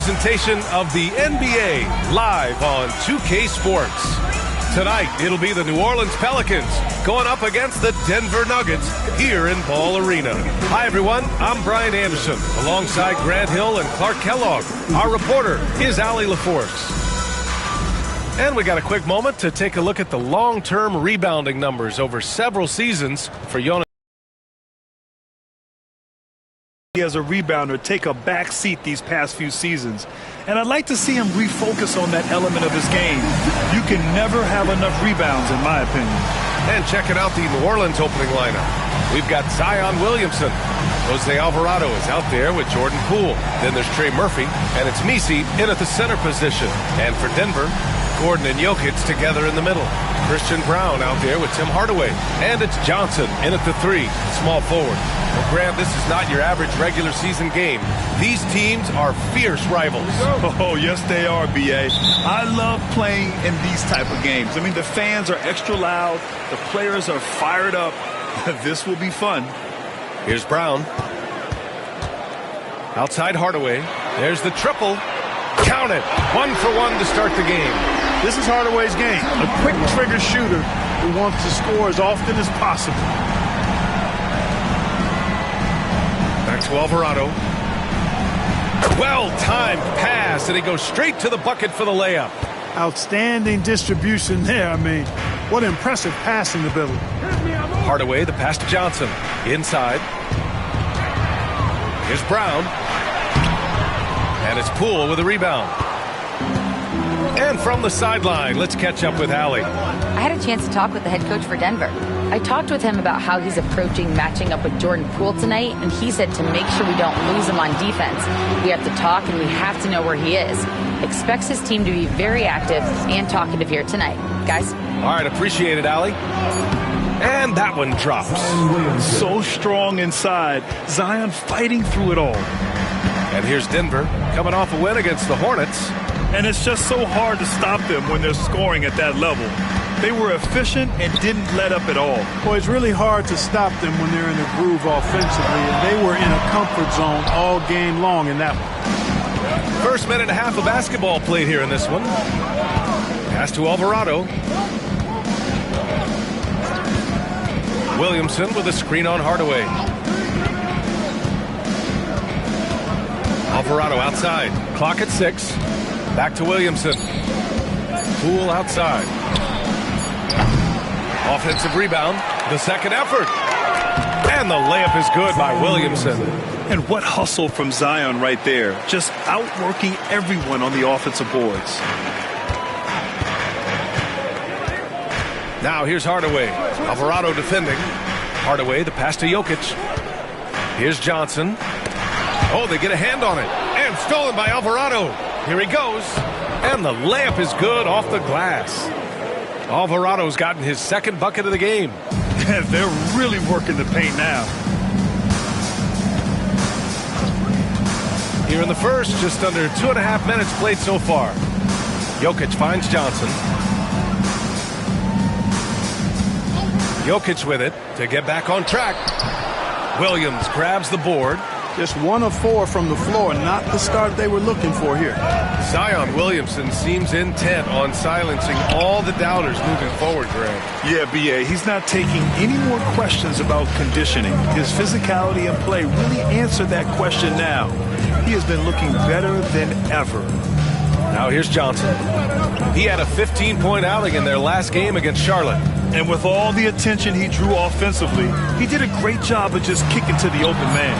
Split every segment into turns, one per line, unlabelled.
Presentation of the NBA live on 2K Sports. Tonight, it'll be the New Orleans Pelicans going up against the Denver Nuggets here in Ball Arena. Hi, everyone. I'm Brian Anderson, alongside Grant Hill and Clark Kellogg. Our reporter is Allie LaForce. And we got a quick moment to take a look at the long-term rebounding numbers over several seasons for Jonas.
As a rebounder, take a back seat these past few seasons. And I'd like to see him refocus on that element of his game. You can never have enough rebounds, in my opinion.
And checking out the New Orleans opening lineup. We've got Zion Williamson. Jose Alvarado is out there with Jordan Poole. Then there's Trey Murphy, and it's Messi in at the center position. And for Denver, Gordon and Jokic together in the middle. Christian Brown out there with Tim Hardaway. And it's Johnson in at the three, small forward. Well, Graham, this is not your average regular season game. These teams are fierce rivals.
Oh, yes, they are, B.A. I love playing in these type of games. I mean, the fans are extra loud. The players are fired up. This will be fun.
Here's Brown. Outside Hardaway. There's the triple. Count it. 1 for 1 to start the game.
This is Hardaway's game. A quick trigger shooter who wants to score as often as possible.
Back to Alvarado. Well-timed pass, and he goes straight to the bucket for the layup.
Outstanding distribution there. I mean, what impressive passing ability.
Hardaway, the pass to Johnson. Inside. Here's Brown. And it's Poole with a rebound. And from the sideline, let's catch up with Allie.
I had a chance to talk with the head coach for Denver. I talked with him about how he's approaching matching up with Jordan Poole tonight, and he said to make sure we don't lose him on defense. We have to talk, and we have to know where he is. Expects his team to be very active and talkative here tonight. Guys?
All right, appreciate it, Allie. And that one drops.
So strong inside. Zion fighting through it all.
And here's Denver coming off a win against the Hornets.
And it's just so hard to stop them when they're scoring at that level. They were efficient and didn't let up at all.
Boy, it's really hard to stop them when they're in a groove offensively, and they were in a comfort zone all game long in that one.
First minute and a half of basketball played here in this one. Pass to Alvarado. Williamson with a screen on Hardaway. Alvarado outside. Clock at 6. Back to Williamson. Poole outside. Offensive rebound. The second effort. And the layup is good by Williamson.
And what hustle from Zion right there. Just outworking everyone on the offensive boards.
Now here's Hardaway. Alvarado defending. Hardaway, the pass to Jokic. Here's Johnson. Oh, they get a hand on it. And stolen by Alvarado. Here he goes. And the layup is good off the glass. Alvarado's gotten his second bucket of the game.
They're really working the paint now.
Here in the first, just under 2.5 minutes played so far. Jokic finds Johnson. Jokic with it to get back on track. Williams grabs the board.
Just 1 of 4 from the floor, not the start they were looking for here.
Zion Williamson seems intent on silencing all the doubters moving forward, Greg.
Yeah, B.A., he's not taking any more questions about conditioning. His physicality and play really answer that question now. He has been looking better than ever.
Now here's Johnson. He had a 15-point outing in their last game against Charlotte.
And with all the attention he drew offensively, he did a great job of just kicking to the open man.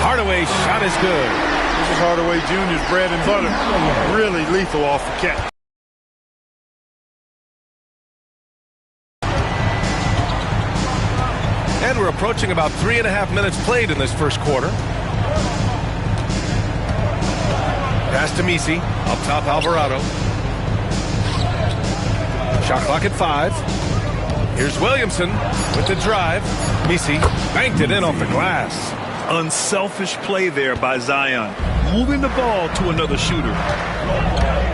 Hardaway shot is good.
This is Hardaway Jr.'s bread and butter. Really lethal off the catch.
And we're approaching about 3.5 minutes played in this first quarter. Pass to Messi. Up top, Alvarado. Shot clock at 5. Here's Williamson with the drive. Messi banked it in off the glass.
Unselfish play there by Zion, moving the ball to another shooter.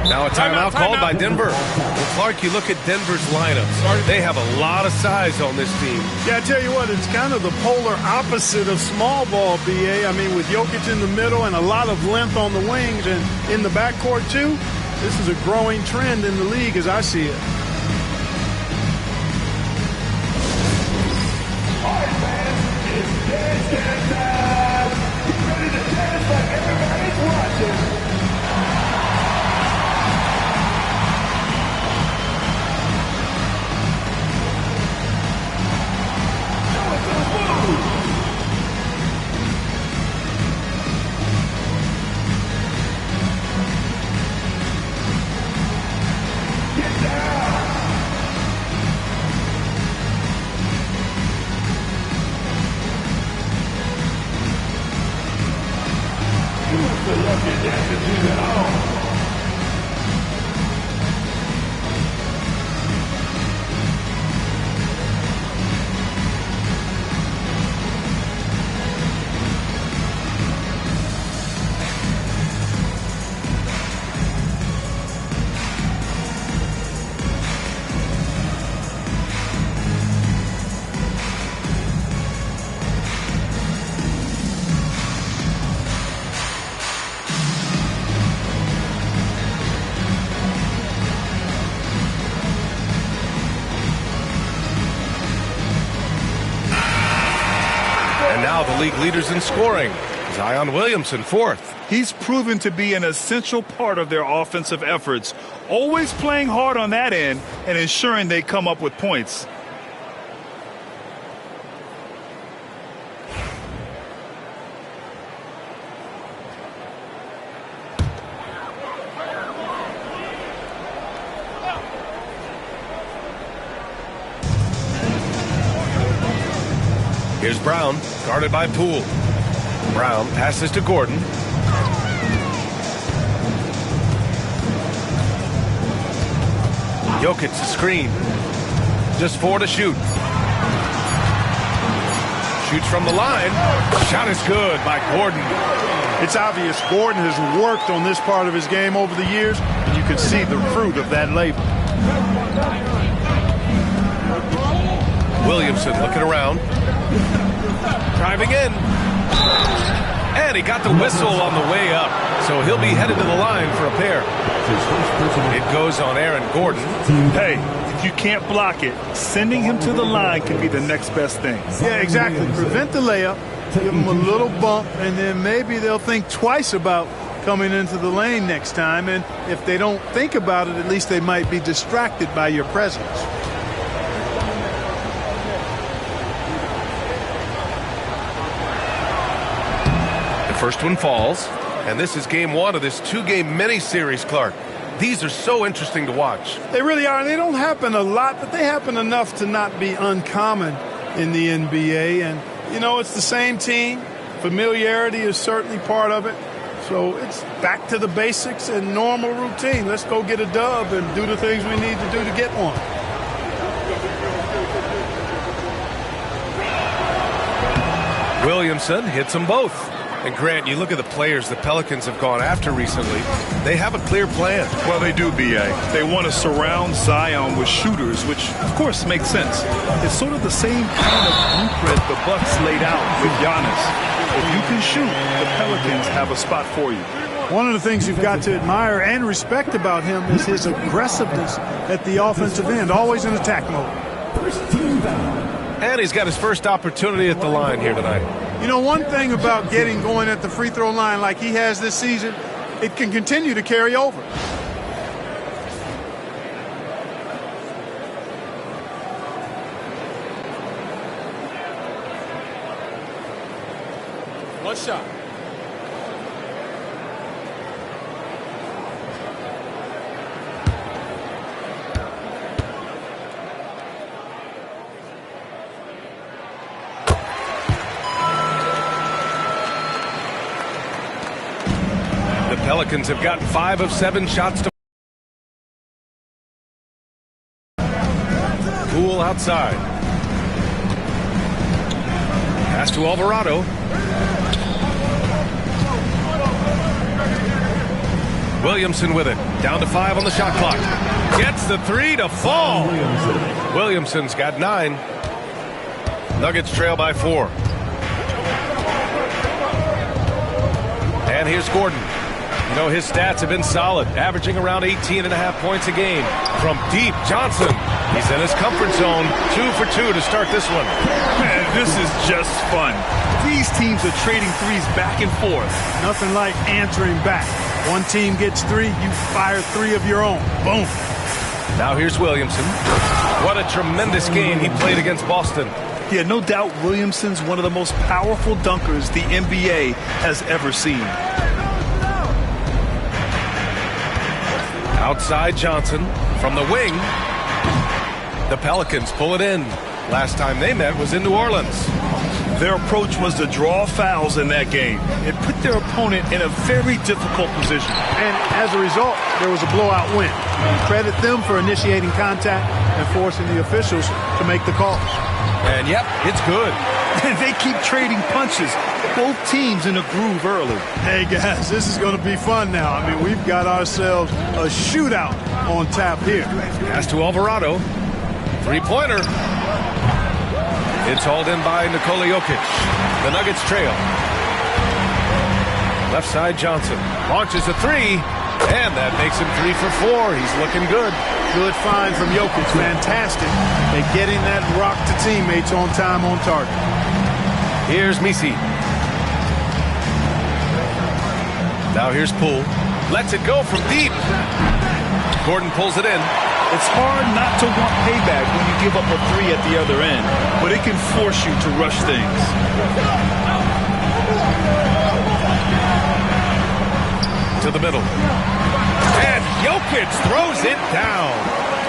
Now a timeout called by Denver. Well, Clark, you look at Denver's lineups. They have a lot of size on this team.
Yeah, I tell you what, it's kind of the polar opposite of small ball, B.A. I mean, with Jokic in the middle and a lot of length on the wings and in the backcourt, too, this is a growing trend in the league as I see it.
The league leaders in scoring. Zion Williamson, fourth.
He's proven to be an essential part of their offensive efforts, always playing hard on that end and ensuring they come up with points.
Here's Brown, guarded by Poole. Brown passes to Gordon. Jokic to screen. Just 4 to shoot. Shoots from the line. Shot is good by Gordon.
It's obvious Gordon has worked on this part of his game over the years, and you can see the fruit of that labor.
Williamson looking around. Driving in. And he got the whistle on the way up. So he'll be headed to the line for a pair. It goes on Aaron Gordon.
Hey, if you can't block it, sending him to the line can be the next best thing.
Yeah, exactly. Prevent the layup, give them a little bump, and then maybe they'll think twice about coming into the lane next time. And if they don't think about it, at least they might be distracted by your presence.
First one falls, and this is game 1 of this 2-game mini-series, Clark. These are so interesting to watch.
They really are. They don't happen a lot, but they happen enough to not be uncommon in the NBA. And, you know, it's the same team. Familiarity is certainly part of it. So it's back to the basics and normal routine. Let's go get a dub and do the things we need to do to get one.
Williamson hits them both. And Grant, you look at the players the Pelicans have gone after recently. They have a clear plan.
Well, they do, B.A. They want to surround Zion with shooters, which, of course, makes sense. It's sort of the same kind of blueprint the Bucks laid out with Giannis. If you can shoot, the Pelicans have a spot for you.
One of the things you've got to admire and respect about him is his aggressiveness at the offensive end, always in attack mode.
And he's got his first opportunity at the line here tonight.
You know, one thing about getting going at the free throw line like he has this season, it can continue to carry over. One shot.
Pelicans have gotten 5 of 7 shots to Poole outside. Pass to Alvarado. Williamson with it. Down to 5 on the shot clock. Gets the 3 to fall. Williamson's got 9. Nuggets trail by 4. And here's Gordon. You know, his stats have been solid, averaging around 18.5 points a game. From deep, Johnson. He's in his comfort zone. 2 for 2 to start this one.
Man, this is just fun. These teams are trading threes back and forth.
Nothing like answering back. One team gets 3, you fire 3 of your own. Boom.
Now here's Williamson. What a tremendous game he played against Boston.
Yeah, no doubt Williamson's one of the most powerful dunkers the NBA has ever seen.
Outside Johnson from the wing. The Pelicans pull it in. Last time they met was in New Orleans.
Their approach was to draw fouls in that game. It put their opponent in a very difficult position.
And as a result, there was a blowout win. Credit them for initiating contact and forcing the officials to make the calls.
And yep, it's good.
They keep trading punches. Both teams in a groove early.
Hey guys, this is going to be fun now. I mean, we've got ourselves a shootout on tap here.
Pass to Alvarado. 3-pointer. It's hauled in by Nikola Jokic. The Nuggets trail. Left side Johnson. Launches a 3. And that makes him 3 for 4. He's looking good.
Good find from Jokic. Fantastic. They're getting that rock to teammates on time, on target.
Here's Misi. Now here's Poole. Lets it go from deep. Gordon pulls it in.
It's hard not to want payback when you give up a 3 at the other end, but it can force you to rush things.
To the middle. And Jokic throws it down.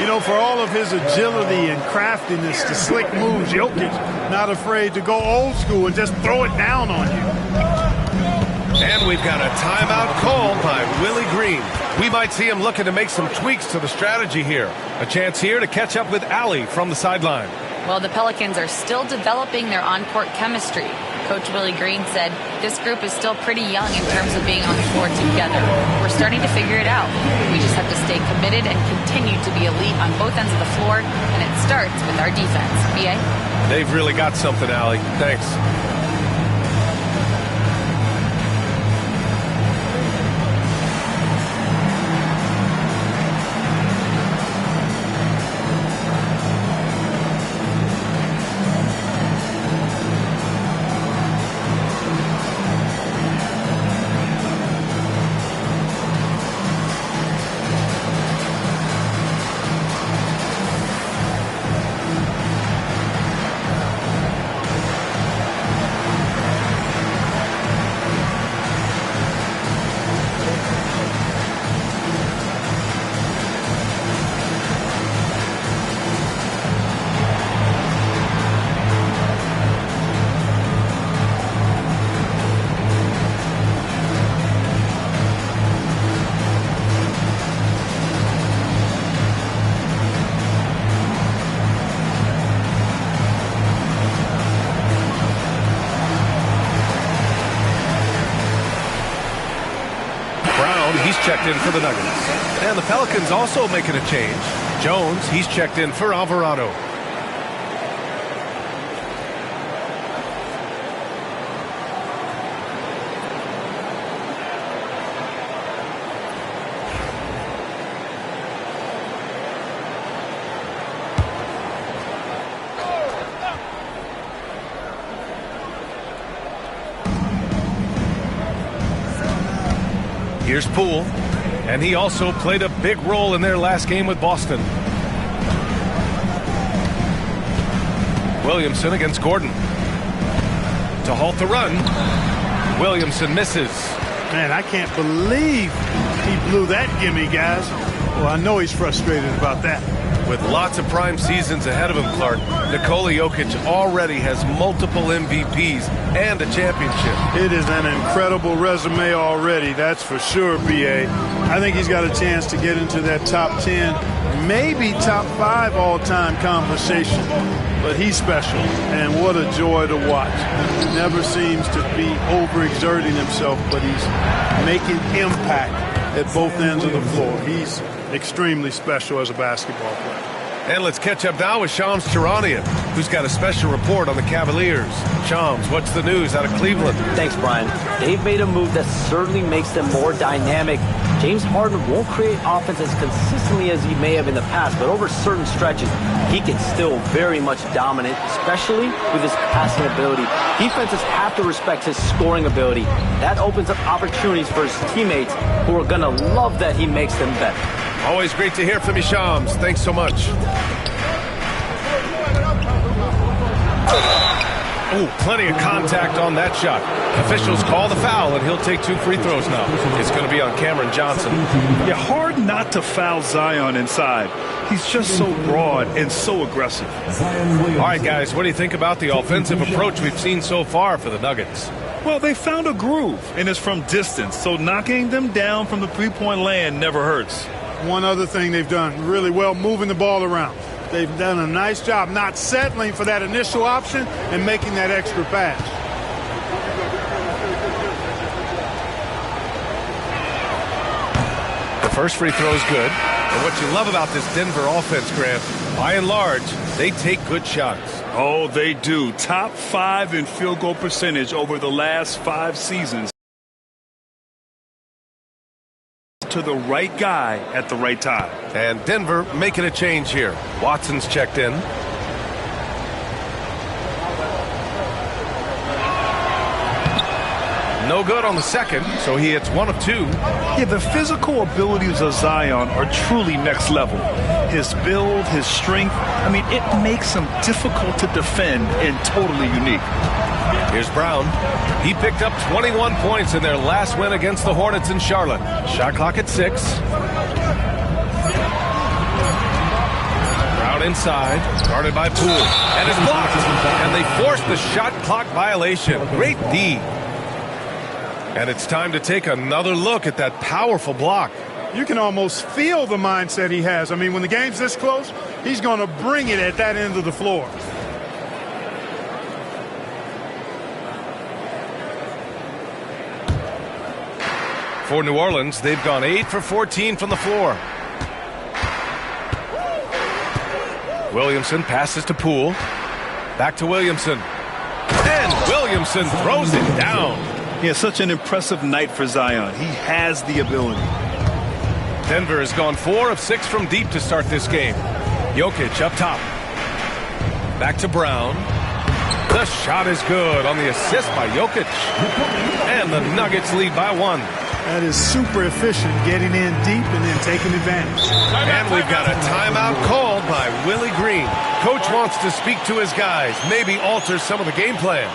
You know, for all of his agility and craftiness, the slick moves, Jokic not afraid to go old school and just throw it down on you.
And we've got a timeout called by Willie Green. We might see him looking to make some tweaks to the strategy here. A chance here to catch up with Allie from the sideline.
Well, the Pelicans are still developing their on-court chemistry. Coach Willie Green said this group is still pretty young in terms of being on the floor together. We're starting to figure it out. We just have to stay committed and continue to be elite on both ends of the floor, and it starts with our defense. B.A.?
They've really got something, Allie. Thanks. He's checked in for the Nuggets. And the Pelicans also making a change. Jones, he's checked in for Alvarado. Here's Poole, and he also played a big role in their last game with Boston. Williamson against Gordon. To halt the run. Williamson misses.
Man, I can't believe he blew that gimme, guys. Well, I know he's frustrated about that.
With lots of prime seasons ahead of him, Clark, Nikola Jokic already has multiple MVPs and a championship.
It is an incredible resume already, that's for sure, B.A. I think he's got a chance to get into that top 10, maybe top 5 all-time conversation. But he's special, and what a joy to watch. He never seems to be overexerting himself, but he's making impact at both ends of the floor. He's extremely special as a basketball player.
And let's catch up now with Shams Charania, who's got a special report on the Cavaliers. Shams, what's the news out of Cleveland?
Thanks, Brian. They've made a move that certainly makes them more dynamic. James Harden won't create offense as consistently as he may have in the past, but over certain stretches, he can still very much dominate, especially with his passing ability. Defenses have to respect his scoring ability. That opens up opportunities for his teammates, who are going to love that he makes them better.
Always great to hear from you, Shams. Thanks so much. Oh, plenty of contact on that shot. Officials call the foul, and he'll take 2 free throws now. It's going to be on Cameron Johnson.
Yeah, hard not to foul Zion inside. He's just so broad and so aggressive.
All right, guys, what do you think about the offensive approach we've seen so far for the Nuggets?
Well, they found a groove, and it's from distance, so knocking them down from the three-point land never hurts.
One other thing they've done really well, moving the ball around. They've done a nice job not settling for that initial option and making that extra pass.
The first free throw is good. And what you love about this Denver offense, Grant, by and large, they take good shots.
Oh, they do. Top 5 in field goal percentage over the last 5 seasons. To the right guy at the right time.
And Denver making a change here. Watson's checked in. No good on the second, so he hits 1 of 2.
Yeah, the physical abilities of Zion are truly next level. His build, his strength, I mean, it makes him difficult to defend and totally unique.
Here's Brown. He picked up 21 points in their last win against the Hornets in Charlotte. Shot clock at 6. Brown inside, guarded by Poole. And it's blocked. And they forced the shot clock violation. Great D. And it's time to take another look at that powerful block.
You can almost feel the mindset he has. I mean, when the game's this close, he's going to bring it at that end of the floor.
For New Orleans, they've gone 8 for 14 from the floor. Williamson passes to Poole. Back to Williamson. And Williamson throws it down.
Yeah, such an impressive night for Zion. He has the ability.
Denver has gone 4 of 6 from deep to start this game. Jokic up top. Back to Brown. The shot is good on the assist by Jokic. And the Nuggets lead by 1.
That is super efficient, getting in deep and then taking advantage.
And we've got a timeout called by Willie Green. Coach wants to speak to his guys, maybe alter some of the game plan.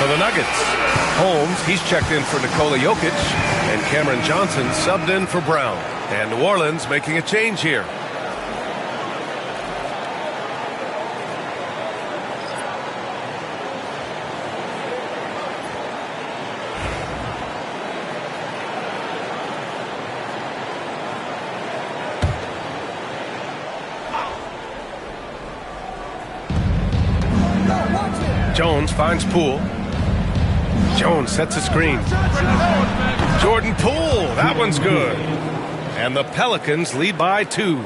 For the Nuggets, Holmes, he's checked in for Nikola Jokic, and Cameron Johnson subbed in for Brown. And New Orleans making a change here. Jones finds Poole. Jones sets a screen. Jordan Poole, that one's good. And the Pelicans lead by 2.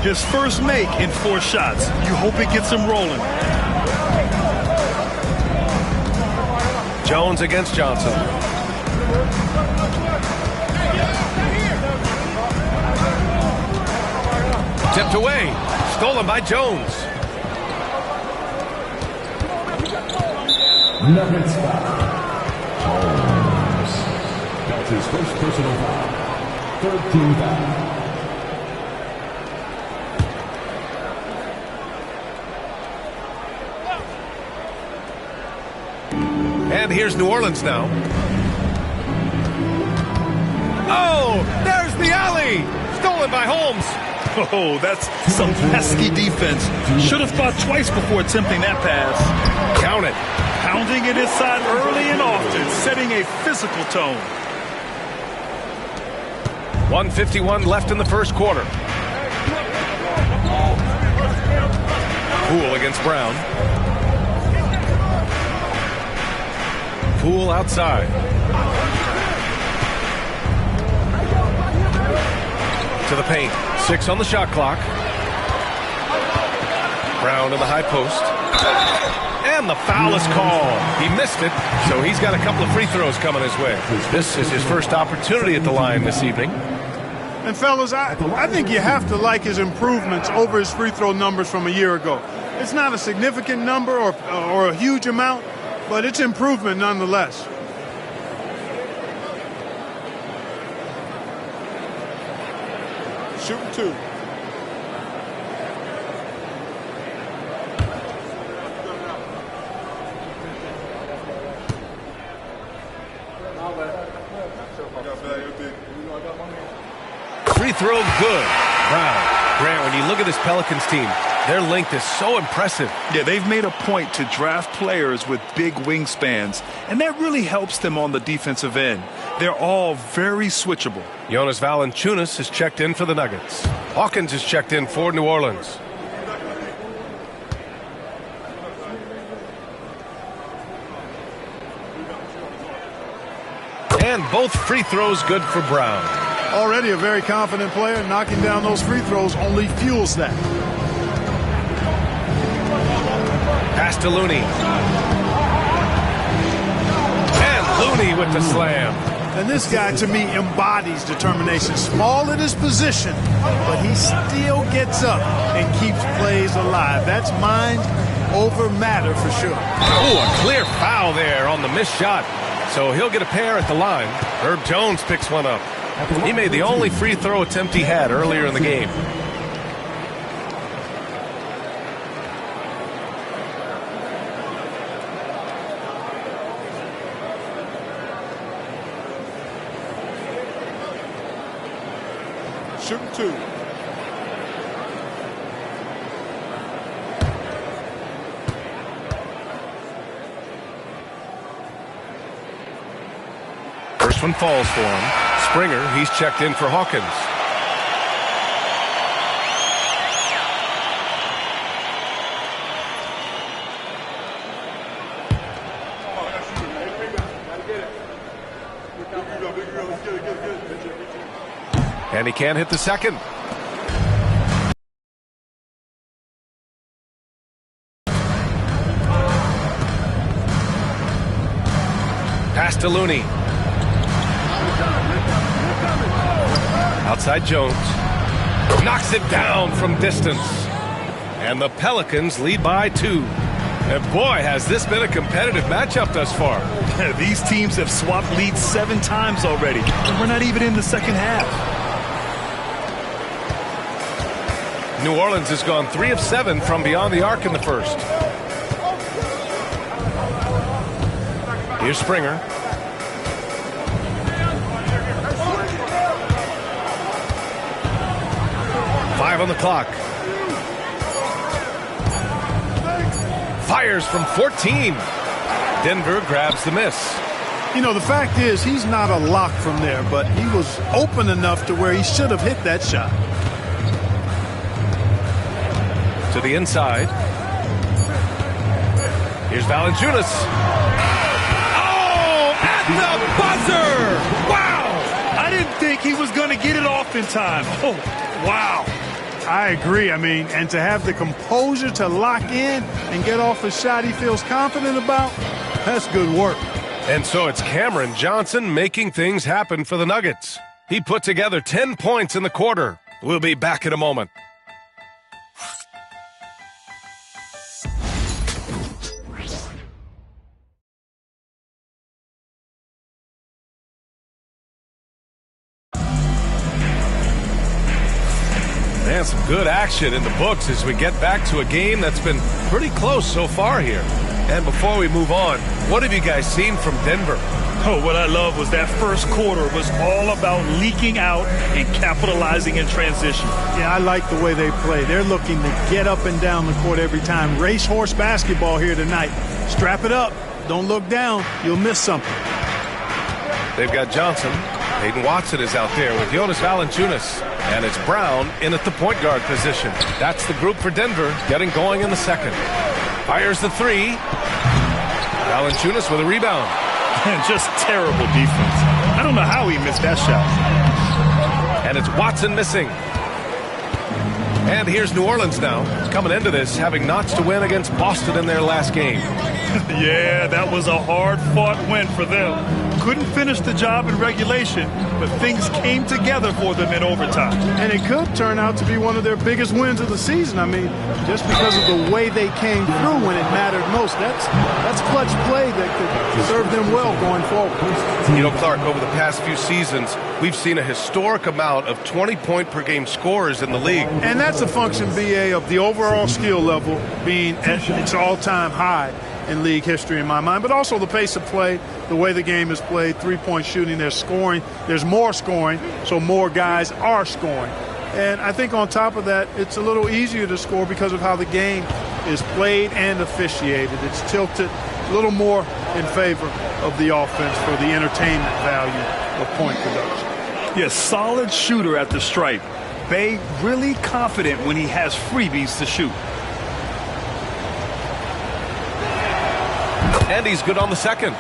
His first make in 4 shots. You hope it gets him rolling.
Jones against Johnson. Tipped away. Stolen by Jones.
Nuggets foul. Jones. That's his first personal foul. 3rd team foul.
And here's New Orleans now. Oh, there's the alley. Stolen by Holmes.
Oh, that's some pesky defense. Should have thought twice before attempting that pass.
Count it.
Pounding it inside early and often, setting a physical tone.
1:51 left in the first quarter. Poole against Brown. Poole outside. To the paint. 6 on the shot clock. Brown in the high post. And the foul is called. He missed it, so he's got a couple of free throws coming his way. This is his first opportunity at the line this evening.
And fellas, I think you have to like his improvements over his free throw numbers from a year ago. It's not a significant number or a huge amount, but it's improvement nonetheless. Shooting 2.
Free throw good. Brown. Grant, when you look at this Pelicans team, their length is so impressive.
Yeah, they've made a point to draft players with big wingspans, and that really helps them on the defensive end. They're all very switchable.
Jonas Valanciunas has checked in for the Nuggets. Hawkins has checked in for New Orleans. And both free throws good for Brown.
Already a very confident player. Knocking down those free throws only fuels that.
Pass to Looney. And Looney with the slam.
And this guy, to me, embodies determination. Small in his position, but he still gets up and keeps plays alive. That's mind over matter for sure.
Oh, a clear foul there on the missed shot. So he'll get a pair at the line. Herb Jones picks one up. He made the only free throw attempt he had earlier in the game.
Shooting 2.
First one falls for him. Springer, he's checked in for Hawkins. And he can't hit the second. Pass to Looney. Outside Jones. Knocks it down from distance. And the Pelicans lead by 2. And boy, has this been a competitive matchup thus far.
These teams have swapped leads 7 times already. And we're not even in the second half.
New Orleans has gone 3 of 7 from beyond the arc in the first. Here's Springer. Five on the clock. Fires from 14. Denver grabs the miss.
You know, the fact is he's not a lock from there, but he was open enough to where he should have hit that shot. To
the inside. Here's Valanciunas. Oh, at the buzzer! Wow!
I didn't think he was going to get it off in time. Oh, wow.
I agree. I mean, and to have the composure to lock in and get off a shot he feels confident about, that's good work.
And so it's Cameron Johnson making things happen for the Nuggets. He put together 10 points in the quarter. We'll be back in a moment. And some good action in the books as we get back to a game that's been pretty close so far here. And before we move on, what have you guys seen from Denver?
Oh, what I love was that first quarter was all about leaking out and capitalizing in transition.
Yeah, I like the way they play. They're looking to get up and down the court every time. Racehorse basketball here tonight. Strap it up. Don't look down. You'll miss something.
They've got Johnson. Hayden Watson is out there with Jonas Valanciunas. And it's Brown in at the point guard position. That's the group for Denver getting going in the second. Fires the three. Valanciunas with a rebound.
Just terrible defense. I don't know how he missed that shot.
And it's Watson missing. And here's New Orleans now, coming into this, having notched a win against Boston in their last game.
Yeah, that was a hard-fought win for them. Couldn't finish the job in regulation, but things came together for them in overtime.
And it could turn out to be one of their biggest wins of the season. I mean, just because of the way they came through when it mattered most. That's clutch play that could serve them well going forward.
You know, Clark, over the past few seasons, we've seen a historic amount of 20-point-per-game scorers in the league.
And that's a function, BA, of the overall skill level being at its all-time high in league history in my mind, but also the pace of play, the way the game is played, three-point shooting, there's scoring, there's more scoring, so more guys are scoring. And I think on top of that, it's a little easier to score because of how the game is played and officiated. It's tilted a little more in favor of the offense for the entertainment value of point production.
Yes, solid shooter at the stripe. Bey really confident when he has freebies to shoot.
And he's good on the second.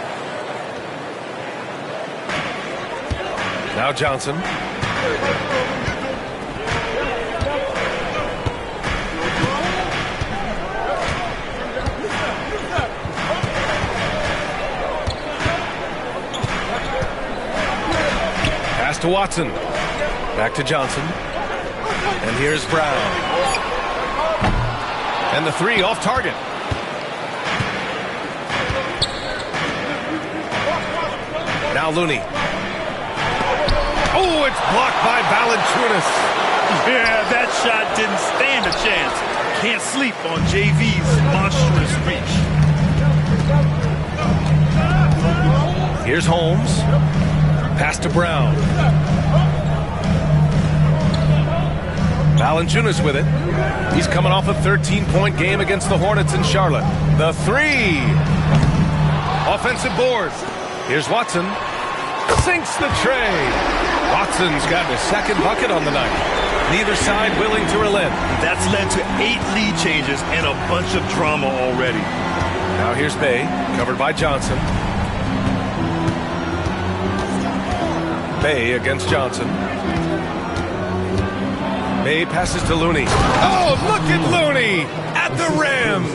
Now Johnson. Pass to Watson. Back to Johnson. And here's Brown. And the three off target. Now Looney. Oh, it's blocked by Valanciunas.
Yeah, that shot didn't stand a chance. Can't sleep on JV's monstrous reach.
Here's Holmes. Pass to Brown. Valanciunas with it. He's coming off a 13-point game against the Hornets in Charlotte. The three. Offensive board. Here's Watson. Sinks the tray. Watson's got his second bucket on the night. Neither side willing to relent.
That's led to 8 lead changes and a bunch of drama already.
Now here's Bey, covered by Johnson. Bey against Johnson. Bey passes to Looney. Oh, look at Looney at the rim.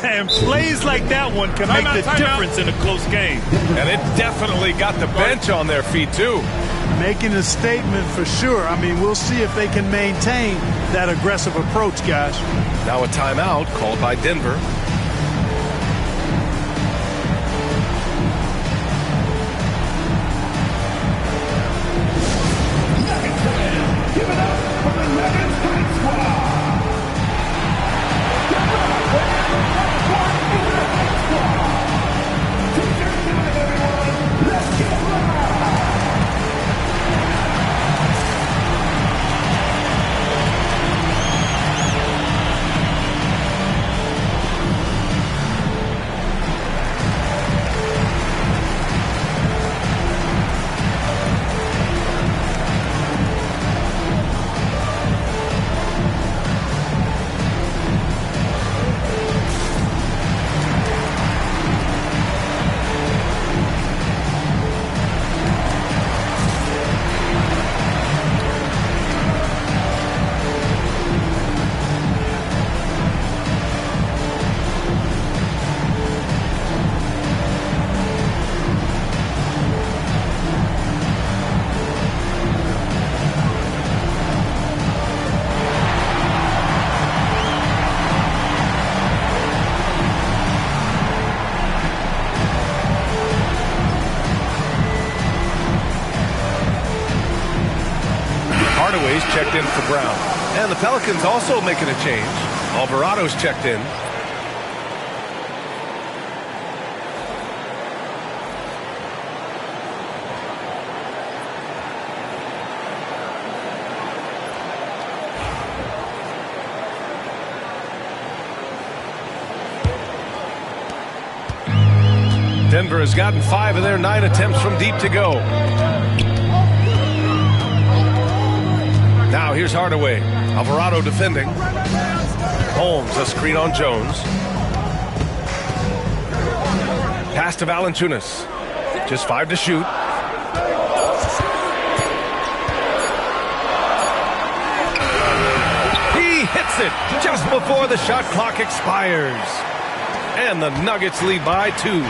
And plays like that one can make the difference in a close game.
And it definitely got the bench on their feet, too.
Making a statement for sure. I mean, we'll see if they can maintain that aggressive approach, guys.
Now a timeout called by Denver.
Give it up for the Nuggets Great Squad.
in for Brown. And the Pelicans also making a change. Alvarado's checked in. Denver has gotten 5 of their 9 attempts from deep to go. Now here's Hardaway. Alvarado defending. Holmes, a screen on Jones. Pass to Valanciunas. Just 5 to shoot. He hits it just before the shot clock expires. And the Nuggets lead by 2.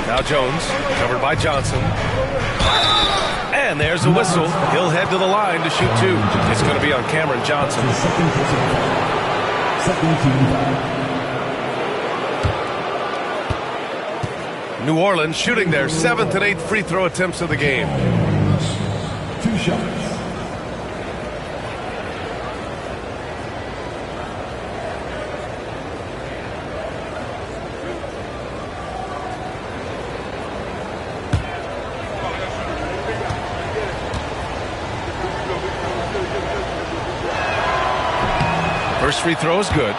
Now Jones, covered by Johnson. And there's a whistle. He'll head to the line to shoot 2. It's going to be on Cameron Johnson. New Orleans shooting their 7th and 8th free throw attempts of the game.
2 shots.
First free throw is good.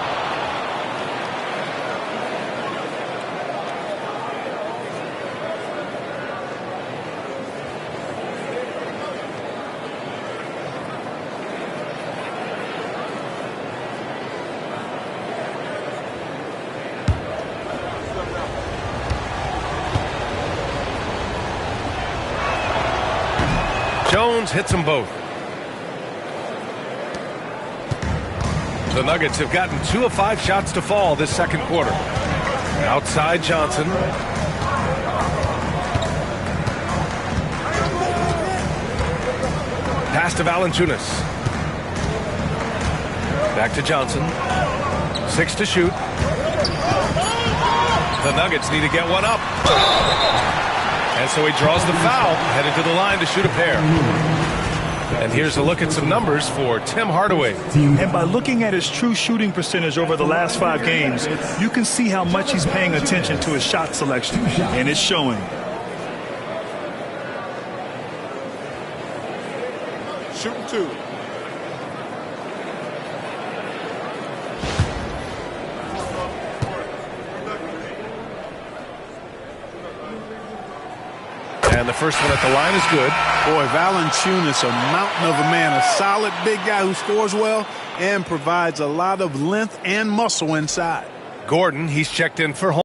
Jones hits them both. The Nuggets have gotten 2 of 5 shots to fall this second quarter. Outside Johnson. Pass to Valanciunas. Back to Johnson. 6 to shoot. The Nuggets need to get one up. And so he draws the foul, headed to the line to shoot a pair. And here's a look at some numbers for Tim Hardaway.
And by looking at his true shooting percentage over the last 5 games, you can see how much he's paying attention to his shot selection. And it's showing.
Shooting 2.
And the first one at the line is good.
Boy, Valanciunas, a mountain of a man, a solid big guy who scores well and provides a lot of length and muscle inside.
Gordon, he's checked in for home.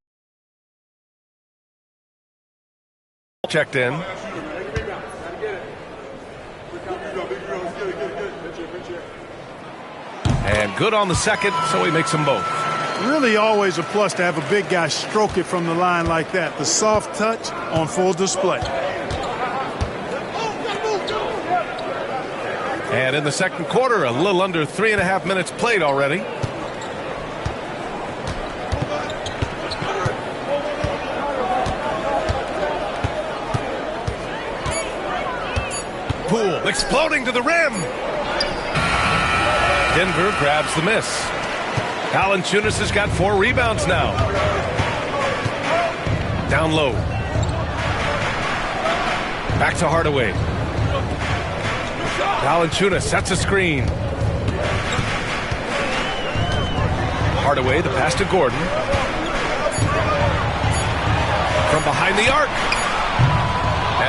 Checked in. And good on the second, so he makes them both.
Really always a plus to have a big guy stroke it from the line like that. The soft touch on full display.
And in the second quarter, a little under 3.5 minutes played already. Poole exploding to the rim. Denver grabs the miss. Valanciunas has got 4 rebounds now. Down low. Back to Hardaway. Valanciunas sets a screen. Hardaway, the pass to Gordon. From behind the arc.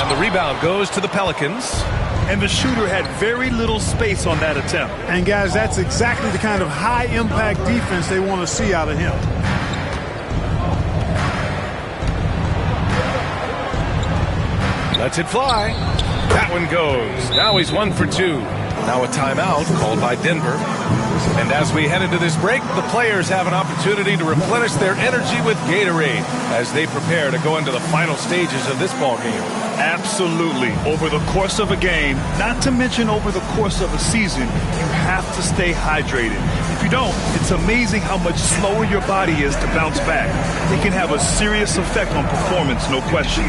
And the rebound goes to the Pelicans.
And the shooter had very little space on that attempt.
And guys, that's exactly the kind of high impact defense they want to see out of him.
Lets it fly. That one goes. Now he's 1 for 2. Now a timeout called by Denver. And as we head into this break, the players have an opportunity to replenish their energy with Gatorade as they prepare to go into the final stages of this ball game.
Absolutely. Over the course of a game, not to mention over the course of a season, you have to stay hydrated. if you don't, it's amazing how much slower your body is to bounce back. It can have a serious effect on performance, no question.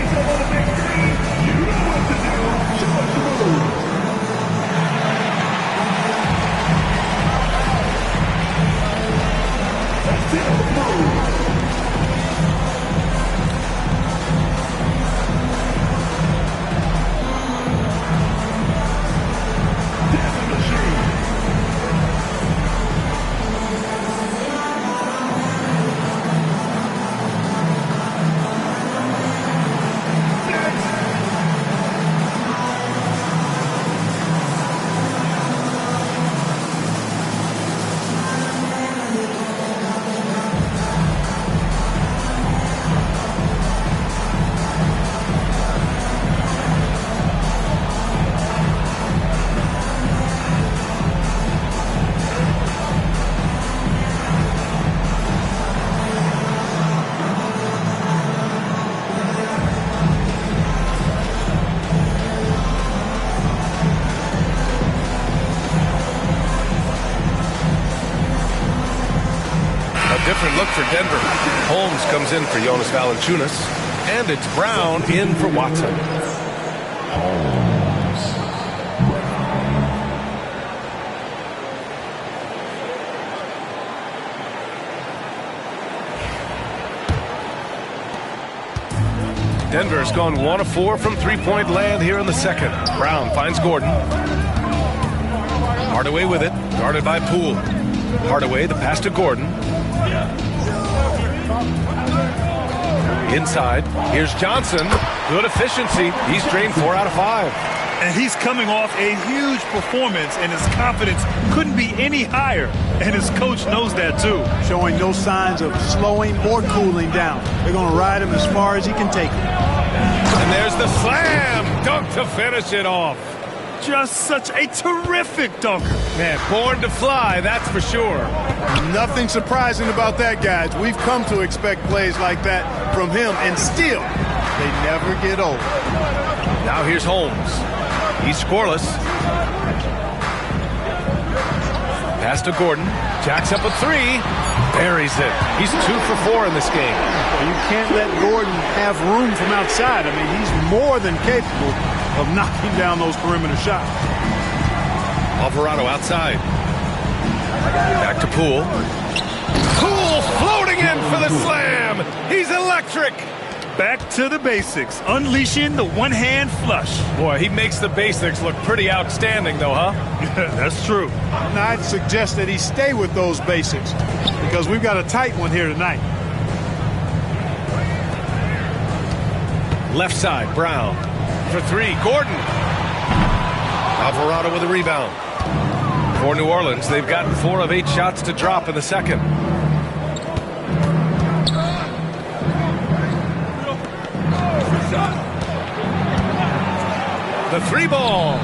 Different look for Denver. Holmes comes in for Jonas Valanciunas, and it's Brown in for Watson. Denver's gone 1 of 4 from three-point land here in the second. Brown finds Gordon. Hardaway with it, guarded by Poole. Hardaway, the pass to Gordon. Inside, here's Johnson. Good efficiency. He's drained 4 out of 5.
And he's coming off a huge performance, and his confidence couldn't be any higher. And his coach knows that, too.
Showing no signs of slowing or cooling down. They're going to ride him as far as he can take it.
And there's the slam dunk to finish it off.
Just such a terrific dunker.
Man, born to fly, that's for sure.
Nothing surprising about that, guys. We've come to expect plays like that from him, and still, they never get old.
Now here's Holmes. He's scoreless. Pass to Gordon. Jacks up a 3. Buries it. He's 2 for 4 in this game.
Well, you can't let Gordon have room from outside. I mean, he's more than capable of knocking down those perimeter shots.
Alvarado outside. Back to Poole. Poole floating in for the slam. He's electric.
Back to the basics, unleashing the one-hand flush.
Boy, he makes the basics look pretty outstanding, though, huh?
That's true.
Now, I'd suggest that he stay with those basics because we've got a tight one here tonight.
Left side, Brown. For 3, Gordon. Alvarado with a rebound. For New Orleans, they've gotten 4 of 8 shots to drop in the second. The 3 ball.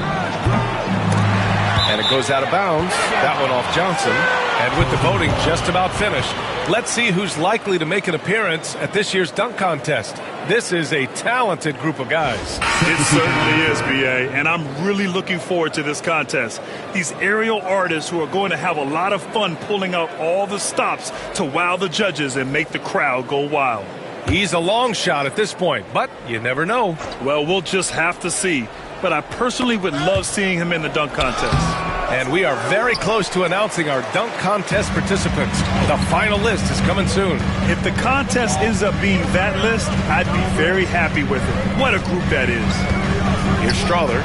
And it goes out of bounds. That one off Johnson. And with the voting just about finished, let's see who's likely to make an appearance at this year's dunk contest. This is a talented group of guys.
It certainly is, B.A., and I'm really looking forward to this contest. These aerial artists who are going to have a lot of fun pulling out all the stops to wow the judges and make the crowd go wild.
He's a long shot at this point, but you never know.
Well, we'll just have to see. But I personally would love seeing him in the dunk contest.
And we are very close to announcing our dunk contest participants. The final list is coming soon.
If the contest ends up being that list, I'd be very happy with it. What a group that is.
Here's Strother.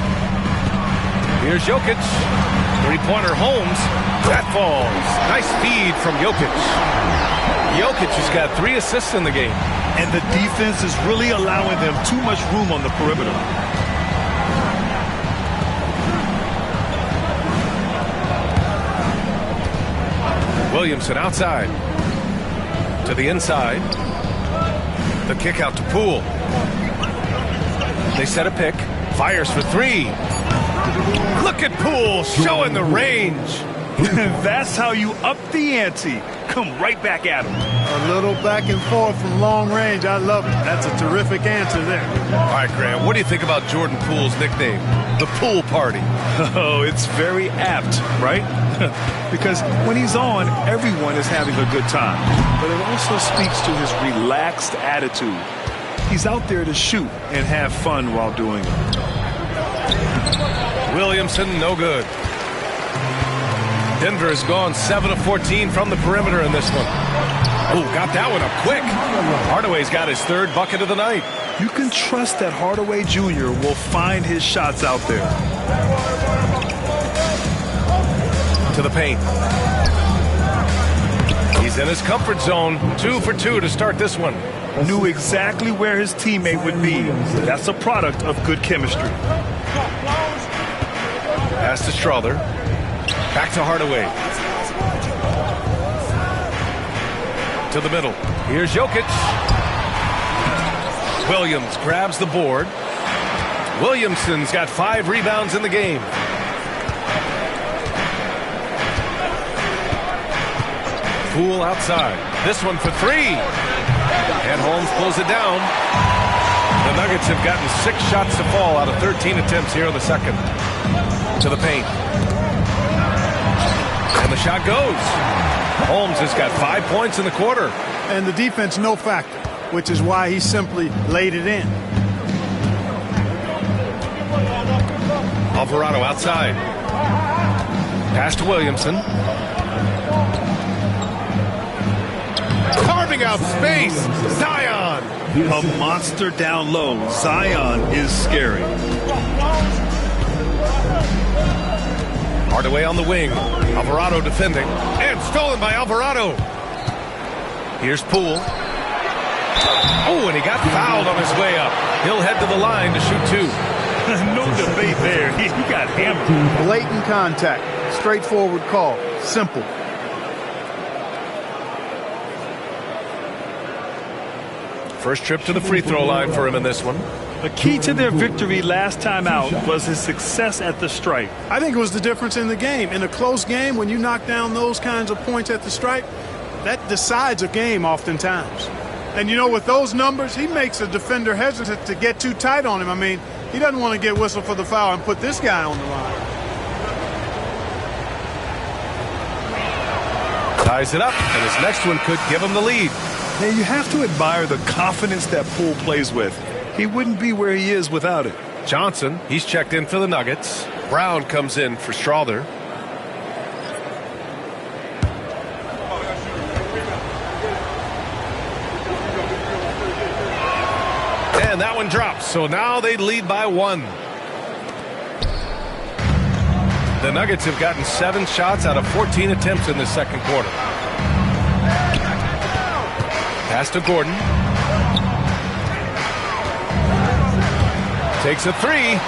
Here's Jokic. Three-pointer Holmes. That falls. Nice feed from Jokic. Jokic has got 3 assists in the game.
And the defense is really allowing them too much room on the perimeter.
Williamson outside. To the inside. The kick out to Poole. They set a pick. Fires for 3. Look at Poole showing the range.
That's how you up the ante. Come right back at him.
A little back and forth from long range. I love it. That's a terrific answer there.
All right, Graham, what do you think about Jordan Poole's nickname, the Pool Party?
Oh, it's very apt, right? Because when he's on, everyone is having a good time. But it also speaks to his relaxed attitude. He's out there to shoot and have fun while doing it.
Williamson, no good. Denver has gone 7 of 14 from the perimeter in this one. Oh, got that one up quick. Hardaway's got his third bucket of the night.
You can trust that Hardaway Jr. will find his shots out there.
To the paint. He's in his comfort zone. 2 for 2 to start this one.
Knew exactly where his teammate would be. That's a product of good chemistry.
Pass to Strother. Back to Hardaway. To the middle. Here's Jokic. Williams grabs the board. Williamson's got 5 rebounds in the game. Poole outside. This one for 3. And Holmes pulls it down. The Nuggets have gotten 6 shots to fall out of 13 attempts here in the second. To the paint. And the shot goes. Holmes has got 5 points in the quarter.
And the defense, no factor, which is why he simply laid it in.
Alvarado outside. Pass to Williamson. Carving out space. Zion.
A monster down low. Zion is scary.
Hardaway on the wing. Alvarado defending. And stolen by Alvarado. Here's Poole. Oh, and he got fouled on his way up. He'll head to the line to shoot 2.
No debate there. He got hammered.
Blatant contact. Straightforward call. Simple.
First trip to the free throw line for him in this one.
The key to their victory last time out was his success at the stripe.
I think it was the difference in the game. In a close game, when you knock down those kinds of points at the stripe, that decides a game oftentimes. And, you know, with those numbers, he makes a defender hesitant to get too tight on him. I mean, he doesn't want to get whistled for the foul and put this guy on the line.
Ties it up, and his next one could give him the lead.
Now, you have to admire the confidence that Poole plays with. He wouldn't be where he is without it.
Johnson, he's checked in for the Nuggets. Brown comes in for Strother. And that one drops, so now they lead by 1. The Nuggets have gotten 7 shots out of 14 attempts in the second quarter. Pass to Gordon. Takes a 3.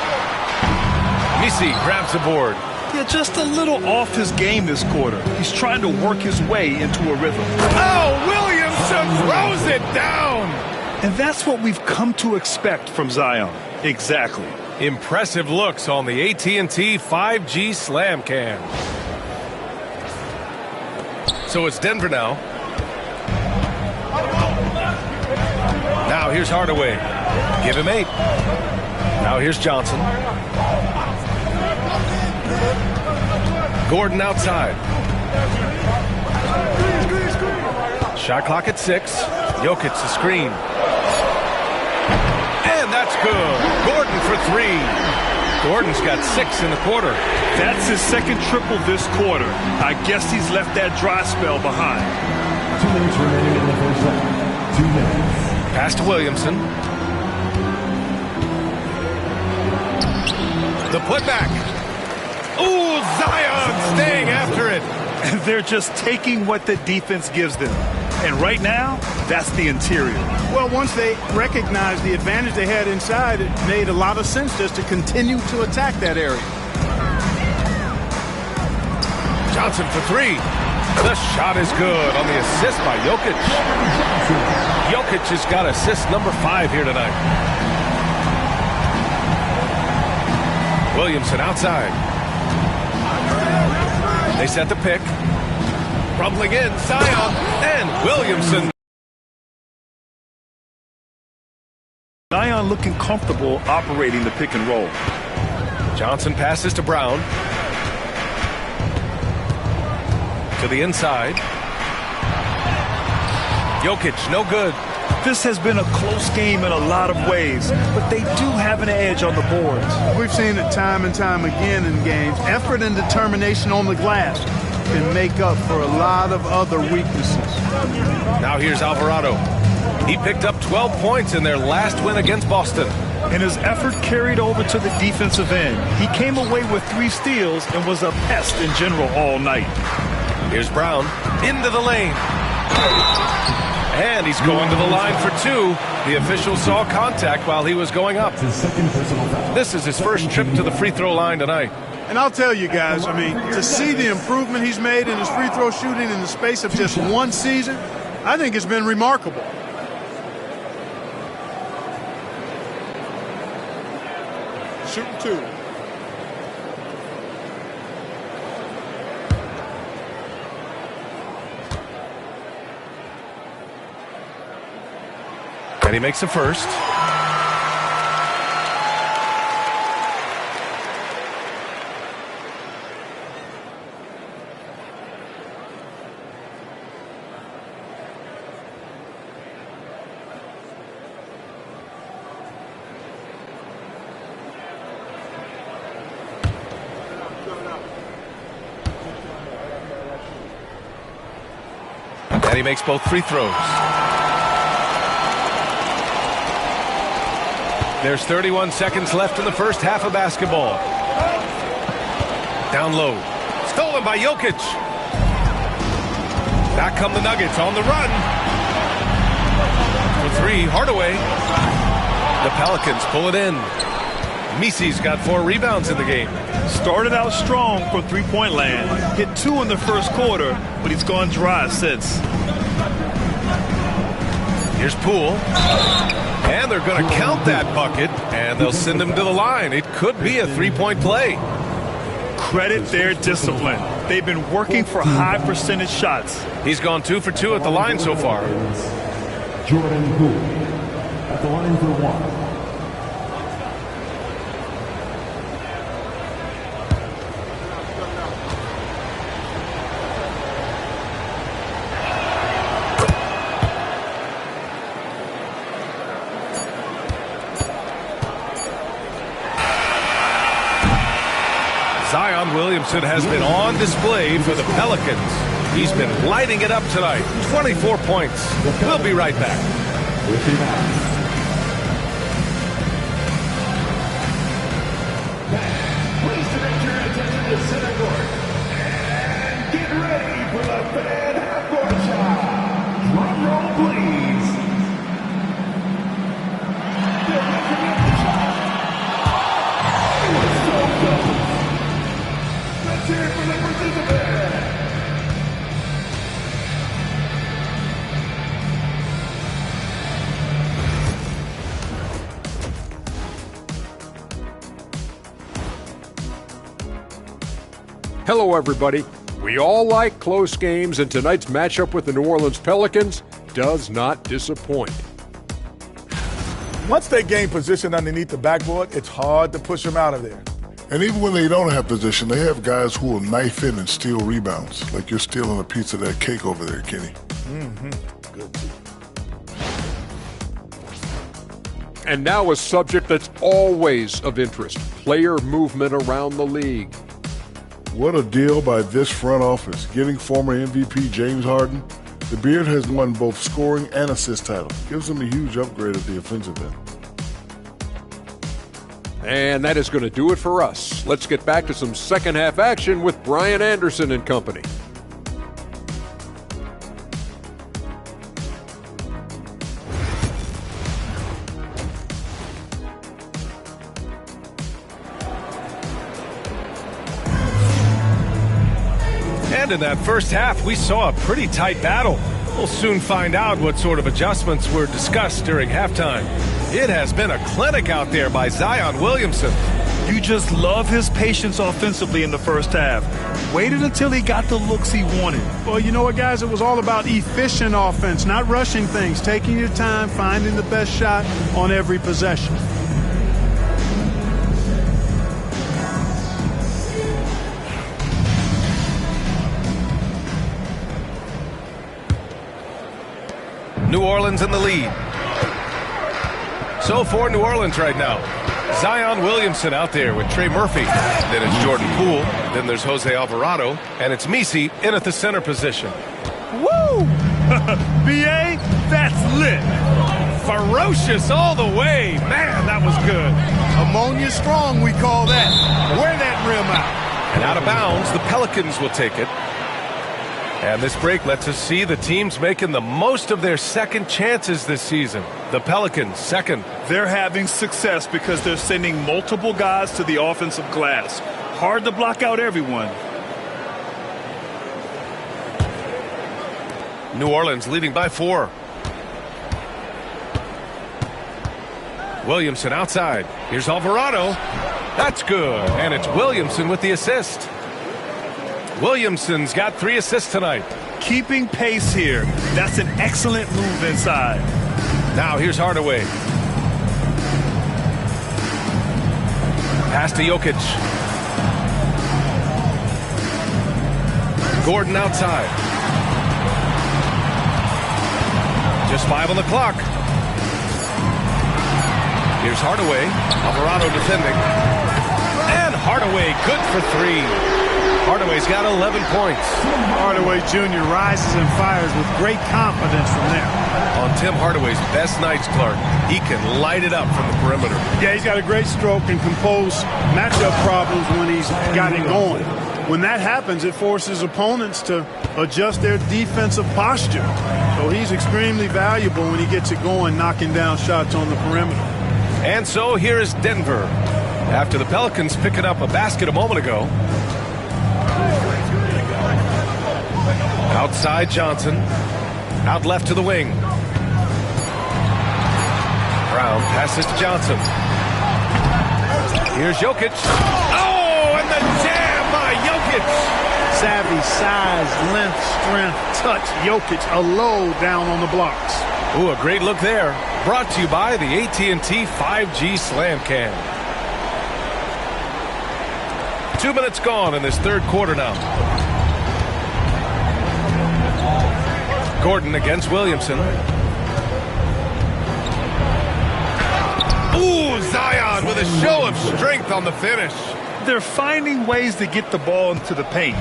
Misi grabs the board.
Yeah, just a little off his game this quarter. He's trying to work his way into a rhythm.
Oh, Williamson throws it down.
And that's what we've come to expect from Zion. Exactly.
Impressive looks on the AT&T 5G Slam Cam. So it's Denver now. Now here's Hardaway. Give him 8. Now here's Johnson. Gordon outside. Shot clock at 6. Jokic the screen. And that's good. Gordon for 3. Gordon's got 6 in the quarter.
That's his second triple this quarter. I guess he's left that dry spell behind.
2 minutes remaining in the first half. 2 minutes.
Pass to Williamson. The putback. Ooh, Zion staying after it.
They're just taking what the defense gives them. And right now, that's the interior.
Well, once they recognized the advantage they had inside, it made a lot of sense just to continue to attack that area.
Johnson for 3. The shot is good on the assist by Jokic. Jokic has got assist number 5 here tonight. Williamson outside. They set the pick. Rumbling in, Zion and Williamson.
Zion looking comfortable operating the pick and roll.
Johnson passes to Brown. To the inside. Jokic, no good.
This has been a close game in a lot of ways, but they do have an edge on the boards.
We've seen it time and time again in games. Effort and determination on the glass can make up for a lot of other weaknesses.
Now here's Alvarado. He picked up 12 points in their last win against Boston.
And his effort carried over to the defensive end. He came away with 3 steals and was a pest in general all night.
Here's Brown into the lane. And he's going to the line for 2. The official saw contact while he was going up. This is his first trip to the free throw line tonight.
And I'll tell you guys, I mean, to see the improvement he's made in his free throw shooting in the space of just 1 season, I think it's been remarkable. Shooting 2.
And he makes the first. And he makes both free throws. There's 31 seconds left in the first half of basketball. Down low. Stolen by Jokic. Back come the Nuggets on the run. For 3, Hardaway. The Pelicans pull it in. Misi's got 4 rebounds in the game.
Started out strong from three-point land. Hit 2 in the first quarter, but he's gone dry since.
Here's Poole. And they're going to count that bucket, and they'll send him to the line. It could be a 3-point play.
Credit their discipline. They've been working for high percentage shots.
He's gone 2 for 2 at the line so far.
Jordan Poole at the line for 1.
Zion Williamson has been on display for the Pelicans. He's been lighting it up tonight. 24 points. We'll be right back.
Please direct your attention to center court. And get ready for the fan half-court shot. Drum roll, please. They're looking at the shot. It was so close. Let's hear it for the participant.
Hello, everybody. We all like close games, and tonight's matchup with the New Orleans Pelicans does not disappoint.
Once they gain position underneath the backboard, it's hard to push them out of there.
And even when they don't have position, they have guys who will knife in and steal rebounds. Like you're stealing a piece of that cake over there, Kenny.
Good.
And now a subject that's always of interest, player movement around the league.
What a deal by this front office, getting former MVP James Harden. The Beard has won both scoring and assist title. Gives him a huge upgrade at the offensive end.
And that is going to do it for us. Let's get back to some second half action with Brian Anderson and company.
And in that first half, we saw a pretty tight battle. We'll soon find out what sort of adjustments were discussed during halftime. It has been a clinic out there by Zion Williamson.
You just love his patience offensively in the first half. Waited until he got the looks he wanted.
Well, you know what, guys? It was all about efficient offense, not rushing things, taking your time, finding the best shot on every possession.
New Orleans in the lead. So for New Orleans right now, Zion Williamson out there with Trey Murphy. Then it's Jordan Poole. Then there's Jose Alvarado. And it's Messi in at the center position.
Woo! B.A., that's lit.
Ferocious all the way. Man, that was good.
Ammonia strong, we call that. Wear that rim out.
And out of bounds, the Pelicans will take it. And this break lets us see the teams making the most of their second chances this season. The Pelicans, second.
They're having success because they're sending multiple guys to the offensive glass. Hard to block out everyone.
New Orleans leading by 4. Williamson outside. Here's Alvarado. That's good. And it's Williamson with the assist. Williamson's got 3 assists tonight.
Keeping pace here. That's an excellent move inside.
Now here's Hardaway. Pass to Jokic. Gordon outside. Just 5 on the clock. Here's Hardaway. Alvarado defending. And Hardaway good for 3. Hardaway's got 11 points.
Hardaway Jr. rises and fires with great confidence from there.
On Tim Hardaway's best nights, Clark, he can light it up from the perimeter.
Yeah, he's got a great stroke and compose matchup problems when he's got it going. When that happens, it forces opponents to adjust their defensive posture. So he's extremely valuable when he gets it going, knocking down shots on the perimeter.
And so here is Denver. After the Pelicans picking up a basket a moment ago. Outside Johnson. Out left to the wing. Brown passes to Johnson. Here's Jokic. Oh, and the jam by Jokic.
Savvy, size, length, strength, touch. Jokic, a low down on the blocks.
Ooh, a great look there. Brought to you by the AT&T 5G Slam Cam. 2 minutes gone in this third quarter now. Gordon against Williamson. Ooh, Zion with a show of strength on the finish.
They're finding ways to get the ball into the paint.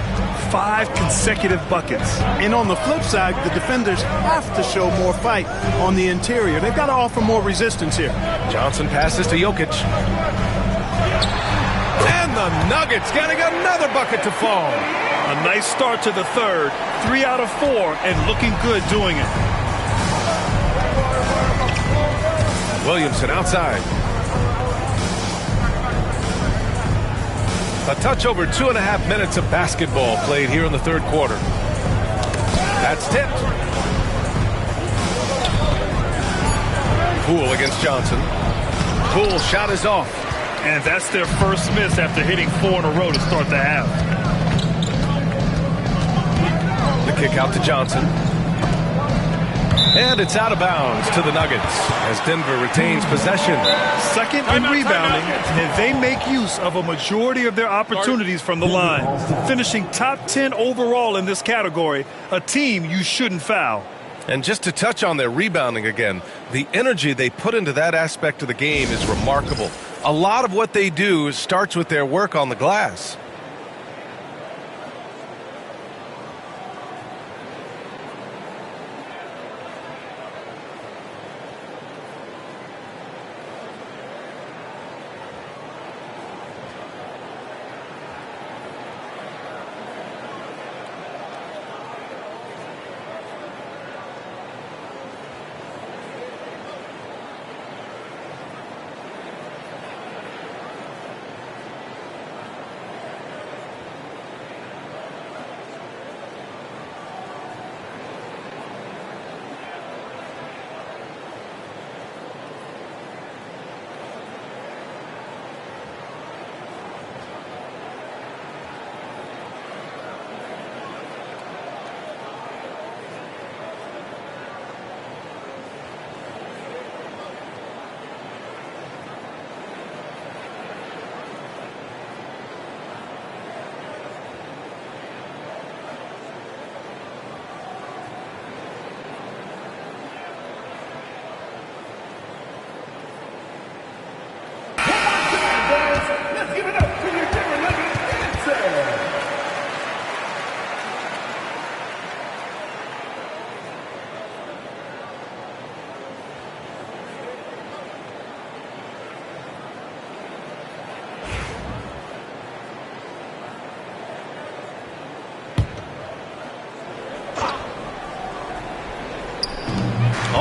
5 consecutive buckets.
And on the flip side, the defenders have to show more fight on the interior. They've got to offer more resistance here.
Johnson passes to Jokic. And the Nuggets getting another bucket to fall.
A nice start to the third. 3 out of 4 and looking good doing it.
Williamson outside. A touch over 2.5 minutes of basketball played here in the third quarter. That's tipped. Poole against Johnson. Poole's shot is off.
And that's their first miss after hitting 4 in a row to start the half.
The kick out to Johnson. And it's out of bounds to the Nuggets as Denver retains possession.
Second in rebounding, and they make use of a majority of their opportunities from the line. Finishing top 10 overall in this category, a team you shouldn't foul.
And just to touch on their rebounding again, the energy they put into that aspect of the game is remarkable. A lot of what they do starts with their work on the glass.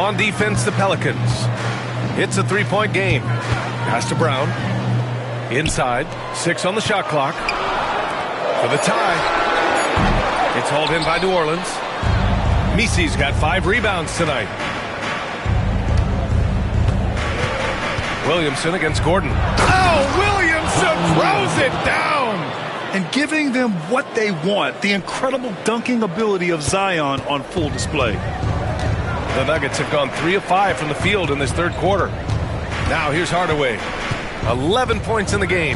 On defense, the Pelicans. It's a three-point game. Pass to Brown. Inside. 6 on the shot clock. For the tie. It's hauled in by New Orleans. Misi's got 5 rebounds tonight. Williamson against Gordon.
Oh, Williamson throws it down. And giving them what they want. The incredible dunking ability of Zion on full display.
The Nuggets have gone 3 of 5 from the field in this third quarter. Now here's Hardaway. 11 points in the game.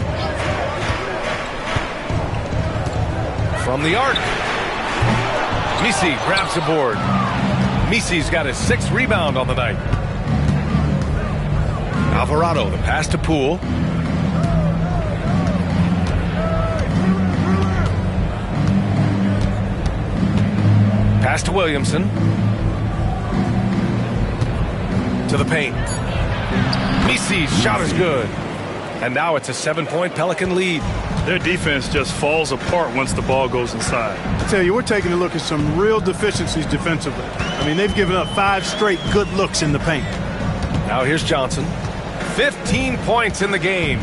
From the arc. Misi grabs the board. Misi's got his 6th rebound on the night. Alvarado, the pass to Poole. Pass to Williamson. To the paint. Misi's shot is good. And now it's a 7-point Pelican lead.
Their defense just falls apart once the ball goes inside.
I tell you, we're taking a look at some real deficiencies defensively. I mean, they've given up 5 straight good looks in the paint.
Now here's Johnson. 15 points in the game.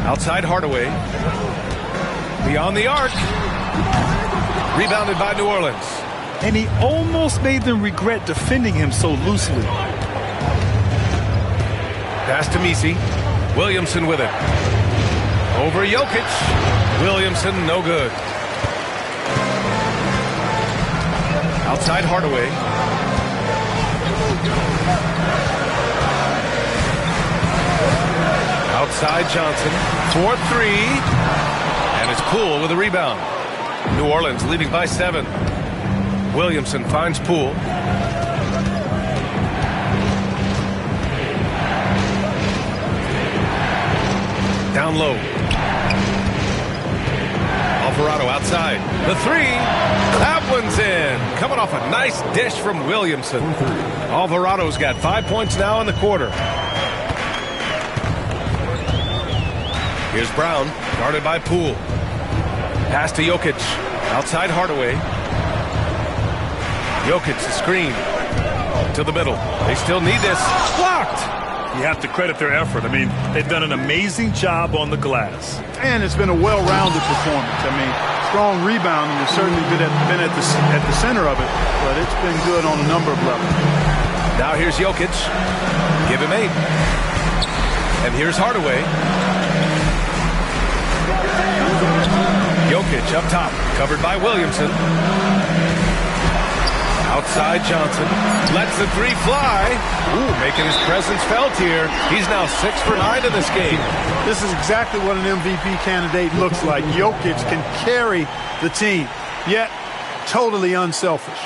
Outside Hardaway. Beyond the arc. Rebounded by New Orleans.
And he almost made them regret defending him so loosely.
Pass to Misi. Williamson with it. Over Jokic. Williamson, no good. Outside Hardaway. Outside Johnson. 4-3. And it's Poole with a rebound. New Orleans leading by 7. Williamson finds Poole. Down low. Alvarado outside. The 3. That one's in. Coming off a nice dish from Williamson. Alvarado's got 5 points now in the quarter. Here's Brown, guarded by Poole. Pass to Jokic. Outside Hardaway. Jokic, the screen. To the middle. They still need this. Blocked!
You have to credit their effort. I mean, they've done an amazing job on the glass.
And it's been a well-rounded performance. I mean, strong rebounding has certainly been at the center of it, but it's been good on a number of levels.
Now here's Jokic. Give him 8. And here's Hardaway. Jokic up top, covered by Williamson. Outside Johnson. Lets the 3 fly. Ooh, making his presence felt here. He's now 6 for 9 in this game.
This is exactly what an MVP candidate looks like. Jokic can carry the team, yet totally unselfish.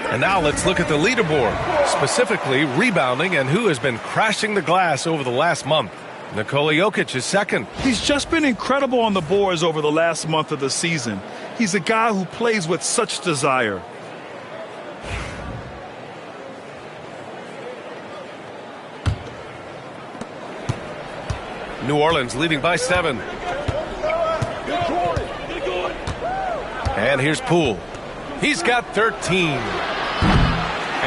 And now let's look at the leaderboard, specifically rebounding and who has been crashing the glass over the last month. Nikola Jokic is second.
He's just been incredible on the boards over the last month of the season. He's a guy who plays with such desire.
New Orleans leading by 7. And here's Poole. He's got 13.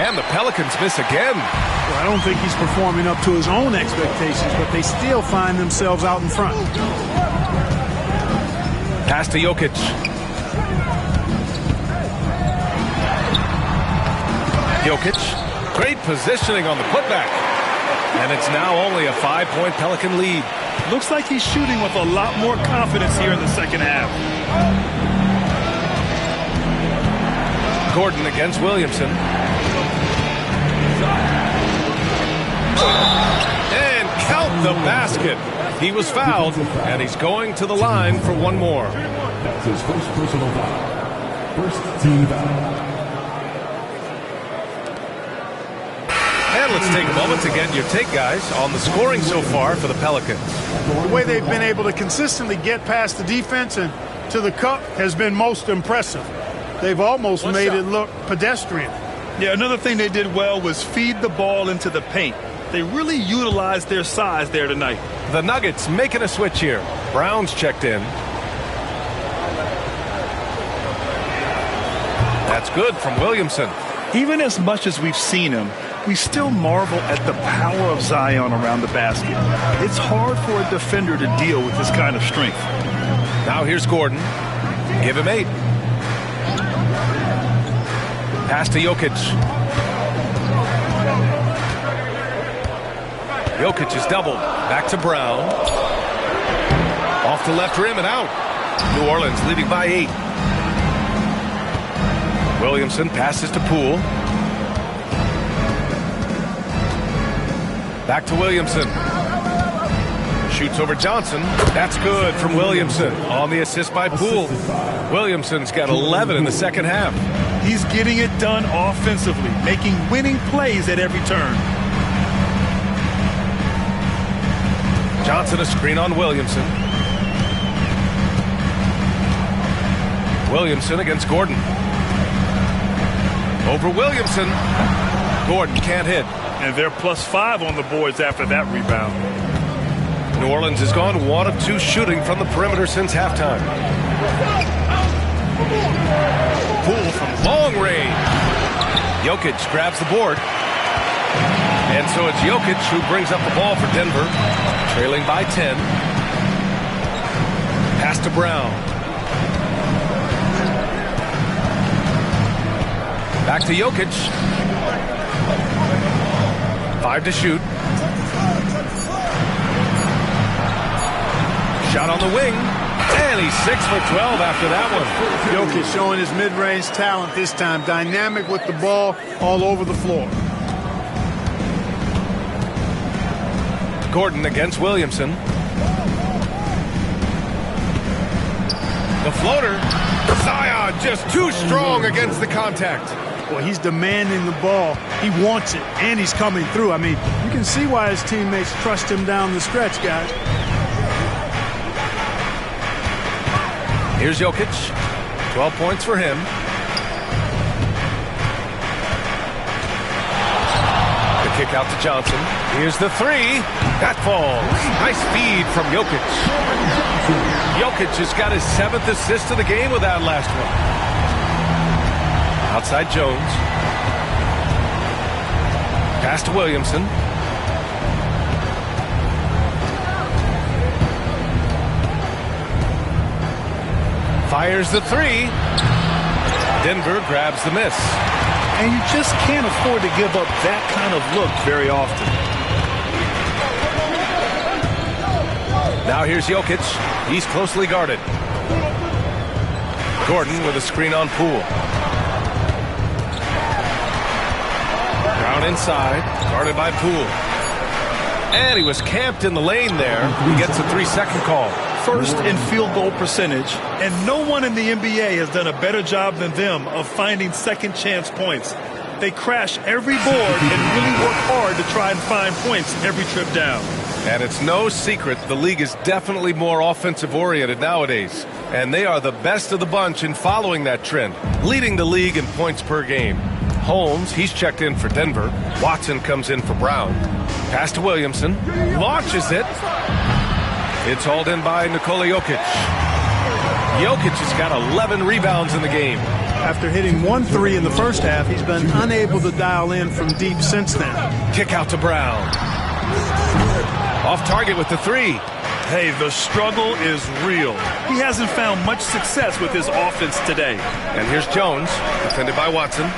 And the Pelicans miss again.
Well, I don't think he's performing up to his own expectations, but they still find themselves out in front.
Pass to Jokic. Jokic, great positioning on the putback. And it's now only a 5-point Pelican lead.
Looks like he's shooting with a lot more confidence here in the second half.
Gordon against Williamson. And count the basket. He was fouled, and he's going to the line for one more.
That's his first personal foul. First team foul.
And let's take a moment to get your take, guys, on the scoring so far for the Pelicans.
The way they've been able to consistently get past the defense and to the cup has been most impressive. They've almost made it look pedestrian.
Yeah, another thing they did well was feed the ball into the paint. They really utilized their size there tonight.
The Nuggets making a switch here. Brown's checked in. That's good from Williamson.
Even as much as we've seen him, we still marvel at the power of Zion around the basket. It's hard for a defender to deal with this kind of strength.
Now here's Gordon. Give him 8. Pass to Jokic. Jokic is doubled. Back to Brown. Off the left rim and out. New Orleans leading by 8. Williamson passes to Poole. Back to Williamson. Shoots over Johnson. That's good from Williamson on the assist by Poole. Williamson's got 11 in the second half.
He's getting it done offensively, making winning plays at every turn.
Johnson a screen on Williamson. Williamson against Gordon. Over Williamson. Gordon can't hit.
And they're +5 on the boards after that rebound.
New Orleans has gone 1 of 2 shooting from the perimeter since halftime. Poole from long range. Jokic grabs the board. And so it's Jokic who brings up the ball for Denver, trailing by 10. Pass to Brown. Back to Jokic. 5 to shoot. Shot on the wing. And he's 6 for 12 after that one.
Jokic showing his mid-range talent this time. Dynamic with the ball all over the floor.
Gordon against Williamson. The floater. Zion just too strong against the contact.
Well, he's demanding the ball. He wants it, and he's coming through. I mean, you can see why his teammates trust him down the stretch, guys.
Here's Jokic. 12 points for him. The kick out to Johnson. Here's the 3. That falls. Nice feed from Jokic. Jokic has got his 7th assist of the game with that last one. Outside Jones. Pass to Williamson. Fires the 3. Denver grabs the miss.
And you just can't afford to give up that kind of look very often.
Now here's Jokic. He's closely guarded. Gordon with a screen on Poole. Brown inside, guarded by Poole. And he was camped in the lane there. He gets a 3-second call.
First in field goal percentage, and no one in the NBA has done a better job than them of finding second chance points. They crash every board and really work hard to try and find points every trip down.
And it's no secret the league is definitely more offensive oriented nowadays. And they are the best of the bunch in following that trend, leading the league in points per game. Holmes, he's checked in for Denver. Watson comes in for Brown. Pass to Williamson. Launches it. It's hauled in by Nikola Jokic. Jokic has got 11 rebounds in the game.
After hitting 1 3 in the first half, he's been unable to dial in from deep since then.
Kick out to Brown. Off target with the 3.
Hey, the struggle is real. He hasn't found much success with his offense today.
And here's Jones, defended by Watson.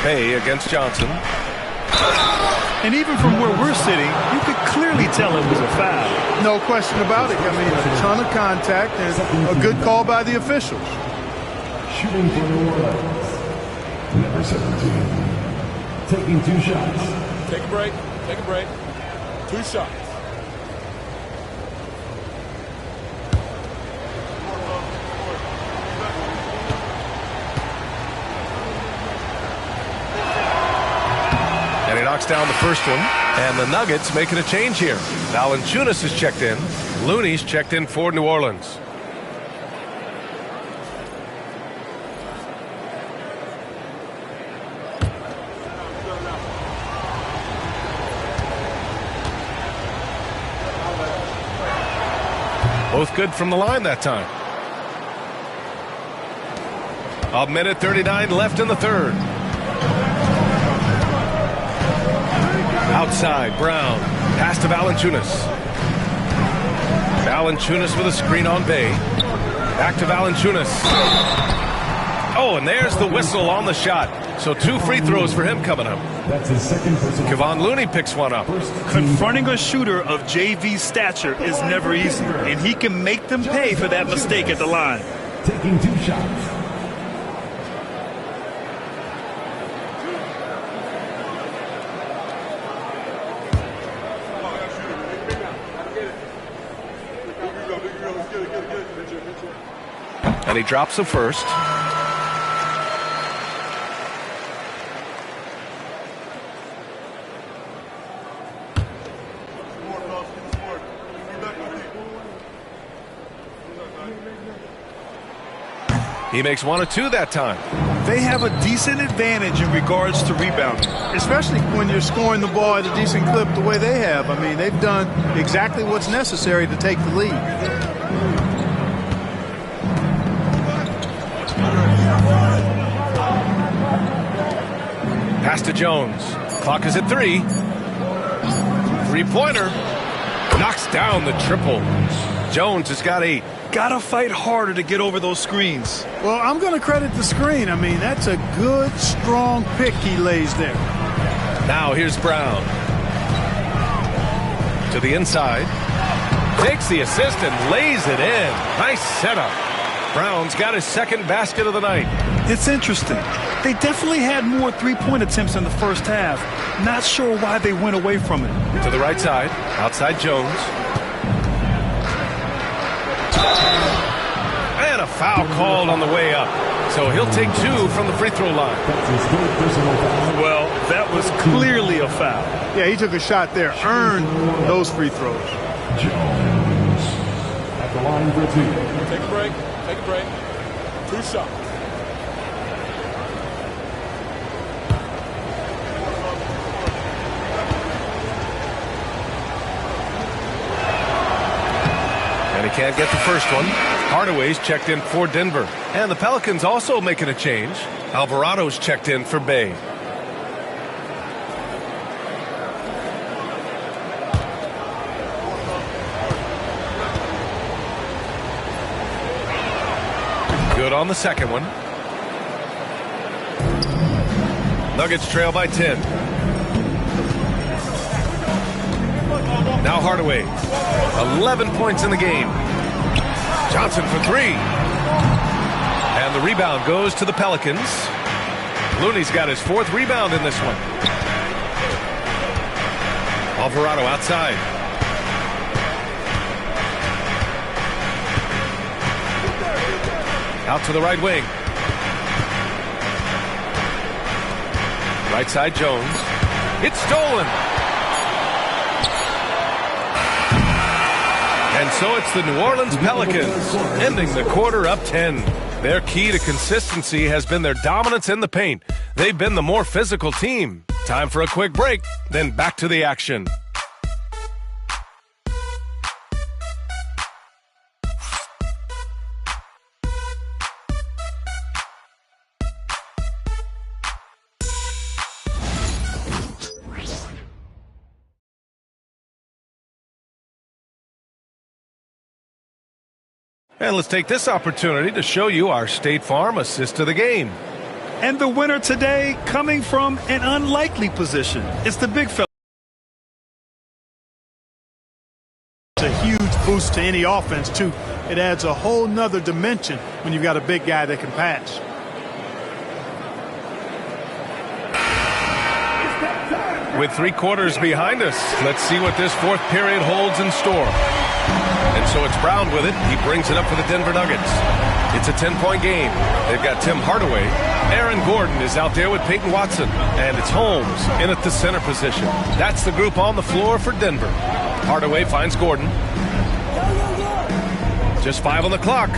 Bay against Johnson.
And even from where we're sitting, you could clearly tell it was a foul.
No question about it. I mean, a ton of contact and a good call by the officials.
Shooting for New Orleans. Number 17. Taking 2 shots.
Take a break. Take a break. 2 shots.
And he knocks down the first one. And the Nuggets making a change here. Valanciunas is checked in. Looney's checked in for New Orleans. Both good from the line that time. 1:39 left in the third. Outside, Brown. Pass to Valanciunas. Valanciunas with a screen on Bay. Back to Valanciunas. Oh, and there's the whistle on the shot. So 2 free throws for him coming up.
That's his second personal.
Kevon Looney picks one up.
Confronting a shooter of JV stature is never easy, and he can make them pay for that mistake at the line.
Taking 2 shots.
And he drops the first. He makes 1 of 2 that time.
They have a decent advantage in regards to rebounding.
Especially when you're scoring the ball at a decent clip the way they have. I mean, they've done exactly what's necessary to take the lead.
Pass to Jones. Clock is at 3. 3-pointer. Knocks down the triple. Jones has got 8.
Gotta fight harder to get over those screens.
Well, I'm going to credit the screen. I mean, that's a good, strong pick he lays there.
Now here's Brown. To the inside. Takes the assist and lays it in. Nice setup. Brown's got his second basket of the night.
It's interesting. They definitely had more 3-point attempts in the first half. Not sure why they went away from it.
To the right side. Outside Jones. And a foul called on the way up. So he'll take 2 from the free throw line.
Well, that was clearly a foul.
Yeah, he took a shot there. Earned those free throws.
Jones at the line for 2.
Take a break. Take a break. 2 shots.
And he can't get the first one. Hardaway's checked in for Denver. And the Pelicans also making a change. Alvarado's checked in for Bay. Good on the second one. Nuggets trail by 10. Now Hardaway. 11 points in the game. Johnson for 3. And the rebound goes to the Pelicans. Looney's got his 4th rebound in this one. Alvarado outside. Out to the right wing. Right side Jones. It's stolen. And so it's the New Orleans Pelicans ending the quarter up 10. Their key to consistency has been their dominance in the paint. They've been the more physical team. Time for a quick break, then back to the action. And let's take this opportunity to show you our State Farm assist of the game.
And the winner today coming from an unlikely position. It's the big fella.
It's a huge boost to any offense, too. It adds a whole nother dimension when you've got a big guy that can pass.
With 3 quarters behind us, let's see what this fourth period holds in store. And so it's Brown with it. He brings it up for the Denver Nuggets. It's a 10-point game. They've got Tim Hardaway. Aaron Gordon is out there with Peyton Watson. And it's Holmes in at the center position. That's the group on the floor for Denver. Hardaway finds Gordon. Just 5 on the clock.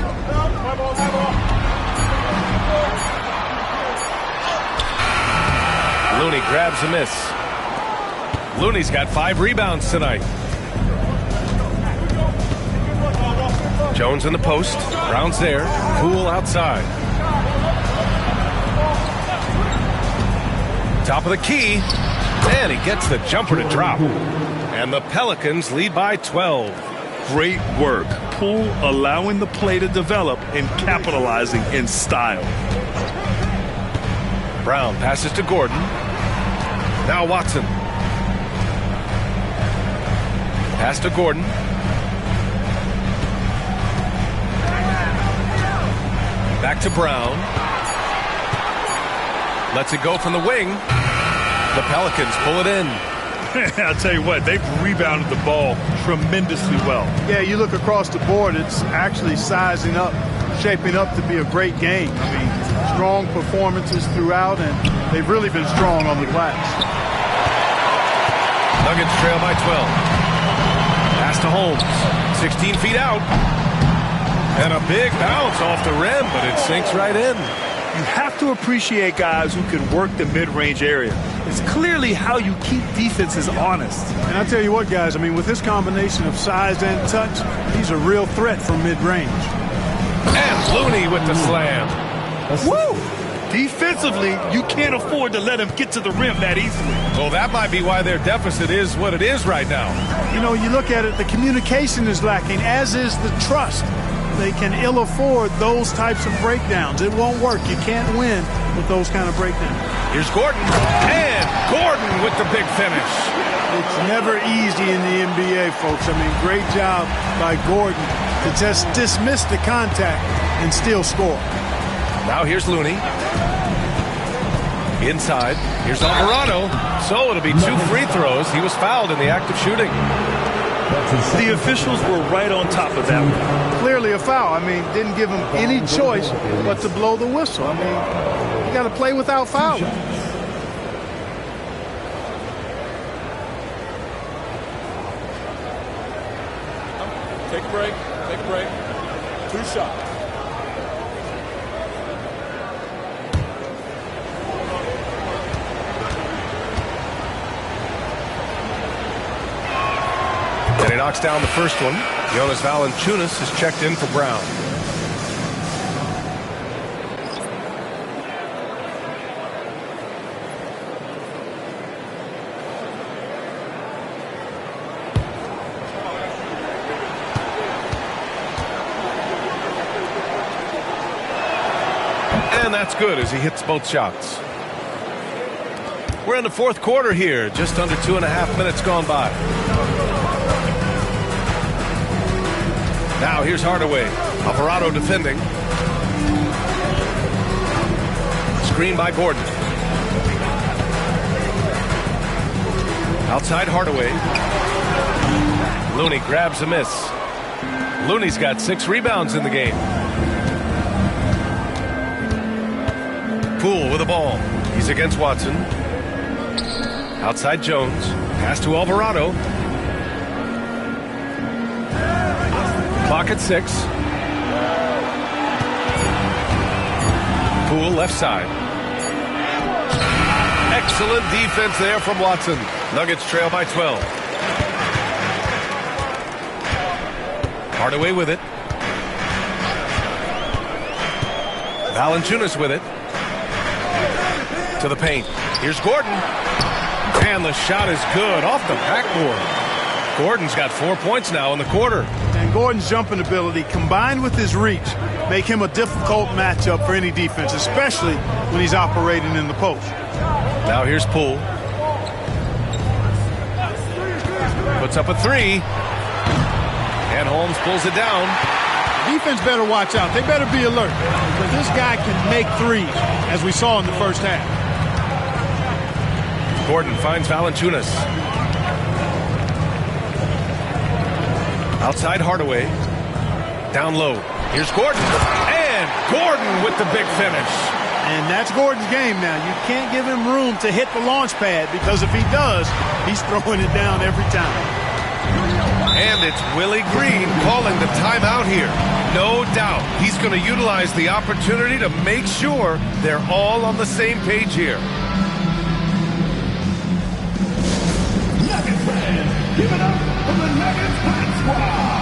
Looney grabs a miss. Looney's got 5 rebounds tonight. Jones in the post. Brown's there. Poole outside. Top of the key. And he gets the jumper to drop. And the Pelicans lead by 12.
Great work. Poole allowing the play to develop and capitalizing in style.
Brown passes to Gordon. Now Watson. Pass to Gordon. Back to Brown. Lets it go from the wing. The Pelicans pull it in.
I'll tell you what, they've rebounded the ball tremendously well.
Yeah, you look across the board, it's actually sizing up, shaping up to be a great game. I mean, strong performances throughout, and they've really been strong on the glass.
Nuggets trail by 12. Pass to Holmes. 16 feet out. And a big bounce off the rim, but it sinks right in.
You have to appreciate guys who can work the mid-range area. It's clearly how you keep defenses honest.
And I tell you what, guys, I mean, with this combination of size and touch, he's a real threat from mid-range.
And Looney with the slam.
Woo! Defensively, you can't afford to let him get to the rim that easily.
Well, that might be why their deficit is what it is right now.
You know, you look at it, the communication is lacking, as is the trust. They can ill afford those types of breakdowns. It won't work. You can't win with those kind of breakdowns.
Here's Gordon. And Gordon with the big finish.
It's never easy in the NBA, folks. I mean, great job by Gordon to just dismiss the contact and still score.
Now here's Looney. Inside. Here's Alvarado. So it'll be 2 free throws. He was fouled in the act of shooting.
The officials were right on top of that one.
Clearly a foul. I mean, didn't give him any choice but to blow the whistle. I mean, you got to play without fouling.
Take a break. Take a break. 2 shots.
And he knocks down the first one. Jonas Valanciunas is checked in for Brown. And that's good as he hits both shots. We're in the fourth quarter here. Just under 2.5 minutes gone by. Now here's Hardaway. Alvarado defending. Screen by Gordon. Outside Hardaway. Looney grabs a miss. Looney's got 6 rebounds in the game. Poole with the ball. He's against Watson. Outside Jones. Pass to Alvarado. Clock at 6. Poole left side. Excellent defense there from Watson. Nuggets trail by 12. Hardaway with it. Valanciunas with it. To the paint. Here's Gordon. And the shot is good off the backboard. Gordon's got 4 points now in the quarter.
And and Gordon's jumping ability combined with his reach make him a difficult matchup for any defense, especially when he's operating in the post.
Now here's Poole. Puts up a three. And Holmes pulls it down.
Defense better watch out. They better be alert because this guy can make threes, as we saw in the first half.
Gordon finds Valanciunas. Outside Hardaway. Down low. Here's Gordon. And Gordon with the big finish.
And that's Gordon's game now. You can't give him room to hit the launch pad because if he does, he's throwing it down every time.
And it's Willie Green calling the timeout here. No doubt he's going to utilize the opportunity to make sure they're all on the same page here.
Nuggets fans, give it up for the Nuggets Hot Squad.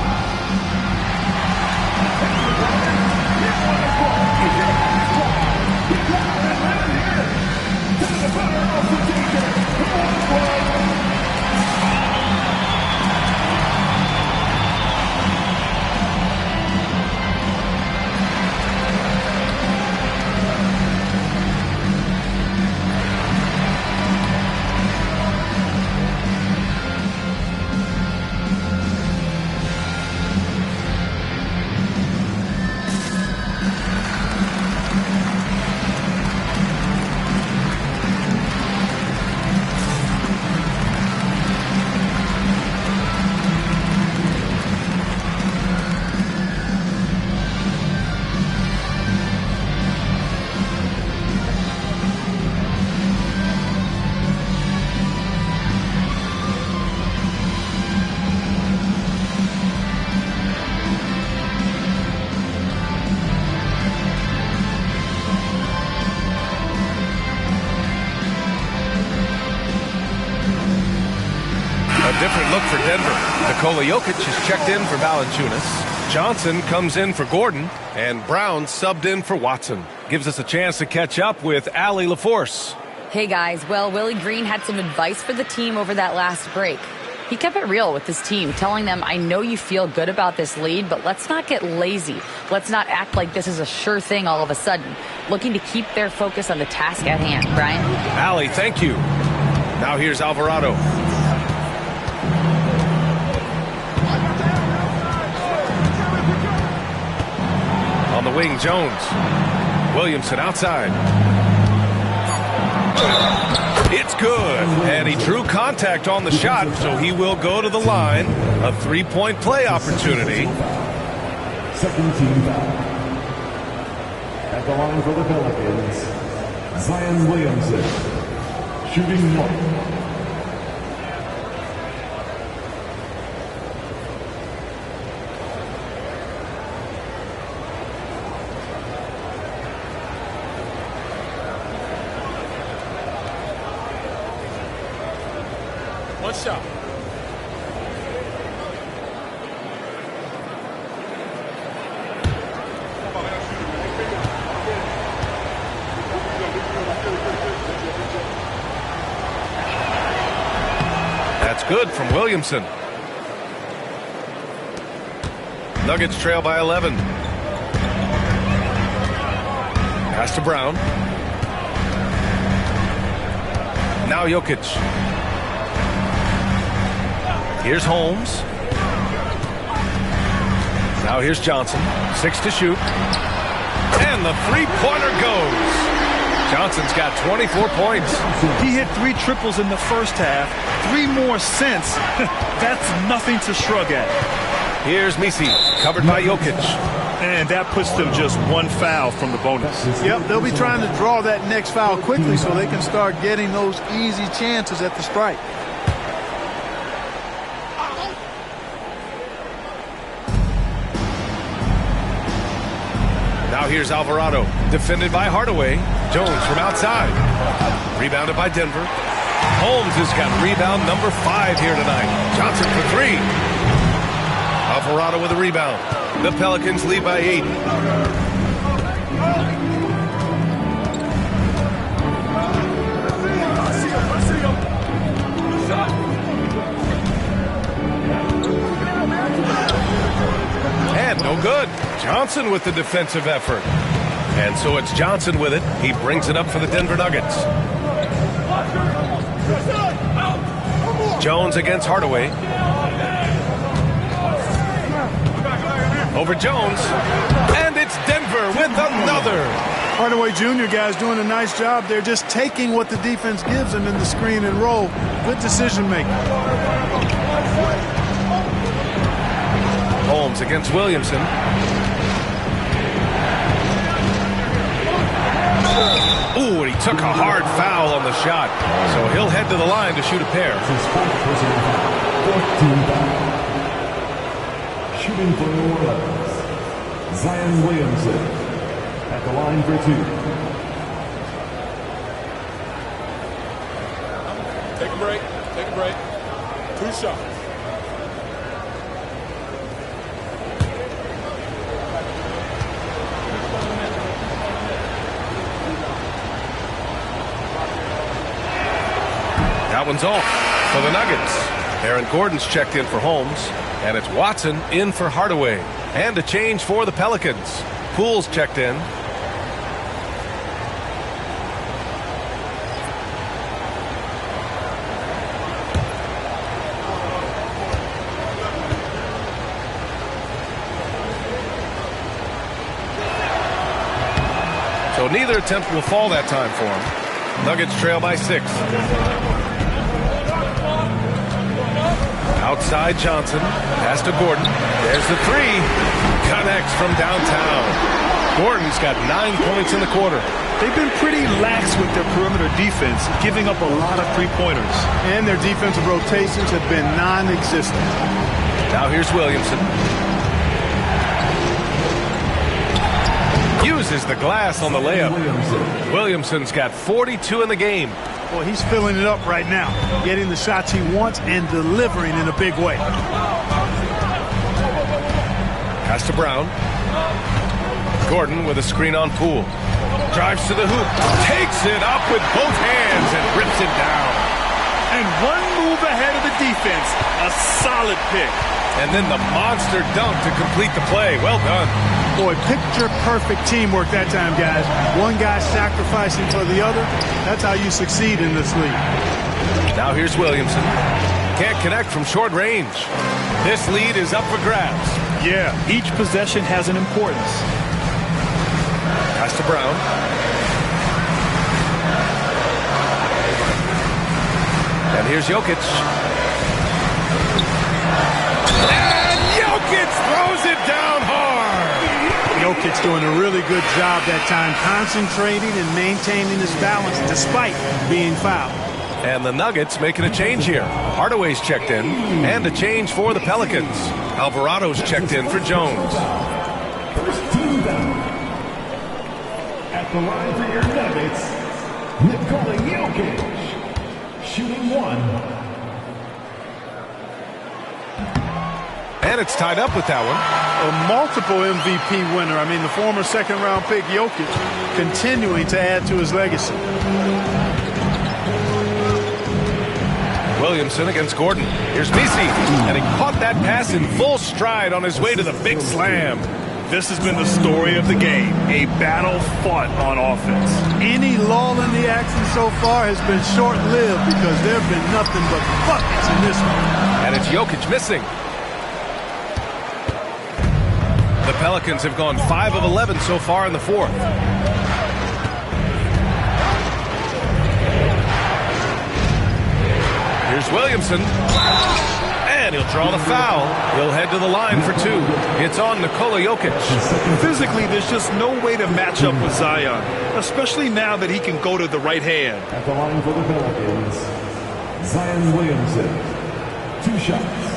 Different look for Denver. Nikola Jokic is checked in for Valanciunas. Johnson comes in for Gordon. And Brown subbed in for Watson. Gives us a chance to catch up with Allie LaForce.
Hey guys, well, Willie Green had some advice for the team over that last break. He kept it real with his team, telling them, I know you feel good about this lead, but let's not get lazy. Let's not act like this is a sure thing all of a sudden. Looking to keep their focus on the task at hand. Brian?
Allie, thank you. Now here's Alvarado. On the wing, Jones. Williamson outside. It's good. And he drew contact on the shot, so he will go to the line. A three-point play opportunity.
Second team foul. At the line for the Pelicans, Zion Williamson. Shooting one.
One shot.
That's good from Williamson. Nuggets trail by 11. Pass to Brown. Now Jokic. Here's Holmes. Now here's Johnson. 6 to shoot. And the three-pointer goes. Johnson's got 24 points.
He hit 3 triples in the first half. 3 more since. That's nothing to shrug at.
Here's Messi, covered by Jokic.
And that puts them just 1 foul from the bonus.
Yep, they'll be trying to draw that next foul quickly so they can start getting those easy chances at the strike.
Now here's Alvarado, defended by Hardaway. Jones from outside. Rebounded by Denver. Holmes has got rebound number 5 here tonight. Johnson for 3. Alvarado with a rebound. The Pelicans lead by 8. Johnson with the defensive effort. And so it's Johnson with it. He brings it up for the Denver Nuggets. Jones against Hardaway. Over Jones. And it's Denver with another.
Hardaway Jr. guys doing a nice job. They're just taking what the defense gives them in the screen and roll. Good decision making.
Holmes against Williamson. Ooh, and he took a hard foul on the shot. So he'll head to the line to shoot a pair.
Shooting for New Orleans, Zion Williamson at the line for 2.
Take a break. Take a break. 2 shots.
That one's off for the Nuggets. Aaron Gordon's checked in for Holmes, and it's Watson in for Hardaway. And a change for the Pelicans. Poole's checked in. So neither attempt will fall that time for him. Nuggets trail by 6. Outside Johnson. Pass to Gordon. There's the 3. Connects from downtown. Gordon's got 9 points in the quarter.
They've been pretty lax with their perimeter defense, giving up a lot of three-pointers.
And their defensive rotations have been non-existent.
Now here's Williamson. Uses the glass on the layup. Williamson's got 42 in the game.
Boy, he's filling it up right now, getting the shots he wants and delivering in a big way.
Pass to Brown. Gordon with a screen on Poole. Drives to the hoop. Takes it up with both hands and rips it down.
And one move ahead of the defense. A solid pick.
And then the monster dunk to complete the play. Well done.
Boy, picture-perfect teamwork that time, guys. One guy sacrificing for the other. That's how you succeed in this league.
Now here's Williamson. Can't connect from short range. This lead is up for grabs.
Yeah, each possession has an importance.
Pass to Brown. And here's Jokic. And Jokic throws it down hard.
Jokic doing a really good job that time, concentrating and maintaining his balance despite being fouled.
And the Nuggets making a change here. Hardaway's checked in, and a change for the Pelicans. Alvarado's checked in for Jones.
First team down. At the line for your Nuggets, Nikola Jokic, shooting 1.
And it's tied up with that one.
A multiple MVP winner. I mean, the former second-round pick Jokic continuing to add to his legacy.
Williamson against Gordon. Here's Messi. And he caught that pass in full stride on his way to the big slam.
This has been the story of the game. A battle fought on offense.
Any lull in the action so far has been short-lived because there have been nothing but buckets in this one.
And it's Jokic missing. The Pelicans have gone 5 of 11 so far in the fourth. Here's Williamson. And he'll draw the foul. He'll head to the line for 2. It's on Nikola Jokic.
Physically, there's just no way to match up with Zion, especially now that he can go to the right hand.
At the line for the Pelicans, Zion Williamson, 2 shots.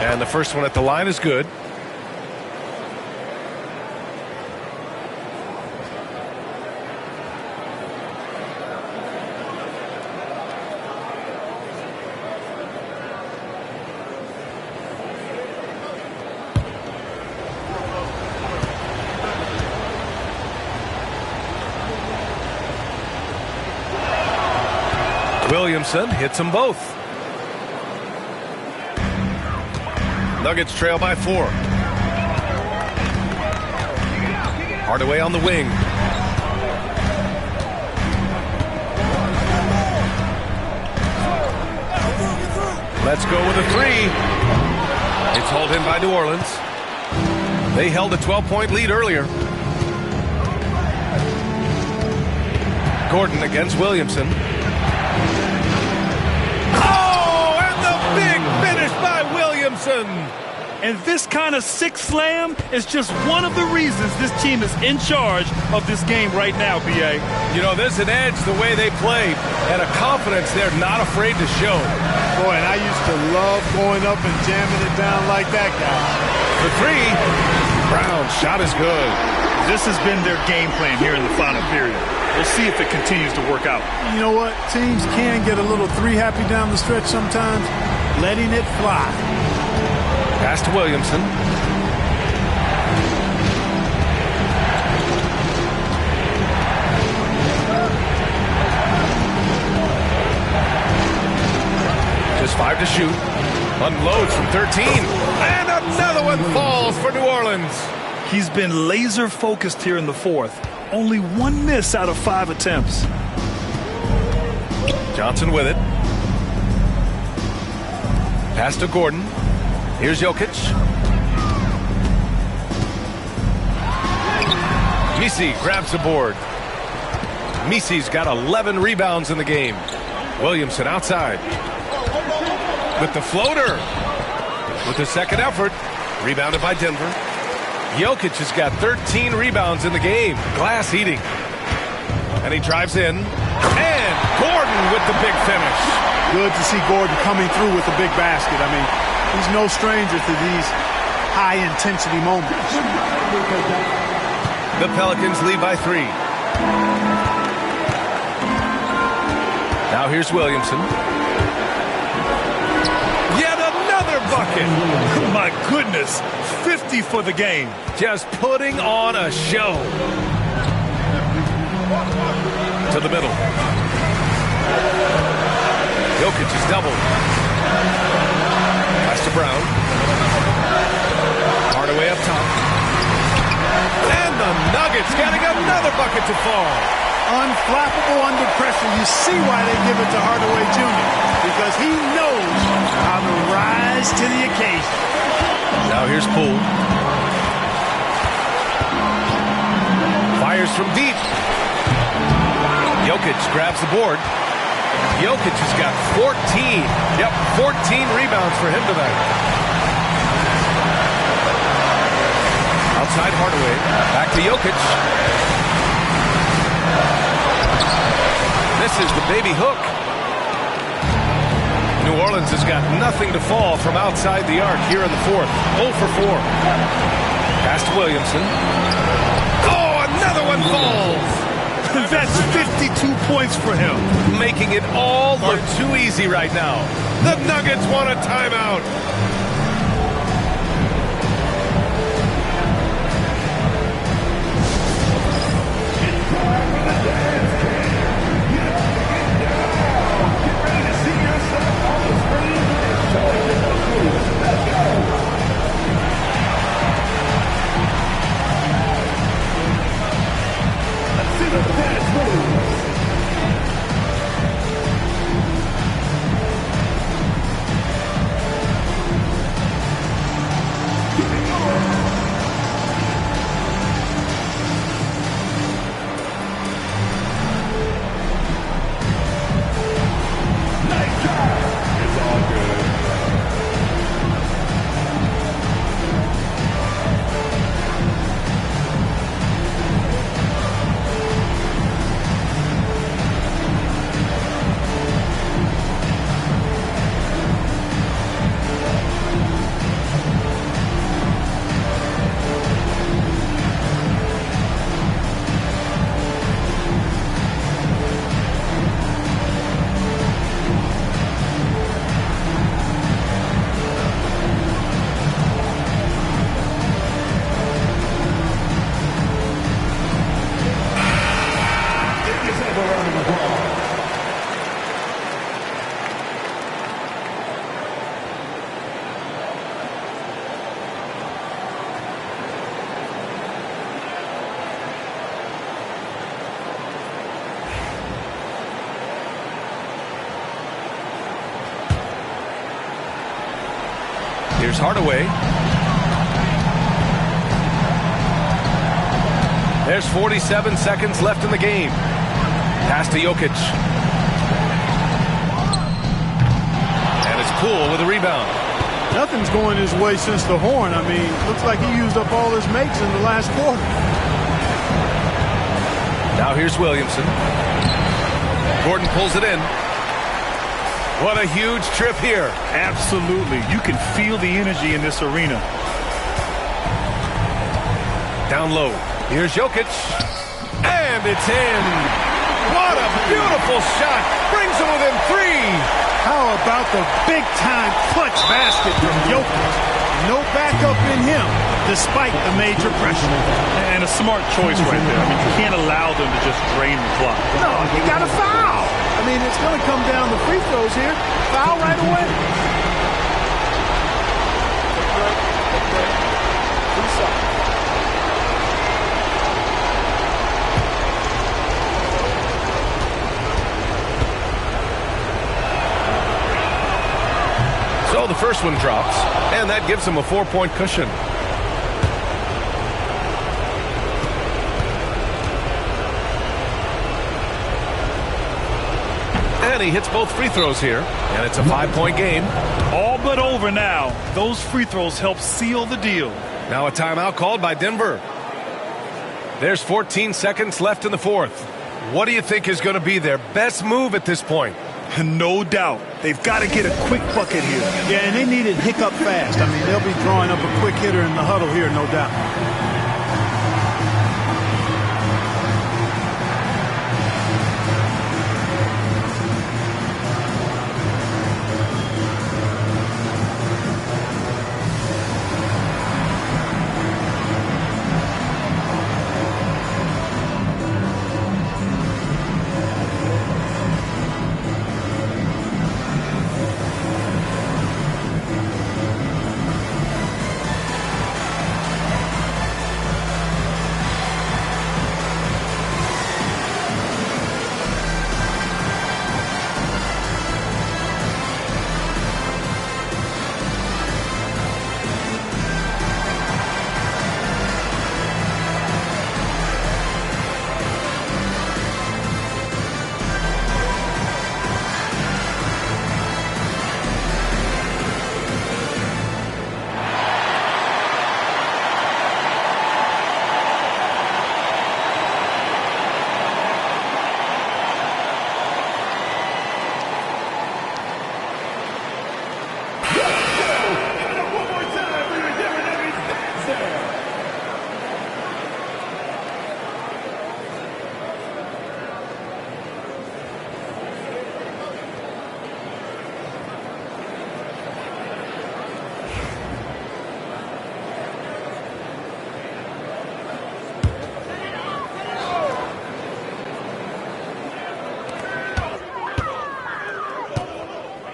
And the first one at the line is good. Williamson hits them both. Nuggets trail by 4. Hardaway on the wing. Let's go with a 3. It's hauled in by New Orleans. They held a 12-point lead earlier. Gordon against Williamson. Oh, and the big finish by Williamson.
And this kind of six slam is just one of the reasons this team is in charge of this game right now, B.A.
You know, there's an edge the way they play and a confidence they're not afraid to show.
Boy, and I used to love going up and jamming it down like that guy.
The 3. Brown's shot is good.
This has been their game plan here in the final period. We'll see if it continues to work out.
You know what? Teams can get a little 3-happy down the stretch sometimes. Letting it fly.
Pass to Williamson. Just 5 to shoot. Unloads from 13. And another one falls for New Orleans.
He's been laser focused here in the fourth. Only 1 miss out of 5 attempts.
Johnson with it. Pass to Gordon. Here's Jokic. Messi grabs the board. Messi's got 11 rebounds in the game. Williamson outside. With the floater. With the second effort. Rebounded by Denver. Jokic has got 13 rebounds in the game. Glass eating. And he drives in. And Gordon with the big finish.
Good to see Gordon coming through with a big basket. I mean, he's no stranger to these high-intensity moments.
The Pelicans lead by 3. Now here's Williamson. Yet another bucket.
My goodness, 50 for the game.
Just putting on a show. To the middle. Jokic is doubled. Pass to Brown. Hardaway up top. And the Nuggets getting another bucket to fall.
Unflappable under pressure. You see why they give it to Hardaway Jr. Because he knows how to rise to the occasion.
Now here's Poole. Fires from deep. Jokic grabs the board. Jokic has got 14. Yep, 14 rebounds for him tonight. Outside Hardaway. Back to Jokic. This is the baby hook. New Orleans has got nothing to fall from outside the arc here in the fourth. 0 for 4. Pass to Williamson. Oh, another one falls.
That's 52 points for him.
Making it all look too easy right now. The Nuggets want a timeout. Here's Hardaway. There's 47 seconds left in the game. Pass to Jokic. And it's Poole with a rebound.
Nothing's going his way since the horn. I mean, looks like he used up all his makes in the last quarter.
Now here's Williamson. Gordon pulls it in. What a huge trip here.
Absolutely. You can feel the energy in this arena.
Down low. Here's Jokic. And it's in. What a beautiful shot. Brings him within 3.
How about the big-time clutch basket from Jokic? No backup in him, despite the major pressure.
And a smart choice right there. I mean, you can't allow them to just drain the clock.
No, you got to foul. I mean, it's going to come down to free throws here. Foul right away.
So the first one drops, and that gives him a 4-point cushion. And he hits both free throws here, and it's a 5-point game.
All but over now. Those free throws help seal the deal.
Now a timeout called by Denver. There's 14 seconds left in the fourth. What do you think is going to be their best move at this point?
No doubt. They've got to get a quick bucket here.
Yeah, and they need it hiccup fast. I mean, they'll be drawing up a quick hitter in the huddle here, no doubt.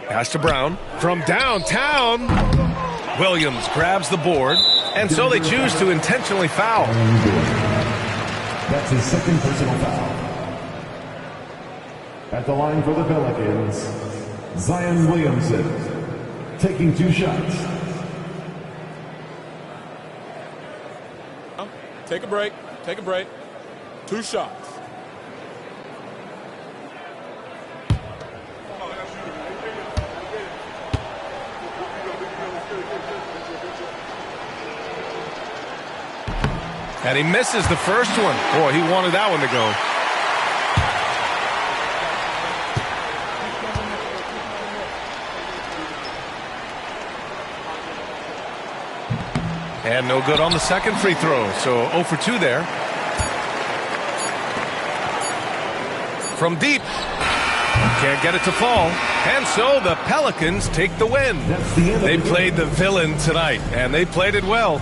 Pass to Brown from downtown. Williams grabs the board, and so they choose to intentionally foul.
That's his second personal foul. At the line for the Pelicans, Zion Williamson, taking 2 shots.
Take a break. Take a break. 2 shots.
And he misses the first one. Boy, he wanted that one to go. And no good on the second free throw. So 0 for 2 there. From deep. Can't get it to fall. And so the Pelicans take the win. They played the villain tonight, and they played it well.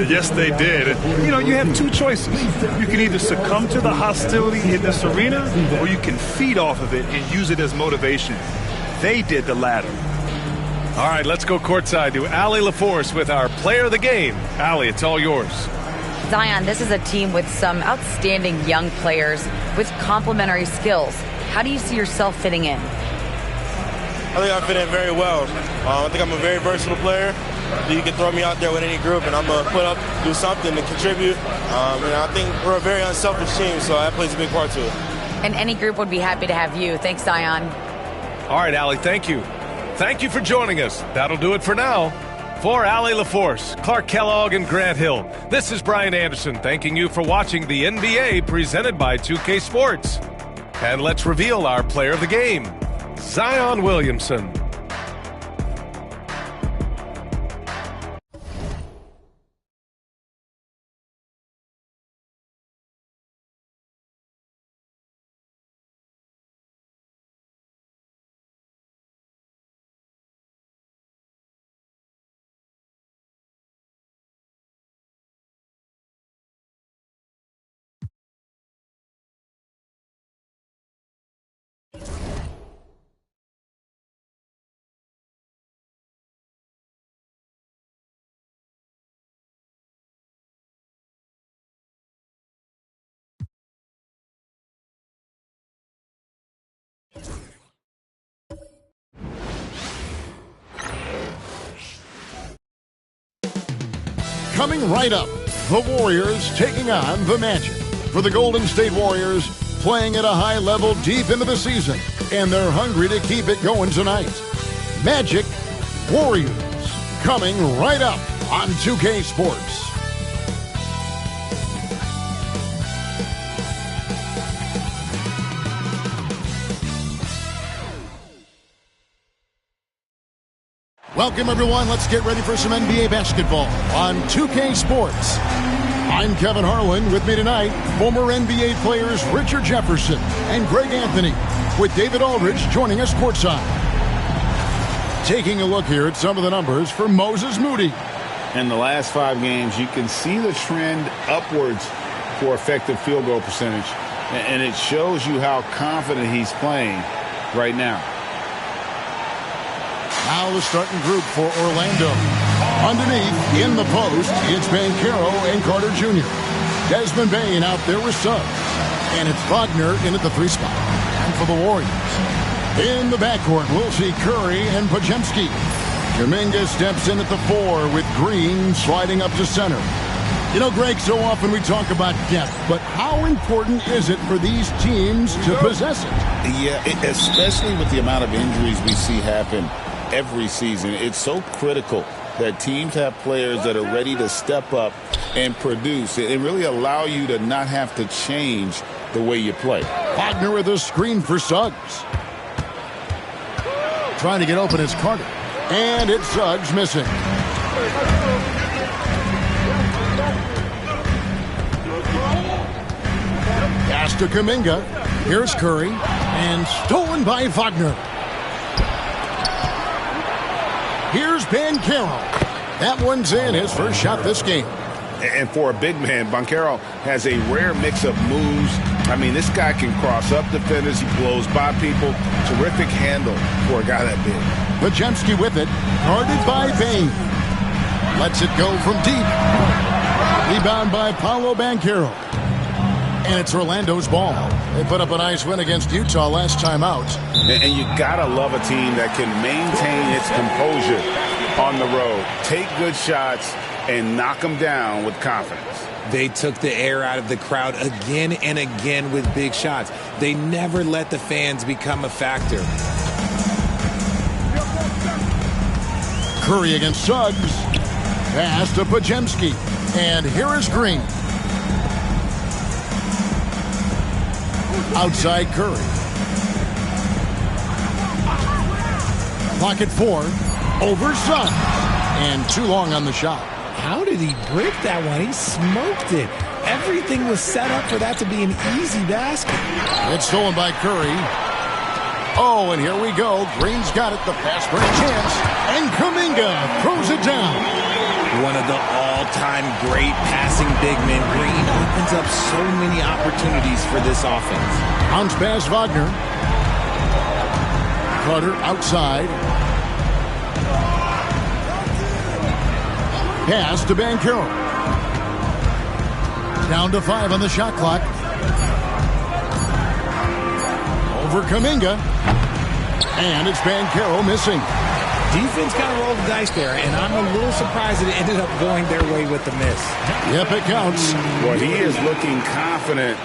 Yes, they did. You know, you have 2 choices. You can either succumb to the hostility in this arena, or you can feed off of it and use it as motivation. They did the latter.
All right, let's go courtside to Allie LaForce with our player of the game. Allie, it's all yours.
Zion, this is a team with some outstanding young players with complementary skills. How do you see yourself fitting in?
I think I fit in very well. I think I'm a very versatile player. You can throw me out there with any group, and I'm going to put up, do something to contribute. And I think we're a very unselfish team, so that plays a big part to it.
And any group would be happy to have you. Thanks, Zion.
All right, Allie, thank you. Thank you for joining us. That'll do it for now. For Allie LaForce, Clark Kellogg, and Grant Hill, this is Brian Anderson thanking you for watching the NBA presented by 2K Sports. And let's reveal our player of the game, Zion Williamson.
Coming right up, the Warriors taking on the Magic. For the Golden State Warriors, playing at a high level deep into the season, and they're hungry to keep it going tonight. Magic, Warriors, coming right up on 2K Sports. Welcome, everyone. Let's get ready for some NBA basketball on 2K Sports. I'm Kevin Harlan. With me tonight, former NBA players Richard Jefferson and Greg Anthony, with David Aldridge joining us courtside. Taking a look here at some of the numbers for Moses Moody.
In the last 5 games, you can see the trend upwards for effective field goal percentage. And it shows you how confident he's playing right now.
Now the starting group for Orlando. Underneath, in the post, it's Banchero and Carter Jr. Desmond Bain out there with subs. And it's Wagner in at the 3 spot. And for the Warriors, in the backcourt, we'll see Curry and Podziemski. Kuminga steps in at the 4 with Green sliding up to center. You know, Greg, so often we talk about depth, but how important is it for these teams to possess it?
Yeah, especially with the amount of injuries we see happen every season. It's so critical that teams have players that are ready to step up and produce. It really allow you to not have to change the way you play.
Wagner with a screen for Suggs. Trying to get open is Carter. And it's Suggs missing. Pass to Kuminga. Here's Curry. And stolen by Wagner. Here's Banchero. That one's in, his first shot this game.
And for a big man, Banchero has a rare mix of moves. I mean, this guy can cross up defenders. He blows by people. Terrific handle for a guy that big.
Podziemski with it. Guarded by Bain. Lets it go from deep. Rebound by Paolo Banchero. And it's Orlando's ball. They put up a nice win against Utah last time out.
And you gotta love a team that can maintain its composure on the road. Take good shots and knock them down with confidence.
They took the air out of the crowd again and again with big shots. They never let the fans become a factor.
Curry against Suggs. Pass to Podziemski. And here is Green. Outside Curry. Clock at 4. Over Sun. And too long on the shot.
How did he break that one? He smoked it. Everything was set up for that to be an easy basket.
It's stolen by Curry. Oh, and here we go. Green's got it. The fast break chance. And Kuminga throws it down.
One of the all-time great passing big men. Green opens up so many opportunities for this offense.
Bounce pass Wagner. Carter outside. Pass to Banchero. Down to 5 on the shot clock. Over Kuminga. And it's Banchero missing.
Defense kind of rolled the dice there, and I'm a little surprised that it ended up going their way with the miss.
Yep, it counts.
Well, he is looking confident.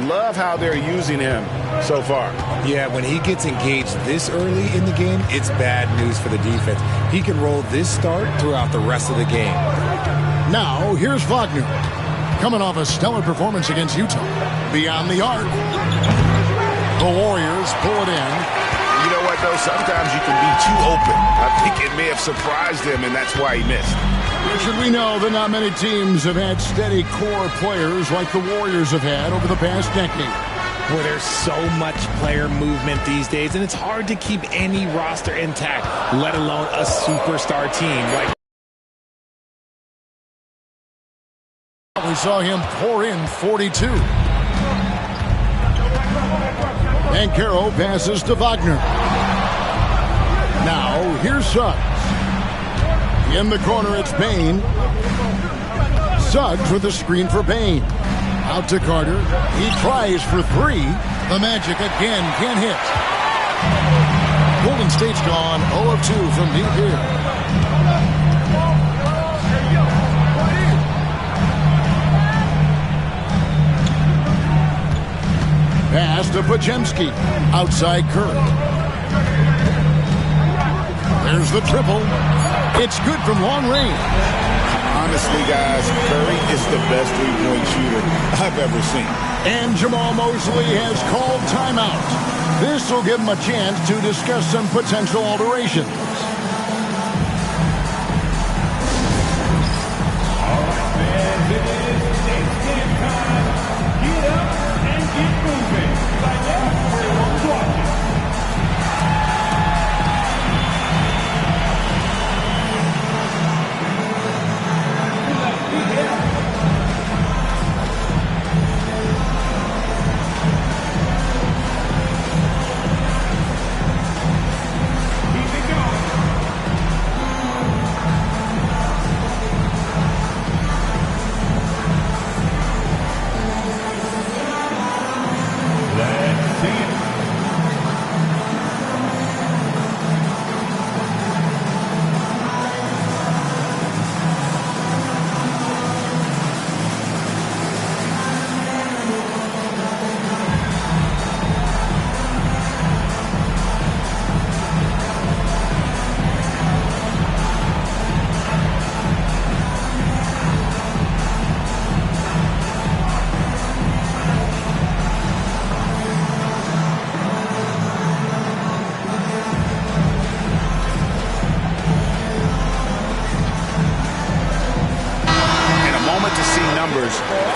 Love how they're using him so far.
Yeah, when he gets engaged this early in the game, it's bad news for the defense. He can roll this start throughout the rest of the game.
Now, here's Wagner. Coming off a stellar performance against Utah. Beyond the arc. The Warriors pull it in.
You know what, though? Sometimes you can be too open. I think it may have surprised him, and that's why he missed.
Should we know that not many teams have had steady core players like the Warriors have had over the past decade?
Well, there's so much player movement these days, and it's hard to keep any roster intact, let alone a superstar team.
We saw him pour in 42. Banchero passes to Wagner. Now, here's Suggs. In the corner, it's Bane. Suggs with a screen for Bane. Out to Carter. He tries for three. The Magic again can't hit. Golden State's gone 0 of 2 from deep here. Pass to Pajemski. Outside Curry. There's the triple. It's good from long range.
Honestly, guys, Curry is the best three-point shooter I've ever seen.
And Jamal Mosley has called timeout. This will give him a chance to discuss some potential alterations.
All right, fans, it is game time. Get up and get moving. Like everyone's watching.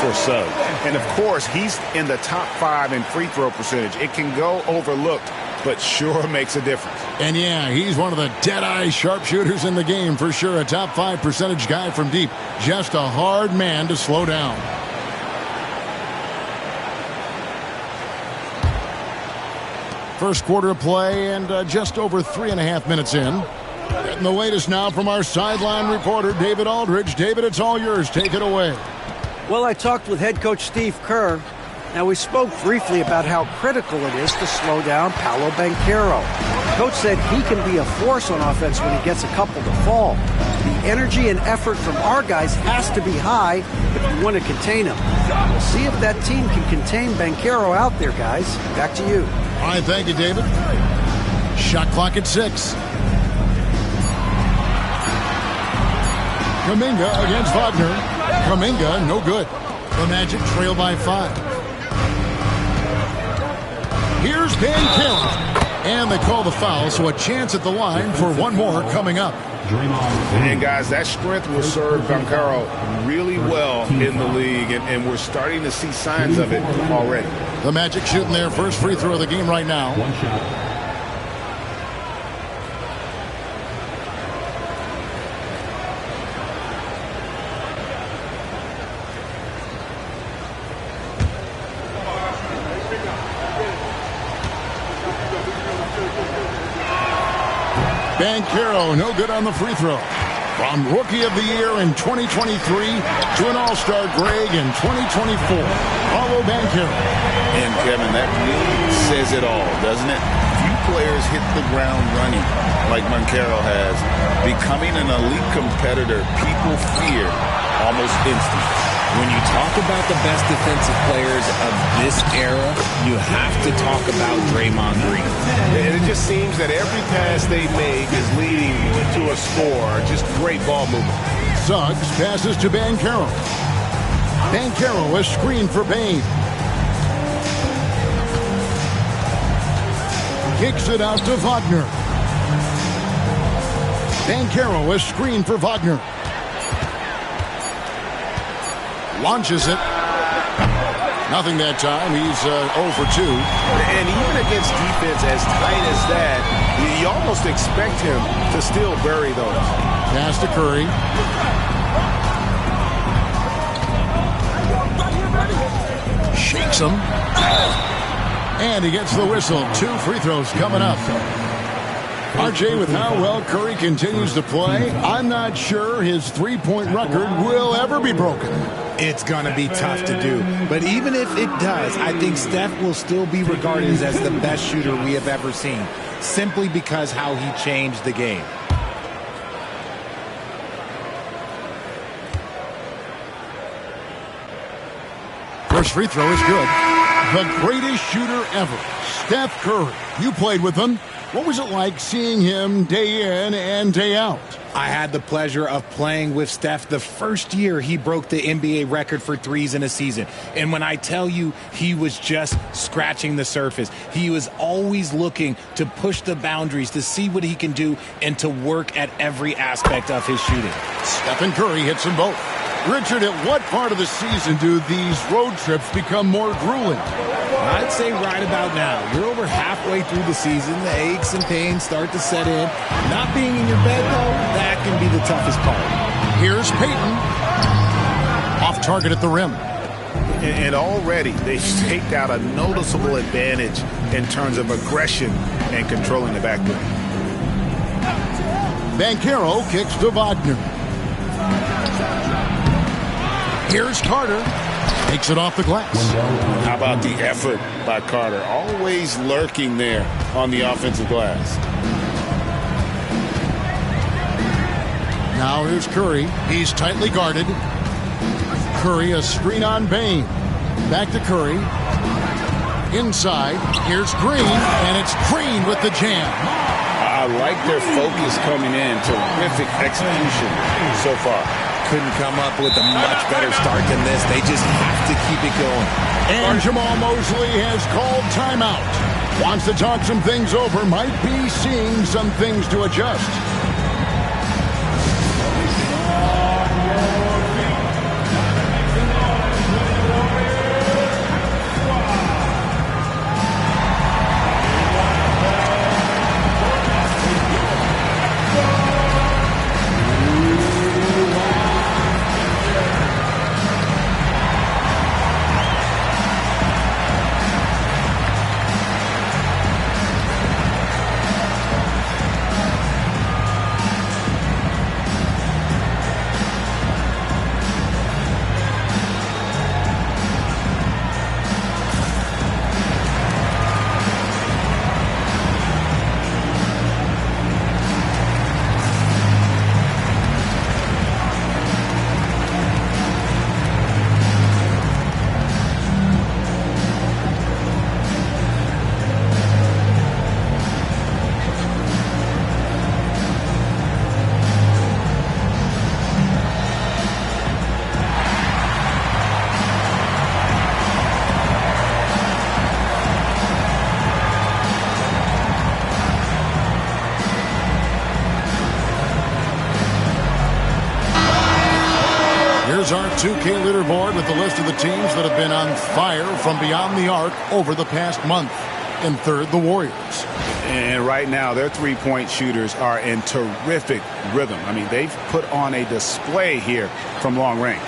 For Suggs. And of course, he's in the top 5 in free throw percentage. It can go overlooked, but sure makes a difference.
And yeah, he's one of the dead-eye sharpshooters in the game for sure. A top 5 percentage guy from deep. Just a hard man to slow down. First quarter of play and just over 3.5 minutes in. And the latest now from our sideline reporter, David Aldridge. David, it's all yours. Take it away.
Well, I talked with head coach Steve Kerr. Now, we spoke briefly about how critical it is to slow down Paolo Banchero. Coach said he can be a force on offense when he gets a couple to fall. The energy and effort from our guys has to be high if we want to contain him. We'll see if that team can contain Banchero out there, guys. Back to you.
All right, thank you, David. Shot clock at 6. Kuminga against Wagner. Kuminga, no good. The Magic trail by 5. Here's Banchero. And they call the foul, so a chance at the line for one more coming up.
And guys, that strength will serve Banchero really well in the league, and we're starting to see signs of it already.
The Magic shooting their first free throw of the game right now.
One shot.
Banchero, no good on the free throw. From Rookie of the Year in 2023 to an All-Star Greg in 2024. Paolo Banchero.
And, Kevin, that really says it all, doesn't it? You players hit the ground running like Banchero has, becoming an elite competitor, people fear almost instantly.
When you talk about the best defensive players of this era, you have to talk about Draymond Green.
And it just seems that every pass they make is leading to a score. Just great ball movement.
Suggs passes to Banchero. Banchero, a screen for Bane. Kicks it out to Wagner. Banchero, a screen for Wagner. Launches it. Nothing that time. He's 0 for 2.
And even against defense as tight as that, you almost expect him to still bury those.
Pass to Curry. Shakes him. And he gets the whistle. 2 free throws coming up. RJ, with how well Curry continues to play, I'm not sure his three-point record will ever be broken.
It's going to be tough to do. But even if it does, I think Steph will still be regarded as the best shooter we have ever seen, simply because how he changed the game.
First free throw is good. The greatest shooter ever, Steph Curry. You played with him. What was it like seeing him day in and day out?
I had the pleasure of playing with Steph the first year he broke the NBA record for threes in a season. And when I tell you he was just scratching the surface, he was always looking to push the boundaries, to see what he can do, and to work at every aspect of his shooting.
Stephen Curry hits them both. Richard, at what part of the season do these road trips become more grueling?
I'd say right about now. You're over halfway through the season. The aches and pains start to set in. Not being in your bed, though, that can be the toughest part.
Here's Payton. Off target at the rim.
And already they've staked out a noticeable advantage in terms of aggression and controlling the backcourt.
Banchero kicks to Wagner. Here's Carter. Takes it off the glass.
How about the effort by Carter? Always lurking there on the offensive glass.
Now here's Curry. He's tightly guarded. Curry, a screen on Bane. Back to Curry. Inside. Here's Green. And it's Green with the jam.
I like their focus coming in. Terrific execution so far.
Couldn't come up with a much better start than this. They just have to keep it going.
And Jamal Mosley has called timeout. Wants to talk some things over. Might be seeing some things to adjust. Here's our 2K leaderboard with the list of the teams that have been on fire from beyond the arc over the past month. In third, the Warriors.
And right now, their three-point shooters are in terrific rhythm. I mean, they've put on a display here from long range.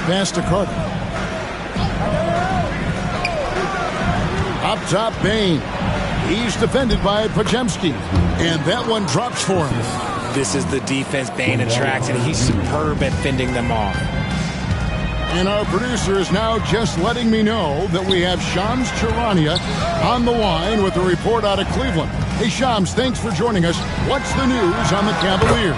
Pass to Carter. Up top, Bane. He's defended by Pajemski. And that one drops for him.
This is the defense Bane attracts, and he's superb at fending them off.
And our producer is now just letting me know that we have Shams Charania on the line with a report out of Cleveland. Hey, Shams, thanks for joining us. What's the news on the Cavaliers?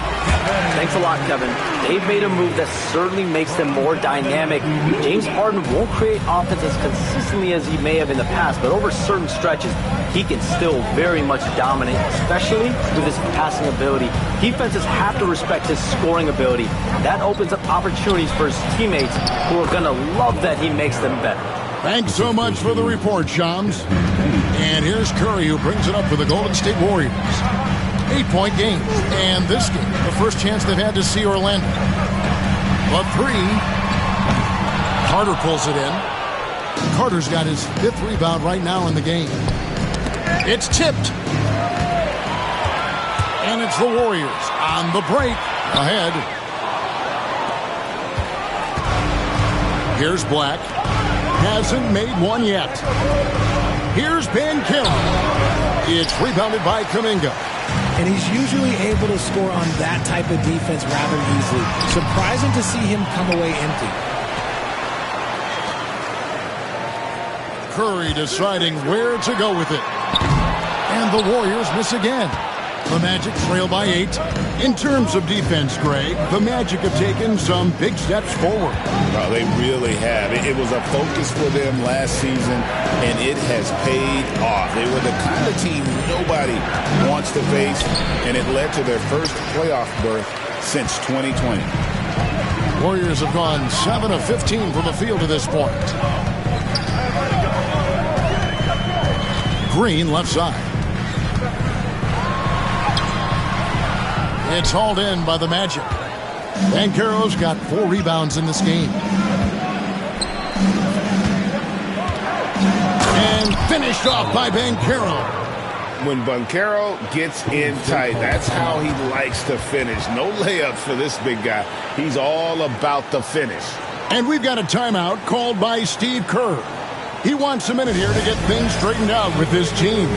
Thanks a lot, Kevin. They've made a move that certainly makes them more dynamic. James Harden won't create offense as consistently as he may have in the past, but over certain stretches, he can still very much dominate, especially with his passing ability. Defenses have to respect his scoring ability. That opens up opportunities for his teammates who are going to love that he makes them better.
Thanks so much for the report, Shams. And here's Curry, who brings it up for the Golden State Warriors. 8-point game. And this game, the first chance they've had to see Orlando. But 3. Carter pulls it in. Carter's got his 5th rebound right now in the game. It's tipped. And it's the Warriors on the break. Ahead. Here's Black. Hasn't made one yet. Here's Banchero. It's rebounded by Kuminga.
And he's usually able to score on that type of defense rather easily. Surprising to see him come away empty.
Curry deciding where to go with it. And the Warriors miss again. The Magic trail by 8. In terms of defense, Greg, the Magic have taken some big steps forward.
Well, they really have. It was a focus for them last season, and it has paid off. They were the kind of team nobody wants to face, and it led to their first playoff berth since 2020.
Warriors have gone 7 of 15 from the field to this point. Green left side. It's hauled in by the Magic. Banchero's got 4 rebounds in this game. And finished off by Banchero.
When Banchero gets in tight, that's how he likes to finish. No layups for this big guy. He's all about the finish.
And we've got a timeout called by Steve Kerr. He wants a minute here to get things straightened out with his team.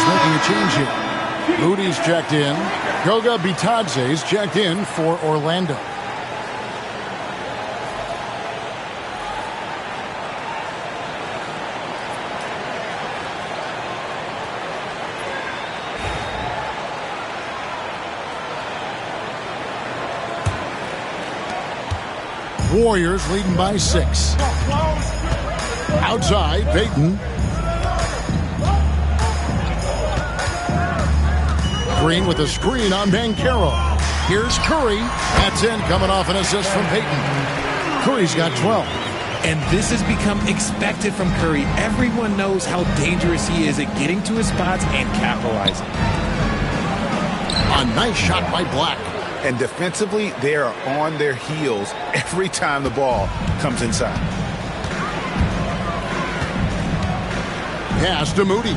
Making a change here. Moody's checked in. Goga Bitadze's checked in for Orlando. Warriors leading by 6. Outside, Payton. Green with a screen on Banchero. Here's Curry. That's in, coming off an assist from Payton. Curry's got 12.
And this has become expected from Curry. Everyone knows how dangerous he is at getting to his spots and capitalizing.
A nice shot by Black.
And defensively, they are on their heels every time the ball comes inside.
Pass to Moody.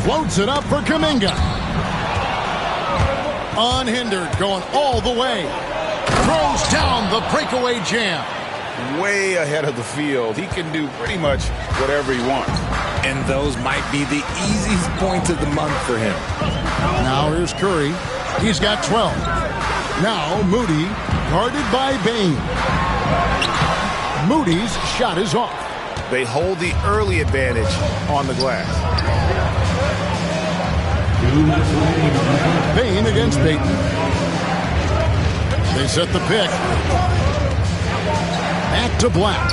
Floats it up for Kuminga. Unhindered, going all the way. Throws down the breakaway jam.
way ahead of the field. He can do pretty much whatever he wants.
And those might be the easiest points of the month for him.
Now here's Curry. He's got 12. Now Moody, guarded by Bain. Moody's shot is off.
They hold the early advantage on the glass.
Bain against Payton. They set the pick. Back to Black.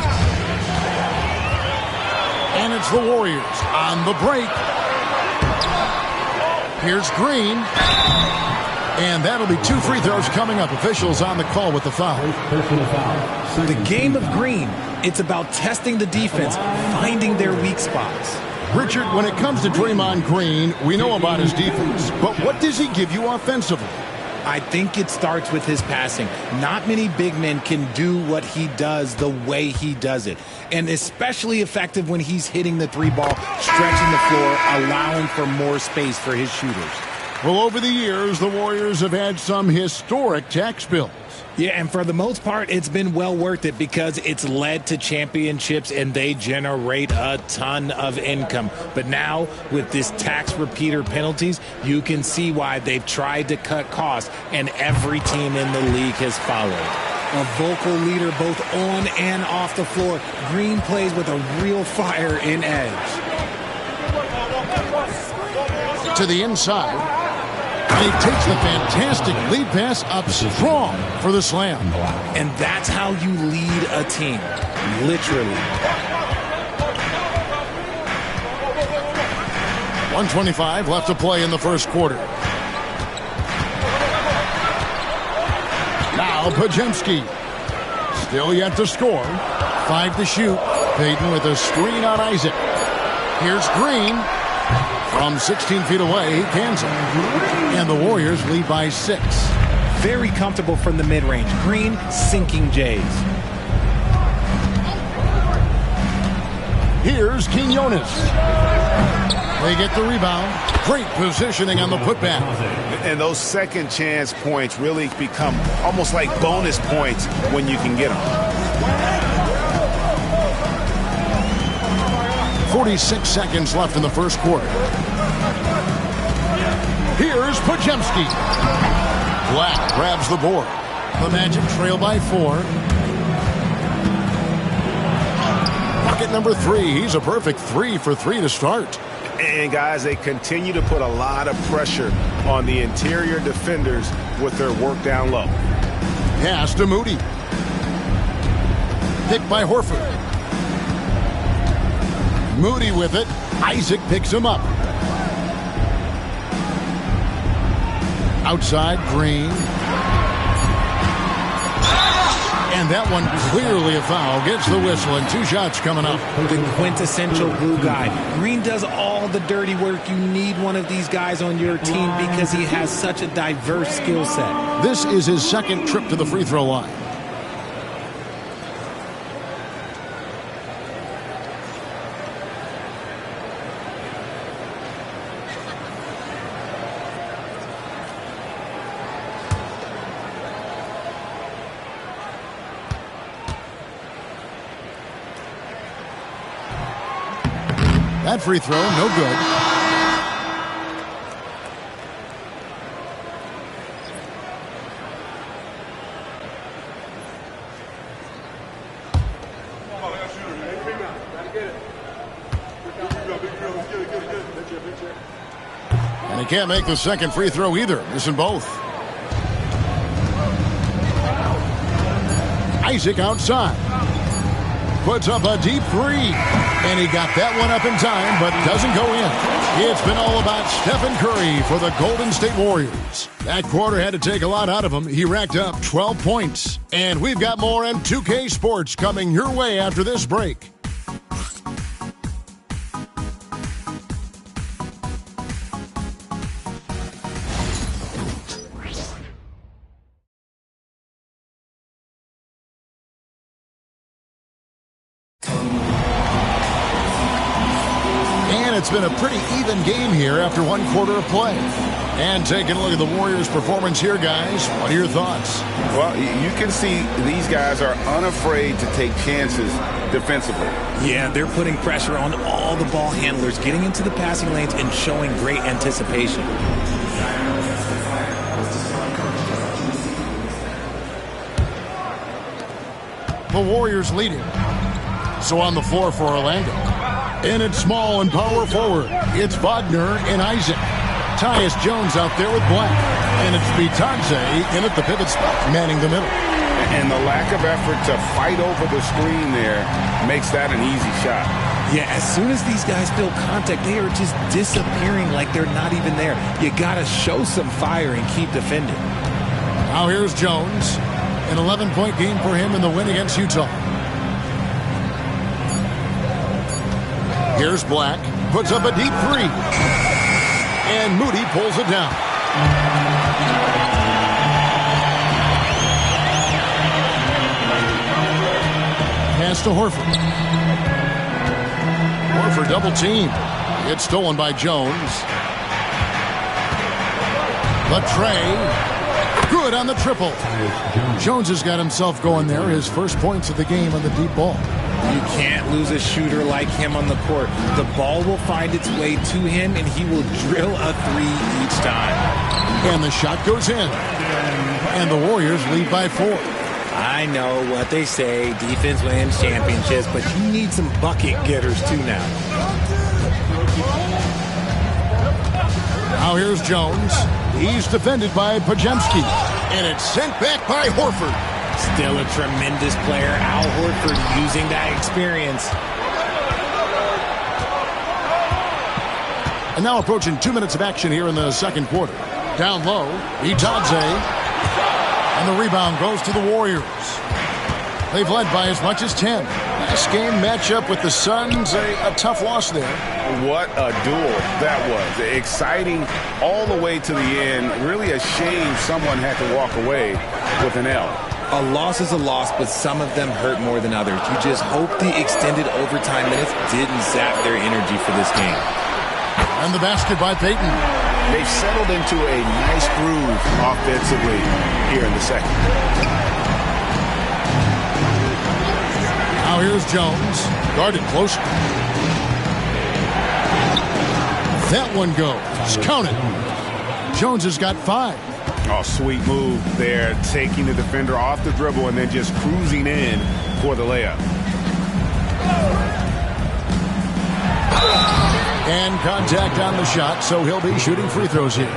And it's the Warriors on the break. Here's Green. And that'll be 2 free throws coming up. Officials on the call with the foul.
The game of Green, it's about testing the defense, finding their weak spots.
Richard, when it comes to Draymond Green, we know about his defense. But what does he give you offensively?
I think it starts with his passing. Not many big men can do what he does the way he does it. And especially effective when he's hitting the 3-ball, stretching the floor, allowing for more space for his shooters.
Well, over the years, the Warriors have had some historic tax bills.
Yeah, and for the most part, it's been well worth it because it's led to championships and they generate a ton of income. But now, with this tax repeater penalties, you can see why they've tried to cut costs, and every team in the league has followed. A vocal leader both on and off the floor, Green plays with a real fire in edge.
To the inside. And he takes the fantastic lead pass up strong for the slam.
And that's how you lead a team, literally.
1:25 left to play in the first quarter. Now Podziemski. Still yet to score. 5 to shoot. Payton with a screen on Isaac. Here's Green. From 16 feet away, he cans it. And the Warriors lead by 6.
Very comfortable from the mid-range. Green sinking Jays.
Here's Quinones. They get the rebound. Great positioning on the putback.
And those second chance points really become almost like bonus points when you can get them.
46 seconds left in the first quarter. Here's Podziemski. Black grabs the board. The Magic trail by 4. Bucket number 3. He's a perfect 3 for 3 to start.
And guys, they continue to put a lot of pressure on the interior defenders with their work down low.
Pass to Moody. Picked by Horford. Moody with it. Isaac picks him up. Outside, Green. And that one clearly a foul. Gets the whistle and 2 shots coming up.
The quintessential glue guy. Green does all the dirty work. You need one of these guys on your team because he has such a diverse skill set.
This is his second trip to the free throw line. That free throw, no good. And he can't make the second free throw either, missing both. Isaac outside. Puts up a deep 3. And he got that one up in time, but doesn't go in. It's been all about Stephen Curry for the Golden State Warriors. That quarter had to take a lot out of him. He racked up 12 points. And we've got more M2K Sports coming your way after this break. It's been a pretty even game here after one quarter of play. And taking a look at the Warriors' performance here, guys. What are your thoughts?
Well, you can see these guys are unafraid to take chances defensively.
Yeah, they're putting pressure on all the ball handlers, getting into the passing lanes and showing great anticipation.
The Warriors leading. So on the floor for Orlando. And it's small and power forward. It's Wagner and Isaac. Tyus Jones out there with Black. And it's Bitadze in at the pivot spot, manning the middle.
And the lack of effort to fight over the screen there makes that an easy shot.
Yeah, as soon as these guys feel contact, they are just disappearing like they're not even there. You got to show some fire and keep defending.
Now here's Jones. An 11-point game for him in the win against Utah. Here's Black. Puts up a deep three. And Moody pulls it down. Pass to Horford. Horford double team. It's stolen by Jones. Latrey. Good on the triple. Jones has got himself going there. His first points of the game on the deep ball.
You can't lose a shooter like him on the court. The ball will find its way to him, and he will drill a three each time.
And the shot goes in. And the Warriors lead by 4.
I know what they say, defense wins championships, but you need some bucket getters too now.
Now here's Jones. He's defended by Pajemski. And it's sent back by Horford.
Still a tremendous player, Al Horford, using that experience.
And now approaching 2 minutes of action here in the second quarter. Down low, Bitadze. And the rebound goes to the Warriors. They've led by as much as 10. Last game matchup with the Suns, a tough loss there.
What a duel that was. Exciting all the way to the end. Really a shame someone had to walk away with an L.
A loss is a loss, but some of them hurt more than others. You just hope the extended overtime minutes didn't zap their energy for this game.
And the basket by Payton.
They've settled into a nice groove offensively here in the second.
Now here's Jones. Guarded close. That one goes. Count it. Jones has got 5.
Oh, sweet move there, taking the defender off the dribble and then just cruising in for the layup.
And contact on the shot, so he'll be shooting free throws here.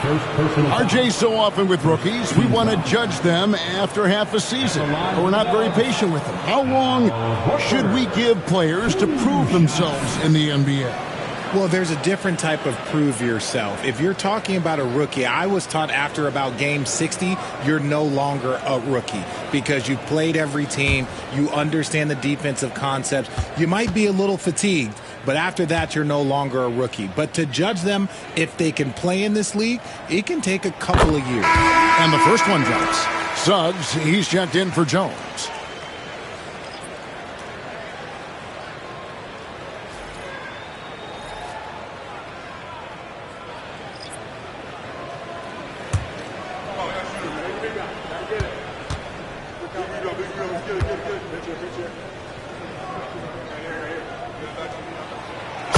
RJ, so often with rookies, we want to judge them after half a season. But we're not very patient with them. How long should we give players to prove themselves in the NBA?
Well, there's a different type of prove yourself. If you're talking about a rookie, I was taught after about game 60, you're no longer a rookie because you played every team, you understand the defensive concepts. You might be a little fatigued, but after that, you're no longer a rookie. But to judge them, if they can play in this league, it can take a couple of years.
And the first one drops. Suggs, he's checked in for Jones.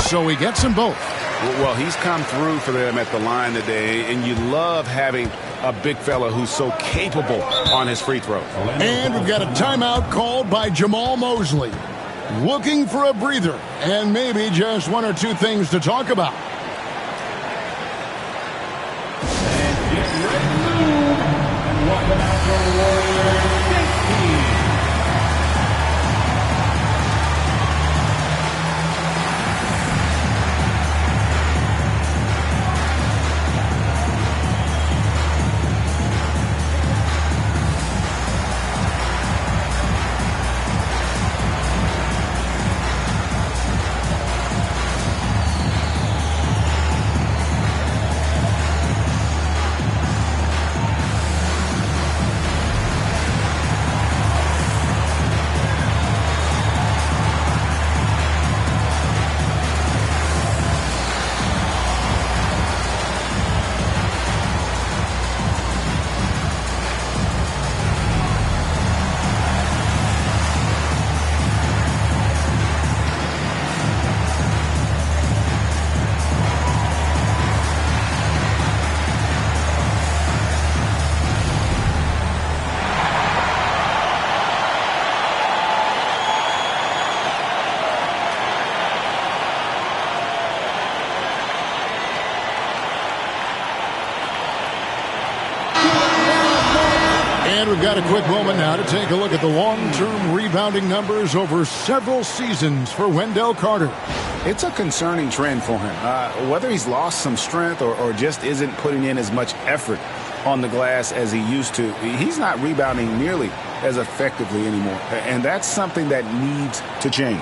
So he gets them both.
Well, he's come through for them at the line today, and you love having a big fella who's so capable on his free throws.
And we've got a timeout called by Jamal Mosley. Looking for a breather and maybe just 1 or 2 things to talk about.
And get ready and welcome out the Warriors 15.
got a quick moment now to take a look at the long-term rebounding numbers over several seasons for Wendell Carter.
It's a concerning trend for him. Whether he's lost some strength or just isn't putting in as much effort on the glass as he used to, he's not rebounding nearly as effectively anymore. And that's something that needs to change.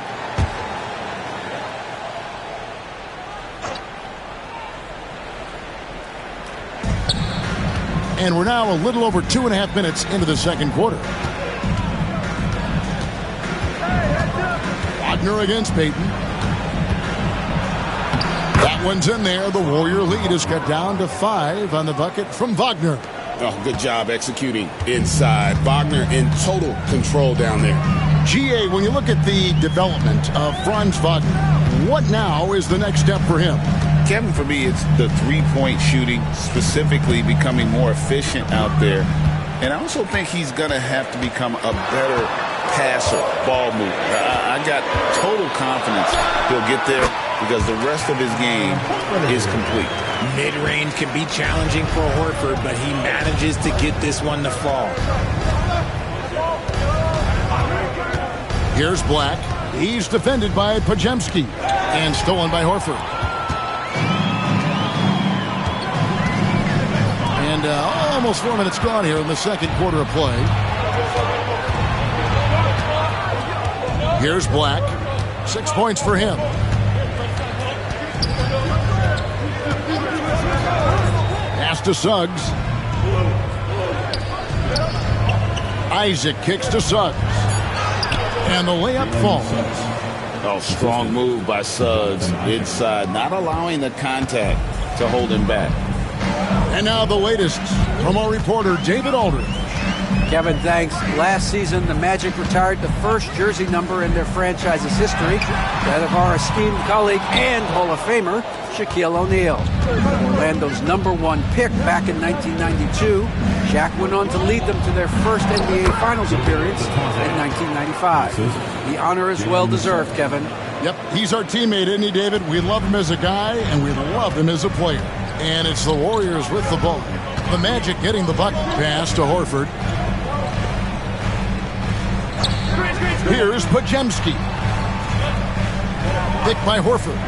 And we're now a little over 2.5 minutes into the second quarter. Wagner against Payton. That one's in there. The Warrior lead is cut down to 5 on the bucket from Wagner.
Oh, good job executing inside. Wagner in total control down there.
GA, when you look at the development of Franz Wagner, what now is the next step for him?
Kevin, for me, it's the three-point shooting, specifically becoming more efficient out there. And I also think he's going to have to become a better passer, ball mover. I got total confidence he'll get there because the rest of his game is complete.
Mid-range can be challenging for Horford, but he manages to get this one to fall.
Here's Black. He's defended by Podziemski and stolen by Horford. And almost 4 minutes gone here in the second quarter of play. Here's Black. 6 points for him. Pass to Suggs. Isaac kicks to Suggs. And the layup falls.
Oh, strong move by Suggs inside, not allowing the contact to hold him back.
And now the latest from our reporter, David Aldridge.
Kevin, thanks. Last season, the Magic retired the first jersey number in their franchise's history, that of our esteemed colleague and Hall of Famer, Shaquille O'Neal. Orlando's #1 pick back in 1992, Shaq went on to lead them to their first NBA Finals appearance in 1995. The honor is well-deserved, Kevin.
Yep, he's our teammate, isn't he, David? We love him as a guy, and we love him as a player. And it's the Warriors with the ball. The Magic getting the bucket pass to Horford. Here's Podziemski. Picked by Horford.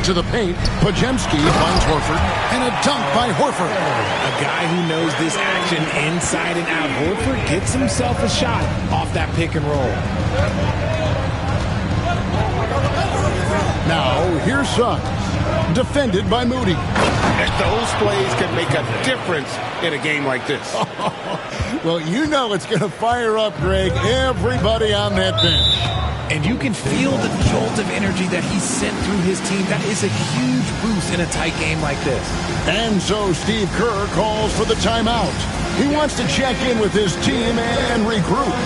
To the paint, Podziemski finds Horford. And a dunk by Horford.
A guy who knows this action inside and out. Horford gets himself a shot off that pick and roll.
Now, here's Suggs. Defended by Moody.
And those plays can make a difference in a game like this.
Well, you know it's going to fire up, Greg, everybody on that bench.
And you can feel the jolt of energy that he sent through his team. That is a huge boost in a tight game like this.
And so Steve Kerr calls for the timeout. He wants to check in with his team and regroup.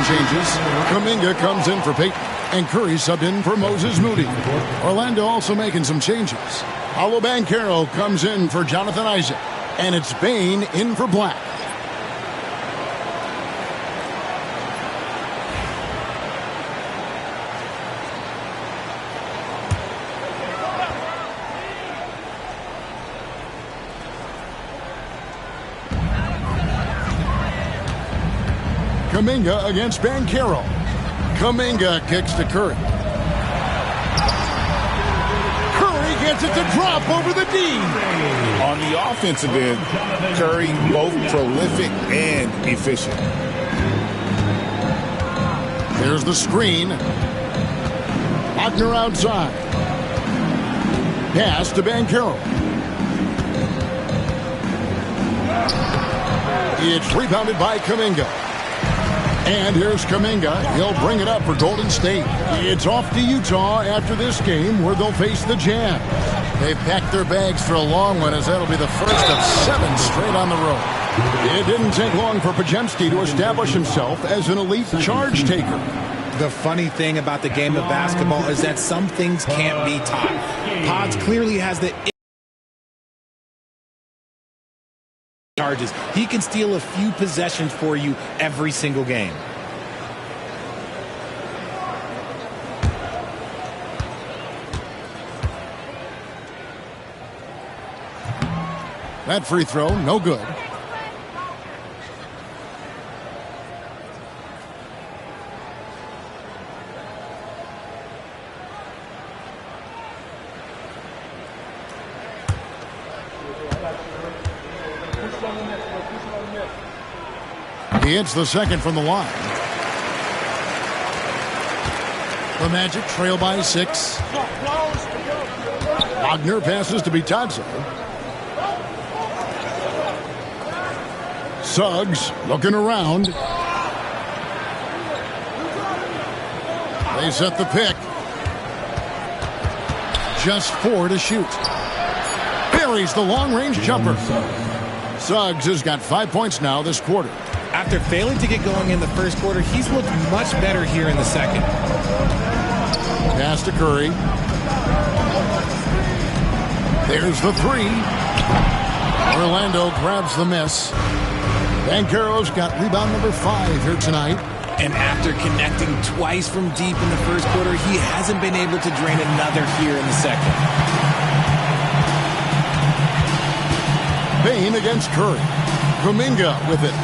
Changes. Kuminga comes in for Payton, and Curry subbed in for Moses Moody. Orlando also making some changes. Paolo Banchero comes in for Jonathan Isaac, and it's Bane in for Black. Kuminga against Banchero. Kuminga kicks to Curry. Curry gets it to drop over the D.
On the offensive end, Curry both prolific and efficient.
There's the screen. Wagner outside. Pass to Banchero. It's rebounded by Kuminga. And here's Kuminga. He'll bring it up for Golden State. It's off to Utah after this game where they'll face the Jazz. They've packed their bags for a long one, as that'll be the first of 7 straight on the road. It didn't take long for Podziemski to establish himself as an elite charge taker.
The funny thing about the game of basketball is that some things can't be taught. Pods clearly has the charges. He can steal a few possessions for you every single game.
That free throw, no good. He hits the second from the line. The Magic trail by 6. Wagner passes to Bitadze. Suggs looking around. They set the pick. Just 4 to shoot. Buries the long-range jumper. Suggs has got 5 points now this quarter.
After failing to get going in the first quarter, he's looked much better here in the second.
Pass to Curry. There's the 3. Orlando grabs the miss. Banchero's got rebound number 5 here tonight.
And after connecting twice from deep in the first quarter, he hasn't been able to drain another here in the second.
Payne against Curry. Kuminga with it.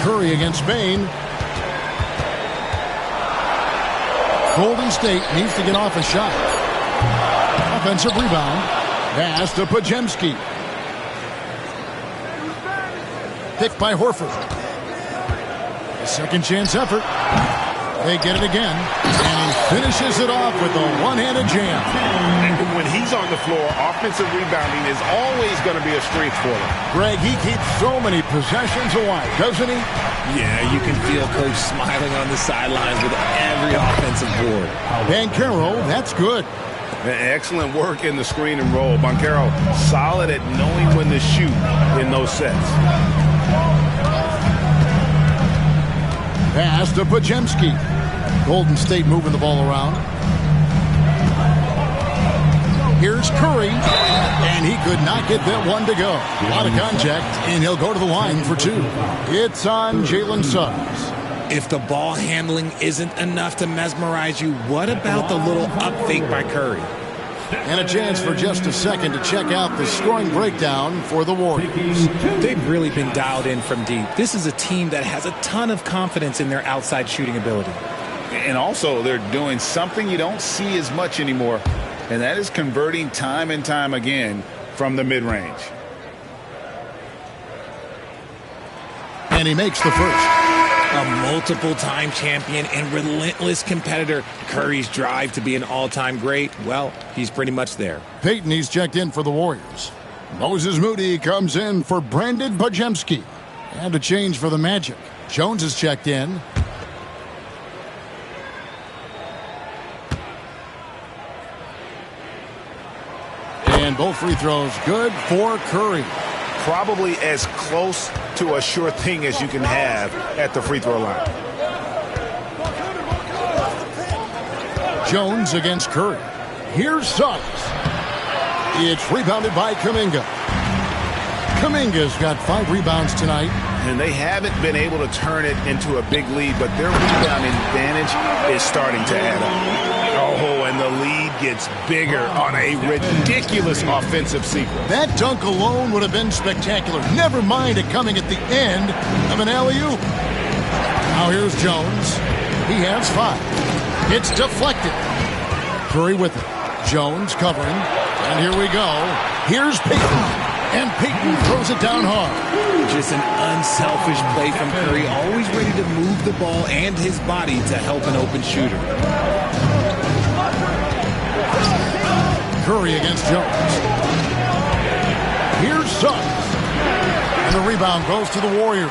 Curry against Payne. Golden State needs to get off a shot. Offensive rebound. Pass to Podziemski. Picked by Horford. A second chance effort. They get it again. And he finishes it off with a one-handed jam.
And when he's on the floor, offensive rebounding is always going to be a strength for him.
Greg, he keeps so many possessions alive, doesn't he?
Yeah, you can feel Coach smiling on the sidelines with every offensive board.
Banchero, that's good.
Excellent work in the screen and roll. Banchero solid at knowing when to shoot in those sets.
Pass to Podziemski. Golden State moving the ball around. Here's Curry, and he could not get that one to go. A lot of contact, and he'll go to the line for 2. It's on Jalen Suggs.
If the ball handling isn't enough to mesmerize you, what about the little up fake by Curry?
And a chance for just a second to check out the scoring breakdown for the Warriors.
They've really been dialed in from deep. This is a team that has a ton of confidence in their outside shooting ability.
And also, they're doing something you don't see as much anymore, and that is converting time and time again from the mid-range.
And he makes the first.
A multiple-time champion and relentless competitor. Curry's drive to be an all-time great, well, he's pretty much there.
Payton, he's checked in for the Warriors. Moses Moody comes in for Brandon Podziemski. And a change for the Magic. Jones is checked in. And both free throws good for Curry.
Probably as close to a sure thing as you can have at the free throw line.
Jones against Curry. Here's Suggs. It's rebounded by Kuminga. Kuminga's got 5 rebounds tonight.
And they haven't been able to turn it into a big lead, but their rebounding advantage is starting to add up. Oh, and the lead gets bigger on a ridiculous offensive sequence.
That dunk alone would have been spectacular. Never mind it coming at the end of an alley-oop. Now here's Jones. He has 5. It's deflected. Curry with it. Jones covering. And here we go. Here's Payton. And Payton throws it down hard.
Just an unselfish play from Curry, always ready to move the ball and his body to help an open shooter.
Curry against Jones. Here's Suggs. And the rebound goes to the Warriors.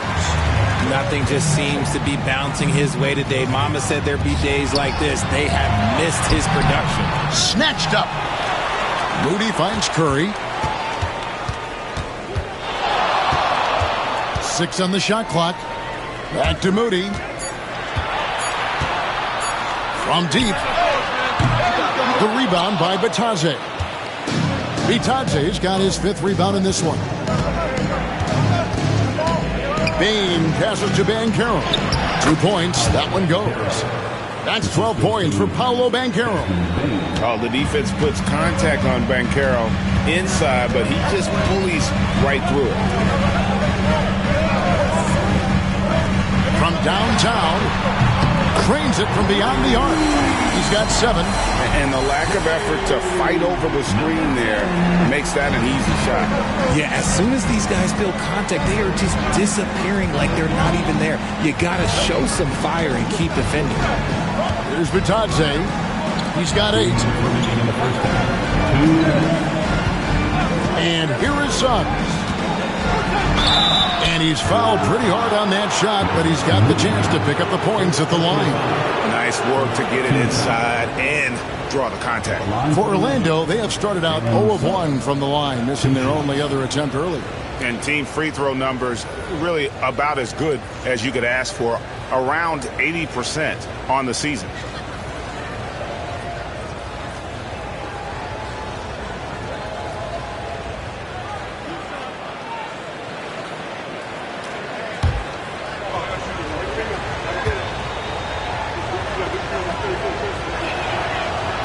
Nothing just seems to be bouncing his way today. Mama said there'd be days like this. They have missed his production.
Snatched up. Moody finds Curry. 6 on the shot clock. Back to Moody. From deep. The rebound by Bitadze. Bitadze's got his 5th rebound in this one. Bain passes to Banchero. 2 points. That one goes. That's 12 points for Paolo Banchero.
Oh, the defense puts contact on Banchero inside, but he just bullies right through it.
From downtown, cranes it from beyond the arc. He's got 7.
And the lack of effort to fight over the screen there makes that an easy shot.
Yeah, as soon as these guys feel contact, they are just disappearing like they're not even there. You got to show some fire and keep defending.
Here's Bitadze. He's got 8. And here is Suggs. And he's fouled pretty hard on that shot, but he's got the chance to pick up the points at the line.
Nice work to get it inside and draw the contact.
For Orlando, they have started out 0 of 1 from the line, missing their only other attempt earlier.
And team free throw numbers really about as good as you could ask for, around 80% on the season.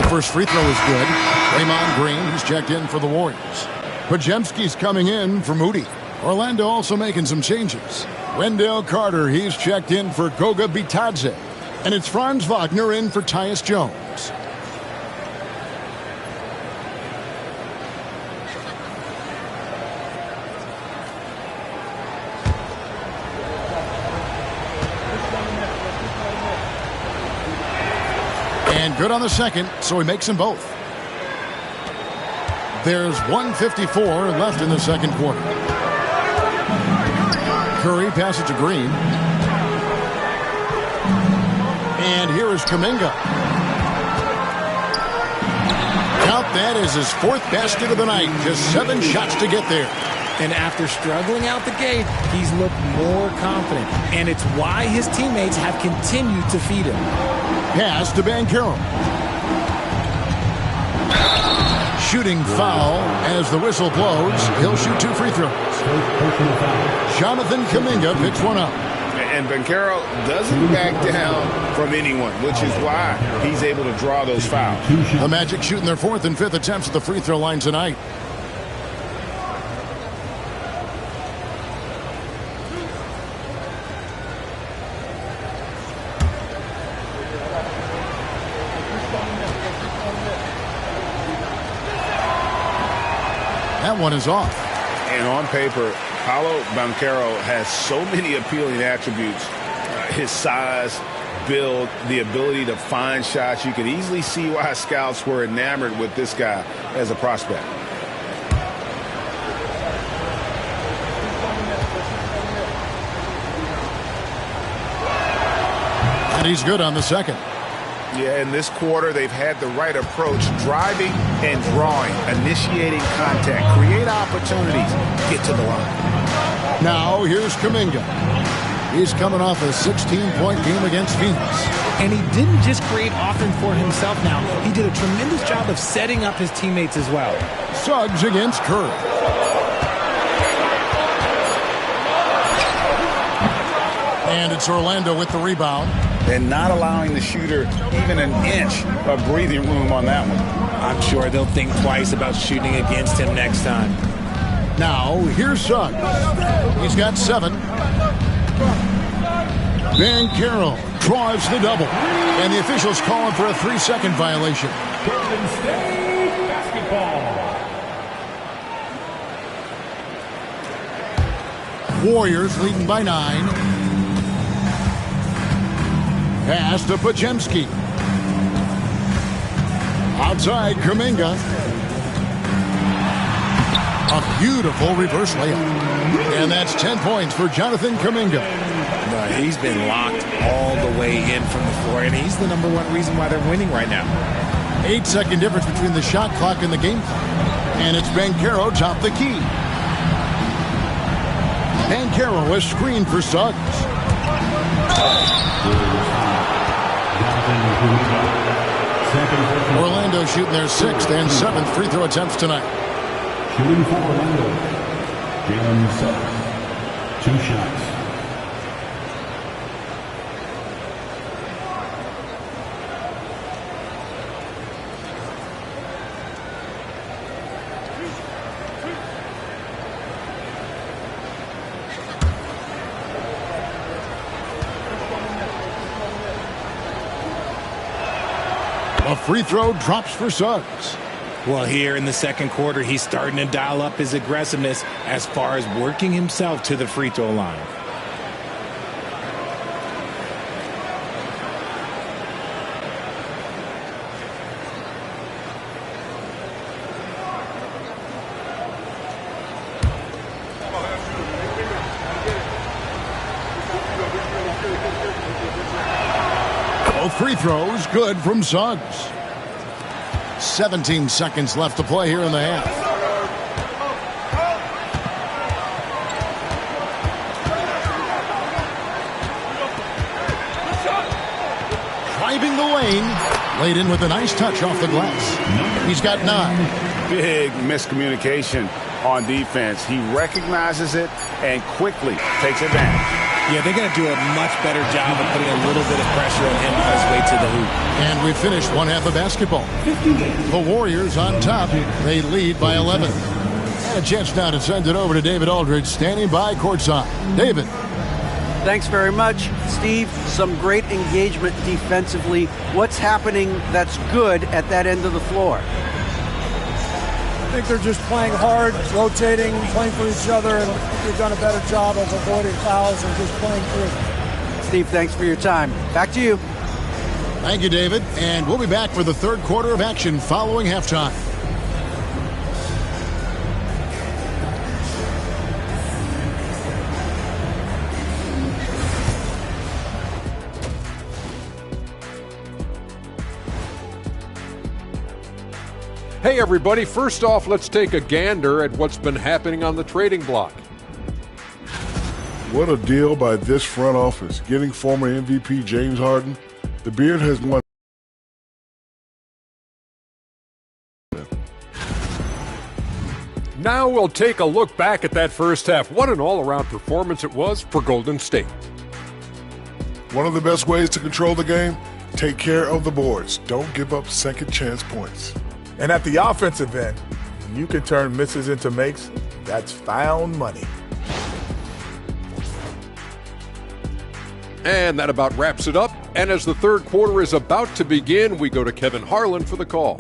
First free throw is good. Draymond Green, he's checked in for the Warriors. Podziemski's coming in for Moody. Orlando also making some changes. Wendell Carter, he's checked in for Goga Bitadze. And it's Franz Wagner in for Tyus Jones. And good on the second, so he makes them both. There's 1:54 left in the second quarter. Curry passes to Green. And here is Kuminga. Count that as his 4th basket of the night. Just 7 shots to get there.
And after struggling out the gate, he's looked more confident. And it's why his teammates have continued to feed him.
Pass to Banchero. Shooting foul as the whistle blows. He'll shoot 2 free throws. Jonathan Kuminga picks one up.
And Banchero doesn't back down from anyone, which is why he's able to draw those fouls.
The Magic shooting their 4th and 5th attempts at the free throw line tonight. That one is off.
And on paper, Paolo Banchero has so many appealing attributes. His size, build, the ability to find shots. You could easily see why scouts were enamored with this guy as a prospect.
And he's good on the second.
Yeah, in this quarter, they've had the right approach, driving and drawing, initiating contact, create opportunities, get to the line.
Now, here's Kuminga. He's coming off a 16-point game against Phoenix.
And he didn't just create offense for himself now. He did a tremendous job of setting up his teammates as well.
Suggs against Curry. And it's Orlando with the rebound.
And not allowing the shooter even an inch of breathing room on that one.
I'm sure they'll think twice about shooting against him next time.
Now, here's Suggs. He's got 7. Banchero draws the double. And the officials calling for a 3-second violation.
Golden State basketball.
Warriors leading by 9. Pass to Podziemski. Outside, Kuminga. A beautiful reverse layup. And that's 10 points for Jonathan Kuminga.
He's been locked all the way in from the floor, and he's the #1 reason why they're winning right now.
8-second difference between the shot clock and the game clock. And it's Banchero top the key. Banchero is screened for Suggs. Orlando shooting their 6th and 7th free throw attempts tonight.
Shooting for Orlando, Jalen Suggs. 2 shots.
A free throw drops for Suggs.
Well, here in the second quarter, he's starting to dial up his aggressiveness as far as working himself to the free throw line.
Both free throws good from Suggs. 17 seconds left to play here in the half. Driving the lane. Laid in with a nice touch off the glass. He's got 9.
Big miscommunication on defense. He recognizes it and quickly takes advantage.
Yeah, they're going to do a much better job of putting a little bit of pressure on him on his way to the hoop.
And we finished one half of basketball. The Warriors on top. They lead by 11. And a chance now to send it over to David Aldridge, standing by courtside. David.
Thanks very much, Steve. Some great engagement defensively. What's happening that's good at that end of the floor?
I think they're just playing hard, rotating, playing for each other, and they've done a better job of avoiding fouls and just playing through.
Steve, thanks for your time. Back to you.
Thank you, David. And we'll be back for the third quarter of action following halftime.
Hey everybody, first off, let's take a gander at what's been happening on the trading block.
What a deal by this front office, getting former MVP James Harden. The Beard has won.
Now we'll take a look back at that first half. What an all-around performance it was for Golden State.
One of the best ways to control the game, take care of the boards. Don't give up second chance points.
And at the offensive end, you can turn misses into makes. That's found money.
And that about wraps it up. And as the third quarter is about to begin, we go to Kevin Harlan for the call.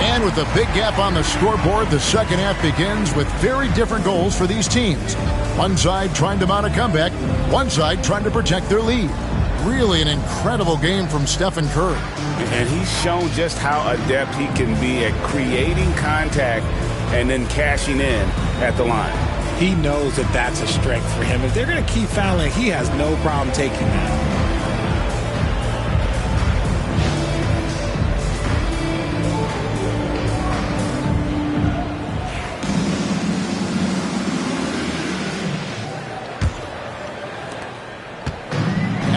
And with a big gap on the scoreboard, the second half begins with very different goals for these teams. One side trying to mount a comeback, one side trying to protect their lead. Really an incredible game from Stephen Curry.
And he's shown just how adept he can be at creating contact and then cashing in at the line.
He knows that that's a strength for him. If they're going to keep fouling, he has no problem taking that.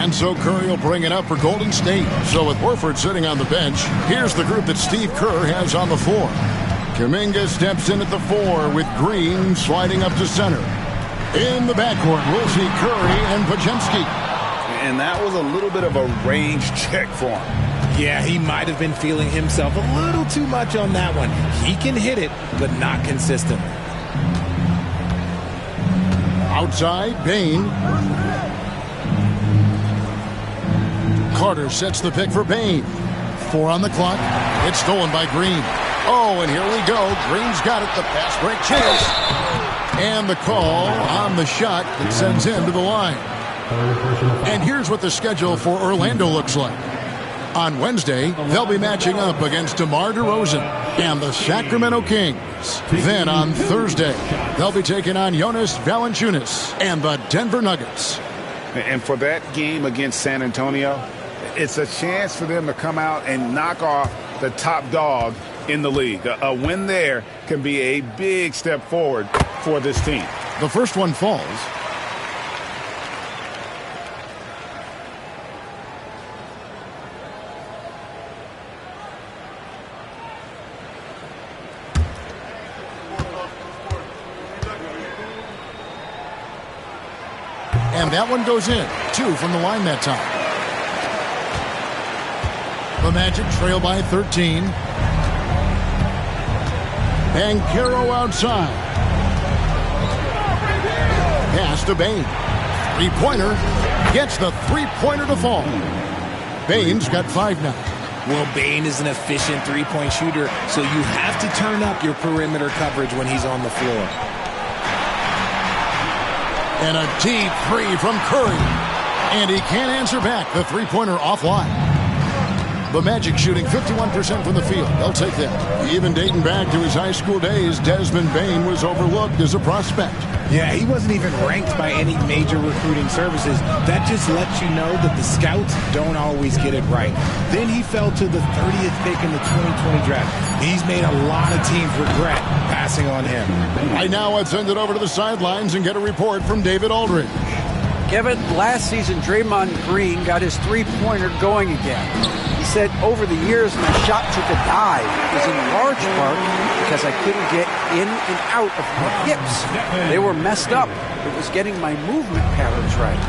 And so Curry will bring it up for Golden State. So with Horford sitting on the bench, here's the group that Steve Kerr has on the floor. Kuminga steps in at the 4 with Green sliding up to center. In the backcourt, we'll see Curry and Podziemski.
And that was a little bit of a range check for him.
Yeah, he might have been feeling himself a little too much on that one. He can hit it, but not consistently.
Outside, Bane. Carter sets the pick for Bane. 4 on the clock. It's stolen by Green. Oh, and here we go. Green's got it. The pass break chance. And the call on the shot that sends him to the line. And here's what the schedule for Orlando looks like. On Wednesday, they'll be matching up against DeMar DeRozan and the Sacramento Kings. Then on Thursday, they'll be taking on Jonas Valanciunas and the Denver Nuggets.
And for that game against San Antonio, it's a chance for them to come out and knock off the top dog in the league. A win there can be a big step forward for this team.
The first one falls. And that one goes in. 2 from the line that time. The Magic trail by 13. Banchero outside. Pass to Bane. Three-pointer. Gets the three-pointer to fall. Bane's got 5 now.
Well, Bane is an efficient three-point shooter, so you have to turn up your perimeter coverage when he's on the floor.
And a deep 3 from Curry. And he can't answer back. The three-pointer offline. The Magic shooting 51% from the field. They'll take that. Even dating back to his high school days, Desmond Bane was overlooked as a prospect.
Yeah, he wasn't even ranked by any major recruiting services. That just lets you know that the scouts don't always get it right. Then he fell to the 30th pick in the 2020 draft. He's made a lot of teams regret passing on him.
Right now, let's send it over to the sidelines and get a report from David Aldridge.
Kevin, last season, Draymond Green got his three-pointer going again. He said, over the years, my shot took a dive. It was in large part because I couldn't get in and out of my hips. They were messed up. It was getting my movement patterns right.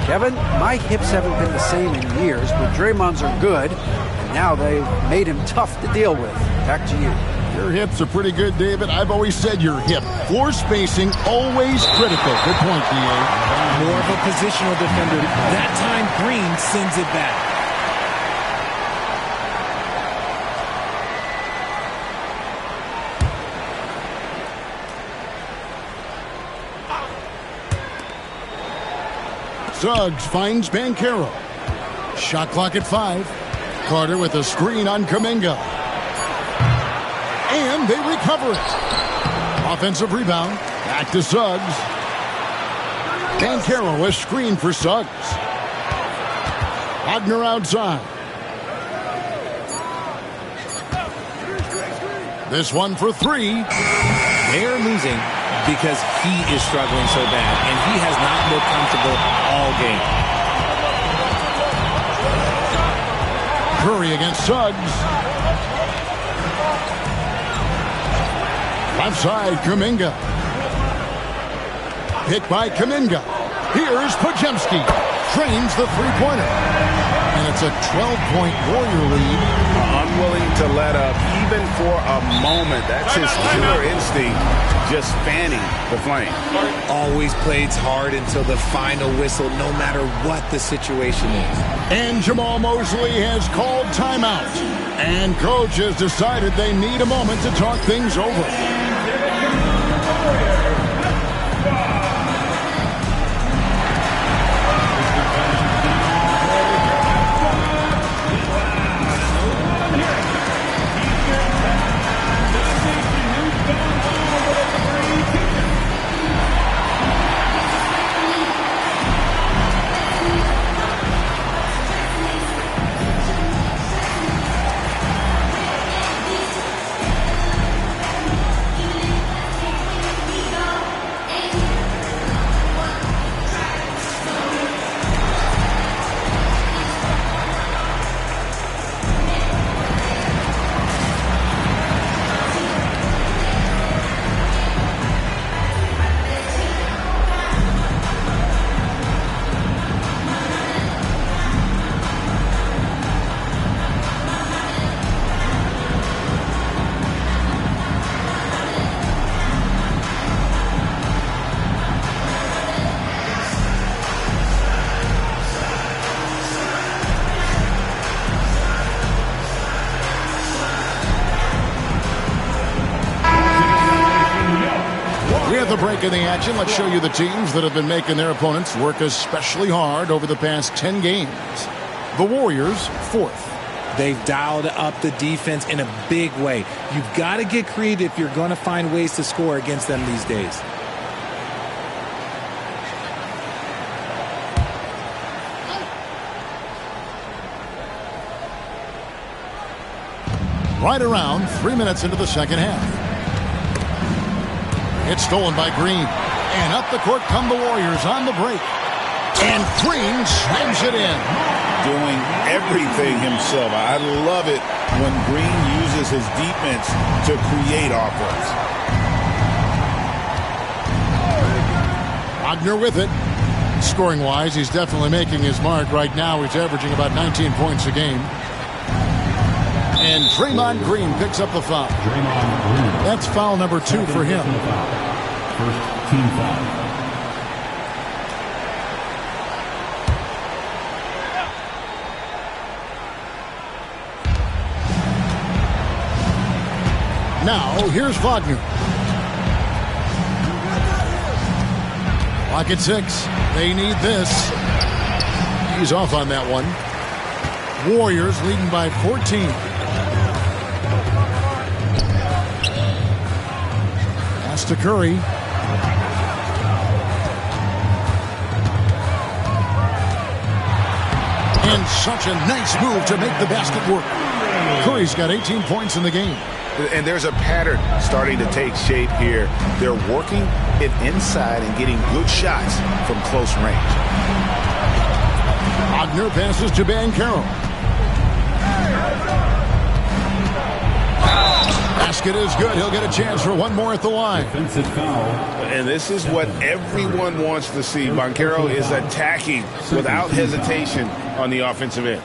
Kevin, my hips haven't been the same in years, but Draymond's are good, and now they've made him tough to deal with. Back to you.
Your hips are pretty good, David. I've always said your hip. Floor spacing, always critical. Good point, D.A.
More of a positional defender. That time, Green sends it back.
Suggs finds Banchero. Shot clock at 5. Carter with a screen on Kuminga. And they recover it. Offensive rebound. Back to Suggs. Banchero, a screen for Suggs. Wagner outside. This one for 3.
They're losing because he is struggling so bad, and he has not looked comfortable all game.
Curry against Suggs. Left side, Kuminga. Hit by Kuminga. Here's Podziemski. Trains the three-pointer. And it's a 12-point Warrior lead.
Unwilling to let up even for a moment. That's his killer instinct, just fanning the flame.
Always plays hard until the final whistle, no matter what the situation is.
And Jamal Mosley has called timeout. And coach has decided they need a moment to talk things over. break in the action. Let's show you the teams that have been making their opponents work especially hard over the past 10 games. The Warriors, 4th.
They've dialed up the defense in a big way. You've got to get creative if you're going to find ways to score against them these days.
Right around 3 minutes into the second half. It's stolen by Green. And up the court come the Warriors on the break. And Green slams it in.
Doing everything himself. I love it when Green uses his defense to create offense.
Wagner with it. Scoring-wise, he's definitely making his mark. Right now, he's averaging about 19 points a game. And Draymond Green picks up the foul. That's foul number 2 for him.
First team foul.
Now, here's Wagner. Lock at 6. They need this. He's off on that one. Warriors leading by 14. Pass to Curry. And such a nice move to make the basket work. Curry's got 18 points in the game.
And there's a pattern starting to take shape here. They're working it inside and getting good shots from close range.
Wagner passes to Banchero. Basket is good. He'll get a chance for one more at the line.
Defensive foul.
And this is what everyone wants to see. Banchero is attacking without hesitation on the offensive end.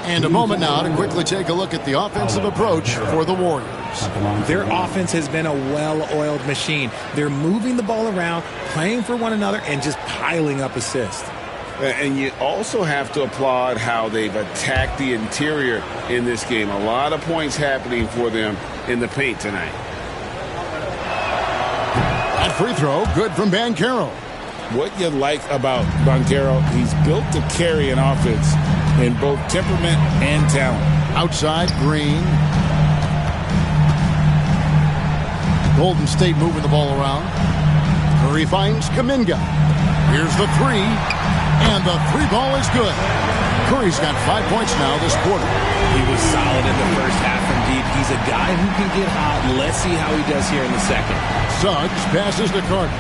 And a moment now to quickly take a look at the offensive approach for the Warriors.
Their offense has been a well-oiled machine. They're moving the ball around, playing for one another, and just piling up assists.
And you also have to applaud how they've attacked the interior in this game. A lot of points happening for them in the paint tonight.
That free throw, good from Banchero.
What you like about Banchero, he's built to carry an offense in both temperament and talent.
Outside, Green. Golden State moving the ball around. Curry finds Kuminga. Here's the 3. And the 3 ball is good. Curry's got 5 points now this quarter.
He was solid in the first half indeed. He's a guy who can get hot. Let's see how he does here in the second.
Suggs passes to Carter.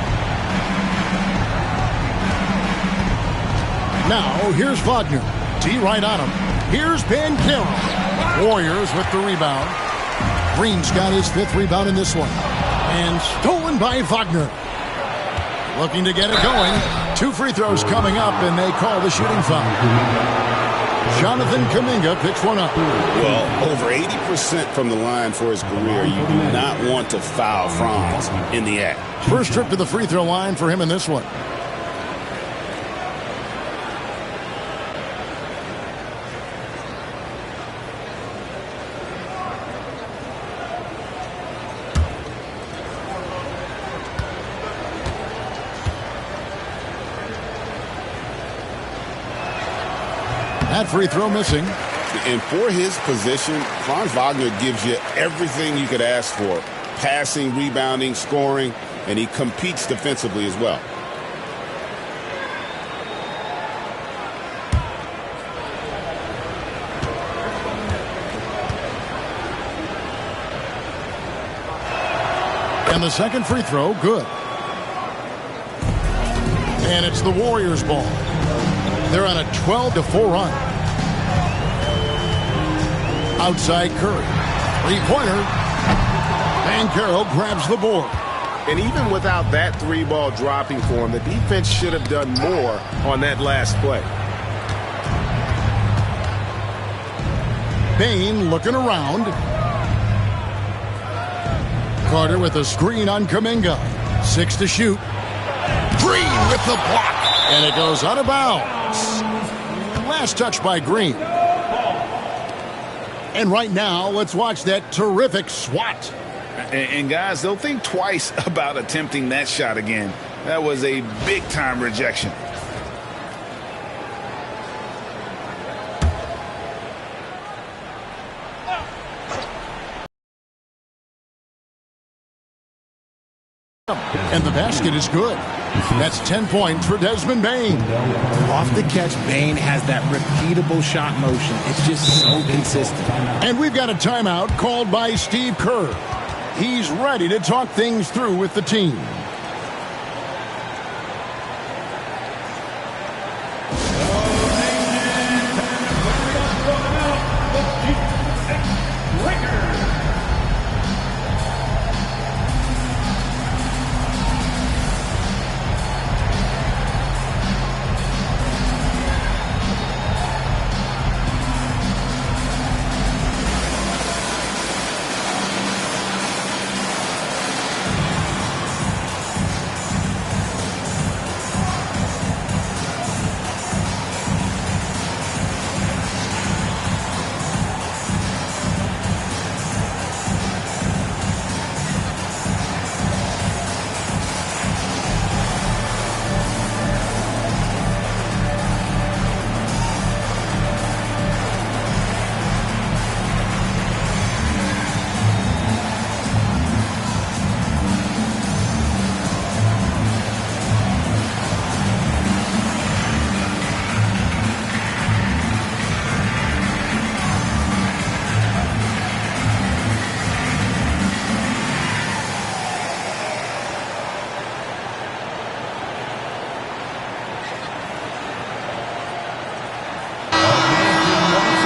Now, here's Wagner. T right on him. Here's Banchero. Warriors with the rebound. Green's got his 5th rebound in this one. And stolen by Wagner. Looking to get it going. 2 free throws coming up, and they call the shooting foul. Jonathan Kuminga picks one up.
Well, over 80% from the line for his career. You do not want to foul Franz in the act.
First trip to the free throw line for him in this one. That free throw missing.
And for his position, Franz Wagner gives you everything you could ask for. Passing, rebounding, scoring, and he competes defensively as well.
And the second free throw, good. And it's the Warriors' ball. They're on a 12-4 run. Outside Curry. Three-pointer. Banchero grabs the board.
And even without that 3-ball dropping for him, the defense should have done more on that last play.
Bain looking around. Carter with a screen on Kuminga. 6 to shoot. Green with the block. And it goes out of bounds. Last touch by Green. And right now, let's watch that terrific swat.
And guys, they'll think twice about attempting that shot again. That was a big-time rejection.
And the basket is good. That's 10 points for Desmond Bane.
Off the catch, Bane has that repeatable shot motion. It's just so consistent.
And we've got a timeout called by Steve Kerr. He's ready to talk things through with the team.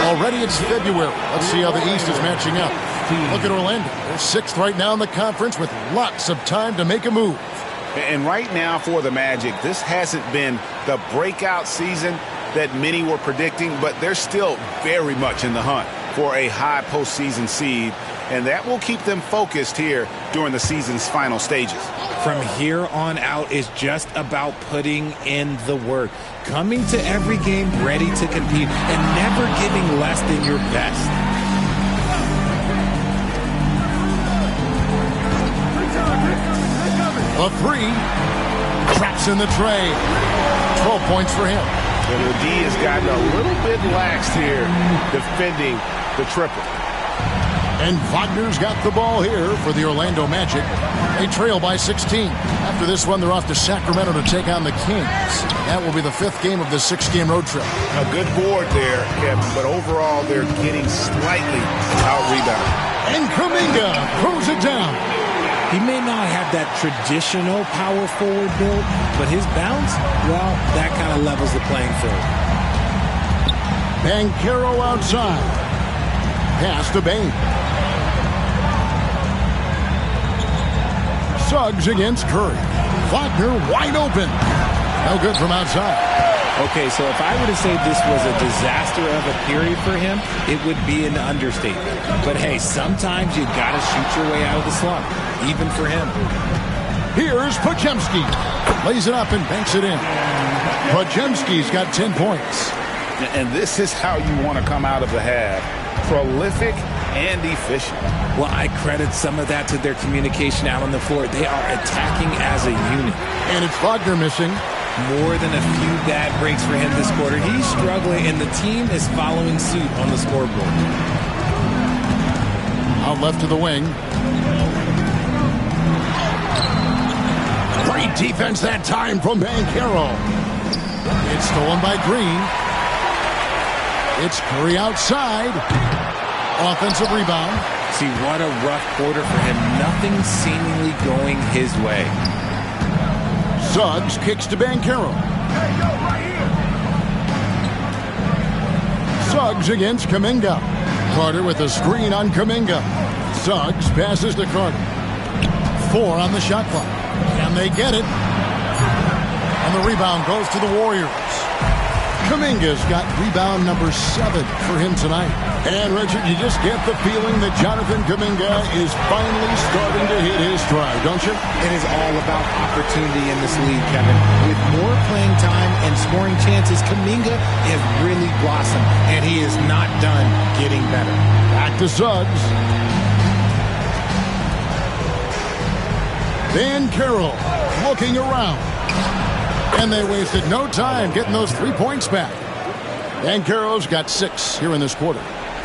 Already it's February. Let's see how the East is matching up. Look at Orlando. They're 6th right now in the conference with lots of time to make a move.
And right now for the Magic, this hasn't been the breakout season that many were predicting, but they're still very much in the hunt for a high postseason seed, and that will keep them focused here during the season's final stages.
From here on out is just about putting in the work, coming to every game ready to compete, and never giving less than your best.
A three. Traps in the tray. 12 points for him.
And the D has gotten a little bit laxed here defending the triple.
And Wagner's got the ball here for the Orlando Magic. They trail by 16. After this one, they're off to Sacramento to take on the Kings. That will be the 5th game of this 6-game road trip.
A good board there, Kevin, but overall they're getting slightly out-rebounded.
And Kuminga throws it down.
He may not have that traditional power forward build, but his bounce, well, that kind of levels the playing field.
Banchero outside. Pass to Bane. Suggs against Curry. Wagner wide open. No good from outside.
Okay, so if I were to say this was a disaster of a period for him, it would be an understatement. But hey, sometimes you got to shoot your way out of the slump, even for him.
Here's Podziemski. Lays it up and banks it in. Podziemski's got 10 points.
And this is how you want to come out of the half. Prolific and efficient.
Well, I credit some of that to their communication out on the floor. They are attacking as a unit.
And it's Wagner missing.
More than a few bad breaks for him this quarter. He's struggling, and the team is following suit on the scoreboard.
Out left to the wing. Great defense that time from Banchero. It's stolen by Green. It's Curry outside. Offensive rebound.
See, what a rough quarter for him. Nothing seemingly going his way.
Suggs kicks to Banchero. Suggs against Kuminga. Carter with a screen on Kuminga. Suggs passes to Carter. 4 on the shot clock. And they get it. And the rebound goes to the Warriors. Kuminga's got rebound number 7 for him tonight. And, Richard, you just get the feeling that Jonathan Kuminga is finally starting to hit his stride, don't you?
It is all about opportunity in this league, Kevin. With more playing time and scoring chances, Kuminga has really blossomed, and he is not done getting better.
Back to Suggs. Banchero looking around. And they wasted no time getting those 3 points back. Banchero's got 6 here in this quarter.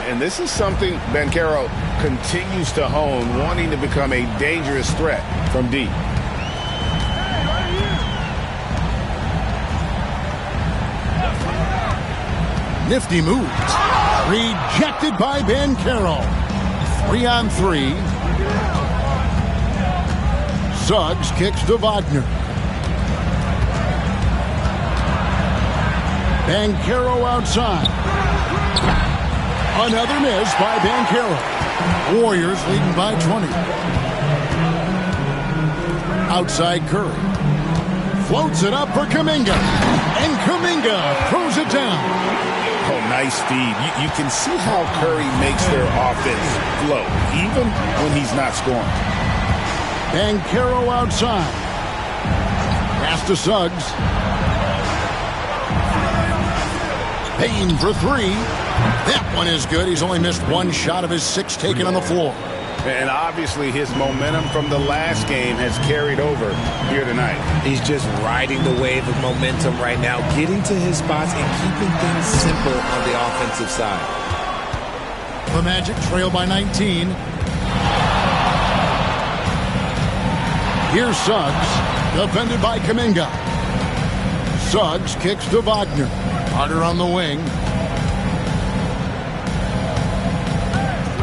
And this is something Banchero continues to hone, wanting to become a dangerous threat from deep.
Nifty moves. Rejected by Banchero. 3-on-3. Suggs kicks to Wagner. Banchero outside. Another miss by Banchero. Warriors leading by 20. Outside Curry. Floats it up for Kuminga. And Kuminga throws it down.
Oh, nice feed. You can see how Curry makes their offense flow, even when he's not scoring.
Banchero outside. Pass to Suggs. Payne for 3. That one is good. He's only missed 1 shot of his 6 taken on the floor.
And obviously his momentum from the last game has carried over here tonight.
He's just riding the wave of momentum right now, getting to his spots and keeping things simple on the offensive side.
The Magic trail by 19. Here's Suggs, defended by Kuminga. Suggs kicks to Wagner. Carter on the wing.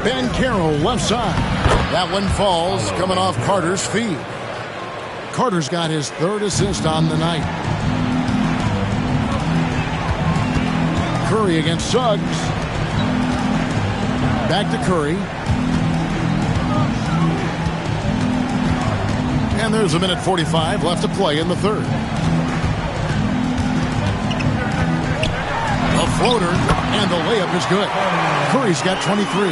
Banchero left side. That one falls, coming off Carter's feet. Carter's got his 3rd assist on the night. Curry against Suggs. Back to Curry. And there's 1:45 left to play in the 3rd. A floater, and the layup is good. Curry's got 23.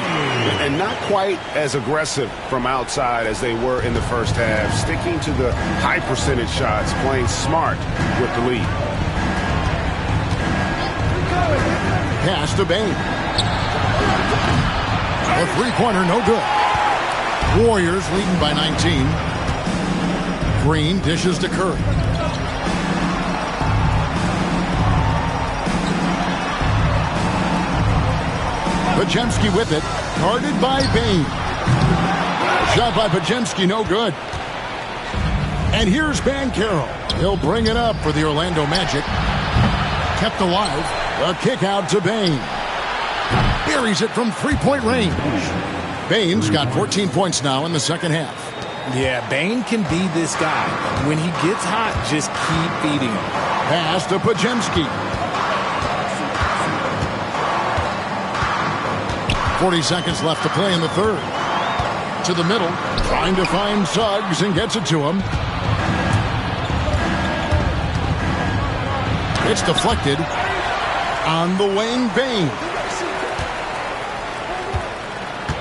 And not quite as aggressive from outside as they were in the first half, sticking to the high percentage shots, playing smart with the lead.
Pass to Bane. A 3-pointer, no good. Warriors leading by 19. Green dishes to Curry. Podziemski with it. Guarded by Bane. Shot by Podziemski, no good. And here's Banchero. He'll bring it up for the Orlando Magic. Kept alive. A kick out to Bane. Buries it from 3-point range. Bane's got 14 points now in the second half.
Yeah, Bane can be this guy. When he gets hot, just keep feeding him.
Pass to Podziemski. 40 seconds left to play in the 3rd. To the middle, trying to find Suggs and gets it to him. It's deflected on the wing. Bane.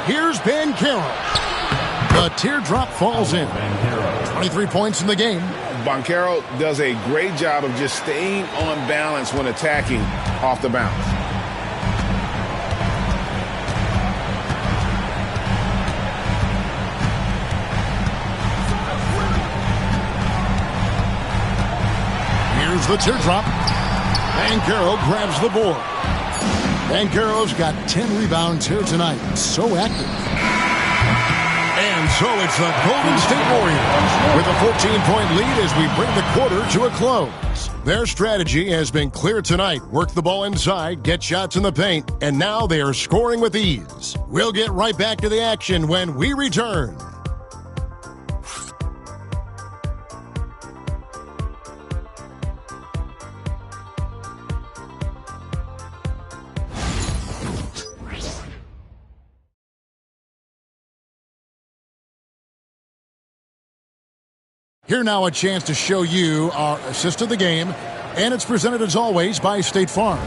Here's Banchero. The teardrop falls in. 23 points in the game.
Banchero does a great job of just staying on balance when attacking off the bounce.
Here's the teardrop. Banchero grabs the board. Banchero's got 10 rebounds here tonight. So active. And so it's the Golden State Warriors with a 14-point lead as we bring the quarter to a close. Their strategy has been clear tonight. Work the ball inside, get shots in the paint, and now they are scoring with ease. We'll get right back to the action when we return. Here now a chance to show you our assist of the game, and it's presented as always by State Farm.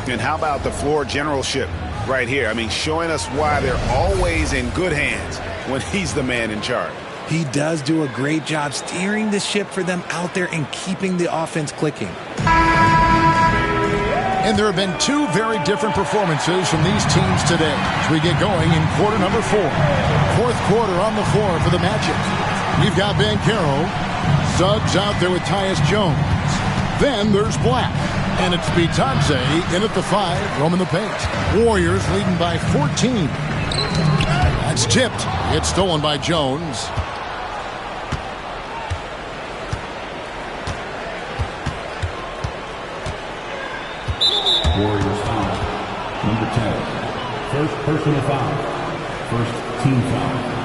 And how about the floor generalship right here? I mean, showing us why they're always in good hands when he's the man in charge.
He does do a great job steering the ship for them out there and keeping the offense clicking.
And there have been 2 very different performances from these teams today as we get going in quarter number 4. 4th quarter on the floor for the Magic. We've got Banchero. Suggs out there with Tyus Jones. Then there's Black. And it's Bitadze in at the 5, roaming the paint. Warriors leading by 14. That's tipped. It's stolen by Jones.
Warriors foul. Number 10. First personal foul. First team foul.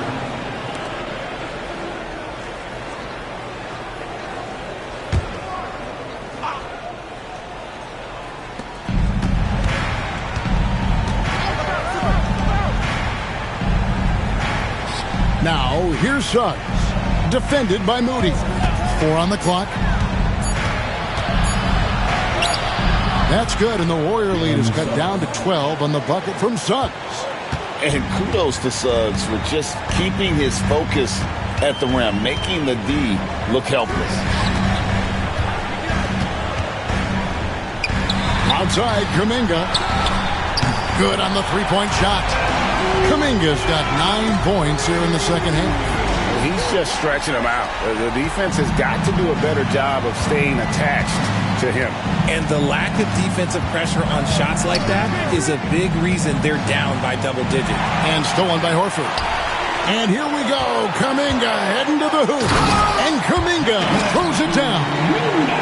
Now, here's Suggs. Defended by Moody. 4 on the clock. That's good, and the Warrior lead is cut down to 12 on the bucket from Suggs.
And kudos to Suggs for just keeping his focus at the rim, making the D look helpless.
Outside, Kuminga. Good on the three-point shot. Kuminga's got 9 points here in the second half.
He's just stretching them out. The defense has got to do a better job of staying attached to him.
And the lack of defensive pressure on shots like that is a big reason they're down by double digits.
And stolen by Horford. And here we go. Kuminga heading to the hoop. And Kuminga throws it down.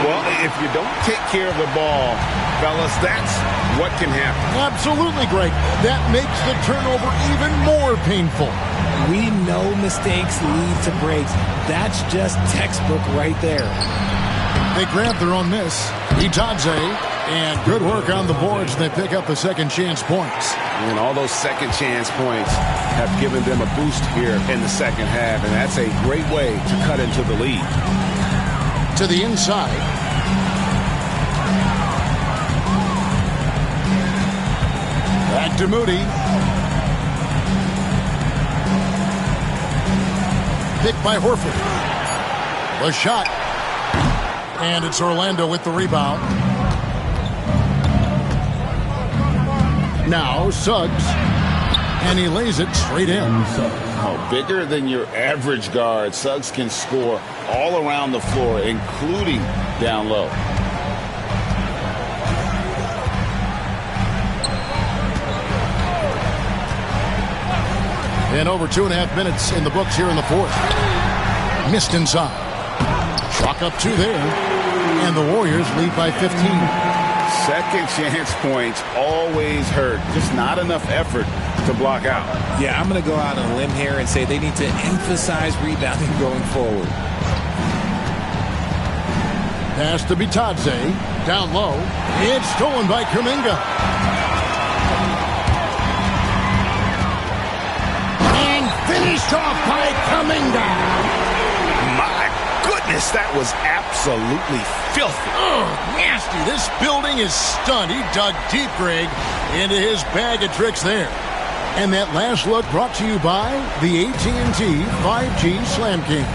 Well, if you don't take care of the ball, fellas, that's what can happen.
Absolutely, Greg. That makes the turnover even more painful.
We know mistakes lead to breaks. That's just textbook right there.
They grab their own miss. Bitadze, and good work on the boards. They pick up the second chance points.
And all those second chance points have given them a boost here in the second half, and that's a great way to cut into the lead.
To the inside. Back to Moody. Picked by Horford. The shot. And it's Orlando with the rebound. Now Suggs. And he lays it straight in.
Oh, bigger than your average guard. Suggs can score all around the floor, including down low.
And over 2.5 minutes in the books here in the fourth. Missed inside. Chalk up 2 there. And the Warriors lead by 15.
Second chance points always hurt. Just not enough effort to block out.
Yeah, I'm going to go out on a limb here and say they need to emphasize rebounding going forward.
Pass to Bitadze. Down low. It's stolen by Kuminga. And finished off by Kuminga.
My goodness, that was absolutely filthy.
Oh, nasty. This building is stunned. He dug deep, Greg, into his bag of tricks there. And that last look brought to you by the AT&T 5G Slam King.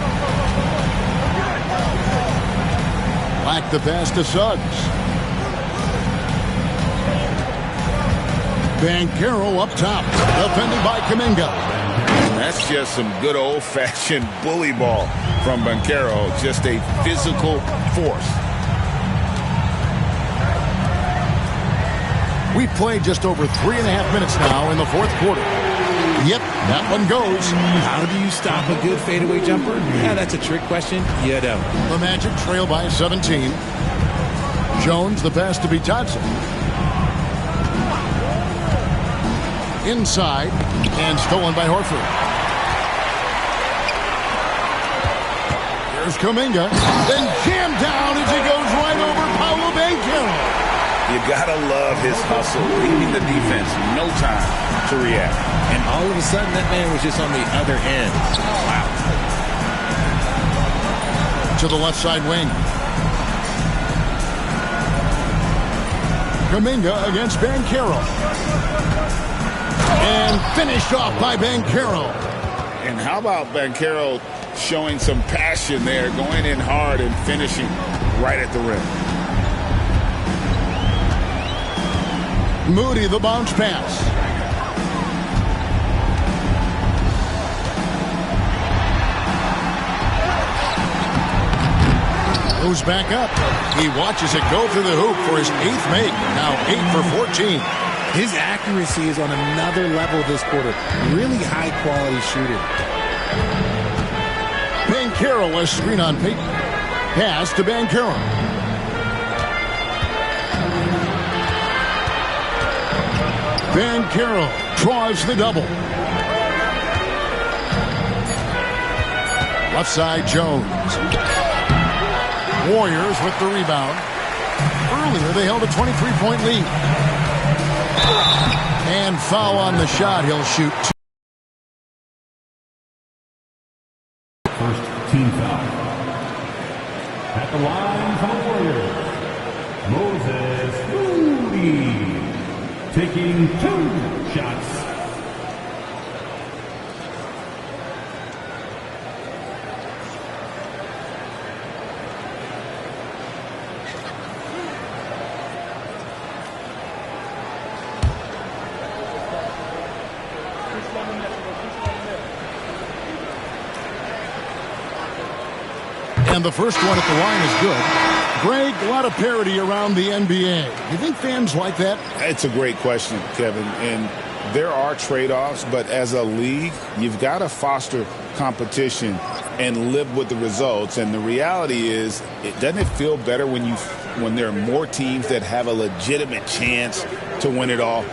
Back the pass to Suggs. Banchero up top. Defended by Kuminga.
That's just some good old-fashioned bully ball from Banchero. Just a physical force.
We've played just over 3.5 minutes now in the fourth quarter. Yep, that one goes.
How do you stop a good fadeaway jumper? Yeah, that's a trick question. You don't.
The Magic trail by 17. Jones, the pass to Bitadze. Inside, and stolen by Horford. Here's Kuminga. Then jammed down as he goes right over Paolo Banchero.
You gotta love his hustle, leaving the defense no time to react.
And all of a sudden, that man was just on the other end. Wow.
To the left side wing. Kuminga against Banchero. And finished off by Banchero.
And how about Banchero showing some passion there, going in hard and finishing right at the rim.
Moody, the bounce pass. Goes back up. He watches it go through the hoop for his 8th make. Now 8 for 14.
His accuracy is on another level this quarter. Really high-quality shooter.
Banchero, a screen on Payton. Pass to Banchero. Banchero draws the double. Left side, Jones. Warriors with the rebound. Earlier, they held a 23-point lead. And foul on the shot. He'll shoot 2.
First team foul. At the line for the Warriors, Moses Moody taking 2 shots.
And the first one at the line is good. Greg, a lot of parity around the NBA. You think fans like that?
It's a great question, Kevin. And there are trade-offs, but as a league, you've got to foster competition and live with the results. And the reality is, doesn't it feel better when there are more teams that have a legitimate chance to win it all?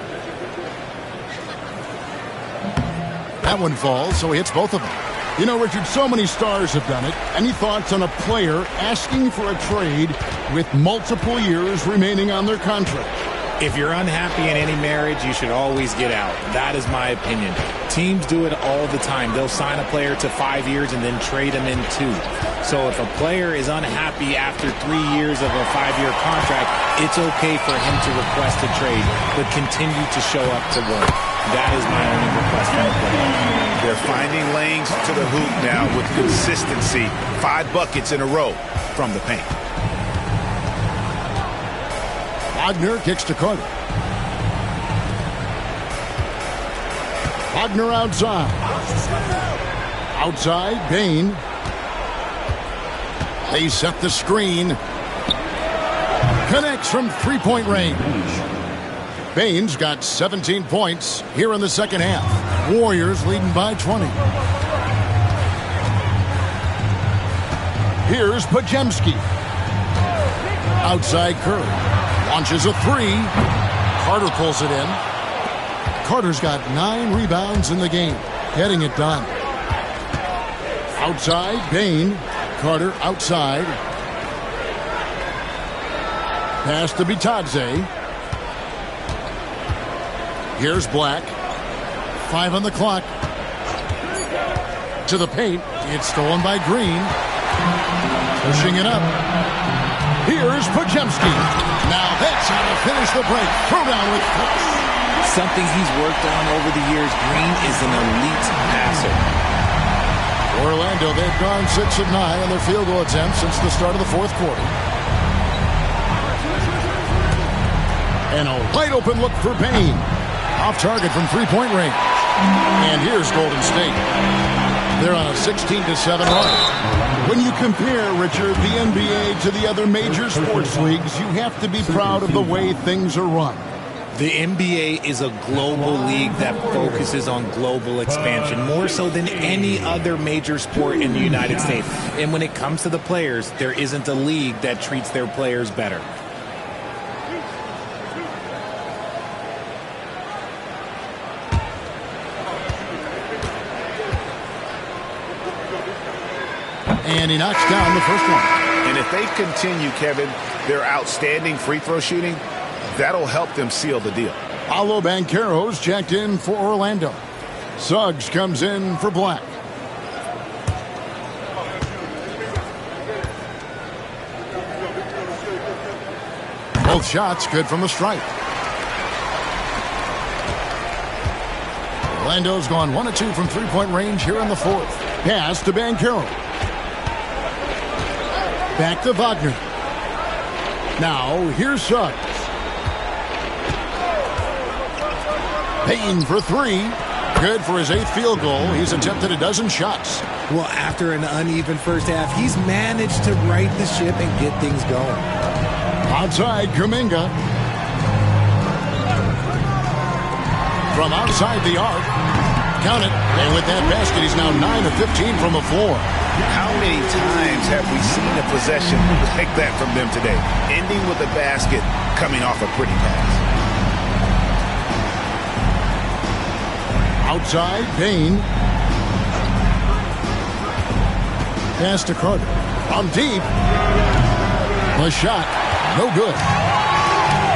That one falls, so he hits both of them. You know, Richard, so many stars have done it. Any thoughts on a player asking for a trade with multiple years remaining on their contract?
If you're unhappy in any marriage, you should always get out. That is my opinion. Teams do it all the time. They'll sign a player to 5 years and then trade him in 2. So if a player is unhappy after 3 years of a 5-year contract, it's okay for him to request a trade, but continue to show up to work. That is my only request from the player.
They're finding lanes to the hoop now with consistency. 5 buckets in a row from the paint.
Wagner kicks to Carter. Wagner outside. Outside, Bain. They set the screen. Connects from 3-point range. Bain's got 17 points here in the second half. Warriors leading by 20. Here's Pajemski. Outside Curry. Launches a 3. Carter pulls it in. Carter's got 9 rebounds in the game. Getting it done. Outside, Bain. Carter outside. Pass to Bitadze. Here's Black. 5 on the clock. To the paint. It's stolen by Green. Pushing it up. Here's Pajemski. Now that's how to finish the break. Throw down with force.
Something he's worked on over the years. Green is an elite passer.
Orlando, they've gone 6 of 9 on their field goal attempts since the start of the fourth quarter. And a wide open look for Payne. Off target from 3-point range. And here's Golden State. They're on a 16-7 run. When you compare, Richard, the NBA to the other major sports leagues, you have to be proud of the way things are run.
The NBA is a global league that focuses on global expansion, more so than any other major sport in the United States. And when it comes to the players, there isn't a league that treats their players better.
And he knocks down the first one.
And if they continue, Kevin, their outstanding free throw shooting, that'll help them seal the deal.
Paolo Banchero's checked in for Orlando. Suggs comes in for Black. Both shots good from the stripe. Orlando's gone 1 of 2 from 3-point range here in the fourth. Pass to Banchero. Back to Wagner. Now, here's Suggs. Payton for 3. Good for his 8th field goal. He's attempted a dozen shots.
Well, after an uneven first half, he's managed to right the ship and get things going.
Outside, Kuminga. From outside the arc. Count it. And with that basket, he's now 9 of 15 from the floor.
How many times have we seen a possession like that from them today? Ending with a basket, coming off a pretty pass.
Outside, Payne. Pass to Carter. From deep. The shot. No good.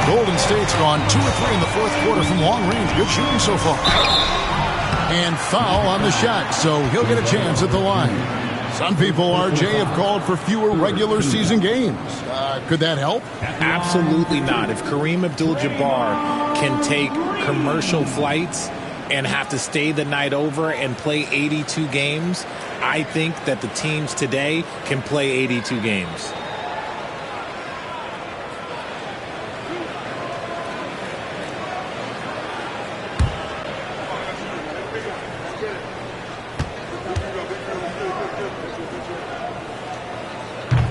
Golden State's gone 2 of 3 in the fourth quarter from long range. Good shooting so far. And foul on the shot, so he'll get a chance at the line. Some people, RJ, have called for fewer regular season games. Could that help?
Absolutely not. If Kareem Abdul-Jabbar can take commercial flights and have to stay the night over and play 82 games, I think that the teams today can play 82 games.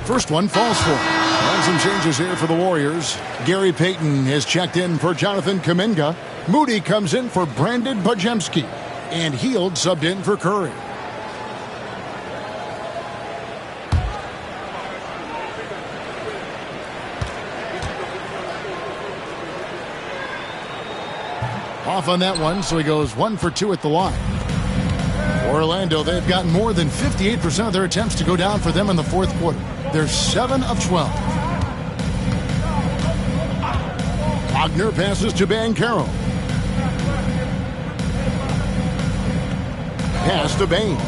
First one falls for. And some changes here for the Warriors. Gary Payton has checked in for Jonathan Kuminga. Moody comes in for Brandon Bajemski. And Hield subbed in for Curry. Off on that one, so he goes 1 for 2 at the line. Orlando, they've gotten more than 58% of their attempts to go down for them in the fourth quarter. They're 7 of 12. Wagner passes to Banchero. Pass to Bane.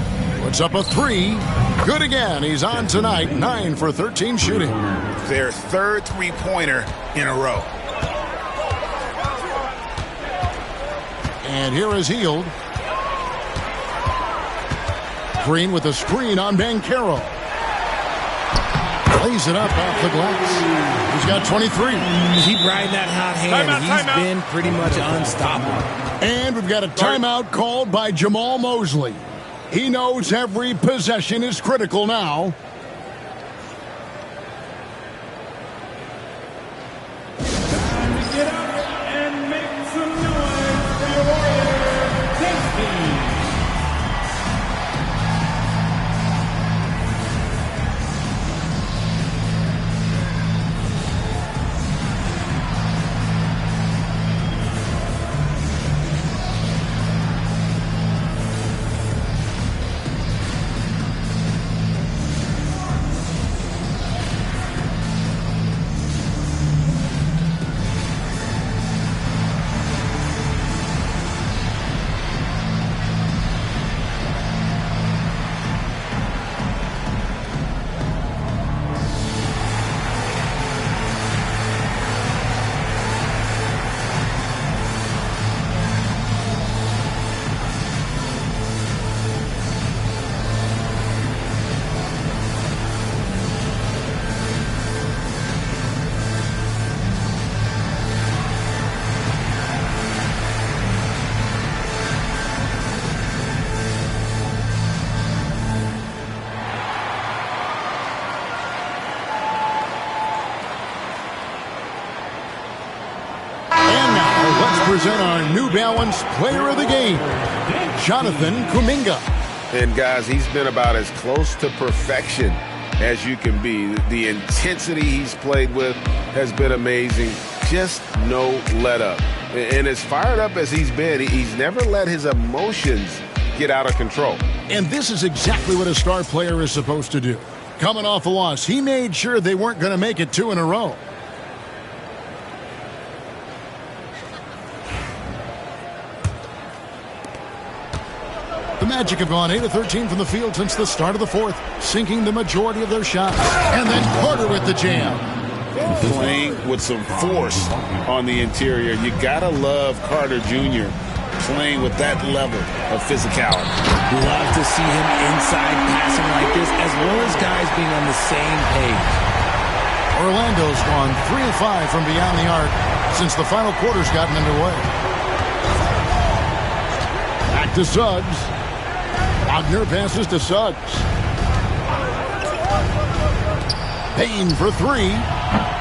Puts up a 3. Good again. He's on tonight. 9 for 13 shooting.
Their third three-pointer in a row.
And here is Hield. Green with a screen on Banchero. Lays it up off the glass. He's got 23.
Keep riding that hot hand. He's been pretty much unstoppable.
And we've got a timeout called by Jamal Mosley. He knows every possession is critical now.
Get up and make some noise for your Warriors. Tasty.
Present our New Balance Player of the Game, Jonathan Kuminga.
And guys, he's been about as close to perfection as you can be. The intensity he's played with has been amazing. Just no let up. And as fired up as he's been, he's never let his emotions get out of control.
And this is exactly what a star player is supposed to do. Coming off a loss, he made sure they weren't going to make it 2 in a row. The Magic have gone 8 of 13 from the field since the start of the fourth, sinking the majority of their shots. And then Carter with the jam.
Playing with some force on the interior. You gotta love Carter Jr. playing with that level of physicality.
Love to see him inside passing like this, as well as guys being on the same page.
Orlando's gone 3 of 5 from beyond the arc since the final quarter's gotten underway. Back to Suggs. Wagner passes to Suggs. Payne for three.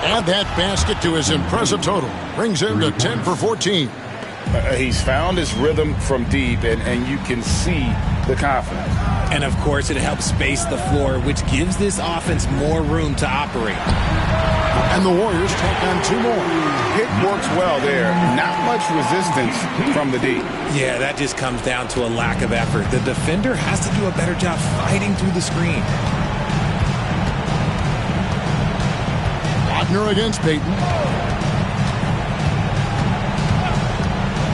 And that basket to his impressive total brings him to 10 for 14.
He's found his rhythm from deep, and you can see the confidence.
And, of course, it helps space the floor, which gives this offense more room to operate.
And the Warriors tack on two more.
Pick works well there. Not much resistance from the deep.
Yeah, that just comes down to a lack of effort. The defender has to do a better job fighting through the screen.
Wagner against Payton.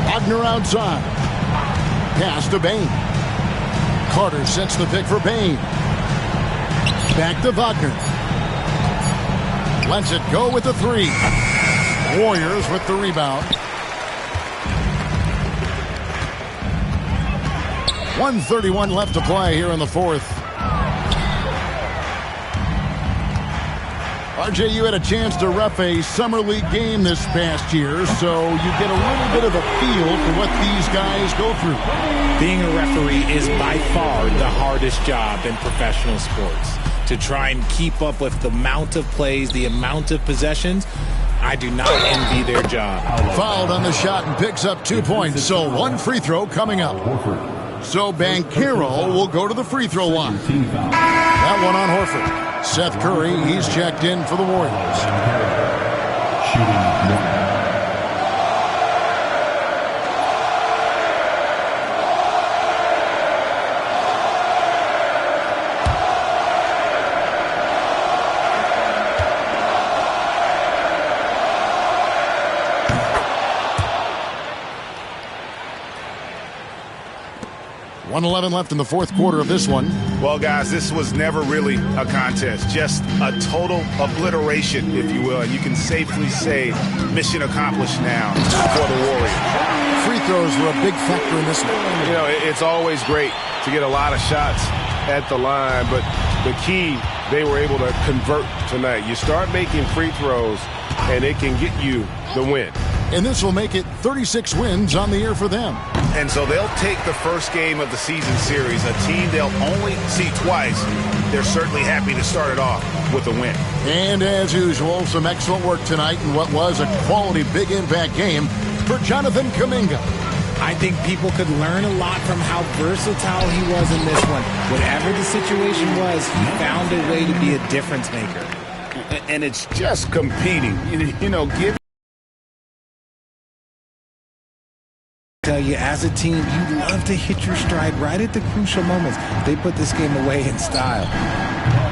Wagner outside. Pass to Bane. Carter sets the pick for Bane. Back to Wagner. Lets it go with the three. Warriors with the rebound. 1:31 left to play here in the fourth. RJ, you had a chance to ref a Summer League game this past year, so you get a little bit of a feel for what these guys go through.
Being a referee is by far the hardest job in professional sports. To try and keep up with the amount of plays, the amount of possessions, I do not envy their job.
Fouled on the shot and picks up 2 points, so one free throw coming up. So Banchero will go to the free throw line. That one on Horford. Seth Curry, he's checked in for the Warriors.
Shooting one.
.111 left in the fourth quarter of this one.
Well, guys, this was never really a contest. Just a total obliteration, if you will. And you can safely say mission accomplished now for the Warriors.
Free throws were a big factor in this one.
You know, it's always great to get a lot of shots at the line, but the key, they were able to convert tonight. You start making free throws, and it can get you the win.
And this will make it 36 wins on the year for them.
And so they'll take the first game of the season series, a team they'll only see twice. They're certainly happy to start it off with a win.
And as usual, some excellent work tonight in what was a quality big impact game for Jonathan Kuminga.
I think people could learn a lot from how versatile he was in this one. Whatever the situation was, he found a way to be a difference maker.
And it's just competing. You know, give.
Tell you, as a team, you love to hit your stride right at the crucial moments. They put this game away in style.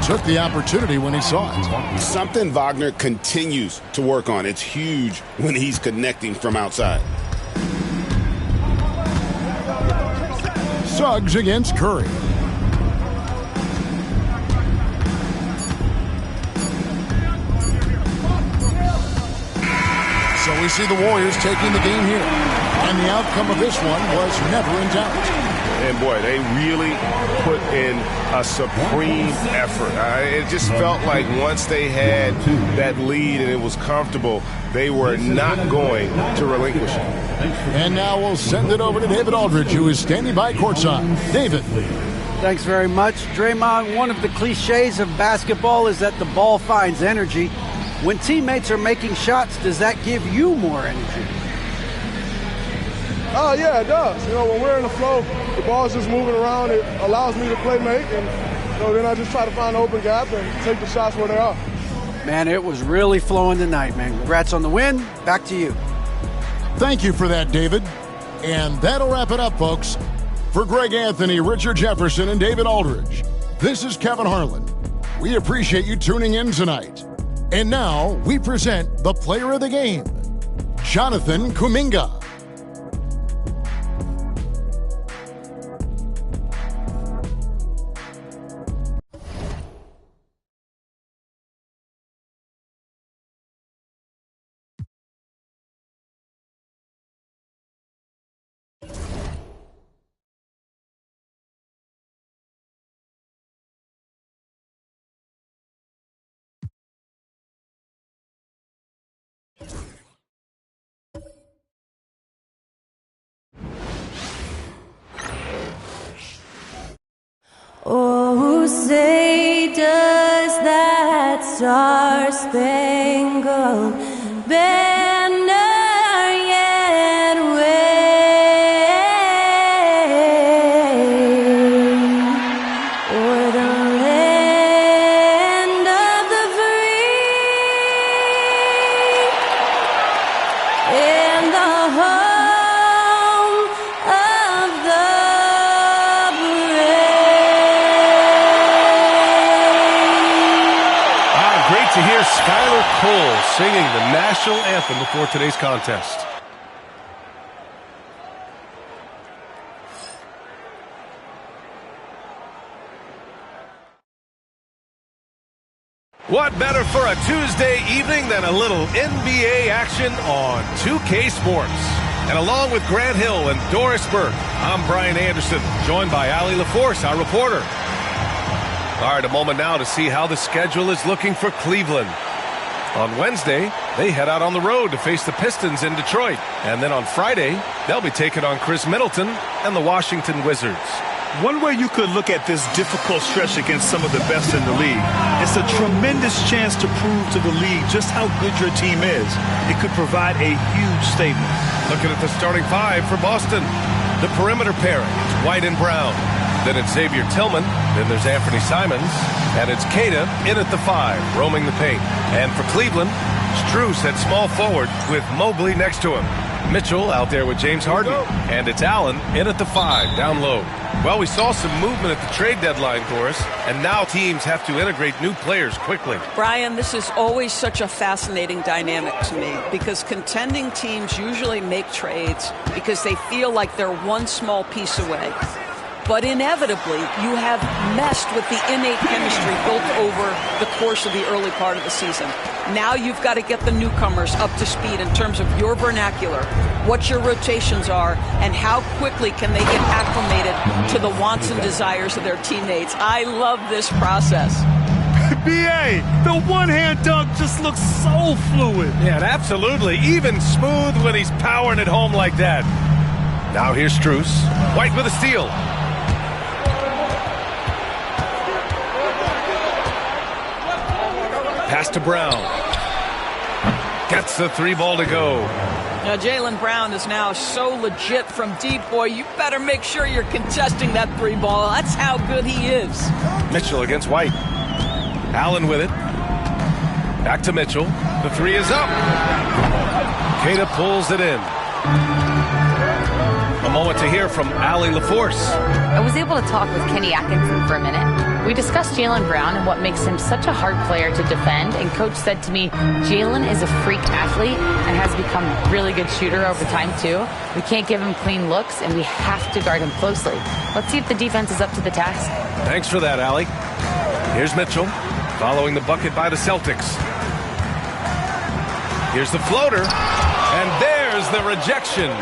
Took the opportunity when he saw it.
Something Wagner continues to work on. It's huge when he's connecting from outside.
Suggs against Curry. So we see the Warriors taking the game here. And the outcome of this one was never in doubt.
And, boy, they really put in a supreme effort. It just felt like once they had that lead and it was comfortable, they were not going to relinquish it.
And now we'll send it over to David Aldridge, who is standing by courtside. David.
Thanks very much. Draymond, one of the cliches of basketball is that the ball finds energy. When teammates are making shots, does that give you more energy?
Oh, yeah, it does. You know, when we're in the flow, the ball's just moving around. It allows me to play make, and then I just try to find an open gap and take the shots where they are.
Man, it was really flowing tonight, man. Congrats on the win. Back to you.
Thank you for that, David. And that'll wrap it up, folks. For Greg Anthony, Richard Jefferson, and David Aldridge, this is Kevin Harlan. We appreciate you tuning in tonight. And now we present the player of the game, Jonathan Kuminga.
You say, does that star-spangled banner yet wave o'er the land of the free and the home of the
Great to hear Skylar Cole singing the national anthem before today's contest. What better for a Tuesday evening than a little NBA action on 2K Sports? And along with Grant Hill and Doris Burke, I'm Brian Anderson, joined by Allie LaForce, our reporter. All right, a moment now to see how the schedule is looking for Cleveland. On Wednesday, they head out on the road to face the Pistons in Detroit. And then on Friday, they'll be taking on Chris Middleton and the Washington Wizards.
One way you could look at this difficult stretch against some of the best in the league, it's a tremendous chance to prove to the league just how good your team is. It could provide a huge statement.
Looking at the starting five for Boston. The perimeter pairing, it's White and Brown. Then it's Xavier Tillman. Then there's Anthony Simons. And it's Queta in at the 5, roaming the paint. And for Cleveland, Strus at small forward with Mobley next to him. Mitchell out there with James Harden. And it's Allen in at the 5, down low. Well, we saw some movement at the trade deadline, Doris, and now teams have to integrate new players quickly.
Brian, this is always such a fascinating dynamic to me because contending teams usually make trades because they feel like they're one small piece away. But inevitably, you have messed with the innate chemistry built over the course of the early part of the season. Now you've got to get the newcomers up to speed in terms of your vernacular, what your rotations are, and how quickly can they get acclimated to the wants and desires of their teammates. I love this process.
B.A., the one-hand dunk just looks so fluid.
Yeah, absolutely. Even smooth when he's powering it home like that. Now here's Strus. White with a steal. Pass to Brown. Gets the 3 ball to go.
Now, Jaylen Brown is now so legit from deep, boy. You better make sure you're contesting that 3 ball. That's how good he is.
Mitchell against White. Allen with it. Back to Mitchell. The 3 is up. Queta pulls it in. A moment to hear from Allie LaForce.
I was able to talk with Kenny Atkinson for a minute. We discussed Jaylen Brown and what makes him such a hard player to defend, and Coach said to me, Jaylen is a freak athlete and has become a really good shooter over time, too. We can't give him clean looks, and we have to guard him closely. Let's see if the defense is up to the task.
Thanks for that, Allie. Here's Mitchell, following the bucket by the Celtics. Here's the floater, and there's the rejection.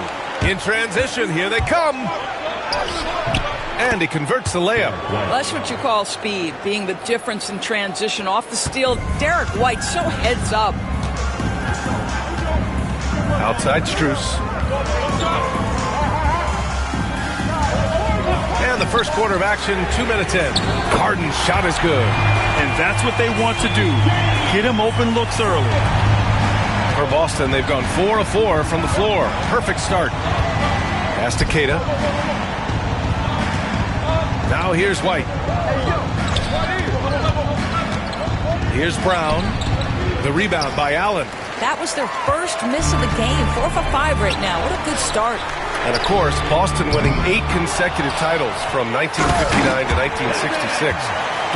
In transition, here they come. And he converts the layup.
Well, that's what you call speed, being the difference in transition. Off the steal, Derek White so heads up.
Outside Strus. And the first quarter of action, 2 minutes in. Harden's shot is good.
And that's what they want to do. Get him open looks early.
For Boston, they've gone 4 of 4 from the floor. Perfect start. Pass to Queta. Now here's White. Here's Brown. The rebound by Allen.
That was their first miss of the game. 4 for 5 right now. What a good start.
And, of course, Boston winning 8 consecutive titles from 1959 to 1966.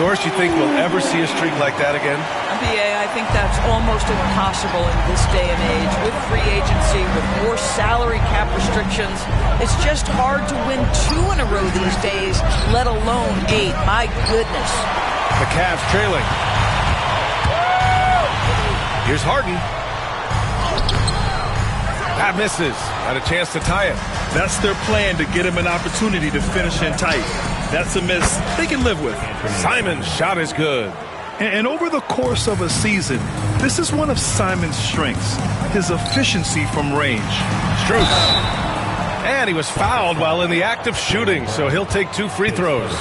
Doris, you think we'll ever see a streak like that again?
NBA, I think that's almost impossible in this day and age. With free agency, with more salary cap restrictions, it's just hard to win 2 in a row these days, let alone 8. My goodness.
The Cavs trailing. Here's Harden. That misses. Had a chance to tie it.
That's their plan, to get him an opportunity to finish in tight. That's a miss they can live with.
Simon's shot is good.
And over the course of a season, this is one of Simon's strengths, his efficiency from range.
Strus. And he was fouled while in the act of shooting, so he'll take 2 free throws.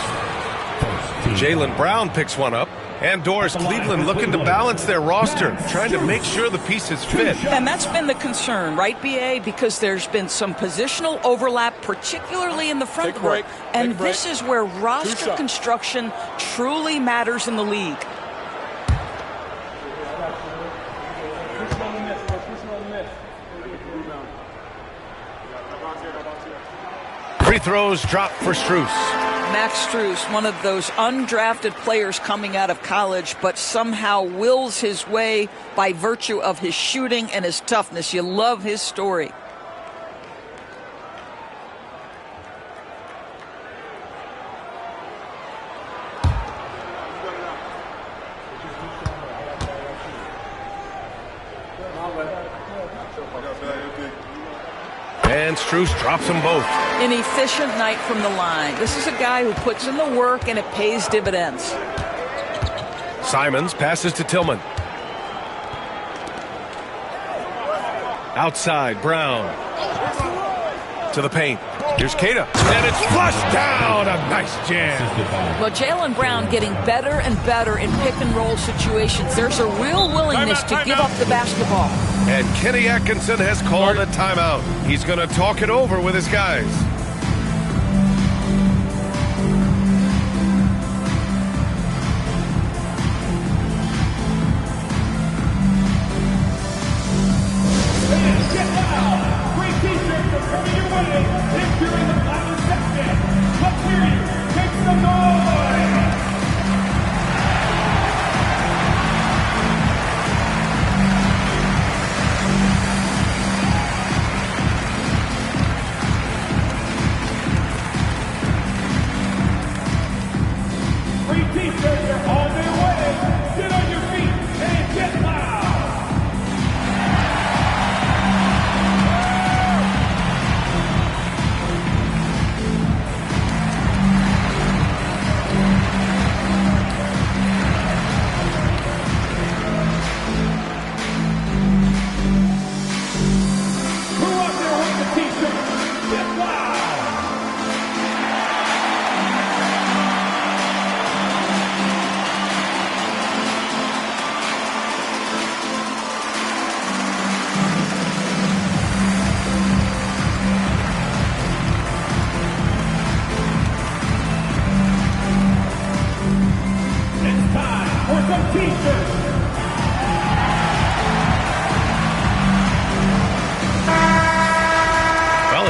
Jaylen Brown picks one up. And Doris, Cleveland looking to balance their roster, trying to make sure the pieces fit.
And that's been the concern, right, B.A.? Because there's been some positional overlap, particularly in the front court. And this is where roster construction truly matters in the league.
Free throws drop for Strus.
Max Strus, one of those undrafted players coming out of college, but somehow wills his way by virtue of his shooting and his toughness. You love his story.
And Strus drops them both.
An efficient night from the line. This is a guy who puts in the work and it pays dividends.
Simons passes to Tillman. Outside, Brown. To the paint. Here's Keita. And it's flushed down. A nice jam.
Well, Jaylen Brown getting better and better in pick-and-roll situations. There's a real willingness to give up the basketball.
And Kenny Atkinson has called a timeout. He's going to talk it over with his guys.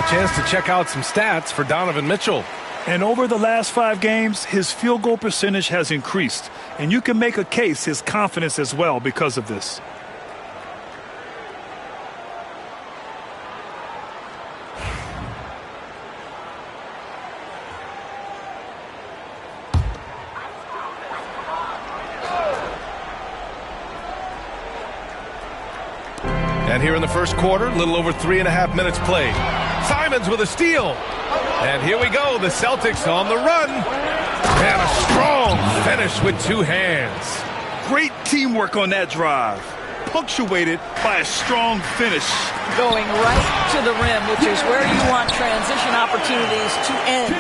Chance to check out some stats for Donovan Mitchell.
And over the last 5 games, his field goal percentage has increased. And you can make a case his confidence as well because of this.
And here in the first quarter, a little over 3.5 minutes played. Simons with a steal. And here we go, the Celtics on the run. And a strong finish with 2 hands.
Great teamwork on that drive, punctuated by a strong finish.
Going right to the rim, which is where you want transition opportunities to end.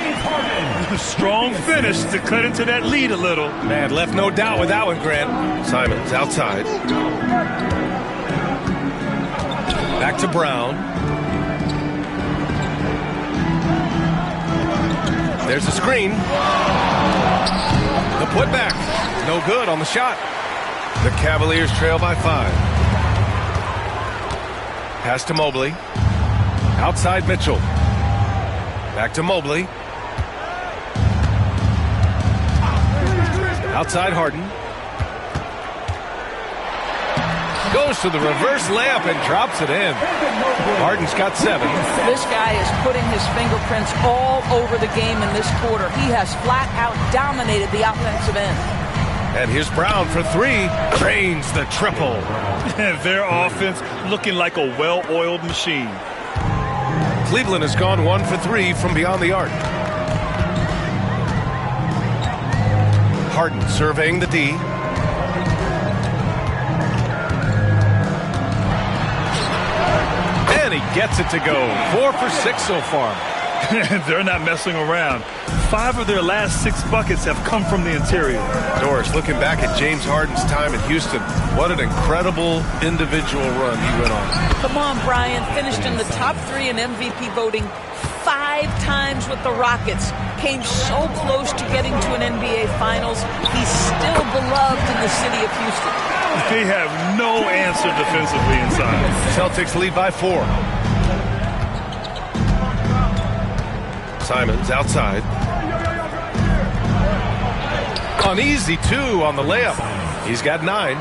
Strong finish to cut into that lead a little.
Man, left no doubt with that one, Grant. Simons outside. Back to Brown. There's a screen. The putback. No good on the shot. The Cavaliers trail by 5. Pass to Mobley. Outside Mitchell. Back to Mobley. Outside Harden. Goes to the reverse layup and drops it in. Harden's got 7.
This guy is putting his fingerprints all over the game in this quarter. He has flat out dominated the offensive end.
And here's Brown for 3. Drains the triple.
Their offense looking like a well-oiled machine.
Cleveland has gone 1 for 3 from beyond the arc. Harden surveying the D. And he gets it to go. 4 for 6 so far.
They're not messing around. 5 of their last 6 buckets have come from the interior.
Doris, looking back at James Harden's time in Houston, what an incredible individual run he went on.
Come on, Brian. Finished in the top 3 in MVP voting 5 times with the Rockets. Came so close to getting to an NBA Finals. He's still beloved in the city of Houston.
They have no answer defensively inside.
Celtics lead by 4. Simons outside. An easy 2 on the layup. He's got 9.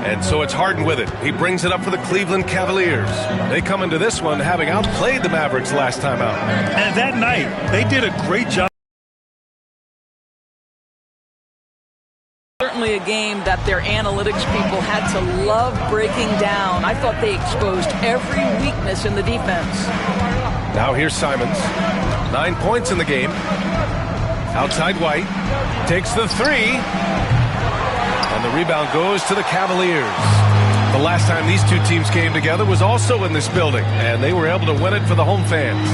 And so it's Harden with it. He brings it up for the Cleveland Cavaliers. They come into this one having outplayed the Mavericks last time out.
And that night, they did a great job.
Certainly a game that their analytics people had to love breaking down. I thought they exposed every weakness in the defense.
Now here's Simons. 9 points in the game. Outside White. Takes the 3. And the rebound goes to the Cavaliers. The last time these two teams came together was also in this building, and they were able to win it for the home fans.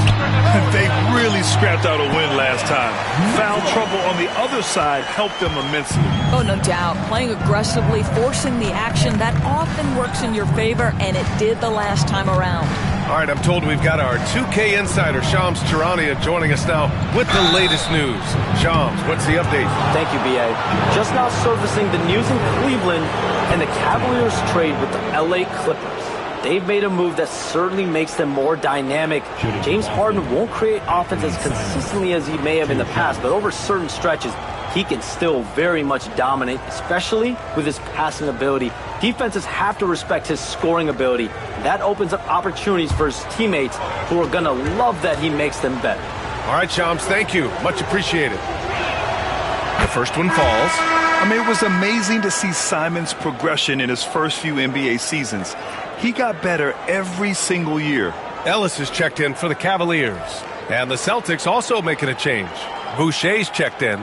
They really scrapped out a win last time. Foul trouble on the other side helped them immensely.
Oh, no doubt. Playing aggressively, forcing the action, that often works in your favor, and it did the last time around.
All right, I'm told we've got our 2K insider, Shams Charania, joining us now with the latest news. Shams, what's the update?
Thank you, B.A. Just now surfacing the news in Cleveland and the Cavaliers trade with the L.A. Clippers. They've made a move that certainly makes them more dynamic. James Harden won't create offense as consistently as he may have in the past, but over certain stretches, he can still very much dominate, especially with his passing ability. Defenses have to respect his scoring ability. That opens up opportunities for his teammates who are going to love that he makes them better.
All right, Shams, thank you. Much appreciated. The first one falls.
I mean, it was amazing to see Simon's progression in his first few NBA seasons. He got better every single year.
Ellis is checked in for the Cavaliers. And the Celtics also making a change. Boucher's checked in.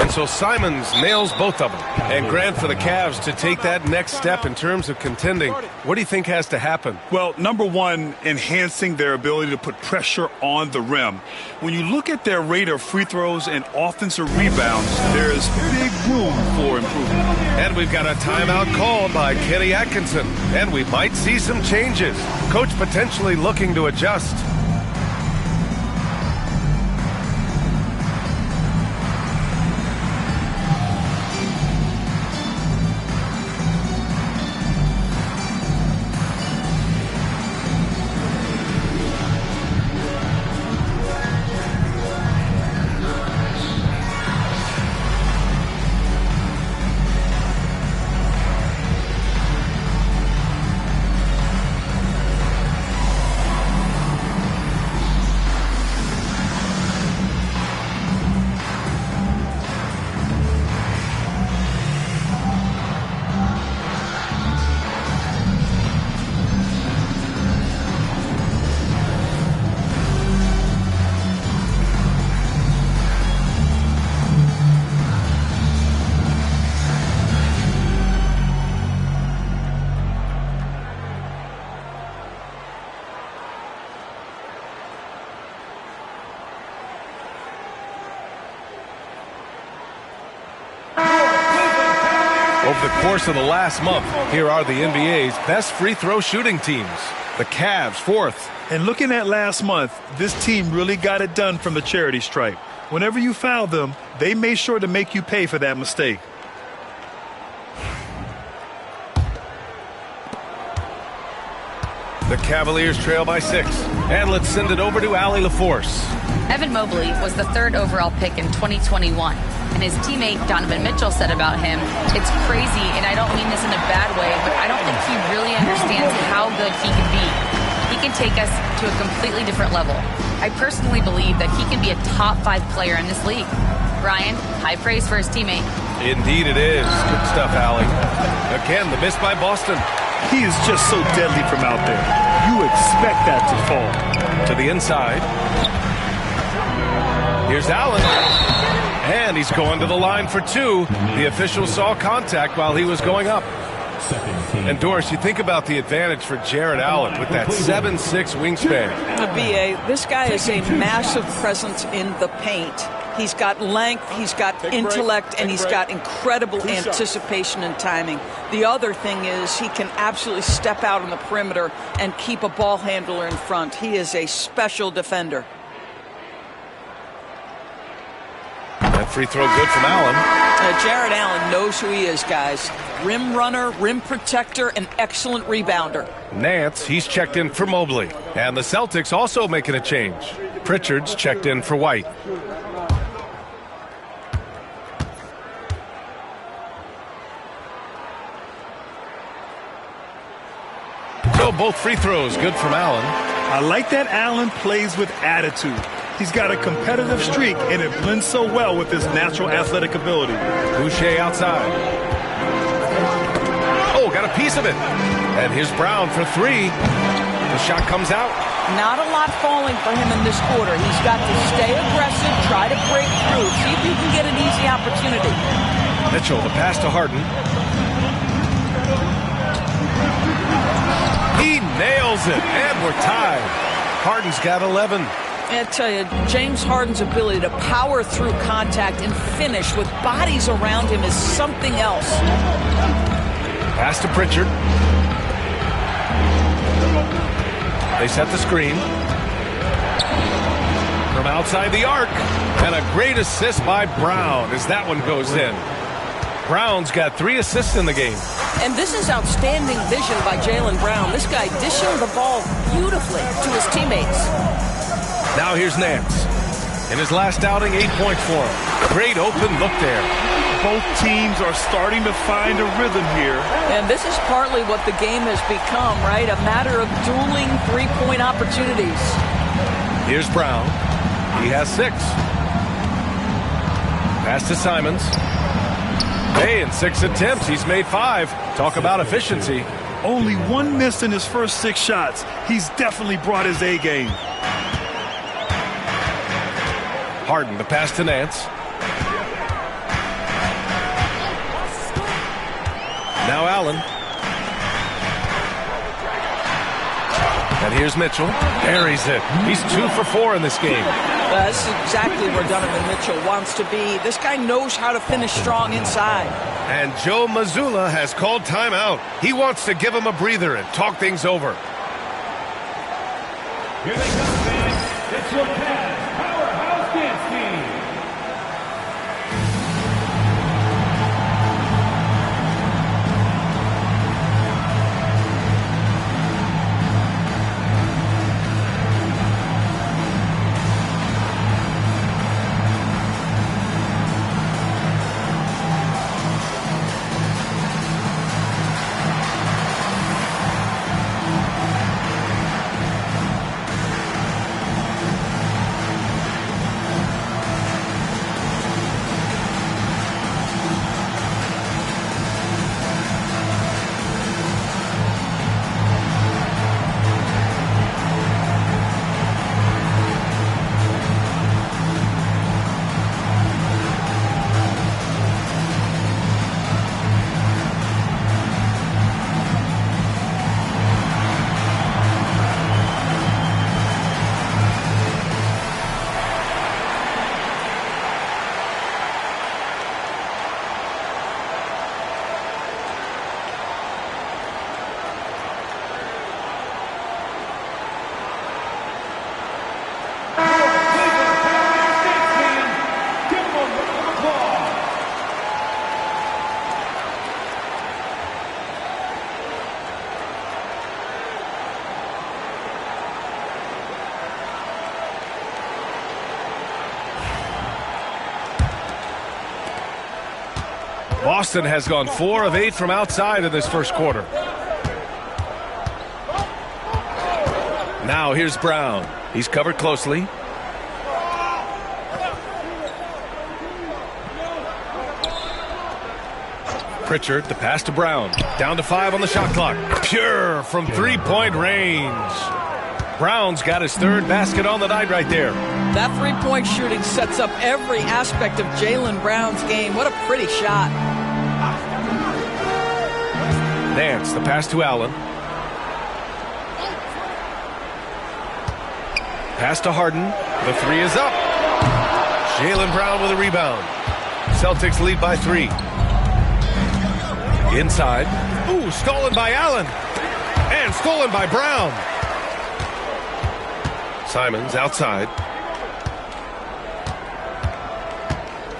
So Simons nails both of them. And Grant for the Cavs to take that next step in terms of contending. What do you think has to happen?
Well, number one, enhancing their ability to put pressure on the rim. When you look at their rate of free throws and offensive rebounds, there's big room for improvement.
And we've got a timeout called by Kenny Atkinson. And we might see some changes. Coach potentially looking to adjust. Over the course of the last month, here are the NBA's best free throw shooting teams. The Cavs, 4th.
And looking at last month, this team really got it done from the charity stripe. Whenever you foul them, they made sure to make you pay for that mistake.
The Cavaliers trail by 6. And let's send it over to Allie LaForce.
Evan Mobley was the 3rd overall pick in 2021. And his teammate Donovan Mitchell said about him, "It's crazy, and I don't mean this in a bad way, but I don't think he really understands how good he can be. He can take us to a completely different level. I personally believe that he can be a top 5 player in this league." Brian, high praise for his teammate.
Indeed it is. Good stuff, Allie. Again, the miss by Boston.
He is just so deadly from out there. You expect that to fall.
To the inside. Here's Allen. And he's going to the line for two. The official saw contact while he was going up. And Doris, you think about the advantage for Jared Allen with that 7'6" wingspan.
BA, this guy is a massive presence in the paint. He's got length, he's got intellect, and he's got incredible anticipation and timing. The other thing is he can absolutely step out on the perimeter and keep a ball handler in front. He is a special defender.
That free throw good from Allen.
Jared Allen knows who he is, guys. Rim runner, rim protector, an excellent rebounder.
Nance, he's checked in for Mobley. And the Celtics also making a change. Pritchard's checked in for White. So both free throws good from Allen.
I like that Allen plays with attitude. He's got a competitive streak, and it blends so well with his natural athletic ability.
Boucher outside. Oh, got a piece of it. And here's Brown for three. The shot comes out.
Not a lot falling for him in this quarter. He's got to stay aggressive, try to break through, see if you can get an easy opportunity.
Mitchell, the pass to Harden. He nails it, and we're tied. Harden's got 11.
I tell you, James Harden's ability to power through contact and finish with bodies around him is something else.
Pass to Pritchard. They set the screen. From outside the arc. And a great assist by Brown as that one goes in. Brown's got 3 assists in the game.
And this is outstanding vision by Jaylen Brown. This guy dishing the ball beautifully to his teammates.
Now here's Nance. In his last outing, 8 points for him. Great open look there.
Both teams are starting to find a rhythm here.
And this is partly what the game has become, right? A matter of dueling three-point opportunities.
Here's Brown. He has 6. Pass to Simons. Hey, in 6 attempts, he's made 5. Talk about efficiency.
Only 1 miss in his first 6 shots. He's definitely brought his A game.
Harden, the pass to Nance. Now Allen. And here's Mitchell. Buries it. He's 2 for 4 in this game.
This is exactly where Donovan Mitchell wants to be. This guy knows how to finish strong inside.
And Joe Mazzulla has called timeout. He wants to give him a breather and talk things over.
Here they come, fans. It's your Cavs Powerhouse Dance Team.
Boston has gone 4 of 8 from outside in this first quarter. Now here's Brown. He's covered closely. Pritchard, the pass to Brown. Down to 5 on the shot clock. Pure from 3-point range. Brown's got his 3rd basket on the night right there.
That three-point shooting sets up every aspect of Jaylen Brown's game. What a pretty shot.
Nance, the pass to Allen. Pass to Harden. The three is up. Jaylen Brown with a rebound. Celtics lead by 3. Inside. Ooh, stolen by Allen. And stolen by Brown. Simons outside.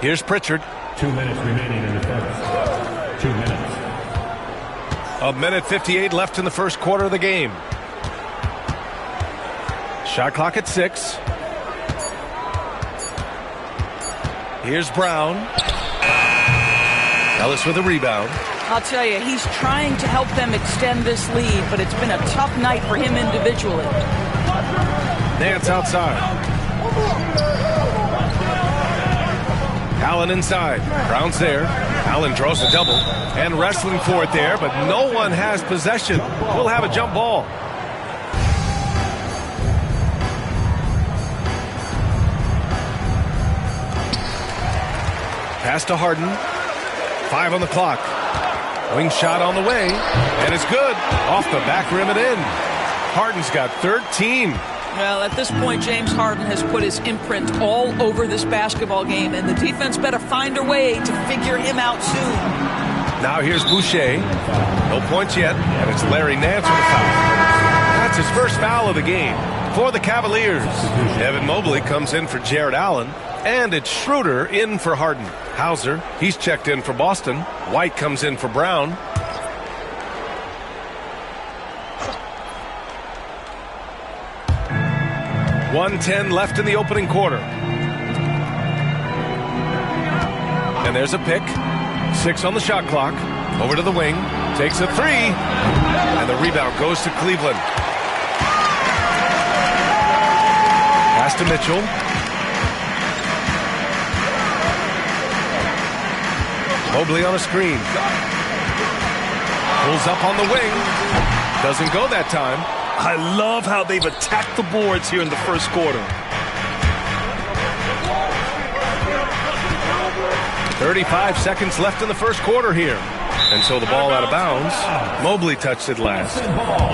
Here's Pritchard.
2 minutes remaining in the first. 2 minutes.
A minute 58 left in the first quarter of the game. Shot clock at 6. Here's Brown. Ellis with a rebound.
I'll tell you, he's trying to help them extend this lead, but it's been a tough night for him individually.
Nance outside. Allen inside. Brown's there. Allen draws a double and wrestling for it there, but no one has possession. We'll have a jump ball. Pass to Harden. 5 on the clock. Wing shot on the way, and it's good. Off the back rim and in. Harden's got 13.
Well, at this point, James Harden has put his imprint all over this basketball game, and the defense better find a way to figure him out soon.
Now here's Boucher. No points yet, and it's Larry Nance with a foul. That's his first foul of the game for the Cavaliers. Evan Mobley comes in for Jared Allen, and it's Schroeder in for Harden. Hauser, he's checked in for Boston. White comes in for Brown. .110 left in the opening quarter. And there's a pick. 6 on the shot clock. Over to the wing. Takes a 3. And the rebound goes to Cleveland. Pass to Mitchell. Mobley on a screen. Pulls up on the wing. Doesn't go that time.
I love how they've attacked the boards here in the first quarter.
35 seconds left in the first quarter here. And so the ball out of bounds. Mobley touched it last.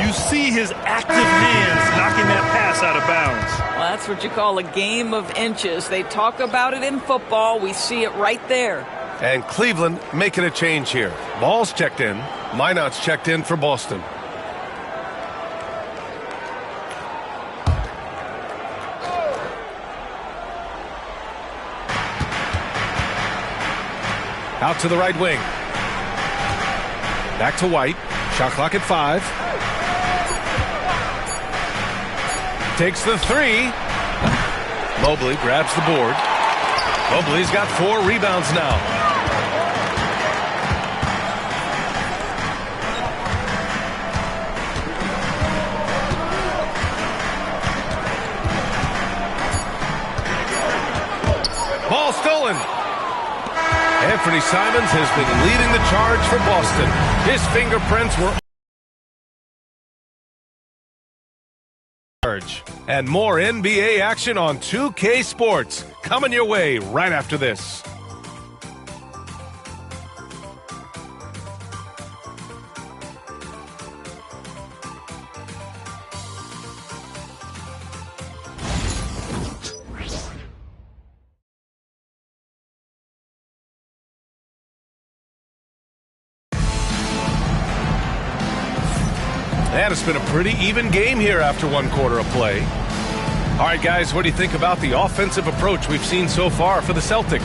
You see his active hands knocking that pass out of bounds.
Well, that's what you call a game of inches. They talk about it in football. We see it right there.
And Cleveland making a change here. Ball's checked in. Minot's checked in for Boston. Out to the right wing. Back to White. Shot clock at 5. Takes the 3. Mobley grabs the board. Mobley's got 4 rebounds now. Ball stolen. Anthony Simons has been leading the charge for Boston. His fingerprints were and more NBA action on 2K Sports coming your way right after this. And it's been a pretty even game here after 1 quarter of play. All right, guys, what do you think about the offensive approach we've seen so far for the Celtics?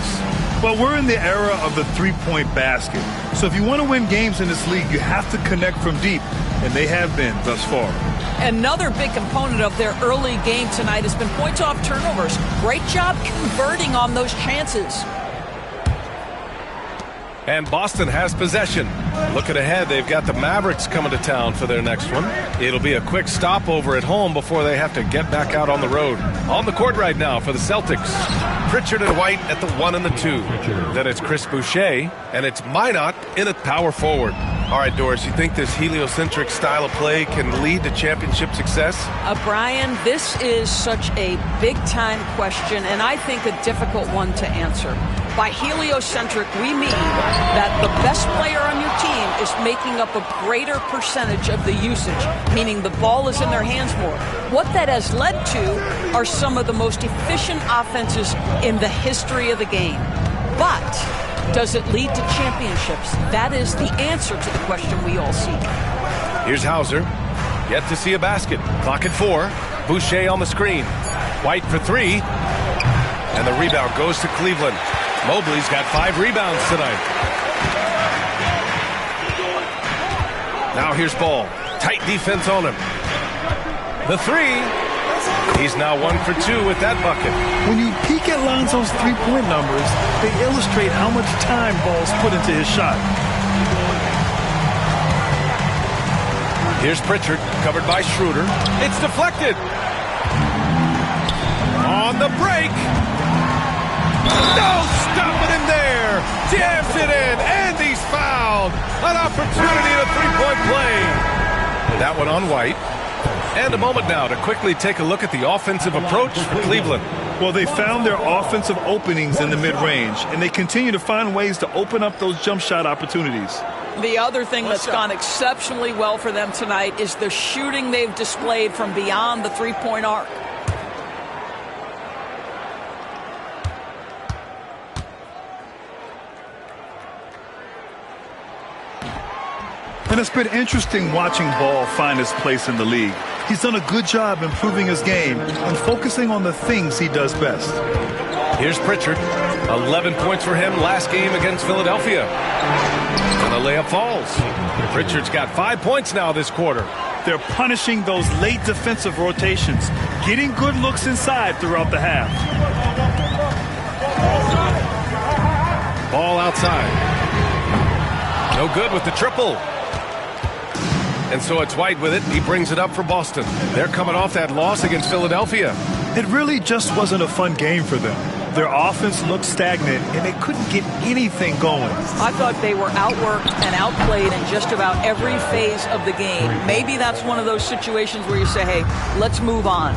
Well, we're in the era of the three-point basket. So if you want to win games in this league, you have to connect from deep, and they have been thus far.
Another big component of their early game tonight has been points off turnovers. Great job converting on those chances.
And Boston has possession. Looking ahead, they've got the Mavericks coming to town for their next one. It'll be a quick stopover at home before they have to get back out on the road. On the court right now for the Celtics, Pritchard and White at the 1 and the 2. Then it's Chris Boucher, and it's Minot in at power forward. All right, Doris, you think this heliocentric style of play can lead to championship success?
Brian, this is such a big-time question, and I think a difficult one to answer. By heliocentric, we mean that the best player on your team is making up a greater percentage of the usage, meaning the ball is in their hands more. What that has led to are some of the most efficient offenses in the history of the game. But does it lead to championships? That is the answer to the question we all seek.
Here's Hauser. Yet to see a basket. Clock at 4. Boucher on the screen. White for 3. And the rebound goes to Cleveland. Mobley's got 5 rebounds tonight. Now here's Ball. Tight defense on him. The 3. He's now 1 for 2 with that bucket.
When you peek at Lonzo's three-point numbers, they illustrate how much time Ball's put into his shot.
Here's Pritchard, covered by Schroeder. It's deflected. On the break. No stopping him there. Jams it in, and he's fouled. An opportunity to three-point play. That one on White. And a moment now to quickly take a look at the offensive approach for Cleveland.
Well, they found their offensive openings in the mid-range, and they continue to find ways to open up those jump shot opportunities.
The other thing that's gone exceptionally well for them tonight is the shooting they've displayed from beyond the three-point arc.
And it's been interesting watching Ball find his place in the league. He's done a good job improving his game and focusing on the things he does best.
Here's Pritchard. 11 points for him last game against Philadelphia. And the layup falls. Pritchard's got 5 points now this quarter.
They're punishing those late defensive rotations, getting good looks inside throughout the half.
Ball outside. No good with the triple. And so it's White with it. He brings it up for Boston. They're coming off that loss against Philadelphia.
It really just wasn't a fun game for them. Their offense looked stagnant, and they couldn't get anything going.
I thought they were outworked and outplayed in just about every phase of the game. Maybe that's one of those situations where you say, hey, let's move on.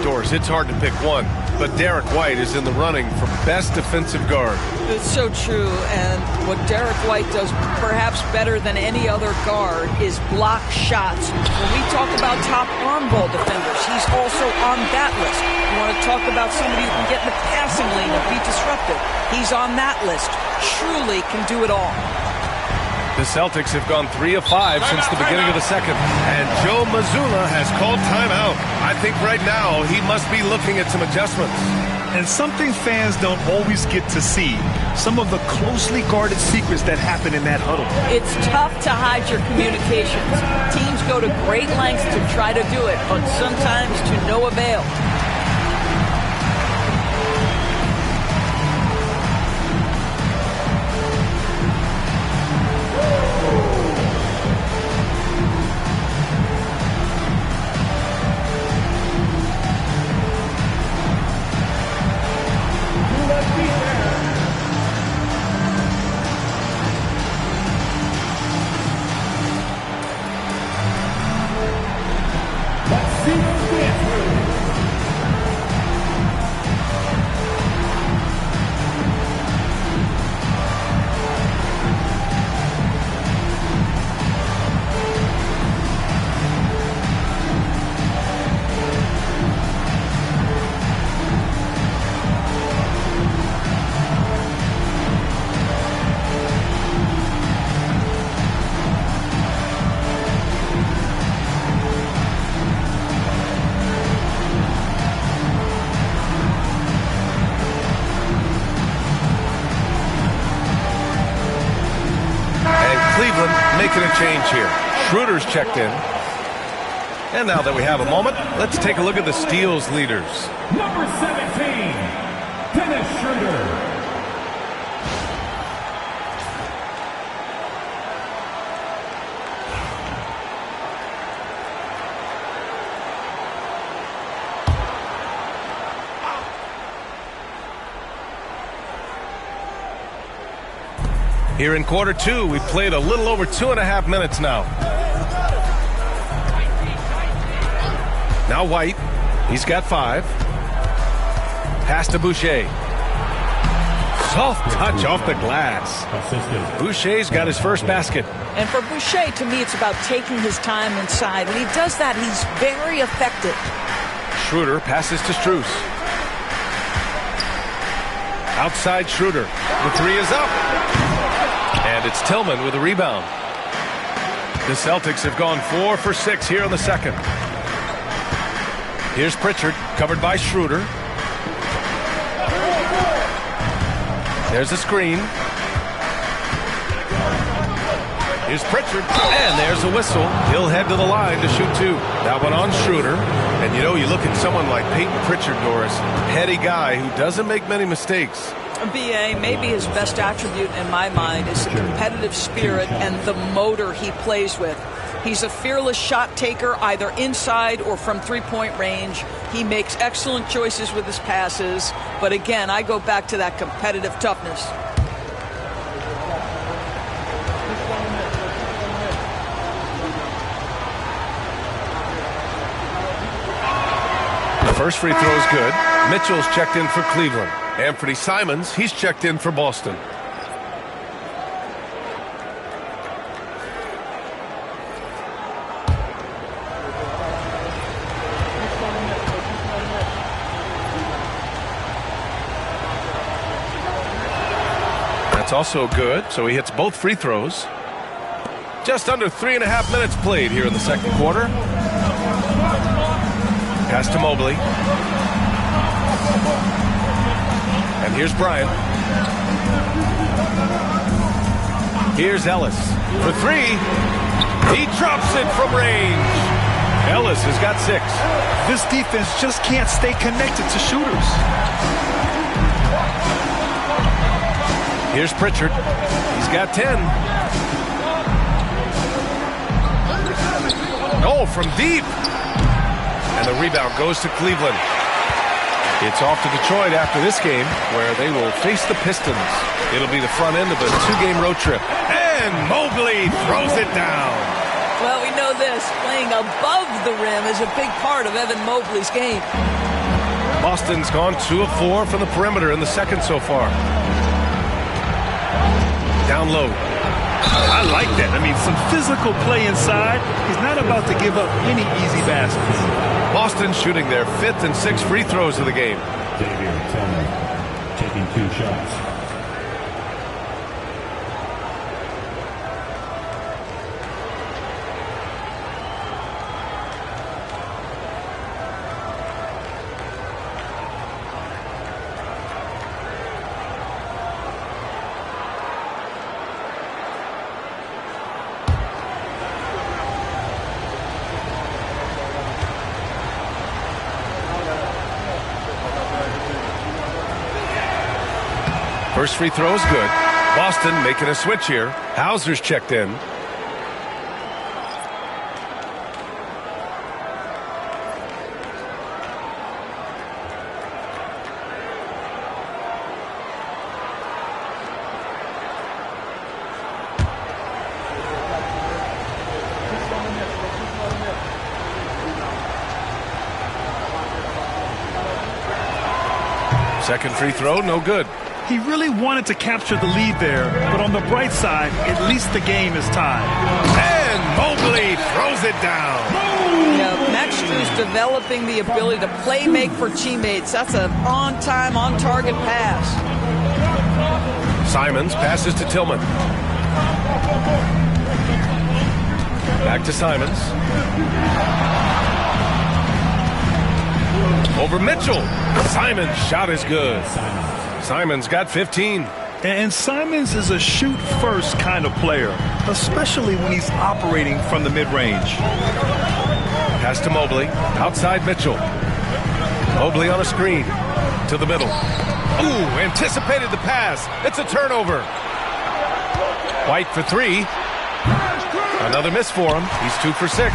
Doris, it's hard to pick one, but Derek White is in the running for best defensive guard.
It's so true, and what Derek White does perhaps better than any other guard is block shots. When we talk about top arm ball defenders, he's also on that list. You want to talk about somebody who can get in the passing lane and be disruptive. He's on that list. Truly can do it all.
The Celtics have gone 3 of 5 since the beginning of the second. And Joe Mazzulla has called timeout. I think right now he must be looking at some adjustments.
And something fans don't always get to see, some of the closely guarded secrets that happen in that huddle.
It's tough to hide your communications. Teams go to great lengths to try to do it, but sometimes to no avail.
Making a change here. Schroeder's checked in. And now that we have a moment, let's take a look at the steals leaders.
Number 17, Dennis Schroeder.
Here in quarter two, we've played a little over 2.5 minutes now. Now White, he's got 5. Pass to Boucher. Soft touch off the glass. Boucher's got his first basket.
And for Boucher, to me, it's about taking his time inside. When he does that, he's very effective.
Schroeder passes to Strus. Outside Schroeder. The 3 is up. And it's Tillman with a rebound. The Celtics have gone 4 for 6 here in the second. Here's Pritchard, covered by Schroeder. There's a screen. Here's Pritchard, and there's a whistle. He'll head to the line to shoot 2. That one on Schroeder. And you know, you look at someone like Peyton Pritchard, Doris, heady guy who doesn't make many mistakes.
B.A., maybe his best attribute in my mind is the competitive spirit and the motor he plays with. He's a fearless shot taker, either inside or from three-point range. He makes excellent choices with his passes. But again, I go back to that competitive toughness.
The first free throw is good. Mitchell's checked in for Cleveland. Anthony Simons, he's checked in for Boston. That's also good, so he hits both free throws. Just under 3.5 minutes played here in the second quarter. Pass to Mobley. And here's Bryant. Here's Ellis for 3. He drops it from range. Ellis has got 6.
This defense just can't stay connected to shooters.
Here's Pritchard. He's got 10. Oh, from deep. And the rebound goes to Cleveland. It's off to Detroit after this game, where they will face the Pistons. It'll be the front end of a 2-game road trip. And Mobley throws it down.
Well, we know this. Playing above the rim is a big part of Evan Mobley's game.
Boston's gone 2 of 4 from the perimeter in the second so far. Down low.
I like that. I mean, some physical play inside. He's not about to give up any easy baskets.
Boston shooting their 5th and 6th free throws of the game.
Xavier Tillman taking 2 shots.
First free throw is good. Boston making a switch here. Hauser's checked in. Second free throw, no good.
He really wanted to capture the lead there, but on the bright side, at least the game is tied.
And Mobley throws it down.
Yeah, Max Strus developing the ability to play make for teammates. That's an on-time, on-target pass.
Simons passes to Tillman. Back to Simons. Over Mitchell. Simons' shot is good. Simons got 15.
And Simons is a shoot-first kind of player, especially when he's operating from the mid-range.
Pass to Mobley. Outside Mitchell. Mobley on a screen. To the middle. Ooh, anticipated the pass. It's a turnover. White for 3. Another miss for him. He's 2 for 6.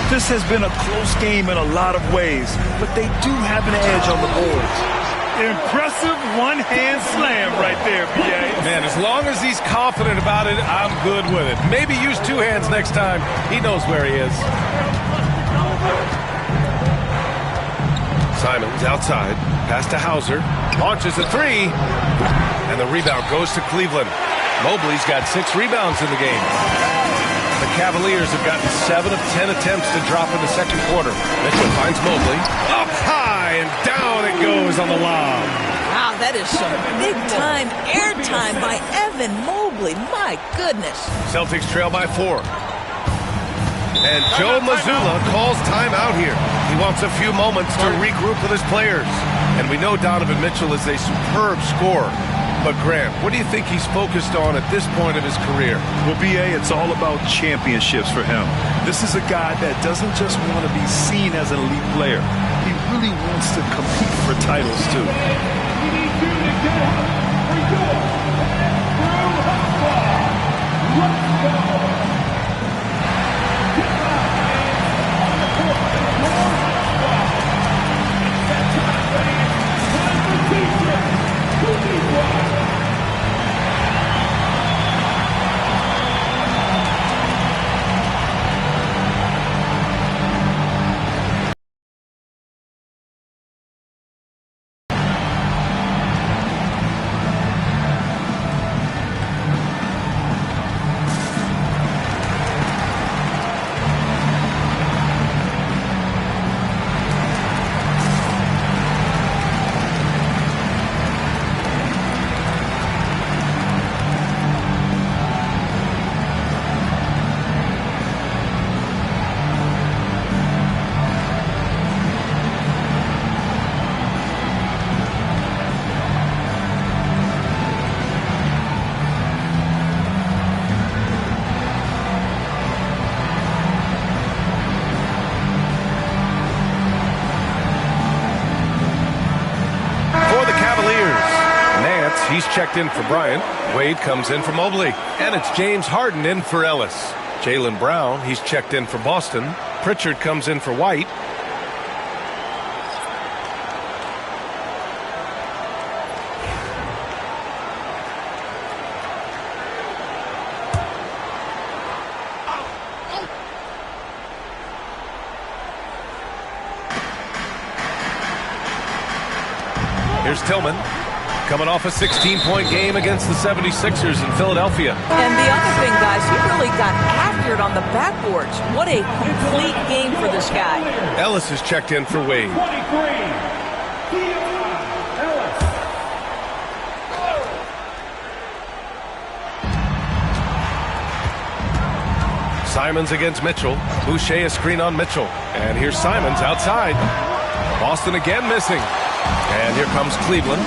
This has been a close game in a lot of ways, but they do have an edge on the boards. Impressive one-hand slam right there, B.A.
Man, as long as he's confident about it, I'm good with it. Maybe use two hands next time. He knows where he is. Simons outside. Pass to Hauser. Launches a three. And the rebound goes to Cleveland. Mobley's got 6 rebounds in the game. The Cavaliers have gotten 7 of 10 attempts to drop in the second quarter. Mitchell finds Mobley. Up high and down it goes on the lob.
Wow, that is some big-time airtime by Evan Mobley. My goodness.
Celtics trail by 4. And Joe Mazzulla calls timeout here. He wants a few moments to regroup with his players. And we know Donovan Mitchell is a superb scorer. But Grant, what do you think he's focused on at this point of his career?
Well, B.A., it's all about championships for him. This is a guy that doesn't just want to be seen as an elite player. He really wants to compete for titles, too.
He's checked in for Bryant. Wade comes in for Mobley. And it's James Harden in for Ellis. Jaylen Brown, he's checked in for Boston. Pritchard comes in for White. Here's Tillman. Coming off a 16-point game against the 76ers in Philadelphia.
And the other thing, guys, he really got after it on the backboards. What a complete game for this guy.
Ellis is checked in for Wade. Simons against Mitchell. Boucher a screen on Mitchell. And here's Simons outside. Boston again missing. And here comes Cleveland.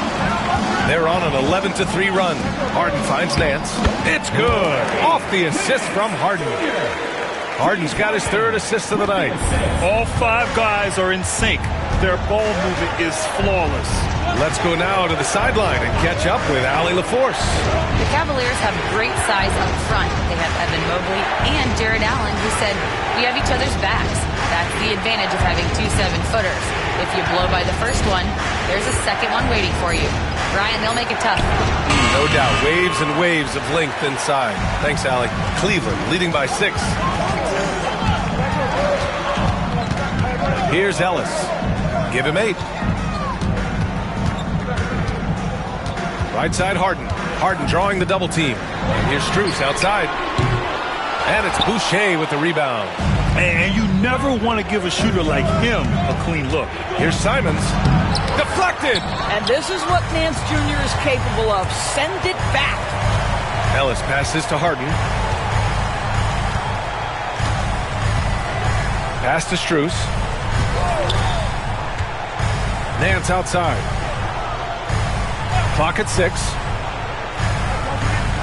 They're on an 11-3 run. Harden finds Nance. It's good. Off the assist from Harden. Harden's got his 3rd assist of the night.
All 5 guys are in sync. Their ball movement is flawless.
Let's go now to the sideline and catch up with Allie LaForce.
The Cavaliers have great size up front. They have Evan Mobley and Jared Allen, who said, "We have each other's backs." That's the advantage of having 2 7-footers. If you blow by the first one, there's a second one waiting for you. Brian, they'll make it tough.
No doubt. Waves and waves of length inside. Thanks, Allie. Cleveland leading by 6. Here's Ellis. Give him 8. Right side, Harden. Harden drawing the double team. And here's Strus outside. And it's Boucher with the rebound.
And you never want to give a shooter like him a clean look.
Here's Simons. Deflected.
And this is what Nance Jr. is capable of. Send it back.
Ellis passes to Harden. Pass to Strus. Nance outside. Clock at 6.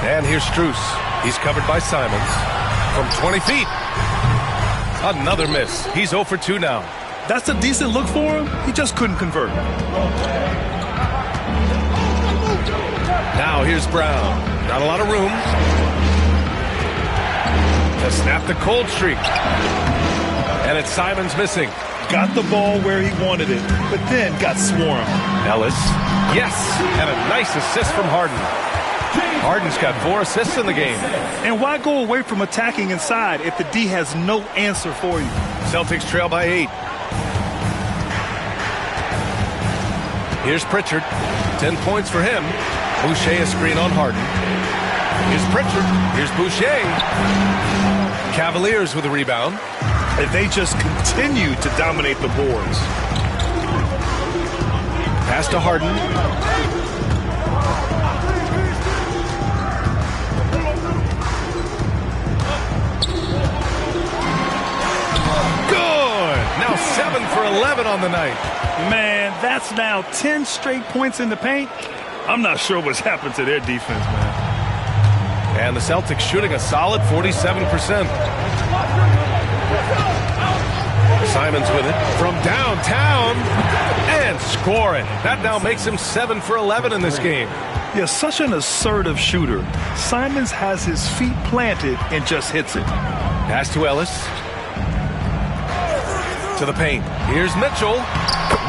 And here's Strus. He's covered by Simons. From 20 feet. Another miss. He's 0 for 2 now.
That's a decent look for him. He just couldn't convert.
Now here's Brown. Not a lot of room. To snap the cold streak. And it's Simons missing.
Got the ball where he wanted it, but then got swarmed.
Ellis Yes, and a nice assist from Harden. Harden's got 4 assists in the game.
And why go away from attacking inside if the D has no answer for you?
Celtics trail by 8. Here's Pritchard. 10 points for him. Boucher a screen on Harden. Here's Pritchard. Here's Boucher. Cavaliers with a rebound.
If they just continue to dominate the boards.
Pass to Harden. Good. Now 7 for 11 on the night.
Man, that's now 10 straight points in the paint. I'm not sure what's happened to their defense, man.
And the Celtics shooting a solid 47%. Simons with it from downtown and scoring. That now makes him 7 for 11 in this game.
Yeah, such an assertive shooter. Simons has his feet planted and just hits it.
Pass to Ellis. To the paint. Here's Mitchell.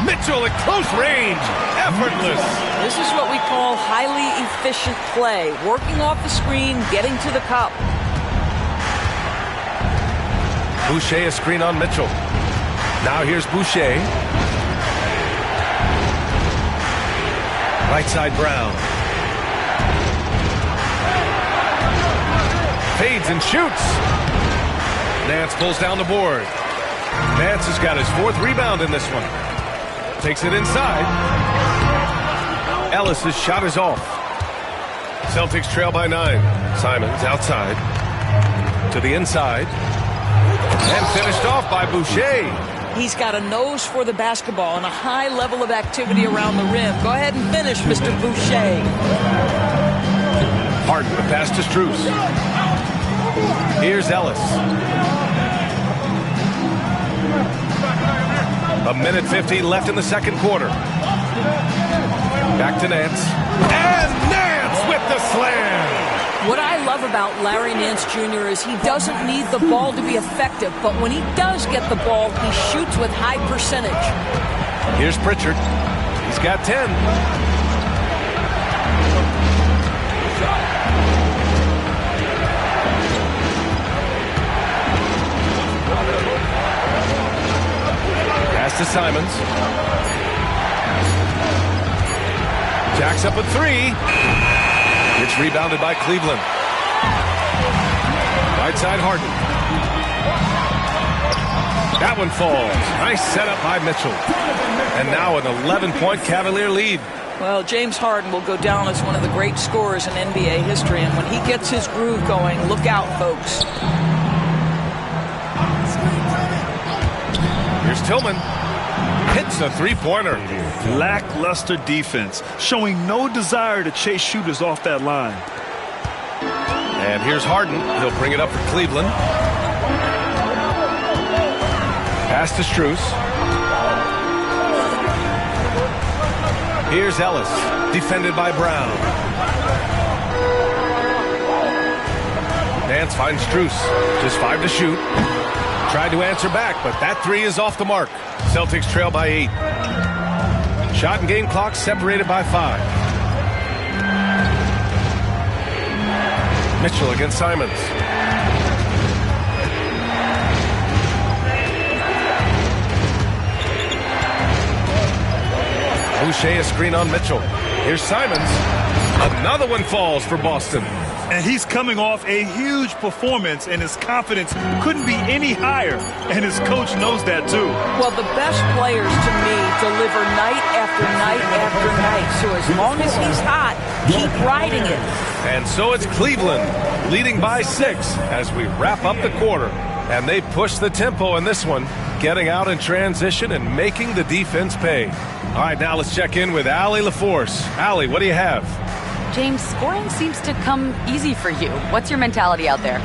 Mitchell at close range. Effortless.
This is what we call highly efficient play. Working off the screen, getting to the cup.
Boucher a screen on Mitchell. Now here's Boucher. Right side Brown. Fades and shoots. Nance pulls down the board. Nance has got his 4th rebound in this one. Takes it inside. Ellis's shot is off. Celtics trail by 9. Simons outside. To the inside. And finished off by Boucher.
He's got a nose for the basketball and a high level of activity around the rim. Go ahead and finish, Mr. Boucher.
Harden, the pass to Strus. Here's Ellis. A minute 15 left in the second quarter. Back to Nance. And Nance with the slam.
What I love about Larry Nance Jr. is he doesn't need the ball to be effective, but when he does get the ball, he shoots with high percentage.
Here's Pritchard. He's got 10. Pass to Simons. Jacks up a 3. It's rebounded by Cleveland. Right side Harden. That one falls. Nice setup by Mitchell. And now an 11-point Cavalier lead.
Well, James Harden will go down as one of the great scorers in NBA history. And when he gets his groove going, look out, folks.
Here's Tillman. Hits a 3-pointer.
Lackluster defense, showing no desire to chase shooters off that line.
And here's Harden. He'll bring it up for Cleveland. Pass to Strus. Here's Ellis. Defended by Brown. Nance finds Strus. Just 5 to shoot. Tried to answer back, but that 3 is off the mark. Celtics trail by 8. Shot and game clock separated by 5. Mitchell against Simons. Boucher a screen on Mitchell. Here's Simons. Another one falls for Boston.
And he's coming off a huge performance, and his confidence couldn't be any higher. And his coach knows that, too.
Well, the best players, to me, deliver night after night after night. So as long as he's hot, keep riding it.
And so it's Cleveland leading by 6 as we wrap up the quarter. And they push the tempo in this one, getting out in transition and making the defense pay. All right, now let's check in with Allie LaForce. Allie, what do you have?
James, scoring seems to come easy for you. What's your mentality out there?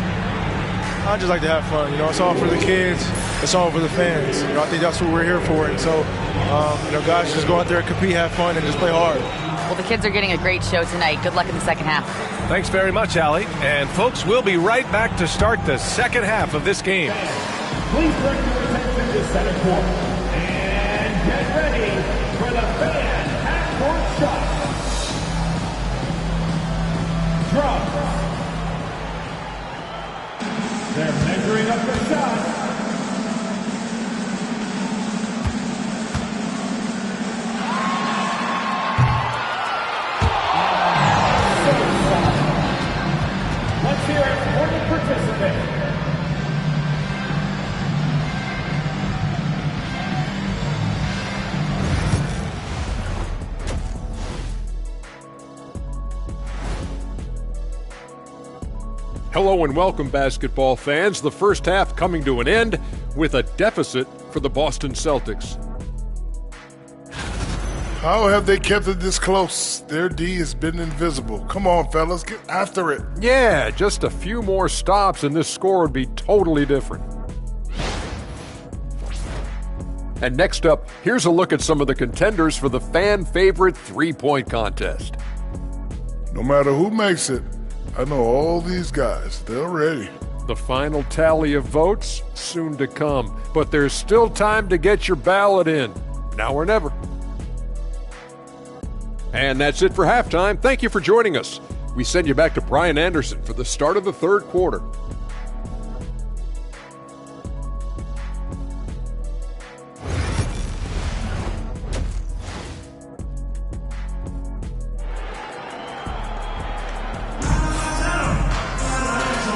I just like to have fun. You know, it's all for the kids. It's all for the fans. You know, I think that's what we're here for. And so, you know, guys, just go out there, compete, have fun, and just play hard.
Well, the kids are getting a great show tonight. Good luck in the second half.
Thanks very much, Allie. And, folks, we'll be right back to start the second half of this game.
Please direct your attention to center court. And get ready for the fan half-court shot.
Hello and welcome, basketball fans. The first half coming to an end with a deficit for the Boston Celtics.
How have they kept it this close? Their D has been invisible. Come on, fellas, get after it.
Yeah, just a few more stops and this score would be totally different. And next up, here's a look at some of the contenders for the fan-favorite three-point contest.
No matter who makes it, I know all these guys. They're ready.
The final tally of votes soon to come, but there's still time to get your ballot in. Now or never. And that's it for halftime. Thank you for joining us. We send you back to Brian Anderson for the start of the third quarter.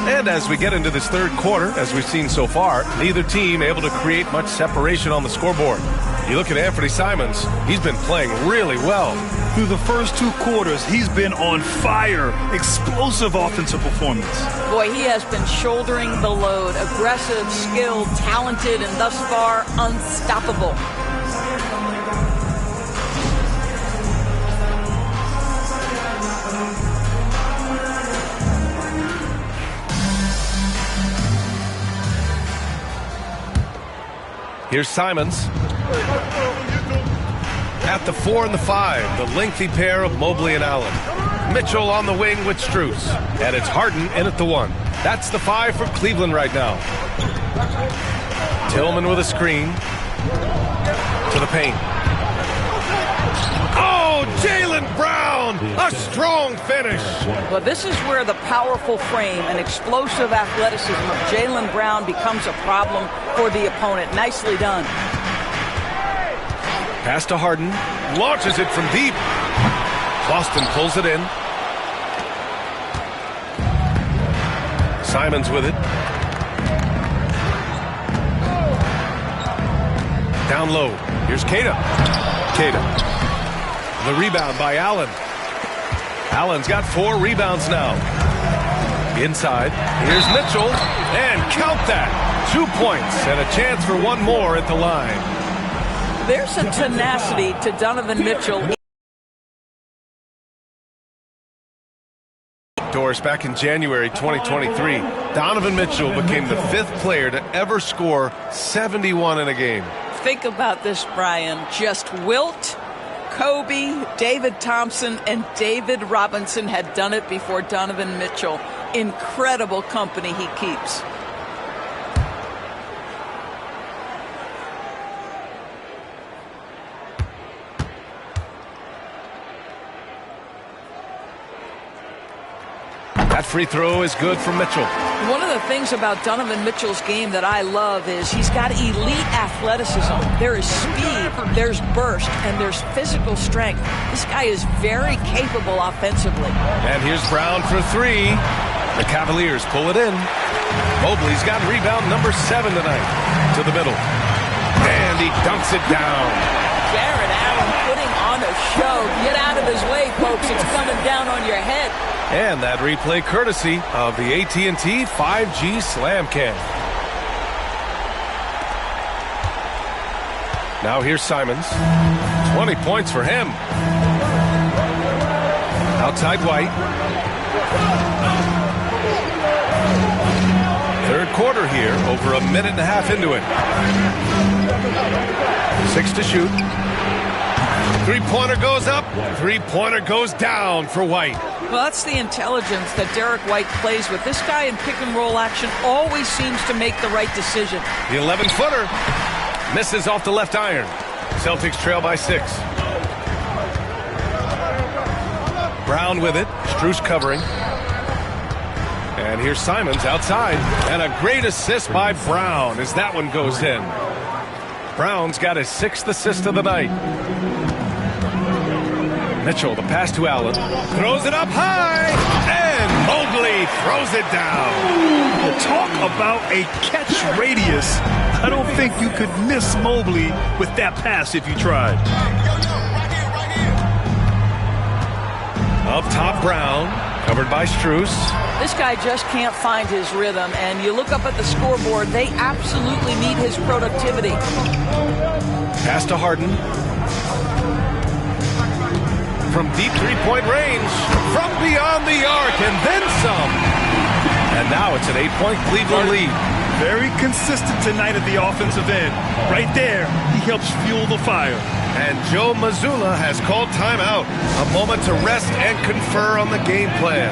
And as we get into this third quarter, as we've seen so far, neither team able to create much separation on the scoreboard. You look at Anthony Simons, he's been playing really well.
Through the first two quarters, he's been on fire. Explosive offensive performance.
Boy, he has been shouldering the load. Aggressive, skilled, talented, and thus far unstoppable.
Here's Simons. At the 4 and the 5, the lengthy pair of Mobley and Allen. Mitchell on the wing with Strus. And it's Harden in at the 1. That's the 5 for Cleveland right now. Tillman with a screen. To the paint. Oh, Jaylen Brown! A strong finish.
Well, this is where the powerful frame and explosive athleticism of Jaylen Brown becomes a problem for the opponent. Nicely done.
Pass to Harden. Launches it from deep. Boston pulls it in. Simons with it. Down low. Here's Queta. The rebound by Allen. Allen's got 4 rebounds now. Inside. Here's Mitchell. And count that. 2 points and a chance for one more at the line.
There's a tenacity to Donovan Mitchell.
Doris, back in January 2023, Donovan Mitchell became the 5th player to ever score 71 in a game.
Think about this, Brian. Just Wilt, Kobe, David Thompson, and David Robinson had done it before Donovan Mitchell. Incredible company he keeps.
That free throw is good for Mitchell.
One of the things about Donovan Mitchell's game that I love is he's got elite athleticism. There is speed, there's burst, and there's physical strength. This guy is very capable offensively.
And here's Brown for 3. The Cavaliers pull it in. Mobley's got rebound number 7 tonight. To the middle. And he dunks it down.
Jared Allen putting on a show. Get out of his way, folks. It's coming down on your head.
And that replay courtesy of the AT&T 5G Slam Cam. Now here's Simons. 20 points for him. Outside White. Third quarter here, over a minute and a half into it. 6 to shoot. Three-pointer goes up. Three-pointer goes down for White.
Well, that's the intelligence that Derek White plays with. This guy in pick-and-roll action always seems to make the right decision.
The 11-footer misses off the left iron. Celtics trail by 6. Brown with it. Strus covering. And here's Simons outside. And a great assist by Brown as that one goes in. Brown's got his 6th assist of the night. Mitchell, the pass to Allen. Throws it up high. And Mobley throws it down.
Talk about a catch radius. I don't think you could miss Mobley with that pass if you tried.
Up top, Brown. Covered by Strus.
This guy just can't find his rhythm, and you look up at the scoreboard, they absolutely need his productivity.
Pass to Harden. From deep three-point range, from beyond the arc, and then some. And now it's an 8-point Cleveland lead.
Very consistent tonight at the offensive end. Right there, he helps fuel the fire.
And Joe Mazzulla has called timeout. A moment to rest and confer on the game plan.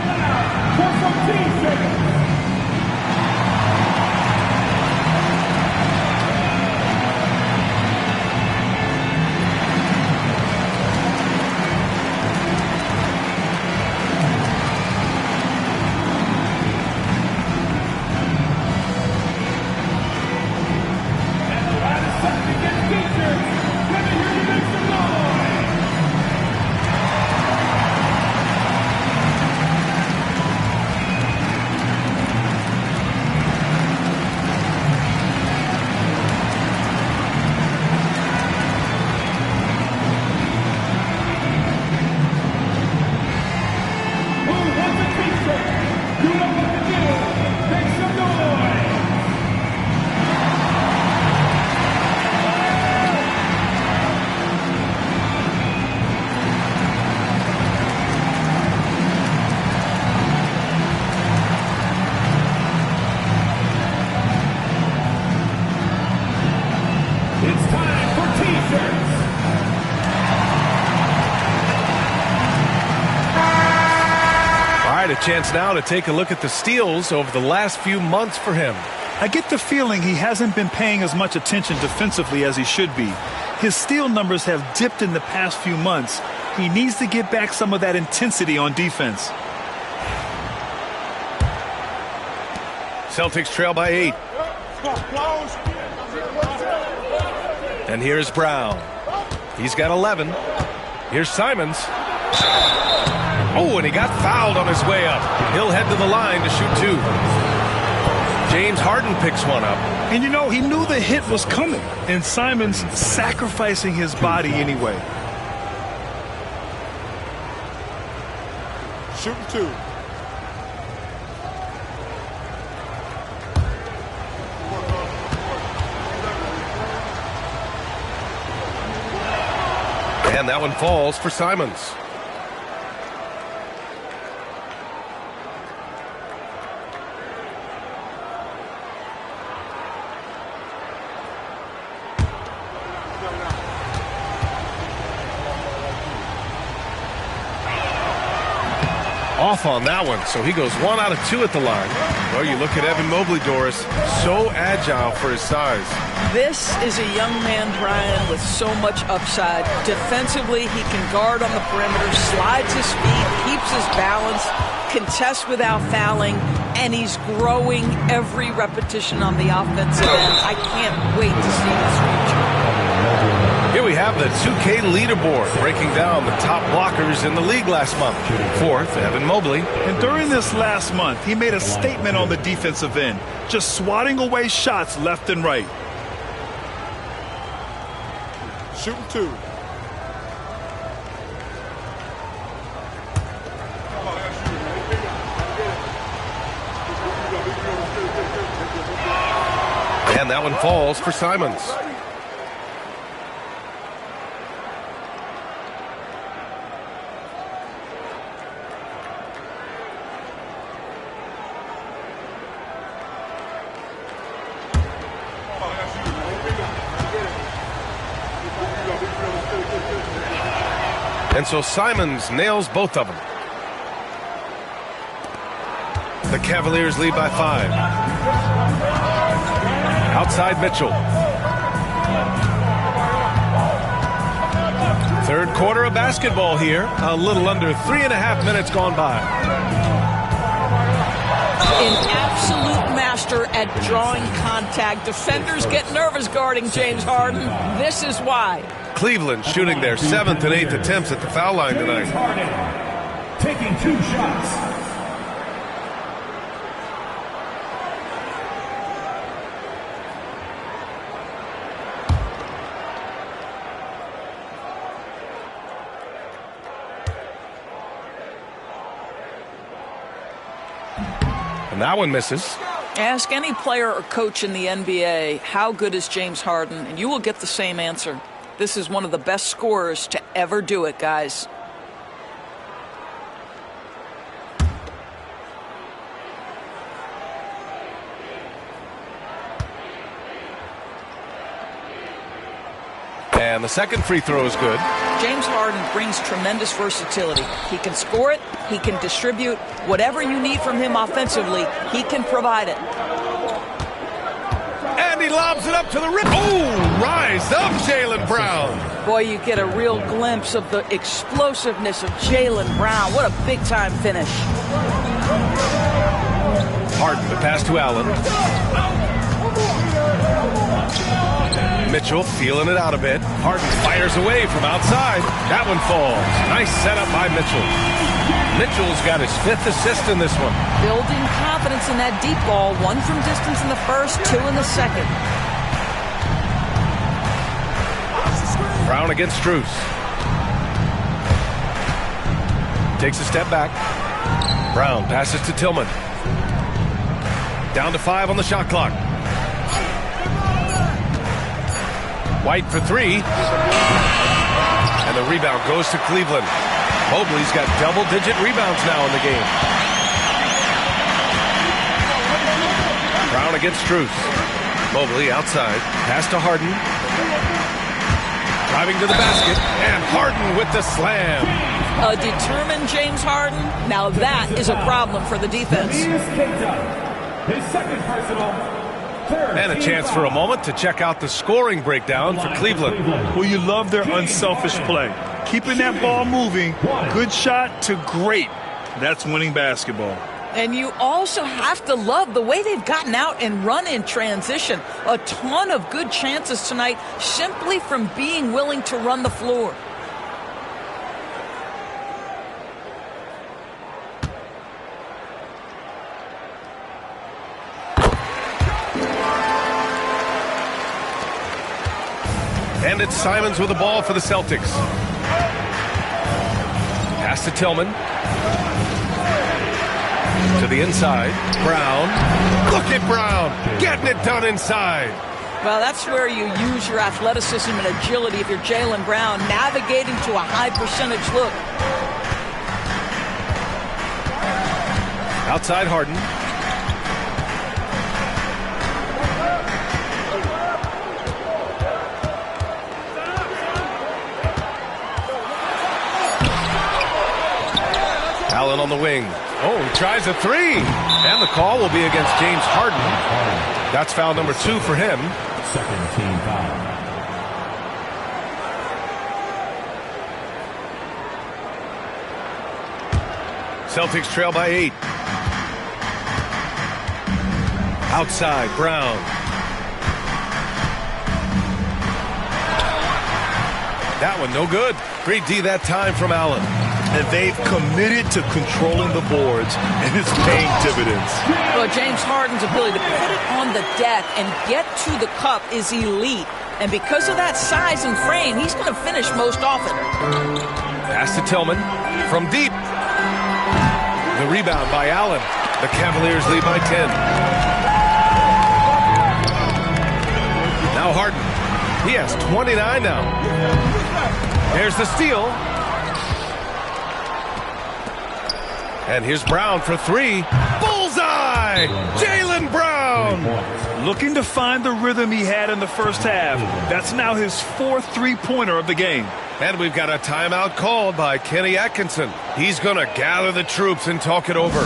Chance now to take a look at the steals over the last few months for him.
I get the feeling he hasn't been paying as much attention defensively as he should be. His steal numbers have dipped in the past few months. He needs to get back some of that intensity on defense.
Celtics trail by 8. And here's Brown. He's got 11. Here's Simons. Oh, and he got fouled on his way up. He'll head to the line to shoot 2. James Harden picks one up.
And you know, he knew the hit was coming. And Simons sacrificing his body anyway.
Shooting 2.
And that one falls for Simons. Off on that one, so he goes 1 out of 2 at the line. Well, you look at Evan Mobley, Doris, so agile for his size.
This is a young man, Brian, with so much upside. Defensively, he can guard on the perimeter, slides his feet, keeps his balance, contests without fouling, and he's growing every repetition on the offensive end. I can't wait to see his future.
Here we have the 2K leaderboard breaking down the top blockers in the league last month. 4th, Evan Mobley.
And during this last month, he made a statement on the defensive end, just swatting away shots left and right.
Shooting 2.
And that one falls for Simons. And so Simons nails both of them. The Cavaliers lead by 5. Outside Mitchell. Third quarter of basketball here. A little under 3.5 minutes gone by.
An absolute master at drawing contact. Defenders get nervous guarding James Harden. This is why.
Cleveland shooting their 7th and 8th attempts at the foul line tonight.
James Harden taking 2 shots.
And that one misses.
Ask any player or coach in the NBA, how good is James Harden, and you will get the same answer. This is one of the best scorers to ever do it, guys.
And the second free throw is good.
James Harden brings tremendous versatility. He can score it, he can distribute. Whatever you need from him offensively, he can provide it.
And he lobs it up to the rim. Oh, rise up, Jaylen Brown.
Boy, you get a real glimpse of the explosiveness of Jaylen Brown. What a big-time finish.
Harden, the pass to Allen. Mitchell feeling it out a bit. Harden fires away from outside. That one falls. Nice setup by Mitchell. Mitchell's got his 5th assist in this one.
Building confidence in that deep ball. 1 from distance in the first, 2 in the second.
Brown against Strus. Takes a step back. Brown passes to Tillman. Down to 5 on the shot clock. White for 3. And the rebound goes to Cleveland. Mobley's got double-digit rebounds now in the game. Brown against Strus. Mobley outside. Pass to Harden. Driving to the basket. And Harden with the slam.
A determined James Harden. Now that is a problem for the defense.
His second personal.
And a chance for a moment to check out the scoring breakdown for Cleveland.
Well, you love their unselfish play. Keeping that ball moving, good shot to great. That's winning basketball.
And you also have to love the way they've gotten out and run in transition. A ton of good chances tonight simply from being willing to run the floor.
And it's Simons with the ball for the Celtics. Pass to Tillman. To the inside. Brown. Look at Brown. Getting it done inside.
Well, that's where you use your athleticism and agility if you're Jaylen Brown, navigating to a high percentage look.
Outside Harden. Allen on the wing. Oh, he tries a 3. And the call will be against James Harden. That's foul number 2 for him.
Second team foul.
Celtics trail by 8. Outside, Brown. That one no good. Great D that time from Allen.
And they've committed to controlling the boards, and it's paying dividends.
Well, James Harden's ability to put it on the deck and get to the cup is elite. And because of that size and frame, he's going to finish most often.
Pass to Tillman from deep. The rebound by Allen. The Cavaliers lead by 10. Now Harden. He has 29 now. There's the steal. And here's Brown for 3. Bullseye! Jaylen Brown!
Looking to find the rhythm he had in the first half. That's now his 4th three-pointer of the game.
And we've got a timeout called by Kenny Atkinson. He's going to gather the troops and talk it over.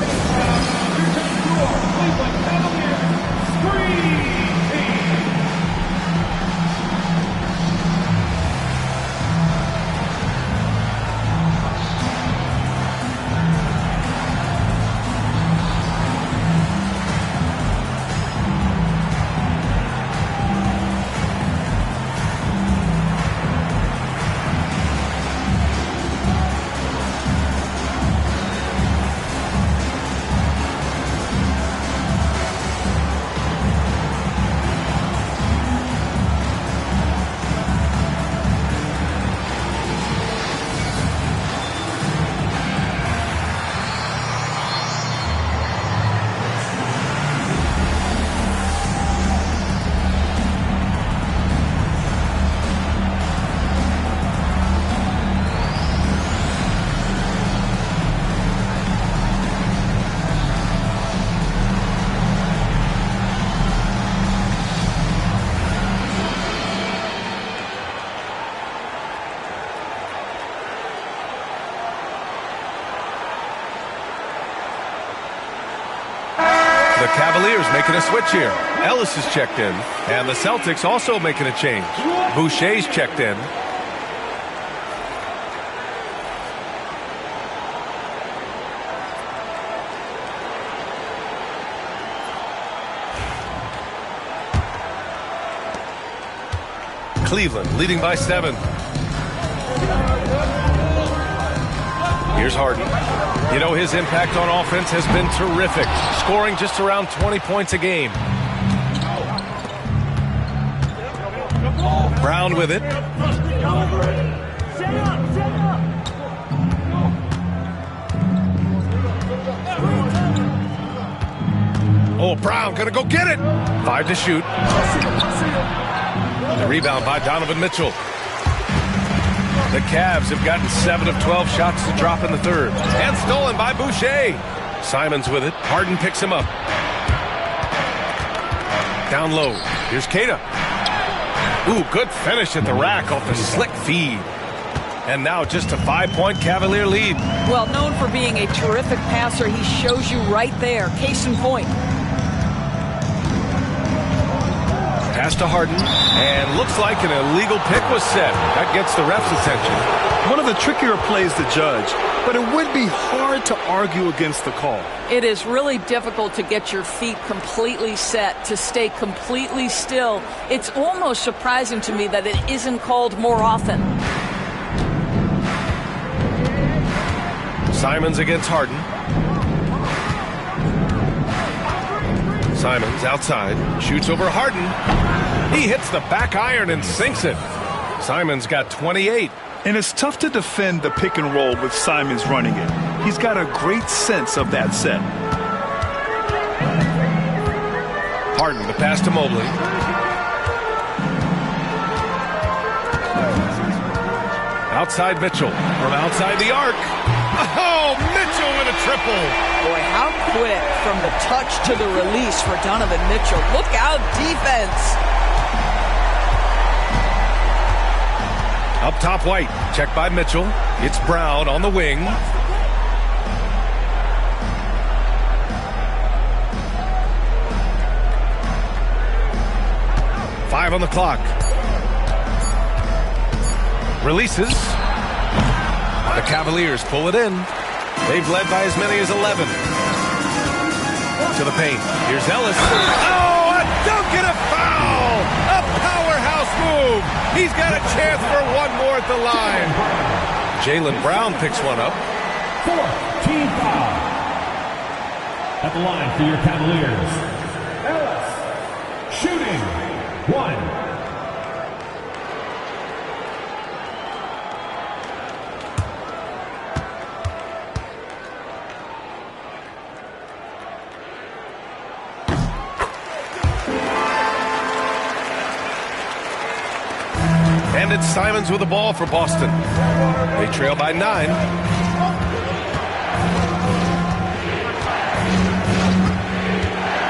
The Cavaliers making a switch here. Ellis is checked in. And the Celtics also making a change. Boucher's checked in. Cleveland leading by 7. Here's Harden. You know, his impact on offense has been terrific, scoring just around 20 points a game. Brown with it. Oh, Brown gonna go get it. 5 to shoot. The rebound by Donovan Mitchell. The Cavs have gotten 7 of 12 shots to drop in the third. And stolen by Boucher. Simons with it. Harden picks him up. Down low. Here's Keita. Ooh, good finish at the rack off a slick feed. And now just a 5-point Cavalier lead.
Well, known for being a terrific passer, he shows you right there. Case in point.
Pass to Harden, and looks like an illegal pick was set. That gets the ref's attention.
One of the trickier plays to judge, but it would be hard to argue against the call.
It is really difficult to get your feet completely set, to stay completely still. It's almost surprising to me that it isn't called more often.
Simons against Harden. Simons outside, shoots over Harden. He hits the back iron and sinks it. Simons got 28.
And it's tough to defend the pick and roll with Simons running it. He's got a great sense of that set.
Harden, the pass to Mobley. Outside Mitchell, from outside the arc. Oh, Mitchell with a triple.
Boy, how quick from the touch to the release for Donovan Mitchell. Look out, defense.
Up top, White. Checked by Mitchell. It's Brown on the wing. Five on the clock. Releases. The Cavaliers pull it in. They've led by as many as 11. To the paint. Here's Ellis. Oh, a dunk and a foul! A powerhouse move. He's got a chance for one more at the line. Jaylen Brown picks one up.
4th team foul. At the line for your Cavaliers, Ellis. Shooting. 1.
And it's Simons with the ball for Boston. They trail by 9.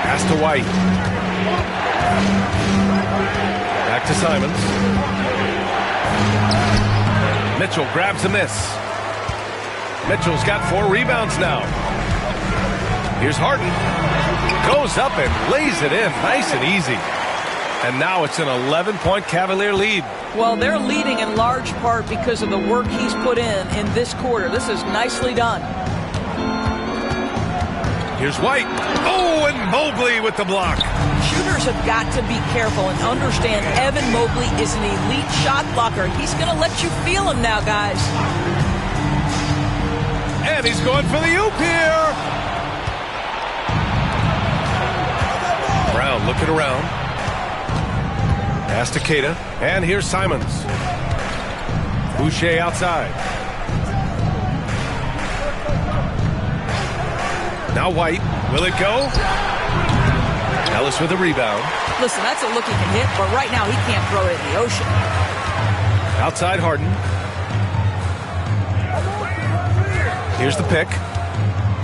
Pass to White. Back to Simons. Mitchell grabs a miss. Mitchell's got 4 rebounds now. Here's Harden. Goes up and lays it in. Nice and easy. And now it's an 11-point Cavalier lead.
Well, they're leading in large part because of the work he's put in this quarter. This is nicely done.
Here's White. Oh, and Mobley with the block.
Shooters have got to be careful and understand Evan Mobley is an elite shot blocker. He's going to let you feel him now, guys.
And he's going for the oop here. Brown looking around. Pass to Keita, and here's Simons. Boucher outside. Now White. Will it go? Ellis with a rebound.
Listen, that's a look he can hit, but right now he can't throw it in the ocean.
Outside Harden. Here's the pick.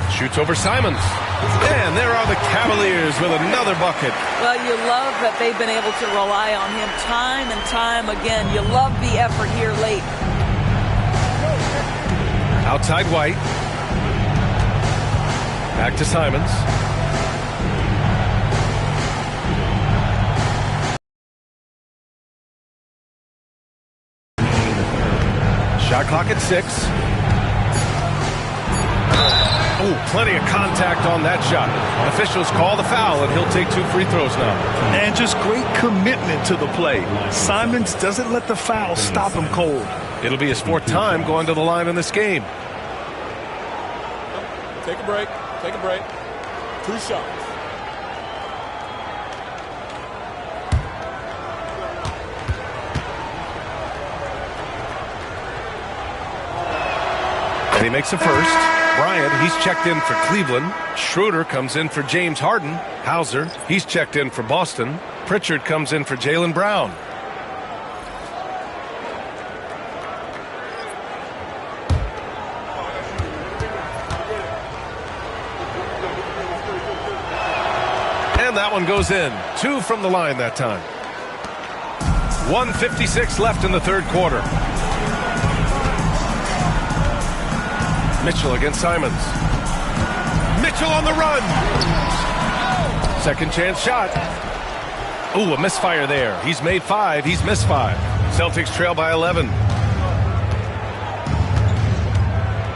Shoots over Simons. And there are the Cavaliers with another bucket.
Well, you love that they've been able to rely on him time and time again. You love the effort here late.
Outside White. Back to Simons. Shot clock at 6. Oh, plenty of contact on that shot. Officials call the foul, and he'll take 2 free throws now.
And just great commitment to the play. Simons doesn't let the foul stop him cold.
It'll be his 4th time going to the line in this game.
Take a break. Take a break. 2 shots.
And he makes a first. Bryant, he's checked in for Cleveland. Schroeder comes in for James Harden. Hauser, he's checked in for Boston. Pritchard comes in for Jaylen Brown. And that one goes in. 2 from the line that time. 1:56 left in the 3rd quarter. Mitchell against Simons. Mitchell on the run. Second chance shot. Ooh, a misfire there. He's made 5. He's missed 5. Celtics trail by 11.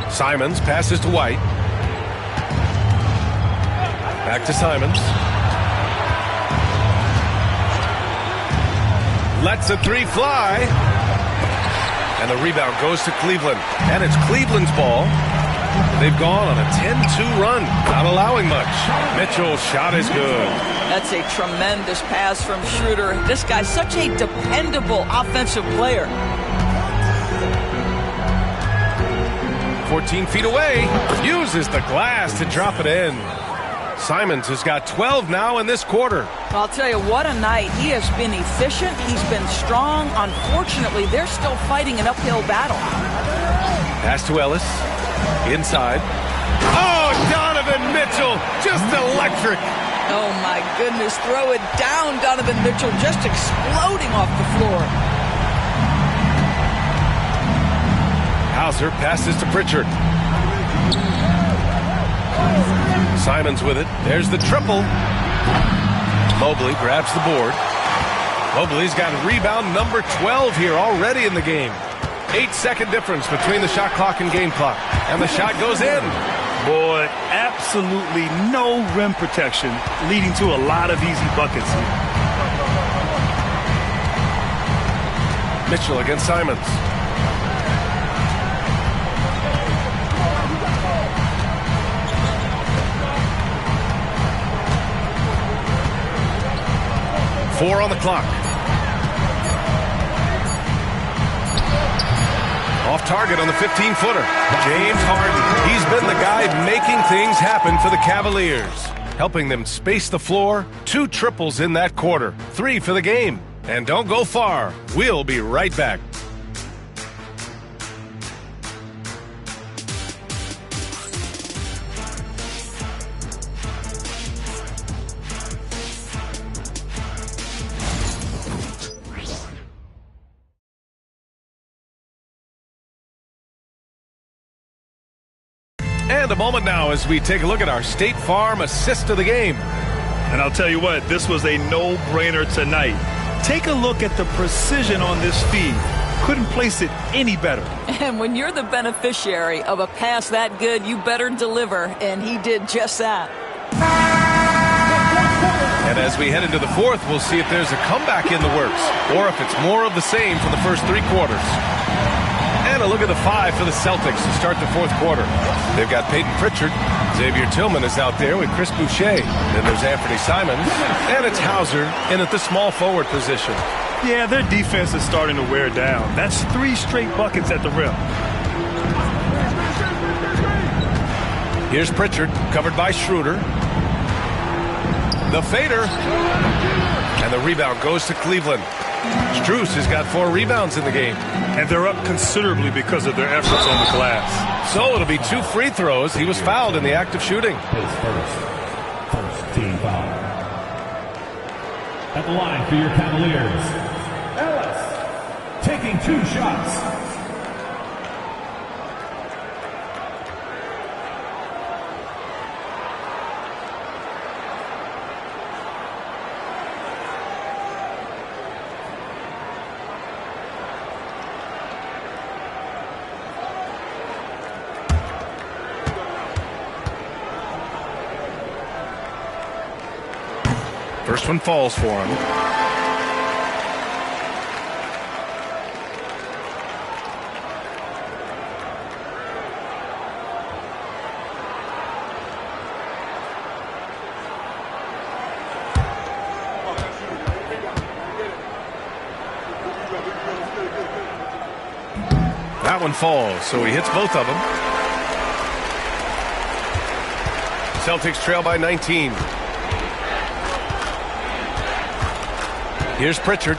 Simons passes to White. Back to Simons. Lets a 3 fly. And the rebound goes to Cleveland. And it's Cleveland's ball. They've gone on a 10-2 run, not allowing much. Mitchell's shot is good.
That's a tremendous pass from Schroeder. This guy's such a dependable offensive player.
14 feet away. Uses the glass to drop it in. Simons has got 12 now in this quarter.
I'll tell you, what a night. He has been efficient. He's been strong. Unfortunately, they're still fighting an uphill battle.
Pass to Ellis. Inside. Oh, Donovan Mitchell, just electric.
Oh, my goodness. Throw it down, Donovan Mitchell, just exploding off the floor.
Hauser passes to Pritchard. Simons with it. There's the triple. Mobley grabs the board. Mobley's got rebound number 12 here already in the game. 8-second difference between the shot clock and game clock. And the shot goes in.
Boy, absolutely no rim protection, leading to a lot of easy buckets.
Mitchell against Simons. Four on the clock. Off target on the 15-footer. James Harden. He's been the guy making things happen for the Cavaliers, helping them space the floor. 2 triples in that quarter. 3 for the game. And don't go far. We'll be right back. And a moment now as we take a look at our State Farm assist of the game.
And I'll tell you what, this was a no-brainer tonight. Take a look at the precision on this feed. Couldn't place it any better.
And when you're the beneficiary of a pass that good, you better deliver, and he did just that.
And as we head into the 4th, we'll see if there's a comeback in the works or if it's more of the same for the first 3 quarters. And a look at the 5 for the Celtics to start the 4th quarter. They've got Peyton Pritchard. Xavier Tillman is out there with Chris Boucher. Then there's Anthony Simons. And it's Hauser in at the small forward position.
Yeah, their defense is starting to wear down. That's 3 straight buckets at the rim.
Here's Pritchard, covered by Schroeder. The fader. And the rebound goes to Cleveland. Strus has got 4 rebounds in the game.
And they're up considerably because of their efforts on the glass.
So it'll be 2 free throws. He was fouled in the act of shooting.
His first team foul. At the line for your Cavaliers, Ellis taking 2 shots.
First one falls for him. That one falls, so he hits both of them. Celtics trail by 19. Here's Pritchard.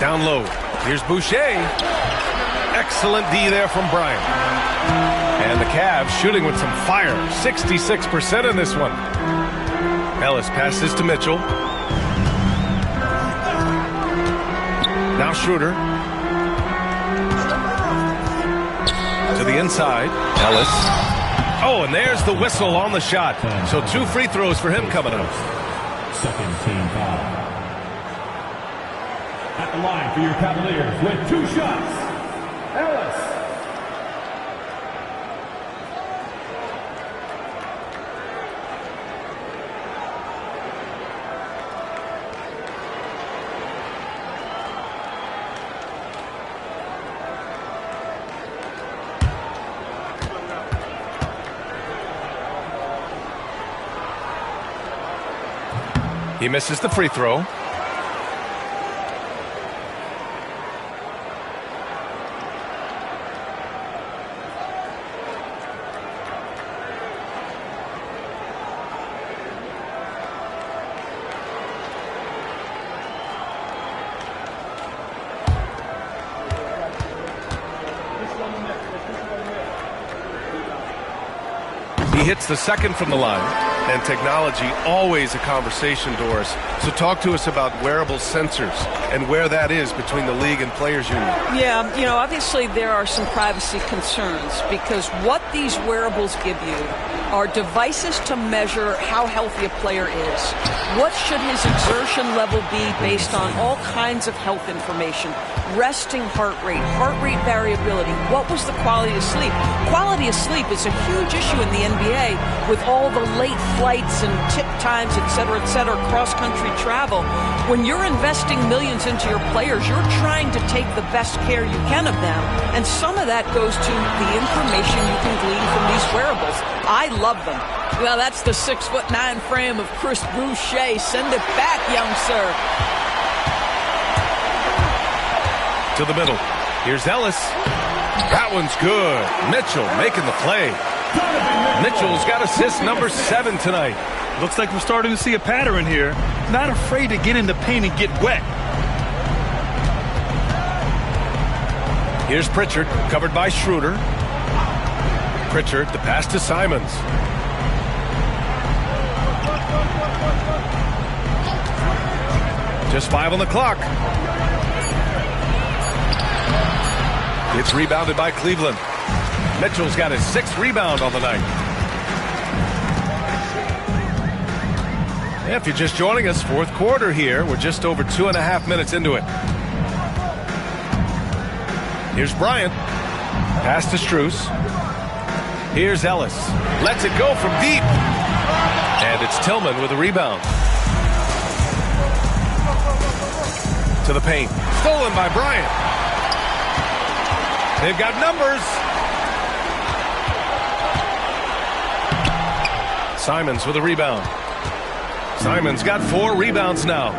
Down low. Here's Boucher. Excellent D there from Bryant. And the Cavs shooting with some fire. 66% in this one. Ellis passes to Mitchell. Now Schroeder. To the inside. Ellis. Oh, and there's the whistle on the shot. So 2 free throws for him coming up.
Second team foul. At the line for your Cavaliers with 2 shots, Ellis.
He misses the free throw. He hits the second from the line. And technology, always a conversation, Doris. So talk to us about wearable sensors and where that is between the league and players union.
Yeah, obviously there are some privacy concerns because what these wearables give you are devices to measure how healthy a player is. What should his exertion level be based on all kinds of health information? Resting heart rate variability. What was the quality of sleep? Quality of sleep is a huge issue in the NBA with all the late flights and tip times, et cetera, cross-country travel. When you're investing millions into your players, you're trying to take the best care you can of them. And some of that goes to the information you can glean from these wearables. I love them. Well, that's the 6'9" frame of Chris Boucher. Send it back, young sir.
To the middle. Here's Ellis. That one's good. Mitchell making the play. Mitchell's got assist number 7 tonight.
Looks like we're starting to see a pattern here. Not afraid to get in the paint and get wet.
Here's Pritchard, covered by Schroeder. Pritchard, the pass to Simons. Just 5 on the clock. It's rebounded by Cleveland. Mitchell's got his 6th rebound on the night. Yeah, if you're just joining us, 4th quarter here. We're just over 2.5 minutes into it. Here's Bryant. Pass to Strus. Here's Ellis. Lets it go from deep. And it's Tillman with a rebound. To the paint. Stolen by Bryant. They've got numbers. Simons with a rebound. Simons got 4 rebounds now.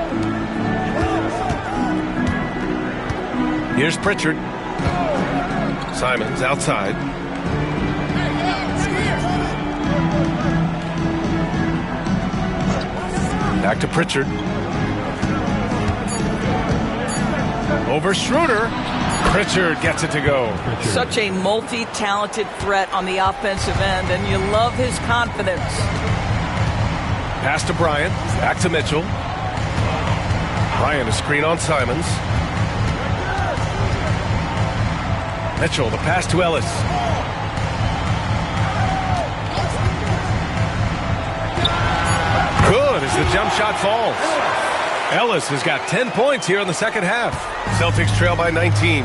Here's Pritchard. Simons outside. Back to Pritchard. Over Schroeder. Pritchard gets it to go.
Such a multi-talented threat on the offensive end, and you love his confidence.
Pass to Bryant. Back to Mitchell. Bryant, a screen on Simons. Mitchell, the pass to Ellis. Good as the jump shot falls. Ellis has got 10 points here in the second half. Celtics trail by 19.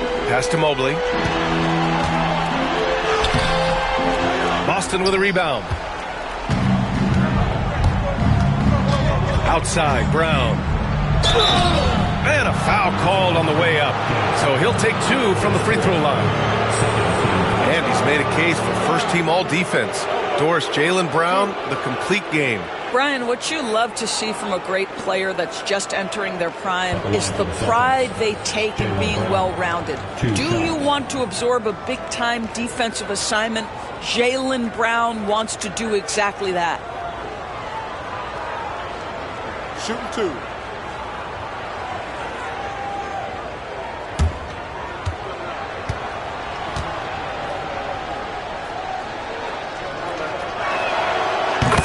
Pass to Mobley. Boston with a rebound. Outside, Brown. And a foul called on the way up. So he'll take 2 from the free throw line. And he's made a case for first-team all-defense. Doris, Jaylen Brown, the complete game.
Brian, what you love to see from a great player that's just entering their prime is the pride they take in being well-rounded. Do you want to absorb a big-time defensive assignment? Jaylen Brown wants to do exactly that.
Shooting 2.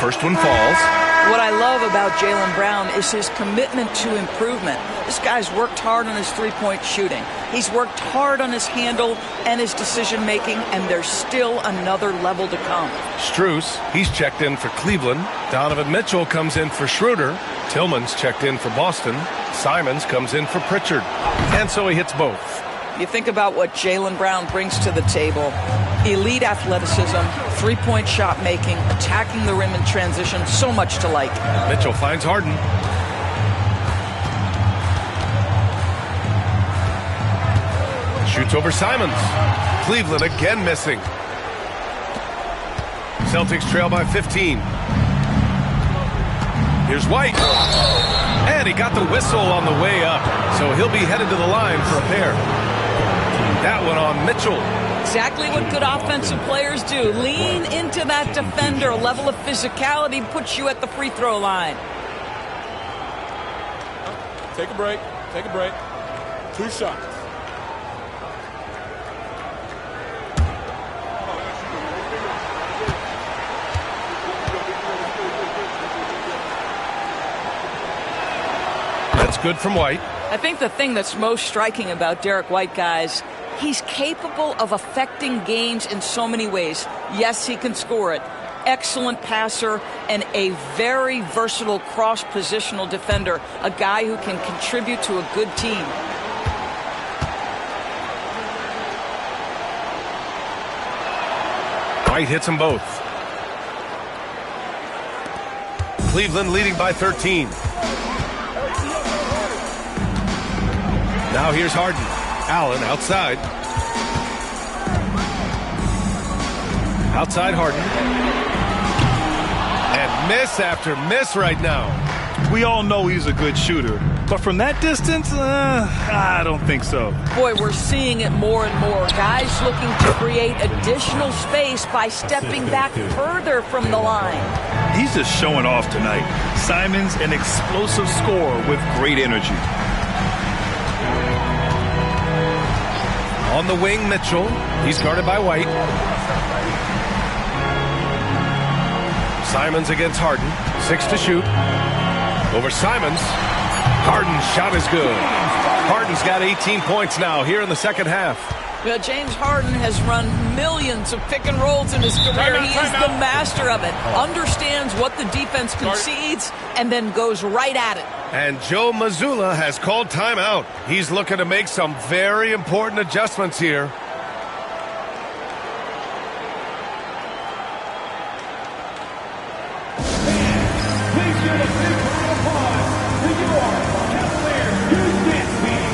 First one falls.
What I love about Jaylen Brown is his commitment to improvement. This guy's worked hard on his three-point shooting. He's worked hard on his handle and his decision-making, and there's still another level to come.
Strus, he's checked in for Cleveland. Donovan Mitchell comes in for Schroeder. Tillman's checked in for Boston. Simons comes in for Pritchard. And so he hits both.
You think about what Jaylen Brown brings to the table. Elite athleticism, three-point shot making, attacking the rim in transition, so much to like.
Mitchell finds Harden. Shoots over Simons. Cleveland again missing. Celtics trail by 15. Here's White. And he got the whistle on the way up. So he'll be headed to the line for a pair. That one on Mitchell.
Exactly what good offensive players do. Lean into that defender. A level of physicality puts you at the free throw line.
Take a break. Take a break. 2 shots.
That's good from White.
I think the thing that's most striking about Derek White, guys, he's capable of affecting games in so many ways. Yes, he can score it. Excellent passer and a very versatile cross-positional defender. A guy who can contribute to a good team.
White hits them both. Cleveland leading by 13. Now here's Harden. Allen outside. Outside Harden. And miss after miss right now.
We all know he's a good shooter, but from that distance, I don't think so.
Boy, we're seeing it more and more. Guys looking to create additional space by stepping back further from the line.
He's just showing off tonight. Simons, an explosive scorer with great energy.
On the wing, Mitchell. He's guarded by White. Simons against Harden. 6 to shoot. Over Simons. Harden's shot is good. Harden's got 18 points now here in the second half.
Well, James Harden has run millions of pick and rolls in his career. He is the master of it. Understands what the defense concedes and then goes right at it.
And Joe Mazzulla has called timeout. He's looking to make some very important adjustments here.
Please give a big round of applause to your Cavaliers youth dance team.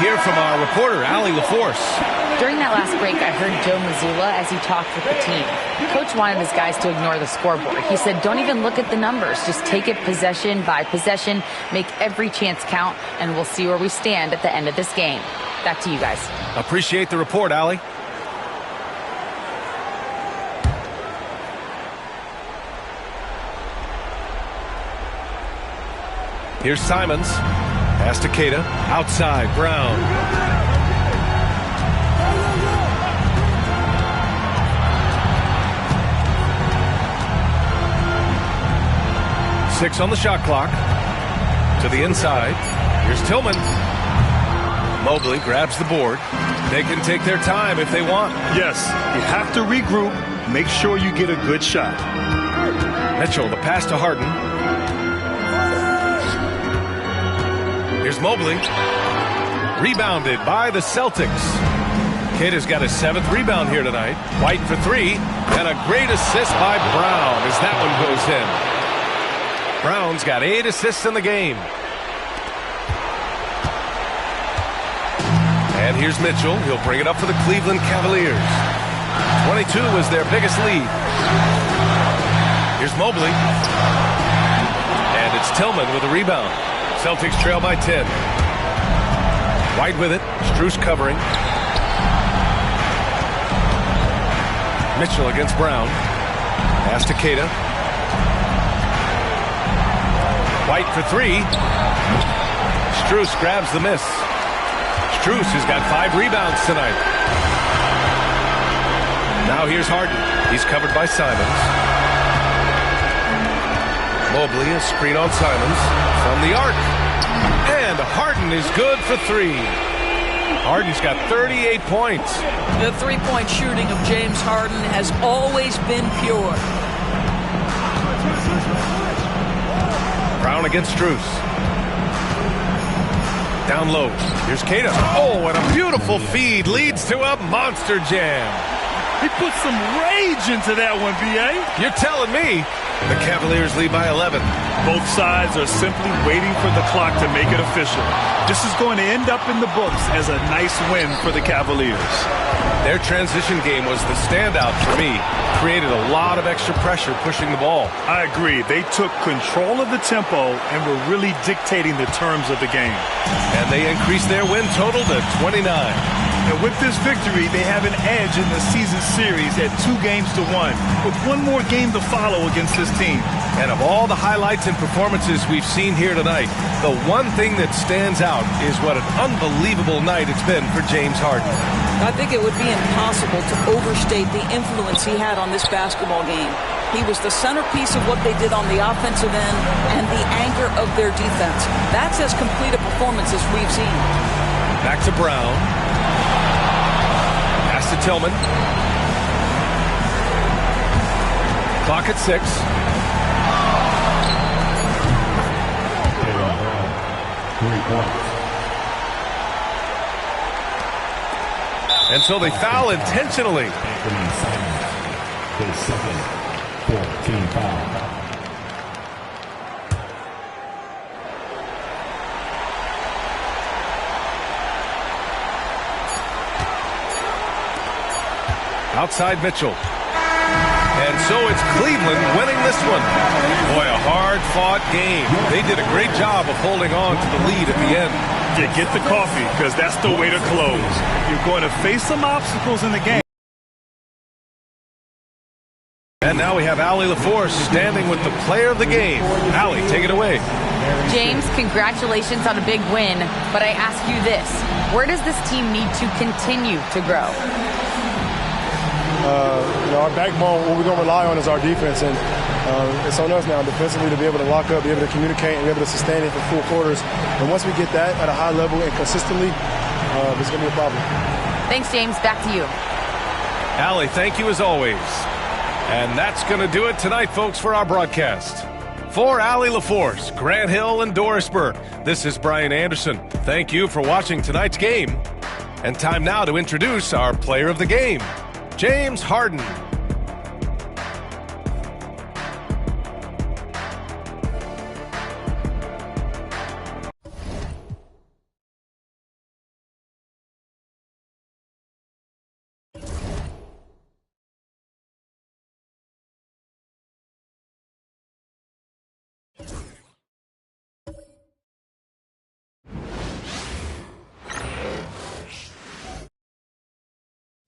hear from our reporter, Allie LaForce.
During that last break, I heard Joe Mazzulla as he talked with the team. Coach wanted his guys to ignore the scoreboard. He said, don't even look at the numbers. Just take it possession by possession, make every chance count, and we'll see where we stand at the end of this game. Back to you guys.
Appreciate the report, Allie. Here's Simons. Pass to Keita. Outside, Brown. Six on the shot clock. To the inside. Here's Tillman. Mobley grabs the board. They can take their time if they want.
Yes, you have to regroup. Make sure you get a good shot.
Mitchell, the pass to Harden. Here's Mobley. Rebounded by the Celtics. Kidd has got his 7th rebound here tonight. White for 3. And a great assist by Brown as that one goes in. Brown's got 8 assists in the game. And here's Mitchell. He'll bring it up for the Cleveland Cavaliers. 22 was their biggest lead. Here's Mobley. And it's Tillman with a rebound. Celtics trail by 10. White with it. Strus covering. Mitchell against Brown. Pass to Keita. White for 3. Strus grabs the miss. Strus has got 5 rebounds tonight. Now here's Harden. He's covered by Simons. Mobley, a screen on Simons. From the arc. And Harden is good for 3. Harden's got 38 points.
The three-point shooting of James Harden has always been pure.
Brown against Strus. Down low. Here's Keita. Oh, and a beautiful feed leads to a monster jam.
He put some rage into that one, B.A.
You're telling me. The Cavaliers lead by 11.
Both sides are simply waiting for the clock to make it official. This is going to end up in the books as a nice win for the Cavaliers.
Their transition game was the standout for me. Created a lot of extra pressure pushing the ball.
I agree. They took control of the tempo and were really dictating the terms of the game.
And they increased their win total to 29.
And with this victory, they have an edge in the season series at 2-1, with one more game to follow against this team.
And of all the highlights and performances we've seen here tonight, the one thing that stands out is what an unbelievable night it's been for James Harden.
I think it would be impossible to overstate the influence he had on this basketball game. He was the centerpiece of what they did on the offensive end and the anchor of their defense. That's as complete a performance as we've seen.
Back to Brown. Pass to Tillman. Clock at 6. And so they foul intentionally.
His second 14 foul.
Outside Mitchell. And so it's Cleveland winning this one. Boy, a hard-fought game. They did a great job of holding on to the lead at the end.
Yeah, get the coffee, because that's the way to close. You're going to face some obstacles in the game.
And now we have Allie LaForce standing with the player of the game. Allie, take it away.
James, congratulations on a big win, but I ask you this. Where does this team need to continue to grow?
Our backbone, what we're going to rely on is our defense, and it's on us now defensively to be able to lock up, be able to communicate, and be able to sustain it for full quarters. And once we get that at a high level and consistently, it's going to be a problem.
Thanks, James. Back to you.
Allie, thank you as always. And that's going to do it tonight, folks, for our broadcast. For Allie LaForce, Grant Hill, and Doris Burke, this is Brian Anderson. Thank you for watching tonight's game. And time now to introduce our player of the game, James Harden.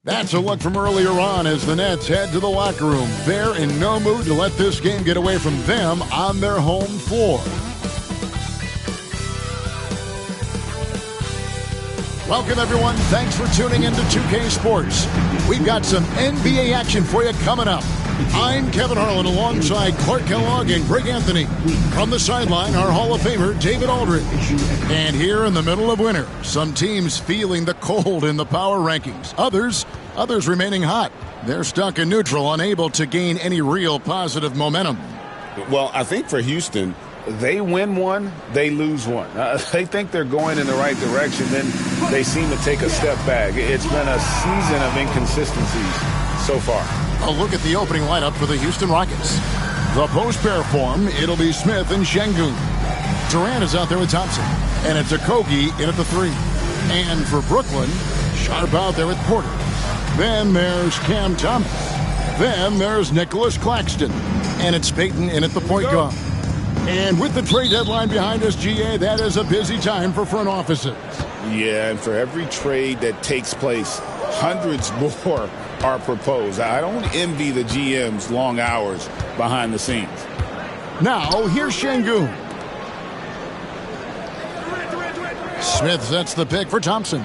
That's a look from earlier on as the Nets head to the locker room. They're in no mood to let this game get away from them on their home floor. Welcome, everyone. Thanks for tuning into 2K Sports. We've got some NBA action for you coming up. I'm Kevin Harlan alongside Clark Kellogg and Greg Anthony. From the sideline, our Hall of Famer, David Aldridge. And here in the middle of winter, some teams feeling the cold in the power rankings. Others remaining hot. They're stuck in neutral, unable to gain any real positive momentum.
Well, I think for Houston, they win one, they lose one. They think they're going in the right direction, then they seem to take a step back. It's been a season of inconsistencies so far.
A look at the opening lineup for the Houston Rockets. The post-pair form, it'll be Smith and Şengün. Durant is out there with Thompson. And it's Okogie in at the 3. And for Brooklyn, Sharp out there with Porter. Then there's Cam Thomas. Then there's Nicholas Claxton. And it's Payton in at the point guard. And with the trade deadline behind us, GA, that is a busy time for front offices.
Yeah, and for every trade that takes place, hundreds more are proposed. I don't envy the GM's long hours behind the scenes.
Now, here's Şengün. Smith sets the pick for Thompson.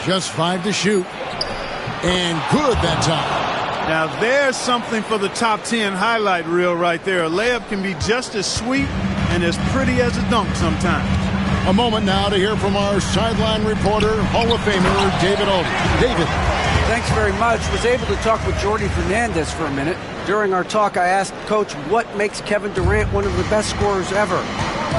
Just 5 to shoot. And good that time.
Now, there's something for the top 10 highlight reel right there. A layup can be just as sweet and as pretty as a dunk sometimes.
A moment now to hear from our sideline reporter, Hall of Famer, David Aldridge. David.
Thanks very much. Was able to talk with Jordy Fernandez for a minute. During our talk, I asked Coach what makes Kevin Durant one of the best scorers ever.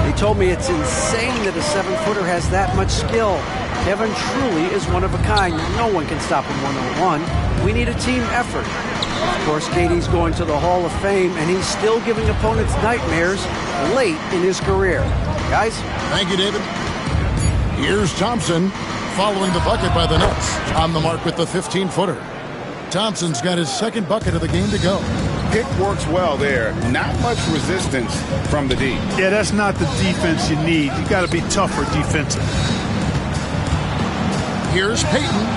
He told me it's insane that a 7-footer has that much skill. Kevin truly is one of a kind. No one can stop him one-on-one. We need a team effort. Of course, KD's going to the Hall of Fame, and he's still giving opponents nightmares late in his career. Guys?
Thank you, David. Here's Thompson following the bucket by the Nets. On the mark with the 15-footer. Thompson's got his second bucket of the game to go.
Pick works well there. Not much resistance from the D.
Yeah, that's not the defense you need. You got to be tougher defensive.
Here's Payton.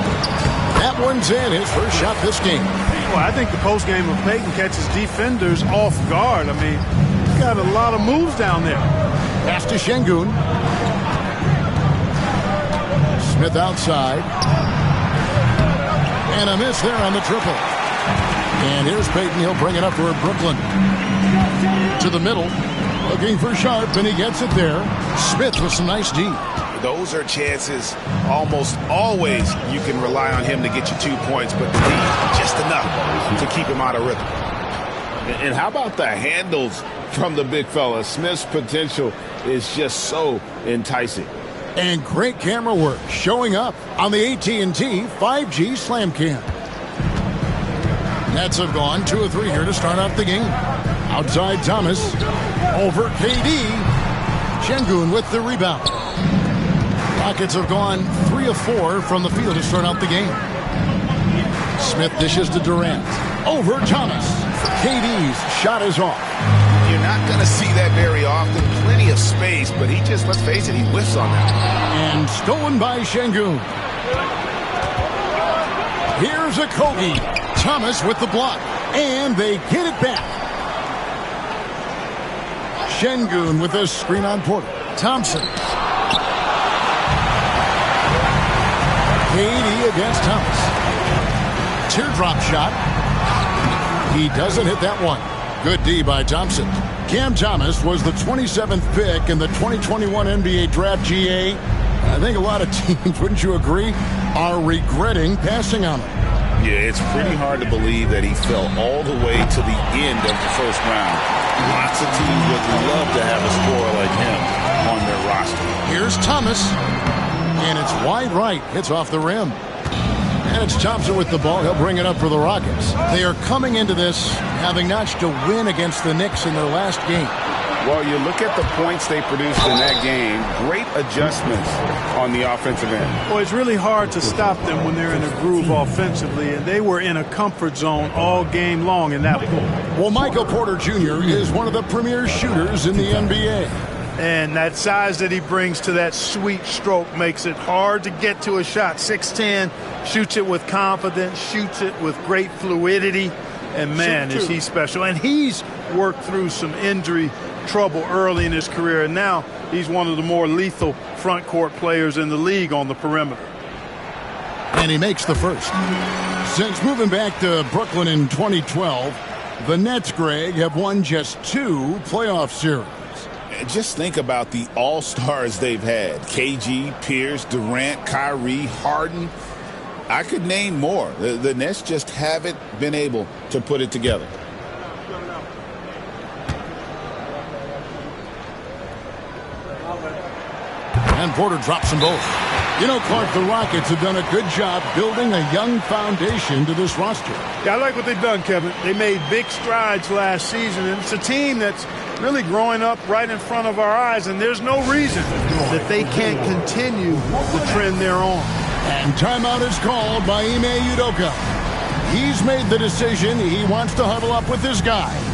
That one's in, his first shot this game.
Well, I think the post game of Payton catches defenders off guard. I mean, he's got a lot of moves down there.
Pass to Şengün. Smith outside. And a miss there on the triple. And here's Payton. He'll bring it up for Brooklyn. To the middle. Looking for Sharp, and he gets it there. Smith with some nice D.
Those are chances almost always you can rely on him to get you 2 points, but the D, just enough to keep him out of rhythm.
And how about the handles from the big fella? Smith's potential is just so enticing.
And great camera work showing up on the AT&T 5G Slam Cam. Nets have gone 2 of 3 here to start off the game. Outside Thomas. Over KD. Şengün with the rebound. Rockets have gone 3 of 4 from the field to start out the game. Smith dishes to Durant. Over Thomas. KD's shot is off.
You're not going to see that very often. Plenty of space, but he just, let's face it, he whiffs on that.
And stolen by Şengün. Here's Okogie. Thomas with the block. And they get it back. Şengün with a screen on Porter. Thompson. KD against Thomas. Teardrop shot. He doesn't hit that one. Good D by Thompson. Cam Thomas was the 27th pick in the 2021 NBA Draft. GA. I think a lot of teams, wouldn't you agree, are regretting passing on him.
Yeah, it's pretty hard to believe that he fell all the way to the end of the first round. Lots of teams would love to have a scorer like him on their roster.
Here's Thomas. And it's wide right. Hits off the rim. And it's Thompson with the ball. He'll bring it up for the Rockets. They are coming into this having notched a win against the Knicks in their last game.
Well, you look at the points they produced in that game. Great adjustments on the offensive end.
Well, it's really hard to stop them when they're in a groove offensively, and they were in a comfort zone all game long in that point.
Well, Michael Porter Jr. is one of the premier shooters in the NBA.
And that size that he brings to that sweet stroke makes it hard to get to a shot. 6'10", shoots it with confidence, shoots it with great fluidity. And, man, is he special. And he's worked through some injury trouble early in his career. And now he's one of the more lethal front court players in the league on the perimeter.
And he makes the first. Since moving back to Brooklyn in 2012, the Nets, Greg, have won just 2 playoff series.
Just think about the all-stars they've had. KG, Pierce, Durant, Kyrie, Harden. I could name more. The Nets just haven't been able to put it together.
And Porter drops them both. You know, Clark, the Rockets have done a good job building a young foundation to this roster.
Yeah, I like what they've done, Kevin. They made big strides last season, and it's a team that's really growing up right in front of our eyes, and there's no reason that they can't continue the trend they're on.
And timeout is called by Ime Udoka. He's made the decision. He wants to huddle up with his guys.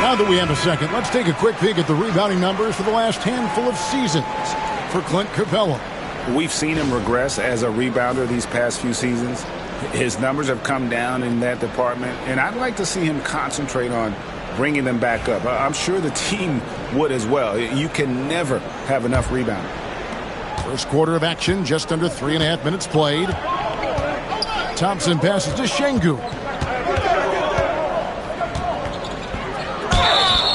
Now that we have a second, let's take a quick peek at the rebounding numbers for the last handful of seasons for Clint Capella.
We've seen him regress as a rebounder these past few seasons. His numbers have come down in that department, and I'd like to see him concentrate on bringing them back up. I'm sure the team would as well. You can never have enough rebounding.
First quarter of action, just under 3.5 minutes played. Thompson passes to Şengün.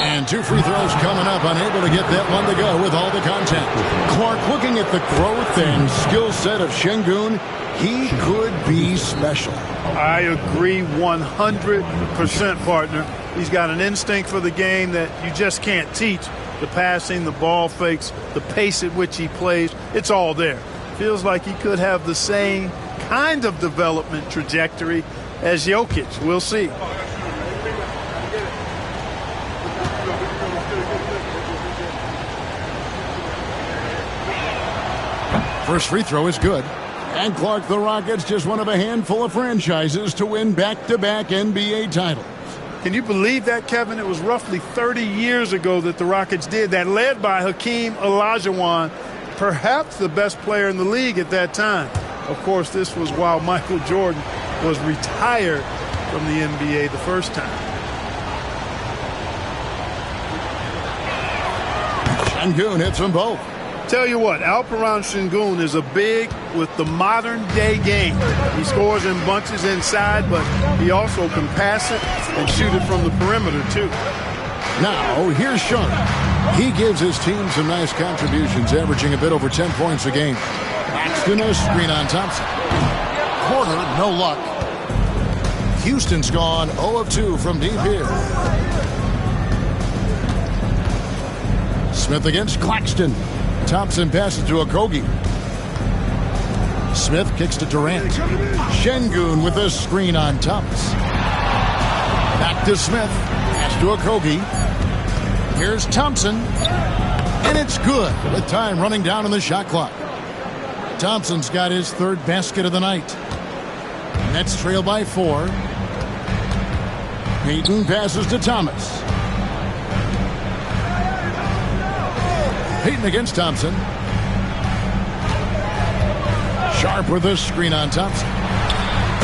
And 2 free throws coming up, unable to get that one to go with all the contact. Clark, looking at the growth and skill set of Şengün, he could be special.
I agree 100%, partner. He's got an instinct for the game that you just can't teach. The passing, the ball fakes, the pace at which he plays, it's all there. Feels like he could have the same kind of development trajectory as Jokic. We'll see.
First free throw is good. And Clark, the Rockets, just one of a handful of franchises to win back-to-back NBA titles.
Can you believe that, Kevin? It was roughly 30 years ago that the Rockets did that, led by Hakeem Olajuwon, perhaps the best player in the league at that time. Of course, this was while Michael Jordan was retired from the NBA the first time.
Şengün hits them both.
Tell you what, Alperen Şengün is a big with the modern-day game. He scores in bunches inside, but he also can pass it and shoot it from the perimeter, too.
Now, here's Sharp. He gives his team some nice contributions, averaging a bit over 10 points a game. Paxton, a screen on Thompson. Porter, no luck. Houston's gone 0 of 2 from deep here. Smith against Claxton. Thompson passes to Okogie. Smith kicks to Durant. Şengün with a screen on Thomas. Back to Smith. Pass to Okogie. Here's Thompson. And it's good with time running down on the shot clock. Thompson's got his third basket of the night. Nets trail by 4. Payton passes to Thomas. Payton against Thompson. Sharp with a screen on Thompson.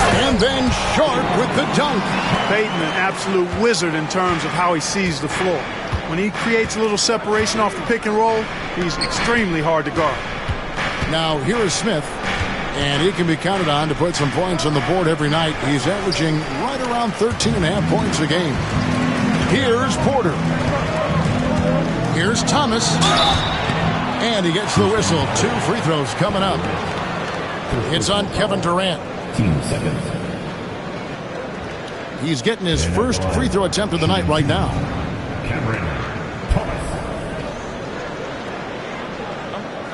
And then Sharp with the dunk.
Peyton, an absolute wizard in terms of how he sees the floor. When he creates a little separation off the pick and roll, he's extremely hard to guard.
Now here is Smith, and he can be counted on to put some points on the board every night. He's averaging right around 13.5 points a game. Here's Porter. Here's Thomas. And he gets the whistle. 2 free throws coming up. It's on Kevin Durant.
2 seconds.
He's getting his first free throw attempt of the night right now.
Cameron Thomas.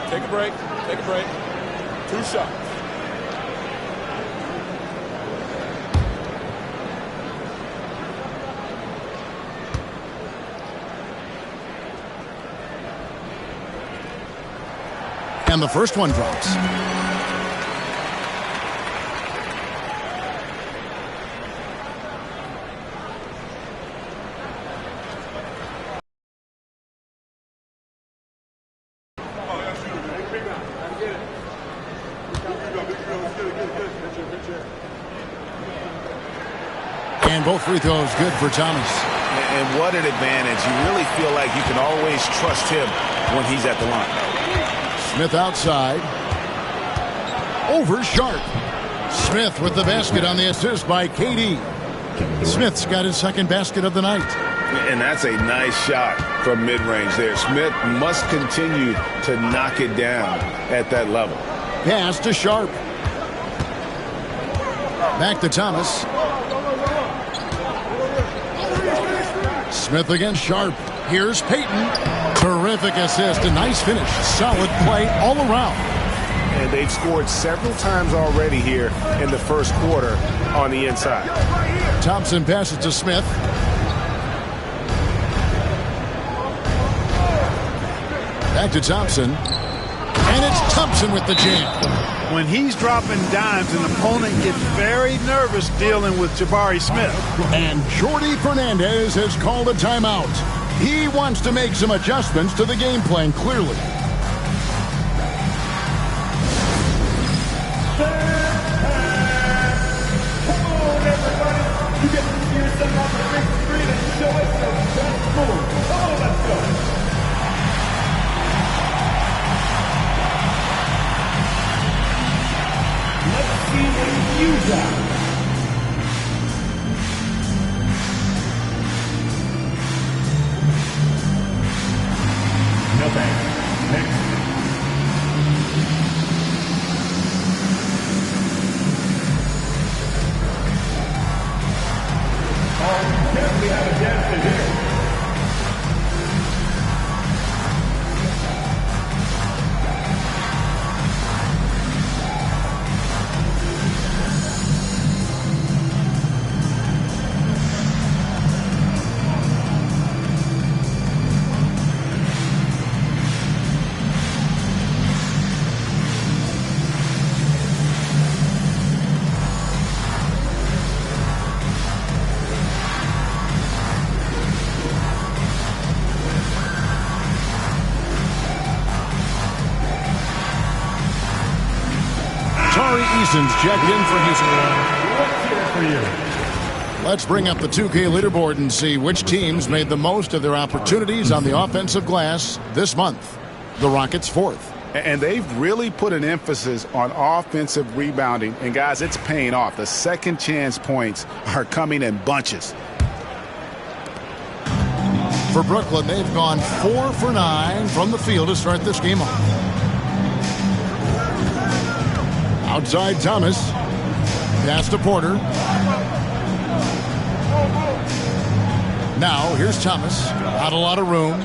Take a break. Take a break. 2 shots.
And the first one drops. And both free throws good for Thomas.
And what an advantage. You really feel like you can always trust him when he's at the line.
Smith outside. Over Sharp. Smith with the basket on the assist by KD. Smith's got his second basket of the night.
And that's a nice shot from mid-range there. Smith must continue to knock it down at that level.
Pass to Sharp. Back to Thomas. Smith against Sharp. Here's Peyton. Terrific assist. A nice finish. Solid play all around.
And they've scored several times already here in the first quarter on the inside.
Thompson passes to Smith. Back to Thompson. And it's Thompson with the jam.
When he's dropping dimes, an opponent gets very nervous dealing with Jabari Smith.
And Jordi Fernandez has called a timeout. He wants to make some adjustments to the game plan, clearly.
Come on, everybody. You get to see yourself on the big screen and show us your best move. Come on, let's go. Let's see what you got. Nothing. Next. Oh, definitely have a dancer here.
Eason's checked in for Houston. Let's bring up the 2K leaderboard and see which teams made the most of their opportunities on the offensive glass this month. The Rockets 4th.
And they've really put an emphasis on offensive rebounding. And, guys, it's paying off. The second chance points are coming in bunches.
For Brooklyn, they've gone 4 for 9 from the field to start this game off. Outside Thomas. Pass to Porter. Now here's Thomas. Not a lot of room.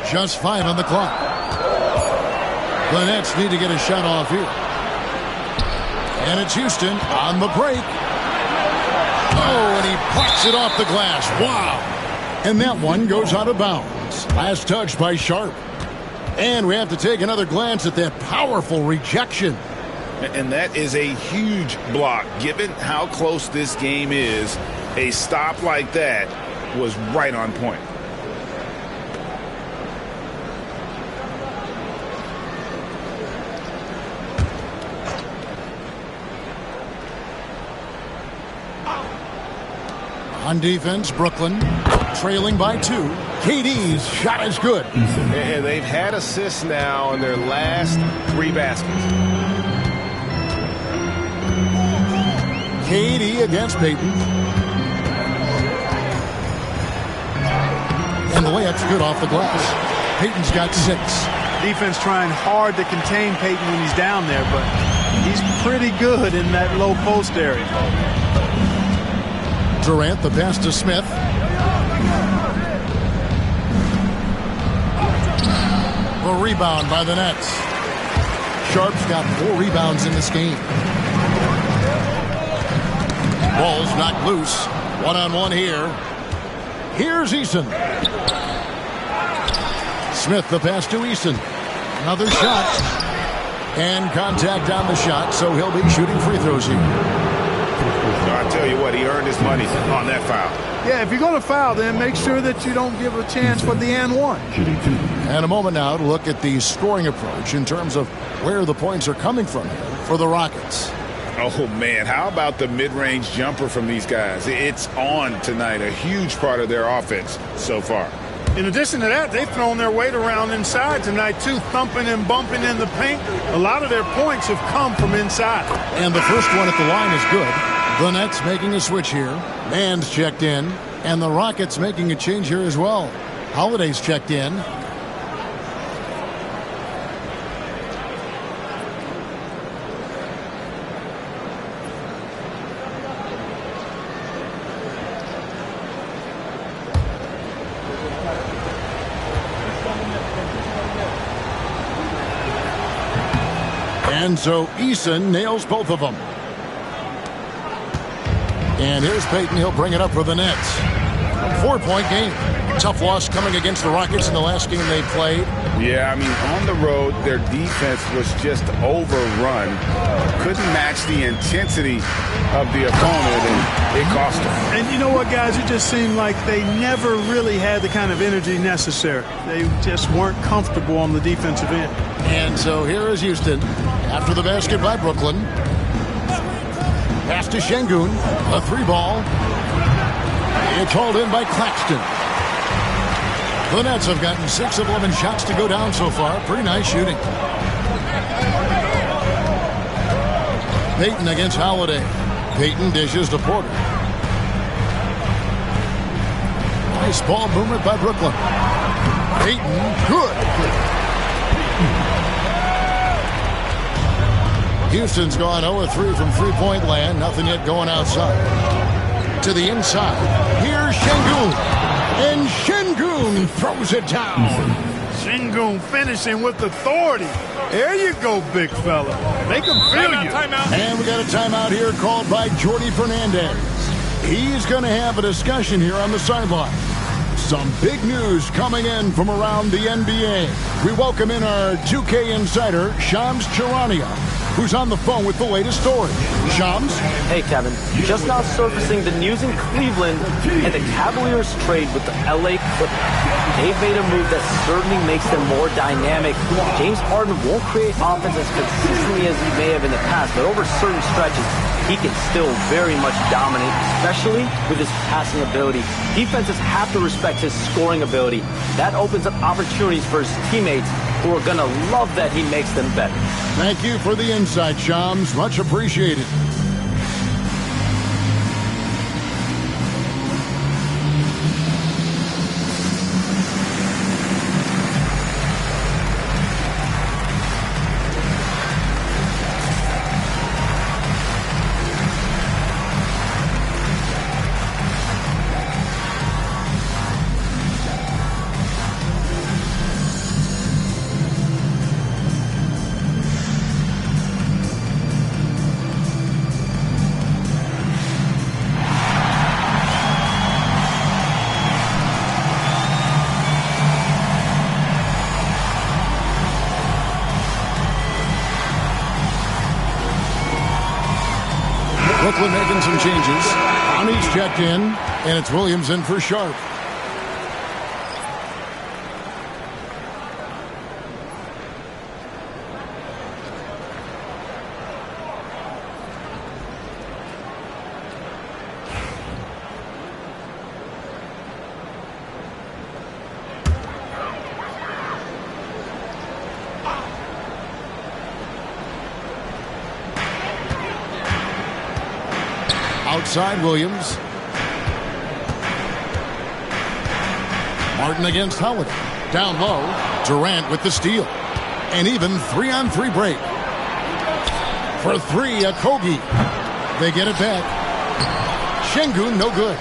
Just 5 on the clock. The Nets need to get a shot off here. And it's Houston on the break. Oh, and he plucks it off the glass. Wow. And that one goes out of bounds. Last touch by Sharp. And we have to take another glance at that powerful rejection.
And that is a huge block. Given how close this game is, a stop like that was right on point.
On defense, Brooklyn trailing by 2. KD's shot is good.
And they've had assists now in their last 3 baskets.
KD against Payton. And the layup's good off the glass. Payton's got 6.
Defense trying hard to contain Payton when he's down there, but he's pretty good in that low post area.
Durant, the pass to Smith. The rebound by the Nets. Sharp's got 4 rebounds in this game. Ball's knocked loose. One-on-one here. Here's Eason. Smith, the pass to Eason. Another shot. And contact on the shot, so he'll be shooting free throws here.
I tell you what, he earned his money on that foul.
Yeah, if you're going to foul, then make sure that you don't give a chance for the and one.
And a moment now to look at the scoring approach in terms of where the points are coming from here for the Rockets.
Oh, man, how about the mid-range jumper from these guys? It's on tonight, a huge part of their offense so far.
In addition to that, they've thrown their weight around inside tonight, too, thumping and bumping in the paint. A lot of their points have come from inside.
And the first one at the line is good. The Nets making a switch here. Man's checked in. And the Rockets making a change here as well. Holiday's checked in. And so Eason nails both of them. And here's Payton. He'll bring it up for the Nets. A 4-point game. Tough loss coming against the Rockets in the last game they played.
Yeah, I mean, on the road, their defense was just overrun. Couldn't match the intensity of the opponent, and it cost them.
And you know what, guys? It just seemed like they never really had the kind of energy necessary. They just weren't comfortable on the defensive end.
And so here is Houston after the basket by Brooklyn. Pass to Şengün. A 3-ball. It's hauled in by Claxton. The Nets have gotten 6 of 11 shots to go down so far. Pretty nice shooting. Payton against Holiday. Payton dishes to Porter. Nice ball movement by Brooklyn. Payton, good. Houston's gone 0-3 from three-point land. Nothing yet going outside. To the inside. Here's Şengün. And Şengün throws it down.
Şengün finishing with authority. There you go, big fella. Make him feel you.
Timeout. And we got a timeout here called by Jordi Fernandez. He's going to have a discussion here on the sideline. Some big news coming in from around the NBA. We welcome in our 2K insider, Shams Charania, who's on the phone with the latest story. Shams?
Hey, Kevin. Just now surfacing the news in Cleveland and the Cavaliers trade with the LA Clippers. They've made a move that certainly makes them more dynamic. James Harden won't create offense as consistently as he may have in the past, but over certain stretches, he can still very much dominate, especially with his passing ability. Defenses have to respect his scoring ability. That opens up opportunities for his teammates, who are going to love that he makes them better.
Thank you for the insight, Shams. Much appreciated. Brooklyn making some changes. Connie's checked in, and it's Williams in for Sharp. inside Williams. Martin against Holiday. Down low, Durant with the steal. And even 3-on-3 break. For three, Okogie. They get it back. Şengün, no good.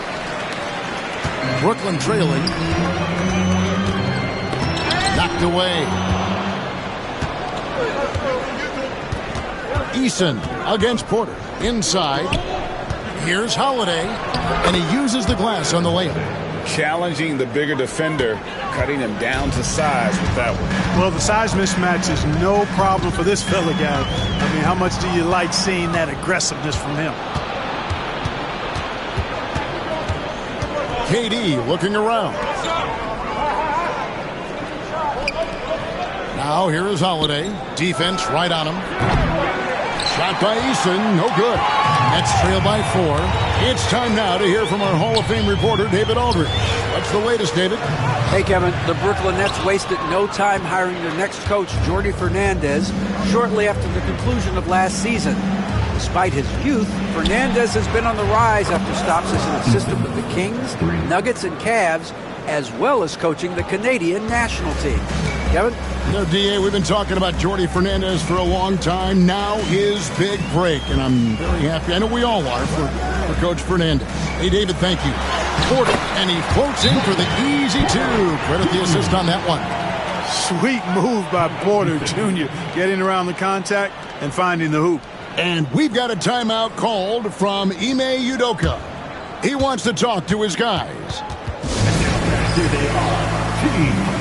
Brooklyn trailing. Knocked away. Eason against Porter. Inside. Here's Holiday. And he uses the glass on the layup.
Challenging the bigger defender, cutting him down to size with that one.
Well, the size mismatch is no problem for this fella guy. I mean, how much do you like seeing that aggressiveness from him?
KD looking around. Now here is Holiday. Defense right on him. Shot by Eason, no good. Nets trail by 4. It's time now to hear from our Hall of Fame reporter, David Aldridge. What's the latest, David?
Hey, Kevin. The Brooklyn Nets wasted no time hiring their next coach, Jordi Fernandez, shortly after the conclusion of last season. Despite his youth, Fernandez has been on the rise after stops as an assistant with the Kings, Nuggets, and Cavs, as well as coaching the Canadian national team. Kevin?
No, D.A., we've been talking about Jordi Fernandez for a long time. Now his big break, and I'm very happy. I know we all are for Coach Fernandez. Hey, David, thank you. Porter, and he floats in for the easy 2. Credit the assist on that one.
Sweet move by Porter Jr., getting around the contact and finding the hoop.
And we've got a timeout called from Ime Udoka. He wants to talk to his guys.
Here they are. Team.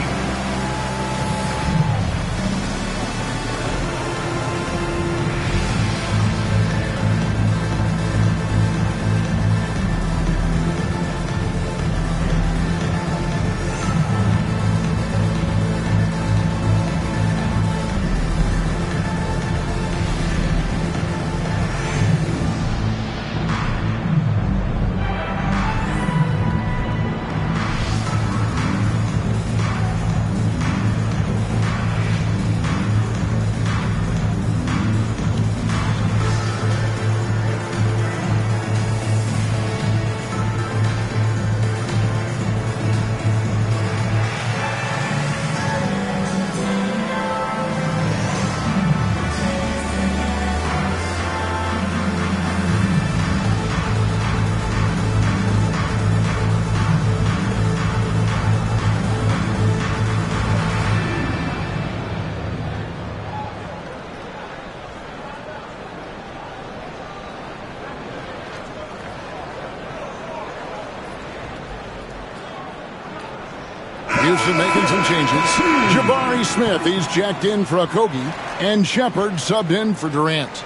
Houston making some changes. Jabari Smith, he's jacked in for Okogie. And Shepard subbed in for Durant.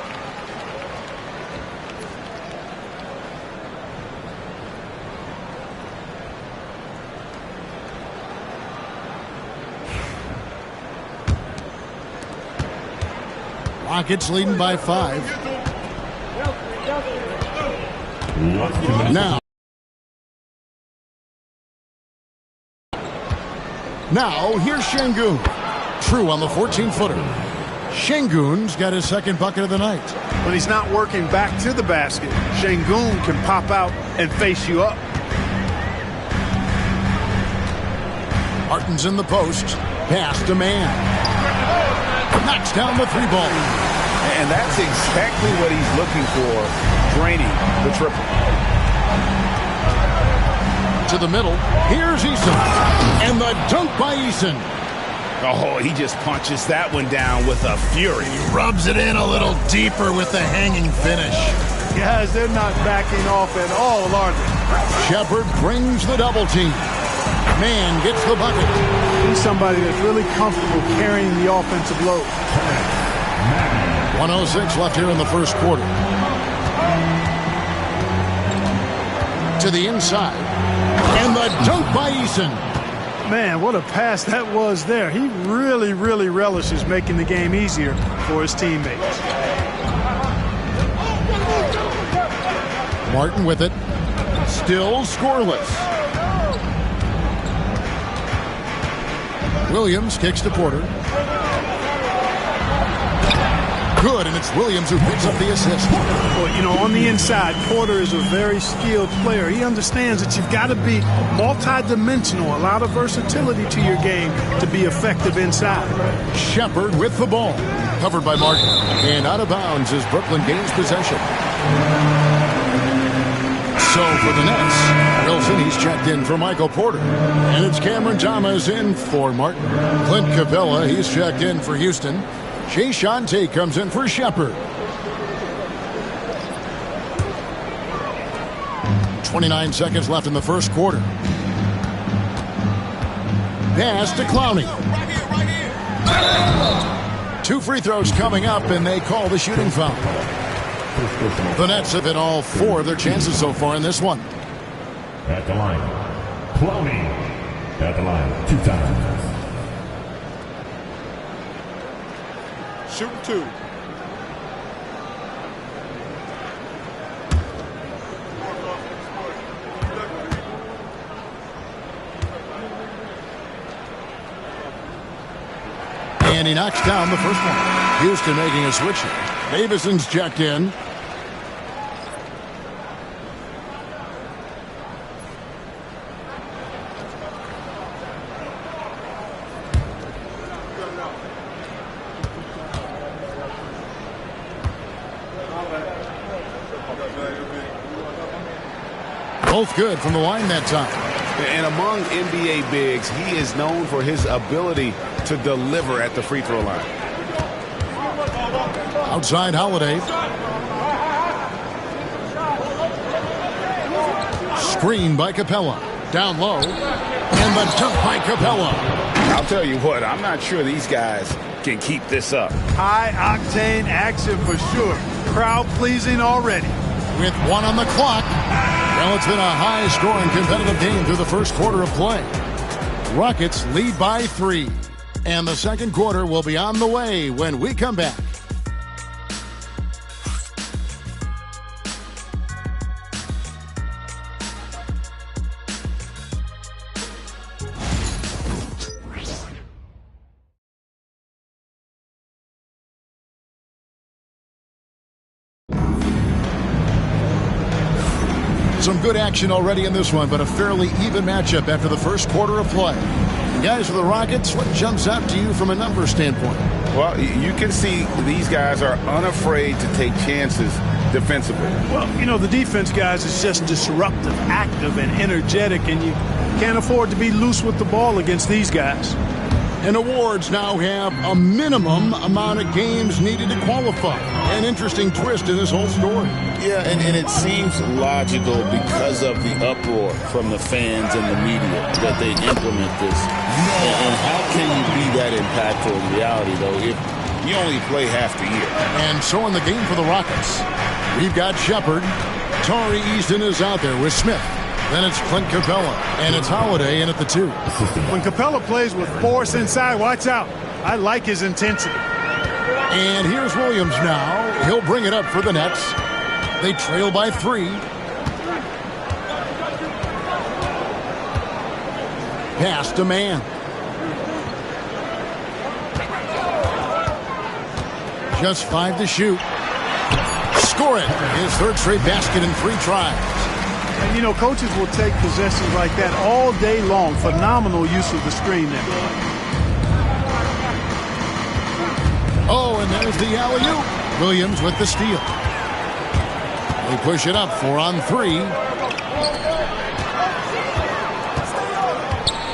Rockets leading by 5. Now, here's Şengün. True on the 14-footer. Şengün's got his second bucket of the night.
When he's not working back to the basket, Şengün can pop out and face you up.
Martin's in the post. Pass to man. Knocks down the 3-ball.
And that's exactly what he's looking for, draining the triple.
To the middle. Here's Eason. And the dunk by Eason.
Oh, he just punches that one down with a fury.
Rubs it in a little deeper with the hanging finish.
Guys, they're not backing off at all, are they?
Shepard brings the double team. Man gets the bucket.
He's somebody that's really comfortable carrying the offensive load.
1:06 left here in the first quarter. To the inside. And the dunk by Eason.
Man, what a pass that was there. He really, really relishes making the game easier for his teammates.
Martin with it. Still scoreless. Williams kicks to Porter. good, and it's Williams who picks up the assist.
Well, you know, on the inside, Porter is a very skilled player. He understands that you've got to be multi-dimensional, a lot of versatility to your game to be effective inside.
Shepard with the ball. Covered by Martin. And out of bounds as Brooklyn gains possession. So for the Nets, Wilson, he's checked in for Michael Porter. And it's Cameron Thomas in for Martin. Clint Capella, he's checked in for Houston. Jay Shante comes in for Shepard. 29 seconds left in the first quarter. Pass to Clowney. Two free throws coming up, and they call the shooting foul. The Nets have hit all 4 of their chances so far in this one.
At the line, Clowney. At the line, 2 times.
Shoot 2.
And he knocks down the first one. Houston making a switch here. Davison's checked in. Both good from the line that time.
And among NBA bigs, he is known for his ability to deliver at the free throw line.
Outside Holiday. Screen by Capella. Down low. And the dunk by Capella.
I'll tell you what, I'm not sure these guys can keep this up.
High-octane action for sure. Crowd pleasing already.
With 1 on the clock. Well, it's been a high-scoring competitive game through the first quarter of play. Rockets lead by 3. And the second quarter will be on the way when we come back. Some good action already in this one, but a fairly even matchup after the first quarter of play. Guys, for the Rockets, what jumps out to you from a numbers standpoint?
Well, you can see these guys are unafraid to take chances defensively.
Well, you know, the defense, guys, is just disruptive, active, and energetic, and you can't afford to be loose with the ball against these guys.
And awards now have a minimum amount of games needed to qualify. An interesting twist in this whole story.
Yeah, and it seems logical because of the uproar from the fans and the media that they implement this. And how can you be that impactful in reality, though, if you only play half the year?
And so in the game for the Rockets, we've got Shepard. Torrey Easton is out there with Smith. Then it's Clint Capella, and it's Holiday in at the 2.
When Capella plays with force inside, watch out. I like his intensity.
And here's Williams now. He'll bring it up for the Nets. They trail by 3. Pass to Man. Just 5 to shoot. Score it. His third straight basket in 3 tries.
And, you know, coaches will take possessions like that all day long. Phenomenal use of the screen there.
Oh, and there's the alley-oop. Williams with the steal. They push it up 4 on 3.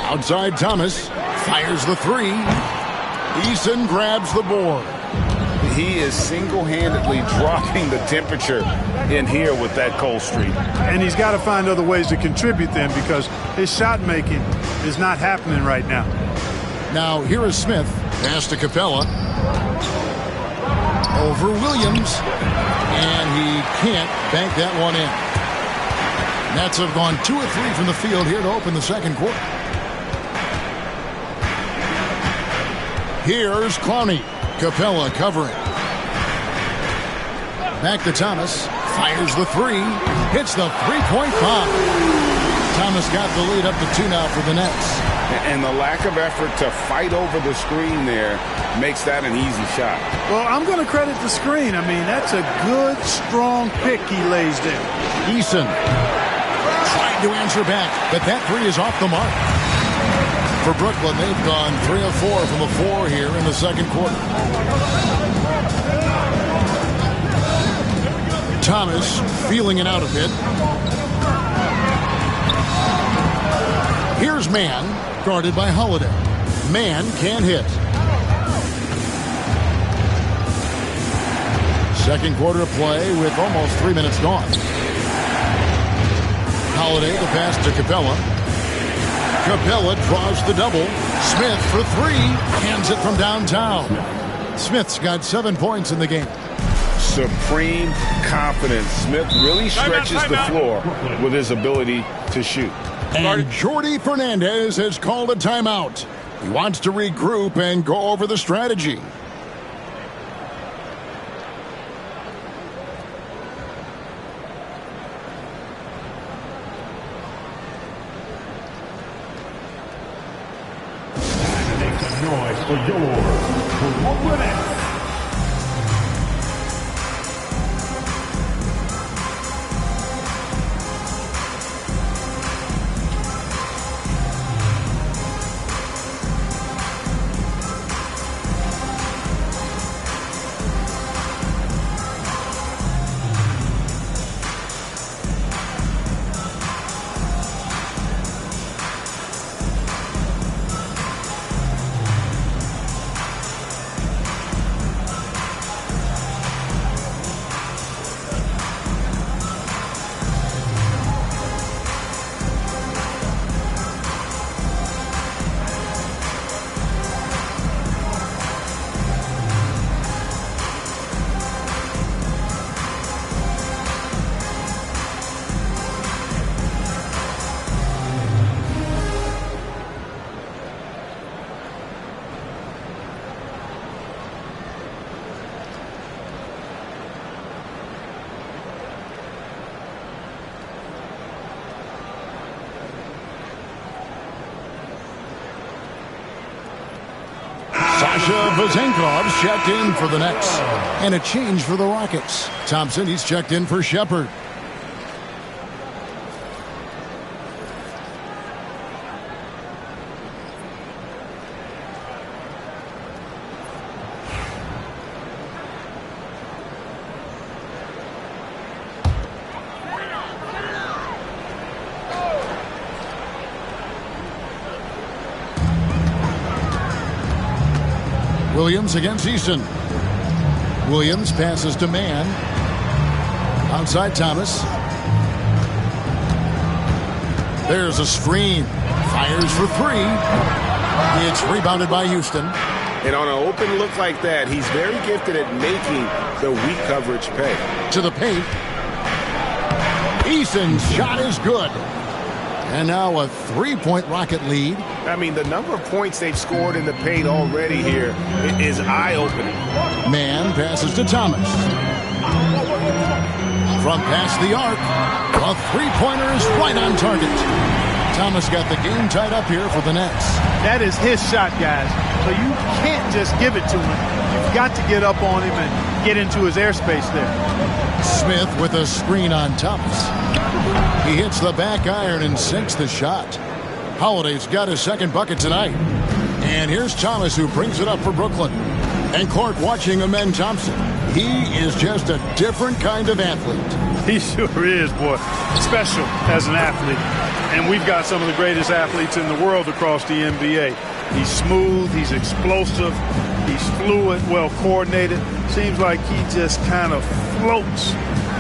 Outside Thomas. Fires the 3. Eason grabs the board.
He is single-handedly dropping the temperature in here with that cold streak.
And he's got to find other ways to contribute then, because his shot making is not happening right now.
Now here is Smith. Pass to Capella. Over Williams. And he can't bank that one in. Nets have gone 2 of 3 from the field here to open the second quarter. Here's Clowney. Capella covering. Back to Thomas. Fires the 3. Hits the three-point bomb. Thomas got the lead up to 2 now for the Nets.
And the lack of effort to fight over the screen there makes that an easy shot.
Well, I'm going to credit the screen. I mean, that's a good, strong pick he lays there.
Eason trying to answer back, but that three is off the mark. For Brooklyn, they've gone 3 of 4 from the floor here in the second quarter. Thomas feeling it out a bit. Here's Mann, guarded by Holiday. Mann can't hit. Second quarter of play with almost 3 minutes gone. Holiday, the pass to Capella. Capella draws the double. Smith for 3. Hands it from downtown. Smith's got 7 points in the game.
Supreme confidence. Smith really stretches the floor with his ability to shoot.
And Jordi Fernandez has called a timeout. He wants to regroup and go over the strategy.
Make some noise for your Brooklyn.
Vezenkov's checked in for the Nets. And a change for the Rockets. Thompson, he's checked in for Shepard. Williams against Eason. Williams passes to Mann. Outside Thomas. There's a screen. Fires for 3. It's rebounded by Houston.
And on an open look like that, he's very gifted at making the weak coverage pay.
To the paint. Eason's shot is good. And now a 3-point Rocket lead.
I mean, the number of points they've scored in the paint already here is eye-opening.
Mann passes to Thomas. From past the arc, a 3-pointer is right on target. Thomas got the game tied up here for the Nets.
That is his shot, guys. So you can't just give it to him. You've got to get up on him and get into his airspace there.
Smith with a screen on Thomas. He hits the back iron and sinks the shot. Holiday's got his second bucket tonight. And here's Thomas, who brings it up for Brooklyn. And Court watching Amen Thompson. He is just a different kind of athlete.
He sure is, boy. Special as an athlete. And we've got some of the greatest athletes in the world across the NBA. He's smooth, he's explosive, he's fluid, well coordinated. Seems like he just kind of floats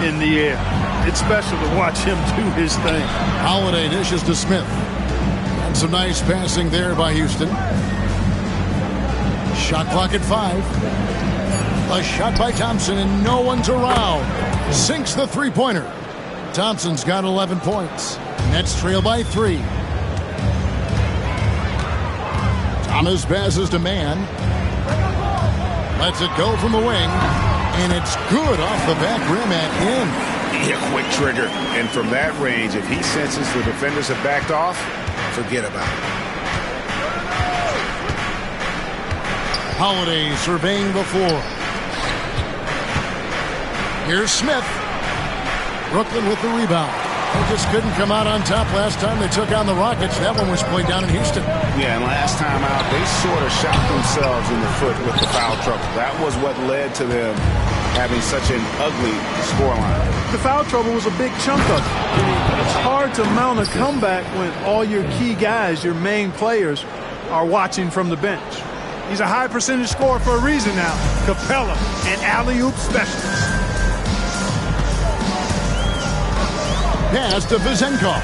in the air. It's special to watch him do his thing.
Holiday dishes to Smith. And some nice passing there by Houston. Shot clock at 5. A shot by Thompson and no one's around. Sinks the 3-pointer. Thompson's got 11 points. Nets trail by 3. Thomas passes to Mann. Lets it go from the wing. And it's good off the back rim and in.
Yeah, quick trigger. And from that range, if he senses the defenders have backed off, forget about it.
Holiday surveying the floor. Here's Smith. Brooklyn with the rebound. They just couldn't come out on top last time they took on the Rockets. That one was played down in Houston.
Yeah, and last time out, they sort of shot themselves in the foot with the foul trouble. That was what led to them having such an ugly scoreline.
The foul trouble was a big chunk of it. It's hard to mount a comeback when all your key guys, your main players, are watching from the bench. He's a high percentage scorer for a reason now. Capella, an alley-oop specialist.
Pass to Vezenkov.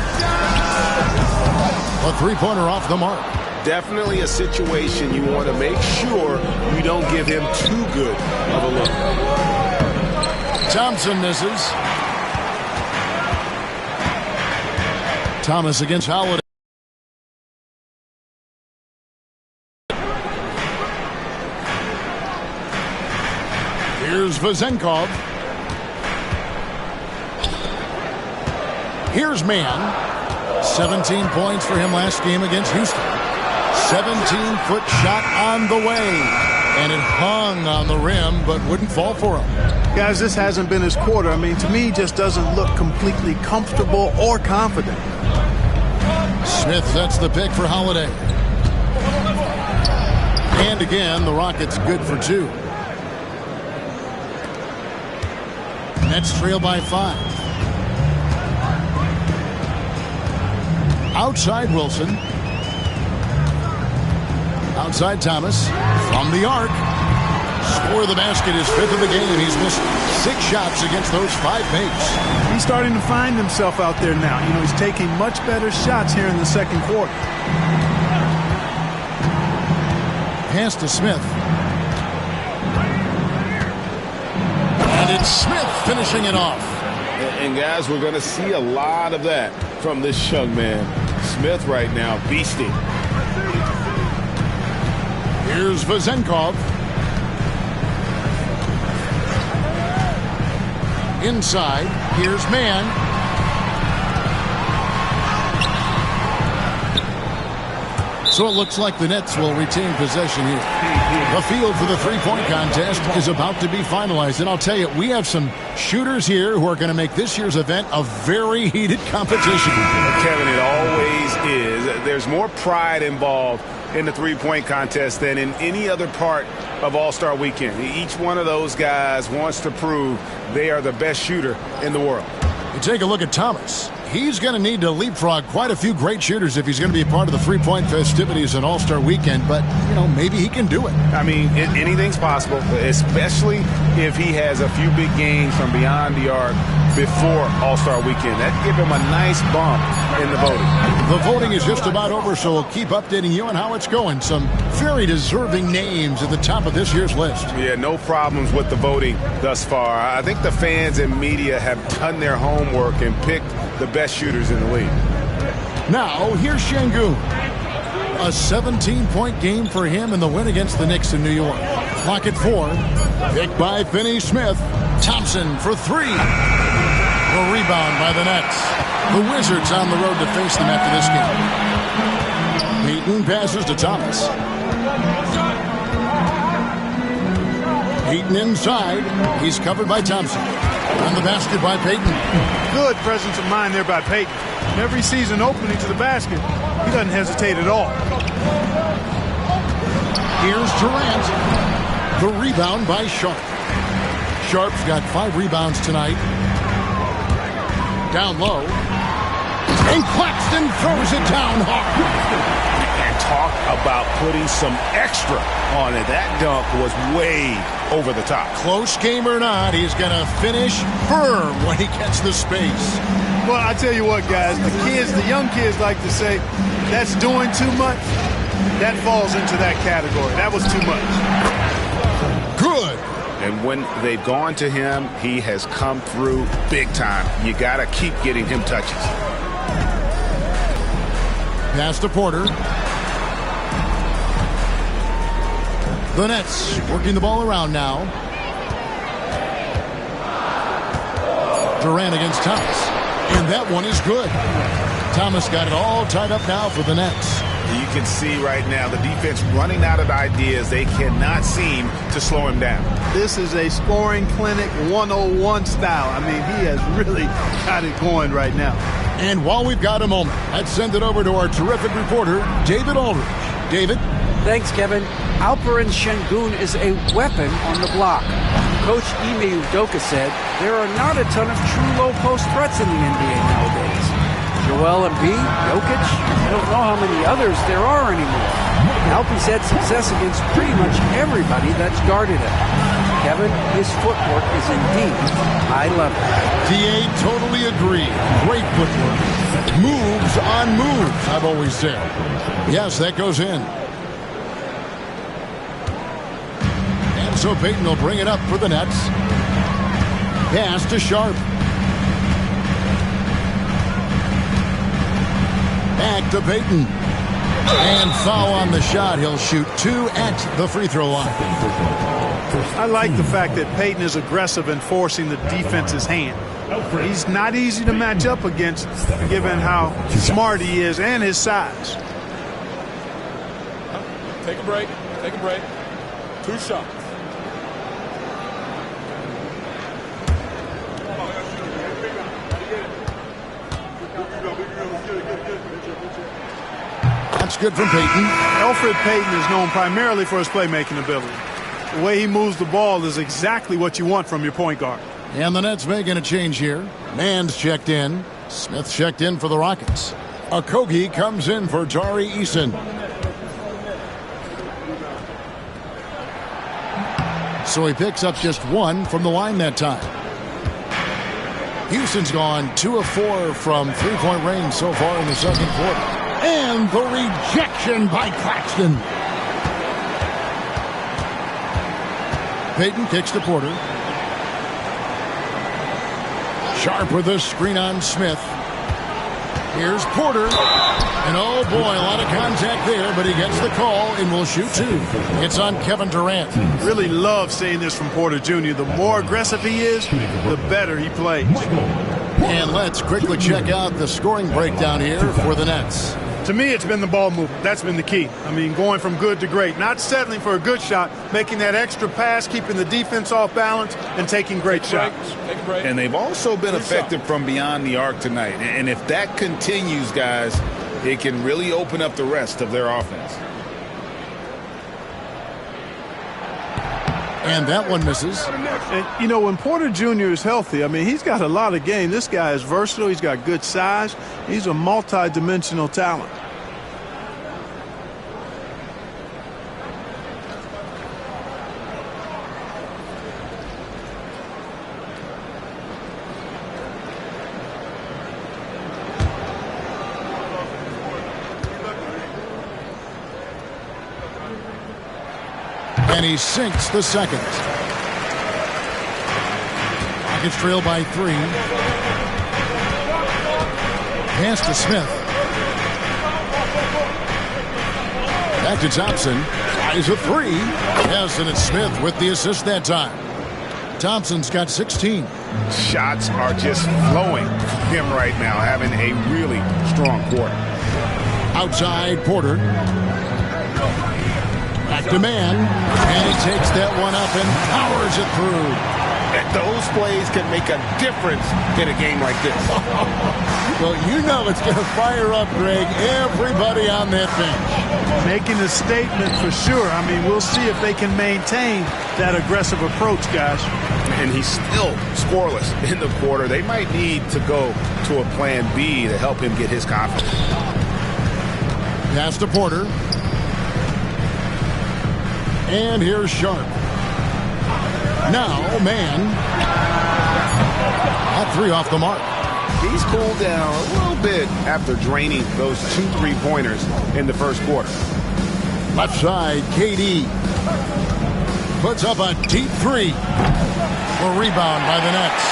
A three-pointer off the mark.
Definitely a situation you want to make sure you don't give him too good of a look.
Thompson misses. Thomas against Holiday. Here's Vezenkov. Here's Mann. 17 points for him last game against Houston. 17-foot shot on the way. And it hung on the rim, but wouldn't fall for him.
Guys, this hasn't been his quarter. I mean, to me, he just doesn't look completely comfortable or confident.
Smith sets the pick for Holiday. And again, the Rockets good for two. Nets trail by 5. Outside Wilson. Outside Thomas. From the arc. Score of the basket is 5th of the game. He's missed 6 shots against those 5 mates.
He's starting to find himself out there now. You know, he's taking much better shots here in the second quarter.
Pass to Smith. And it's Smith finishing it off.
And guys, we're going to see a lot of that from this young man. Smith right now, beasting.
Here's Vezenkov. Inside, here's Mann. So it looks like the Nets will retain possession here. The field for the three-point contest is about to be finalized. And I'll tell you, we have some shooters here who are going to make this year's event a very heated competition.
Kevin, it always is. There's more pride involved in the three-point contest than in any other part of All-Star Weekend. Each one of those guys wants to prove they are the best shooter in the world.
You take a look at Thomas. He's going to need to leapfrog quite a few great shooters if he's going to be a part of the three-point festivities in All-Star Weekend. But, you know, maybe he can do it.
I mean, anything's possible, especially if he has a few big games from beyond the arc before All-Star Weekend. That'd give him a nice bump in the voting.
The voting is just about over, so we'll keep updating you on how it's going. Some very deserving names at the top of this year's list.
Yeah, no problems with the voting thus far. I think the fans and media have done their homework and picked the best shooters in the league.
Now, here's Şengün. A 17-point game for him in the win against the Knicks in New York. Clock at 4. Picked by Finney-Smith. Thompson for 3. The rebound by the Nets. The Wizards on the road to face them after this game. Payton passes to Thomas. Payton inside. He's covered by Thompson. On the basket by Payton.
Good presence of mind there by Payton. Whenever he sees an opening to the basket, he doesn't hesitate at all.
Here's Durant. The rebound by Sharp. Sharp's got 5 rebounds tonight. Down low. And Claxton throws it down hard.
And talk about putting some extra on it. That dunk was way over the top.
Close game or not, he's going to finish firm when he gets the space.
Well, I tell you what, guys, the young kids like to say, that's doing too much. That falls into that category. That was too much.
Good.
And when they've gone to him, he has come through big time. You got to keep getting him touches.
Pass to Porter. The Nets working the ball around now. Durant against Thomas. And that one is good. Thomas got it all tied up now for the Nets.
You can see right now the defense running out of ideas. They cannot seem to slow him down.
This is a scoring clinic 101 style. I mean, he has really got it going right now.
And while we've got a moment, let's send it over to our terrific reporter, David Aldridge. David?
Thanks, Kevin. Alperen Şengün is a weapon on the block. Coach Ime Udoka said there are not a ton of true low-post threats in the NBA nowadays. Joel Embiid, Jokic, I don't know how many others there are anymore. Alpie's had success against pretty much everybody that's guarded him. Kevin, his footwork is indeed high level.
DA totally agree. Great footwork. Moves on moves, I've always said. Yes, that goes in. And so Payton will bring it up for the Nets. Pass to Sharp. Back to Payton. And foul on the shot. He'll shoot 2 at the free throw line.
I like the fact that Payton is aggressive in forcing the defense's hand. He's not easy to match up against given how smart he is and his size.
Take a break. Take a break. 2 shots.
That's good from Payton.
Elfrid Payton is known primarily for his playmaking ability. The way he moves the ball is exactly what you want from your point guard.
And the Nets making a change here. Mann's checked in. Smith checked in for the Rockets. Okogie comes in for Tari Eason. So he picks up just 1 from the line that time. Houston's gone 2 of 4 from three-point range so far in the second quarter. And the rejection by Claxton. Payton kicks to Porter. Sharp with a screen on Smith. Here's Porter. And oh boy, a lot of contact there, but he gets the call and will shoot 2. It's on Kevin Durant.
Really love seeing this from Porter Jr. The more aggressive he is, the better he plays.
And let's quickly check out the scoring breakdown here for the Nets.
To me, it's been the ball movement. That's been the key. I mean, going from good to great. Not settling for a good shot, making that extra pass, keeping the defense off balance, and taking great shots.
And they've also been effective from beyond the arc tonight. And if that continues, guys, it can really open up the rest of their offense.
And that one misses.
And, you know, when Porter Jr. is healthy, I mean, he's got a lot of game. This guy is versatile. He's got good size. He's a multi-dimensional talent.
And he sinks the second. Rockets trail by 3. Pass to Smith. Back to Thompson. Tries a 3. Yes, and it's Smith with the assist that time. Thompson's got 16.
Shots are just flowing from him right now, having a really strong quarter.
Outside, Porter. Back to Mann, and he takes that one up and powers it through.
And those plays can make a difference in a game like this.
Well, you know it's going to fire up, Greg, everybody on that bench.
Making a statement for sure. I mean, we'll see if they can maintain that aggressive approach, guys.
And he's still scoreless in the quarter. They might need to go to a plan B to help him get his confidence.
Pass to Porter. And here's Sharp. Now, Mann. At 3 off the mark.
He's cooled down a little bit after draining those 2 3-pointers in the first quarter.
Left side, KD. Puts up a deep 3. A rebound by the Nets.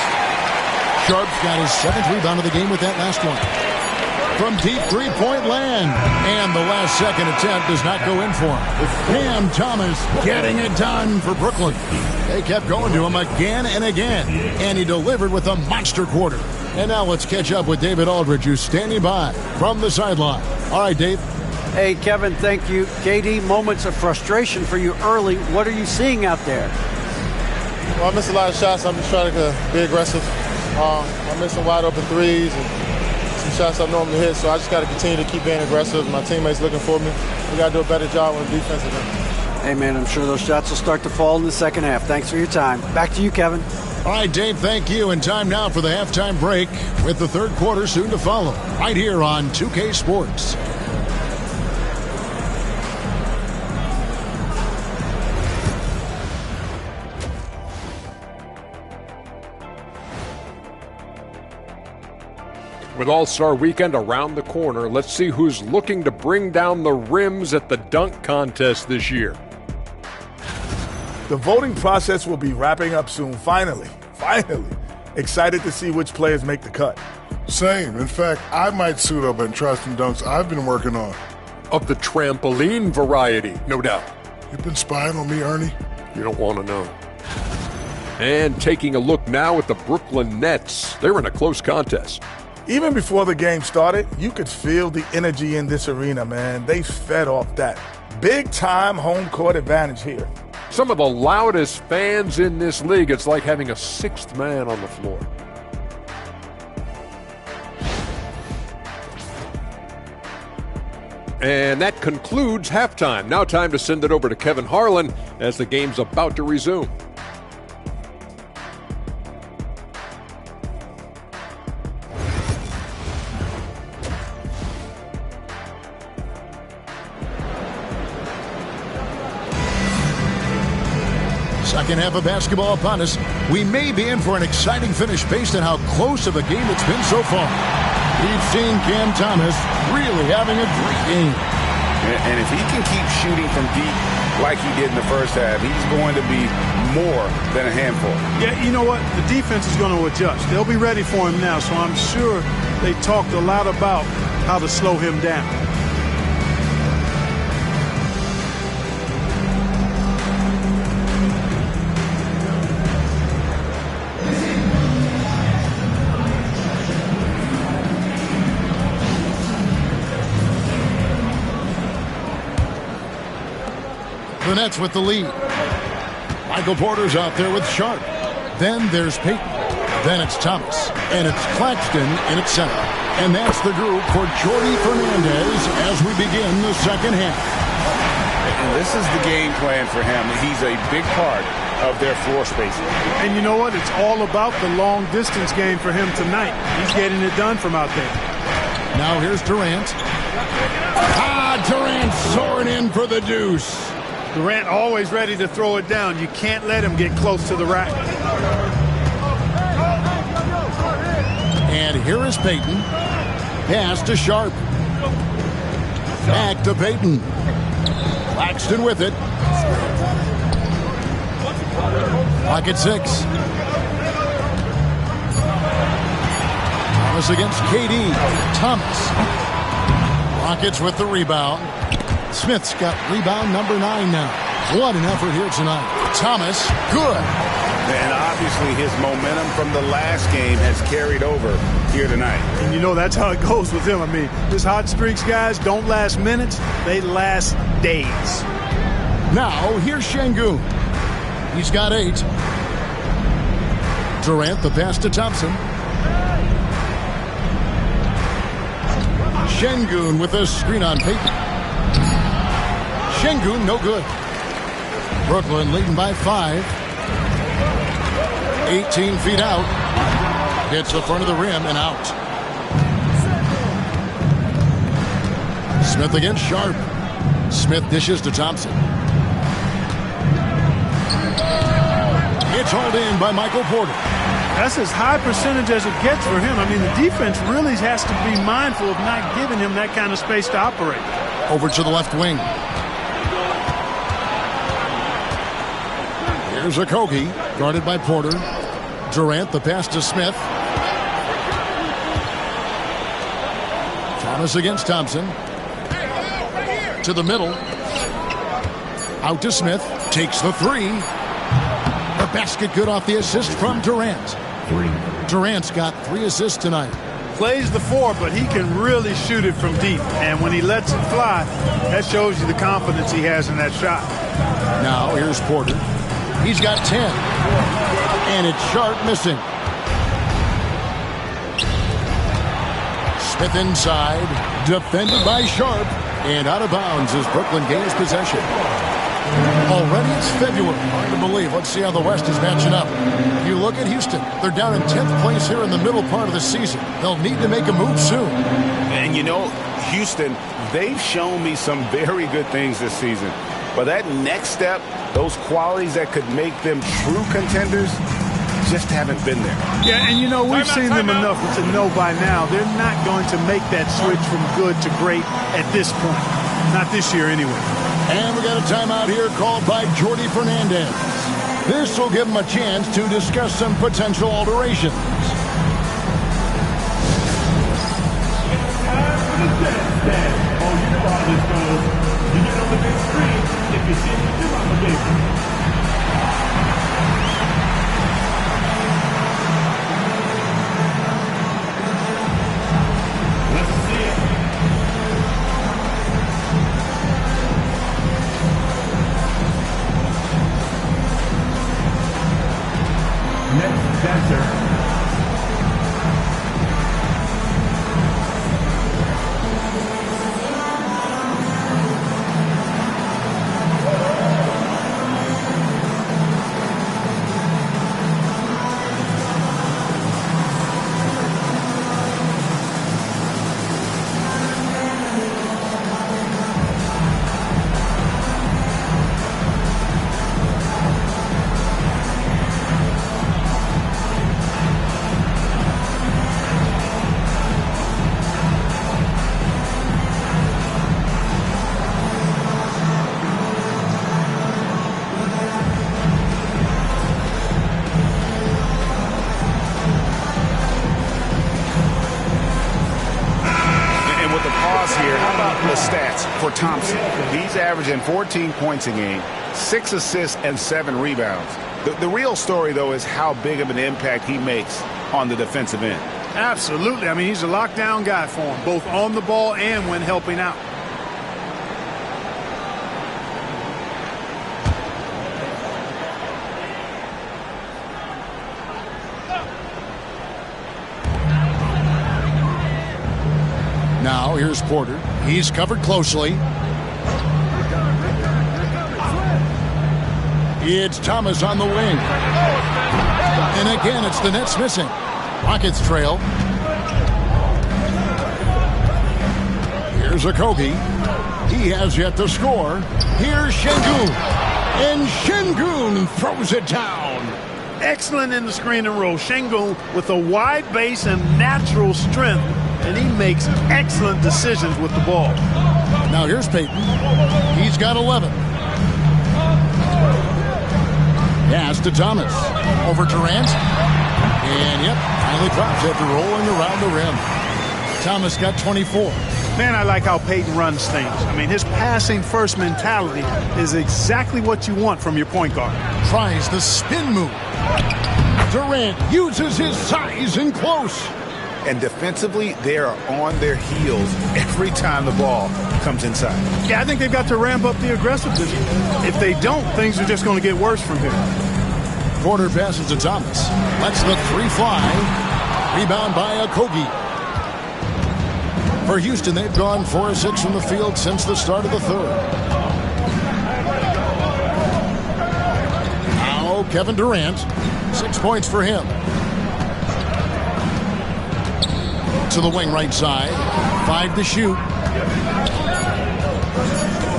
Sharp's got his 7th rebound of the game with that last one. From deep 3-point land. And the last second attempt does not go in for him. Cam Thomas getting it done for Brooklyn. They kept going to him again and again. And he delivered with a monster quarter. And now let's catch up with David Aldridge, who's standing by from the sideline. All right, Dave.
Hey, Kevin, thank you. KD, moments of frustration for you early. What are you seeing out there?
Well, I missed a lot of shots. I'm just trying to be aggressive. I'm missing wide open threes and some shots I normally hit, so I just got to continue to keep being aggressive. My teammates looking for me. We got to do a better job on the defensive end.
Hey, man, I'm sure those shots will start to fall in the second half. Thanks for your time. Back to you, Kevin.
All right, Dave, thank you. And time now for the halftime break with the third quarter soon to follow right here on 2K Sports.
With All-Star Weekend around the corner, let's see who's looking to bring down the rims at the dunk contest this year.
The voting process will be wrapping up soon. Finally. Excited to see which players make the cut.
Same. In fact, I might suit up and try some dunks I've been working on.
Of the trampoline variety, no doubt.
You've been spying on me, Ernie?
You don't want to know. And taking a look now at the Brooklyn Nets. They're in a close contest.
Even before the game started, you could feel the energy in this arena, man. They fed off that. Big-time home court advantage here.
Some of the loudest fans in this league. It's like having a sixth man on the floor. And that concludes halftime. Now time to send it over to Kevin Harlan as the game's about to resume.
Second half of basketball upon us. We may be in for an exciting finish based on how close of a game it's been so far. We've seen Cam Thomas really having a great game.
And if he can keep shooting from deep like he did in the first half, he's going to be more than a handful.
Yeah, you know what? The defense is going to adjust. They'll be ready for him now, so I'm sure they talked a lot about how to slow him down.
The Nets with the lead. Michael Porter's out there with Sharp. Then there's Payton. Then it's Thomas. And it's Claxton in its center. And that's the group for Jordi Fernandez as we begin the second half.
And this is the game plan for him. He's a big part of their floor spacing.
And you know what? It's all about the long distance game for him tonight. He's getting it done from out there.
Now here's Durant. Durant soaring in for the deuce.
Durant always ready to throw it down. You can't let him get close to the rack.
And here is Payton. Pass to Sharp. Back to Payton. Claxton with it. Clock at 6. Thomas against KD. Thomas. Rockets with the rebound. Smith's got rebound number 9 now. What an effort here tonight. Thomas, good.
And obviously his momentum from the last game has carried over here tonight.
And you know that's how it goes with him. I mean, his hot streaks, guys, don't last minutes. They last days.
Now, here's Şengün. He's got 8. Durant, the pass to Thompson. Şengün with a screen on Payton. Şengün, no good. Brooklyn leading by 5. 18 feet out. Hits the front of the rim and out. Smith against Sharp. Smith dishes to Thompson. It's hauled in by Michael Porter.
That's as high percentage as it gets for him. I mean, the defense really has to be mindful of not giving him that kind of space to operate.
Over to the left wing. Here's Okogie, guarded by Porter. Durant, the pass to Smith. Thomas against Thompson. To the middle. Out to Smith. Takes the 3. The basket good off the assist from Durant. Durant's got 3 assists tonight.
plays the 4, but he can really shoot it from deep. And when he lets it fly, that shows you the confidence he has in that shot.
Now here's Porter. He's got 10. And it's Sharp missing. Smith inside. Defended by Sharp. And out of bounds as Brooklyn gains possession. Already it's February. Hard to believe. Let's see how the West is matching up. You look at Houston. They're down in 10th place here in the middle part of the season. They'll need to make a move soon.
And you know, Houston, they've shown me some very good things this season. But that next step, those qualities that could make them true contenders, just haven't been there.
Yeah, and you know, we've seen them enough to know by now they're not going to make that switch from good to great at this point. Not this year anyway.
And we got a timeout here called by Jordi Fernandez. This will give him a chance to discuss some potential alterations.
Thompson. He's averaging 14 points a game, 6 assists, and 7 rebounds. The real story, though, is how big of an impact he makes on the defensive end.
Absolutely. I mean, he's a lockdown guy for him, both on the ball and when helping out.
Now here's Porter. He's covered closely. It's Thomas on the wing. And again, it's the Nets missing. Rockets trail. Here's Okogie. He has yet to score. Here's Şengün. And Şengün throws it down.
Excellent in the screen and roll. Şengün with a wide base and natural strength. And he makes excellent decisions with the ball.
Now here's Payton. He's got 11. Pass to Thomas. Over Durant. And yep, finally drops after rolling around the rim. Thomas got 24.
Man, I like how Payton runs things. I mean, his passing first mentality is exactly what you want from your point guard.
Tries the spin move. Durant uses his size in close.
And defensively, they are on their heels every time the ball comes inside.
Yeah, I think they've got to ramp up the aggressiveness. If they don't, things are just going to get worse from here.
Porter passes to Thomas. Lets the three fly. Rebound by Okogie. For Houston, they've gone 4 of 6 from the field since the start of the third. Now Kevin Durant. 6 points for him. To the wing right side. 5 to shoot.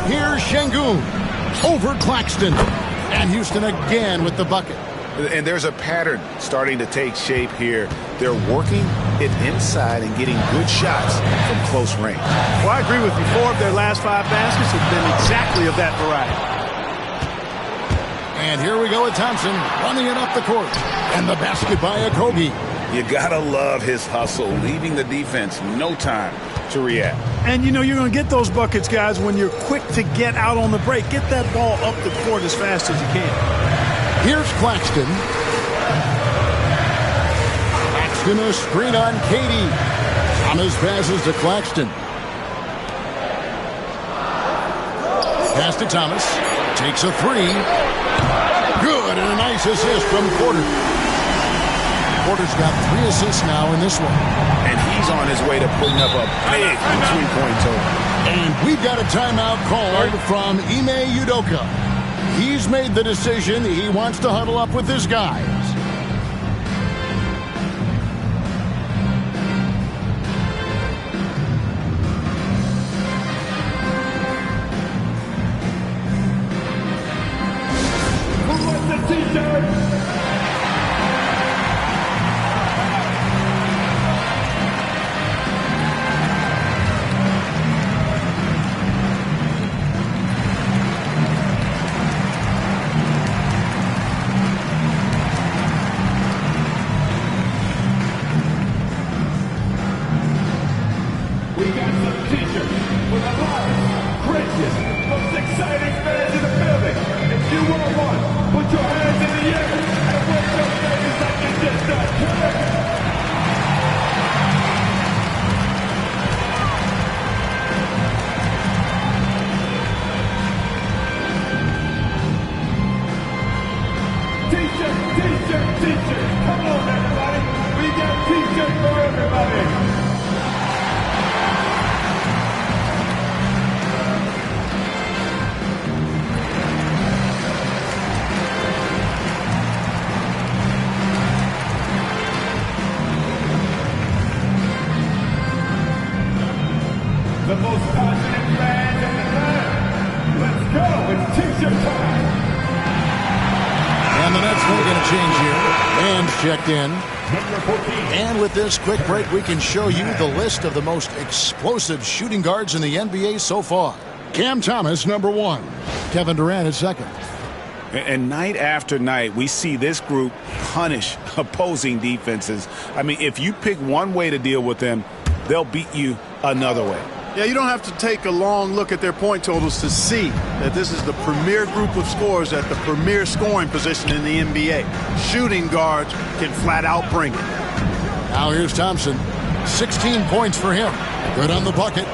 Here's Şengün. Over Claxton. And Houston again with the bucket.
And there's a pattern starting to take shape here. They're working it inside and getting good shots from close range.
Well, I agree with you. 4 of their last 5 baskets have been exactly of that variety.
And here we go with Thompson running it up the court. And the basket by Okogie.
You gotta love his hustle, leaving the defense no time to react.
And you know you're going to get those buckets, guys, when you're quick to get out on the break. Get that ball up the court as fast as you can.
Here's Claxton. Claxton a screen on Katie. Thomas passes to Claxton. Pass to Thomas. Takes a three. Good, and a nice assist from Porter. Porter's got 3 assists now in this one.
And he's on his way to putting up a big three-point total.
And we've got a timeout called from Ime Udoka. He's made the decision. He wants to huddle up with his guys.
The most passionate fans in the land. Let's go. It's T-shirt time.
And the Nets making a change here. And checked in. And with this quick break, we can show you the list of the most explosive shooting guards in the NBA so far. Cam Thomas, number 1. Kevin Durant is second.
And night after night, we see this group punish opposing defenses. I mean, if you pick one way to deal with them, they'll beat you another way.
Yeah, you don't have to take a long look at their point totals to see that this is the premier group of scorers at the premier scoring position in the NBA. Shooting guards can flat out bring it.
Now here's Thompson. 16 points for him. Good on the bucket.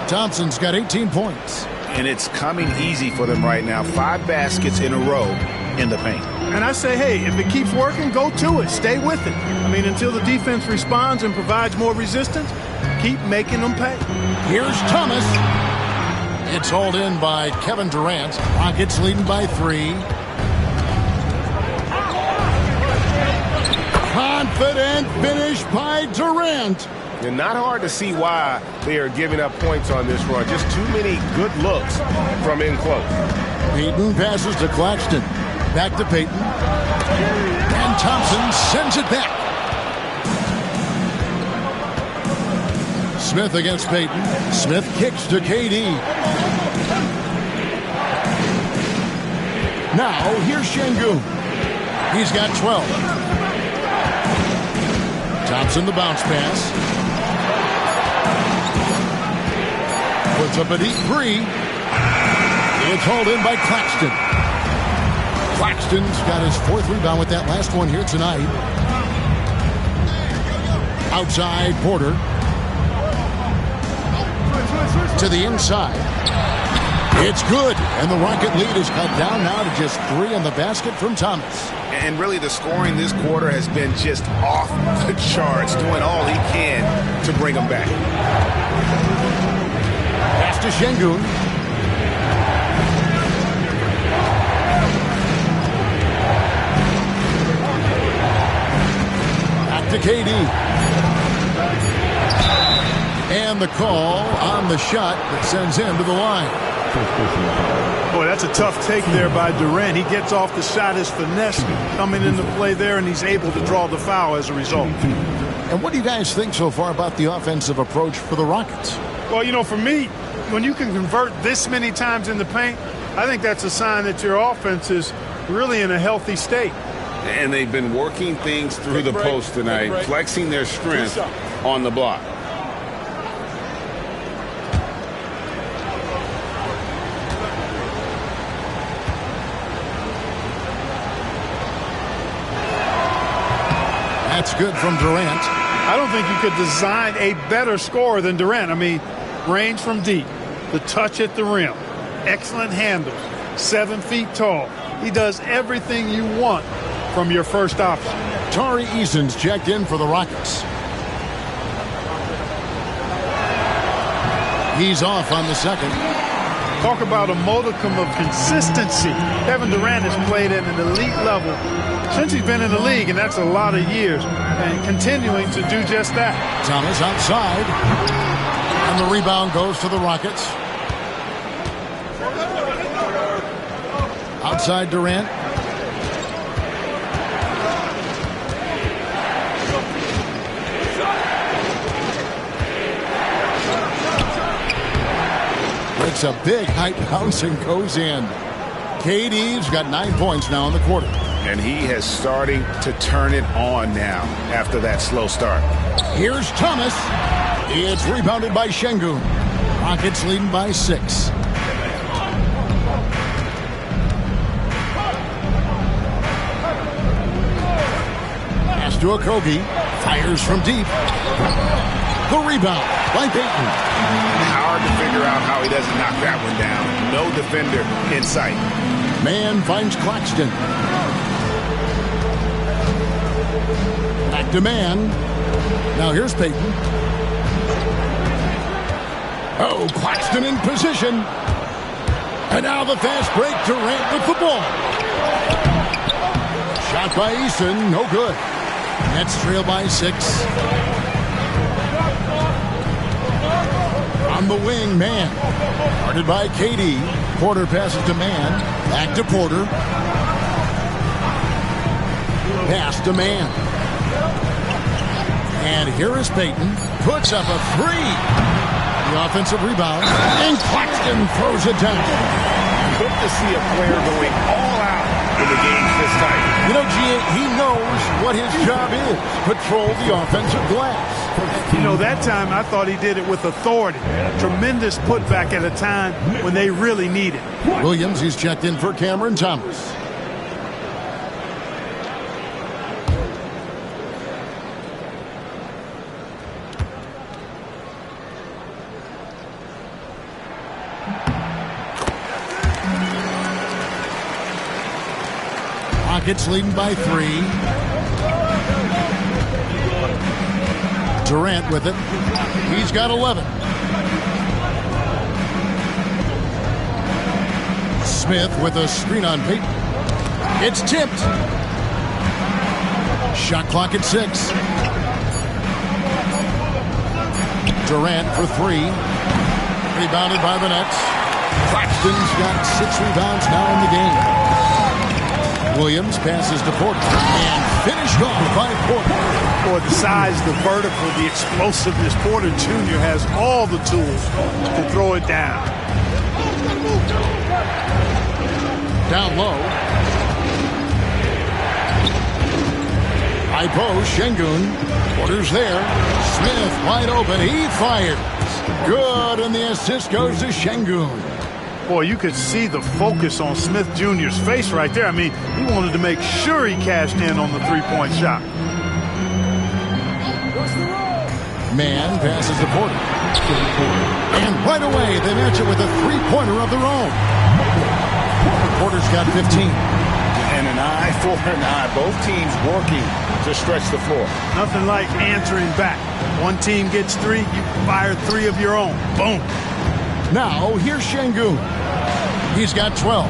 Thompson's got 18 points.
And it's coming easy for them right now. 5 baskets in a row in the paint.
And I say, hey, if it keeps working, go to it. Stay with it. I mean, until the defense responds and provides more resistance, keep making them pay.
Here's Thomas. It's hauled in by Kevin Durant. Rockets leading by 3. Confident finish by Durant.
And not hard to see why they are giving up points on this run. Just too many good looks from in close.
Payton passes to Claxton. Back to Payton. And Thompson sends it back. Smith against Payton. Smith kicks to KD. Now, here's Şengün. He's got 12. Thompson the bounce pass. Puts up a deep 3. It's hauled in by Claxton. Claxton's got his 4th rebound with that last one here tonight. Outside Porter. To the inside. It's good. And the Rocket lead is cut down now to just 3 on the basket from Thomas.
And really the scoring this quarter has been just off the charts, doing all he can to bring them back.
Pass to Şengün. Back to KD. And the call on the shot that sends him to the line.
Boy, that's a tough take there by Durant. He gets off the shot, his finesse coming into play there, and he's able to draw the foul as a result.
And what do you guys think so far about the offensive approach for the Rockets?
Well, you know, for me, when you can convert this many times in the paint, I think that's a sign that your offense is really in a healthy state.
And they've been working things through the post tonight, flexing their strength on the block.
That's good from Durant.
I don't think you could design a better scorer than Durant. I mean, range from deep, the touch at the rim, excellent handles, 7 feet tall. He does everything you want from your first option.
Tari Eason's checked in for the Rockets. He's off on the second.
Talk about a modicum of consistency. Kevin Durant has played at an elite level since he's been in the league, and that's a lot of years, and continuing to do just that.
Thomas outside, and the rebound goes to the Rockets. Outside Durant. It's a big high bounce and goes in. KD's got 9 points now in the quarter.
And he has starting to turn it on now after that slow start.
Here's Thomas. It's rebounded by Şengün. Rockets leading by 6. Pass to Okogie. Fires from deep. The rebound by Payton.
Hard to figure out how he doesn't knock that one down. No defender in sight.
Man finds Claxton. Back to Man. Now here's Payton. Oh, Claxton in position. And now the fast break. Durant with the ball. Shot by Eason. No good. Nets trail by 6. On the wing, Man. Guarded by KD. Porter passes to Man. Back to Porter. Pass to Man. And here is Payton. Puts up a 3. The offensive rebound. And Claxton throws it down.
Good to see a player going all out in the games this tight.
You know, he knows what his job is. Patrol the offensive glass.
You know, that time I thought he did it with authority. Tremendous putback at a time when they really need it.
Williams, he's checked in for Cameron Thomas. Rockets leading by 3. Durant with it. He's got 11. Smith with a screen on Payton. It's tipped. Shot clock at 6. Durant for 3. Rebounded by the Nets. Claxton's got 6 rebounds now in the game. Williams passes to Porter and finished off by Porter.
Boy, the size, the vertical, the explosiveness. Porter Jr. has all the tools to throw it down.
Down low. High post, Şengün. Porter's there. Smith wide open. He fires. Good, and the assist goes to Şengün.
Boy, you could see the focus on Smith Jr.'s face right there. I mean, he wanted to make sure he cashed in on the three-point shot.
Man passes to Porter. And right away, they match it with a three-pointer of their own. Porter's got 15.
And an eye for an eye. Both teams working to stretch the floor.
Nothing like answering back. One team gets 3, you fire 3 of your own. Boom.
Now, here's Şengün. He's got 12.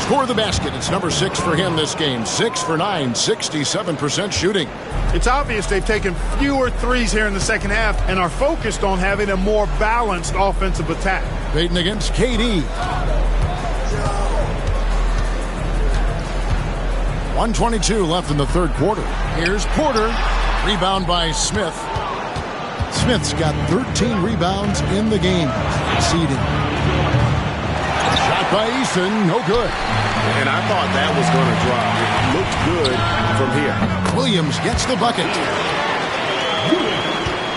Score the basket. It's number 6 for him this game. 6 for 9, 67% shooting.
It's obvious they've taken fewer threes here in the second half and are focused on having a more balanced offensive attack.
Payton against KD. 1:22 left in the third quarter. Here's Porter. Rebound by Smith. Smith's got 13 rebounds in the game. Exceeding. Shot by Eason. No good.
And I thought that was going to drop. It looked good from here.
Williams gets the bucket.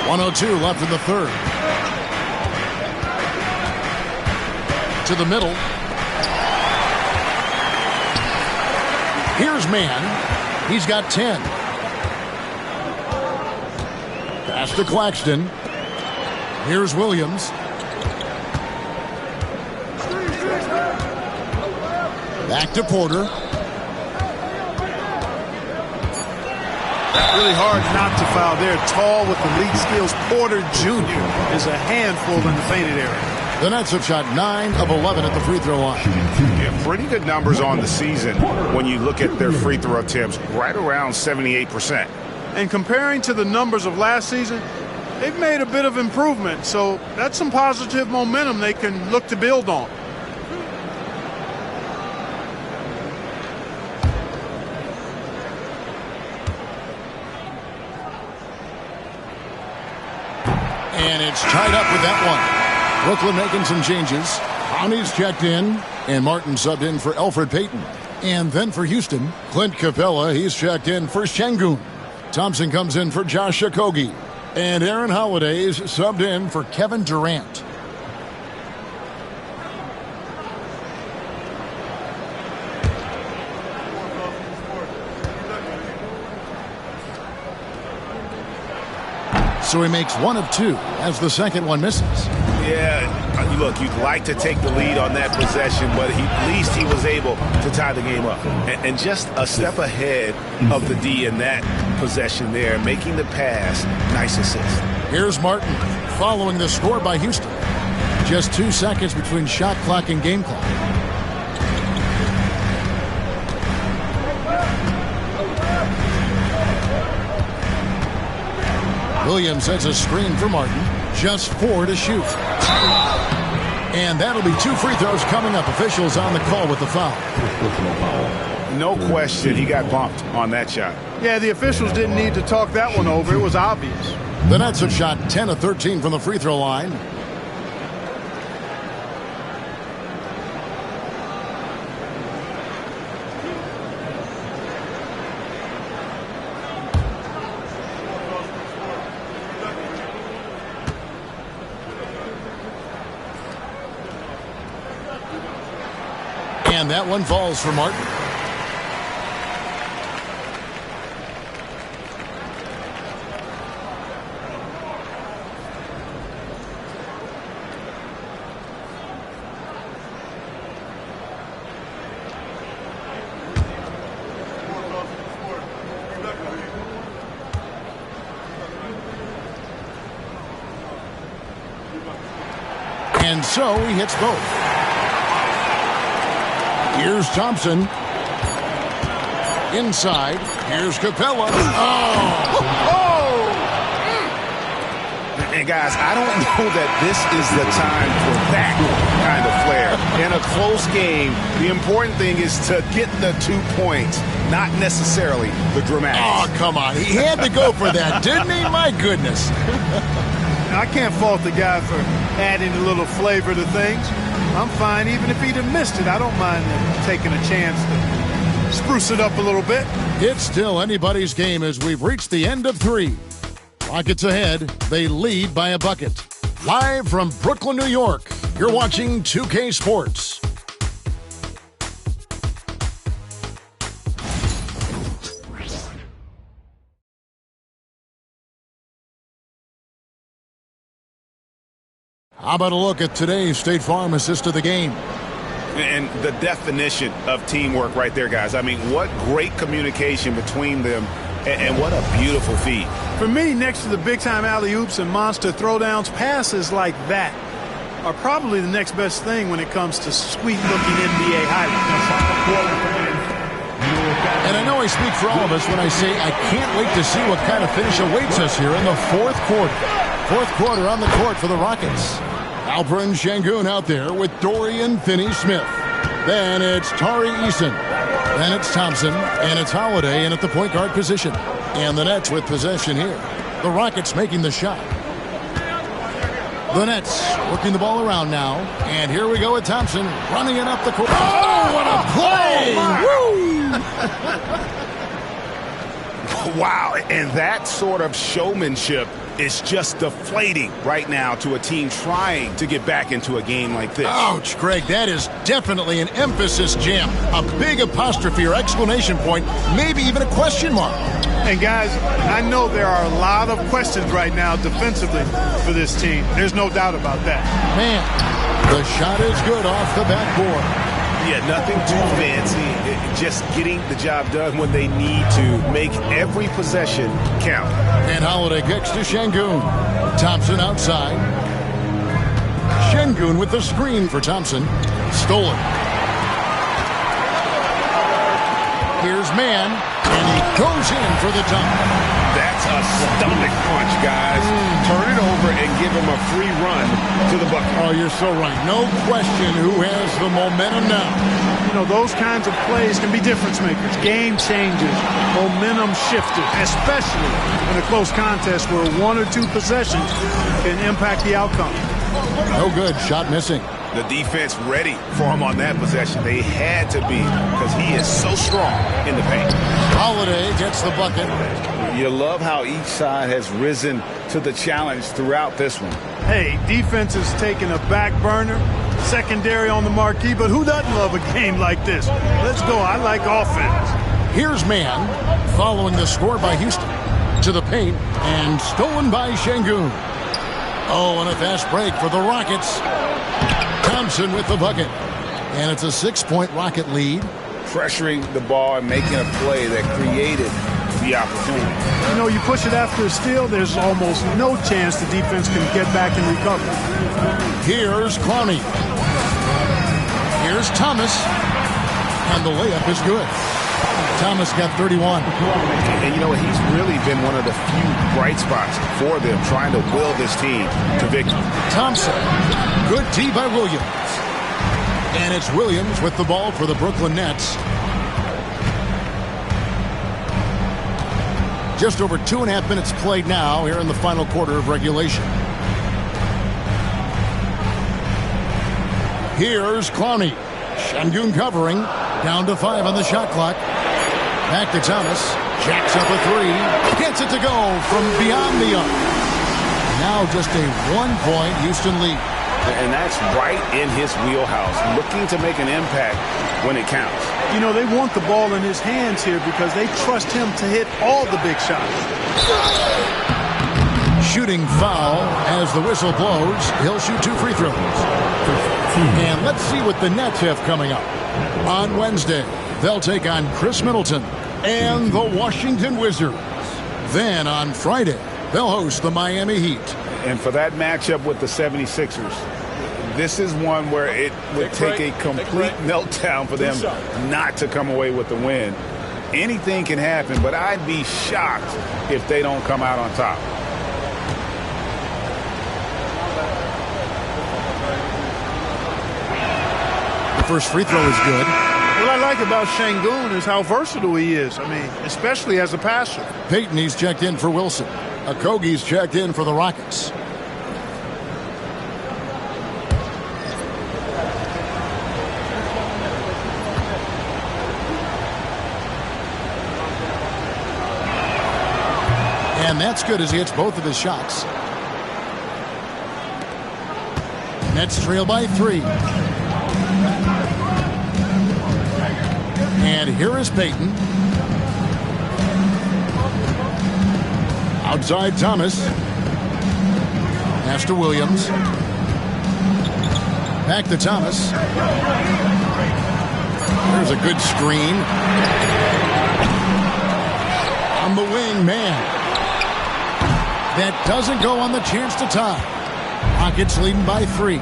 1:02 left in the third. To the middle. Here's Man. He's got 10. Pass to Claxton. Here's Williams. Back to Porter.
Really hard not to foul there. Tall with elite skills. Porter Jr. is a handful in the painted area.
The Nets have shot 9 of 11 at the free throw line.
Yeah, pretty good numbers on the season when you look at their free throw attempts, right around 78%.
And comparing to the numbers of last season, they've made a bit of improvement. So that's some positive momentum they can look to build on.
And it's tied up with that one. Brooklyn making some changes. Honey's checked in, and Martin subbed in for Elfrid Payton. And then for Houston, Clint Capella, he's checked in for Şengün. Thompson comes in for Josh Okogie. And Aaron Holiday's subbed in for Kevin Durant. So he makes 1 of 2 as the second one misses.
Yeah, look, you'd like to take the lead on that possession, but at least he was able to tie the game up. And just a step ahead of the D in that possession there, making the pass. Nice assist.
Here's Martin following the score by Houston. Just 2 seconds between shot clock and game clock. Williams sets a screen for Martin. Just 4 to shoot. And that'll be 2 free throws coming up. Officials on the call with the foul.
No question, he got bumped on that shot.
Yeah, the officials didn't need to talk that one over. It was obvious.
The Nets have shot 10 of 13 from the free throw line. And that one falls for Martin. And so he hits both. Here's Thompson. Inside. Here's Capella.
And guys, I don't know that this is the time for that kind of flair. In a close game, the important thing is to get the 2 points, not necessarily the dramatics.
Oh, come on. He had to go for that, didn't he? My goodness.
I can't fault the guy for adding a little flavor to things. I'm fine. Even if he'd have missed it, I don't mind taking a chance to spruce it up a little bit.
It's still anybody's game as we've reached the end of 3. Rockets ahead. They lead by a bucket. Live from Brooklyn, New York, you're watching 2K Sports. How about a look at today's State Farm assist of the game?
And the definition of teamwork right there, guys. I mean, what great communication between them, and what a beautiful feed.
For me, next to the big-time alley-oops and monster throwdowns, passes like that are probably the next best thing when it comes to sweet-looking NBA highlights.
And I know I speak for all of us when I say I can't wait to see what kind of finish awaits us here in the 4th quarter. 4th quarter on the court for the Rockets. Alperen Şengün out there with Dorian Finney-Smith. Then it's Tari Eason. Then it's Thompson. And it's Holiday in at the point guard position. And the Nets with possession here. The Rockets making the shot. The Nets working the ball around now. And here we go with Thompson running it up the court. Oh, what a play!
Woo! Wow, and that sort of showmanship is just deflating right now to a team trying to get back into a game like this.
Ouch, Greg, that is definitely an emphasis jam. A big apostrophe or exclamation point, maybe even a question mark.
And guys, I know there are a lot of questions right now defensively for this team. There's no doubt about that.
Man, the shot is good off the backboard.
Yeah, nothing too fancy. Just getting the job done when they need to. Make every possession count.
And Holiday kicks to Şengün. Thompson outside. Şengün with the screen for Thompson. Stolen. Here's Mann, and he goes in for the dunk.
That's a stomach punch, guys. Turn it over and give him a free run to the bucket.
Oh, you're so right. No question who has the momentum now.
You know, those kinds of plays can be difference makers, game changers, momentum shifters, especially in a close contest where 1 or 2 possessions can impact the outcome.
No good. Shot missing.
The defense ready for him on that possession. They had to be because he is so strong in the paint.
Holiday gets the bucket.
You love how each side has risen to the challenge throughout this one.
Hey, defense is taking a back burner, secondary on the marquee, but who doesn't love a game like this? Let's go. I like offense.
Here's Mann following the score by Houston to the paint and stolen by Şengün. Oh, and a fast break for the Rockets. Thompson with the bucket. And it's a 6-point Rocket lead.
Pressuring the ball and making a play that created the opportunity.
You know, you push it after a steal, there's almost no chance the defense can get back and recover.
Here's Clowney. Here's Thomas. And the layup is good. Thomas got 31.
And you know, he's really been one of the few bright spots for them, trying to will this team to victory.
Thompson. Good D by Williams. And it's Williams with the ball for the Brooklyn Nets. Just over 2.5 minutes played now here in the final quarter of regulation. Here's Clowney. Şengün covering. Down to 5 on the shot clock. Back to Thomas. Jacks up a 3. Gets it to go from beyond the arc. Now just a 1-point Houston lead.
And that's right in his wheelhouse. Looking to make an impact when it counts.
You know, they want the ball in his hands here because they trust him to hit all the big shots.
Shooting foul as the whistle blows. He'll shoot 2 free throws. And let's see what the Nets have coming up. On Wednesday, they'll take on Chris Middleton and the Washington Wizards. Then on Friday, they'll host the Miami Heat.
And for that matchup with the 76ers, this is one where it would take a complete meltdown for them not to come away with the win. Anything can happen, but I'd be shocked if they don't come out on top.
The first free throw is good.
What I like about Şengün is how versatile he is. I mean, especially as a passer.
Payton, he's checked in for Wilson. Okogie's checked in for the Rockets. And that's good as he hits both of his shots. Nets trail by 3. And here is Payton. Outside Thomas. Pass to Williams. Back to Thomas. There's a good screen. On the wing, man. That doesn't go on the chance to tie. Rockets leading by 3.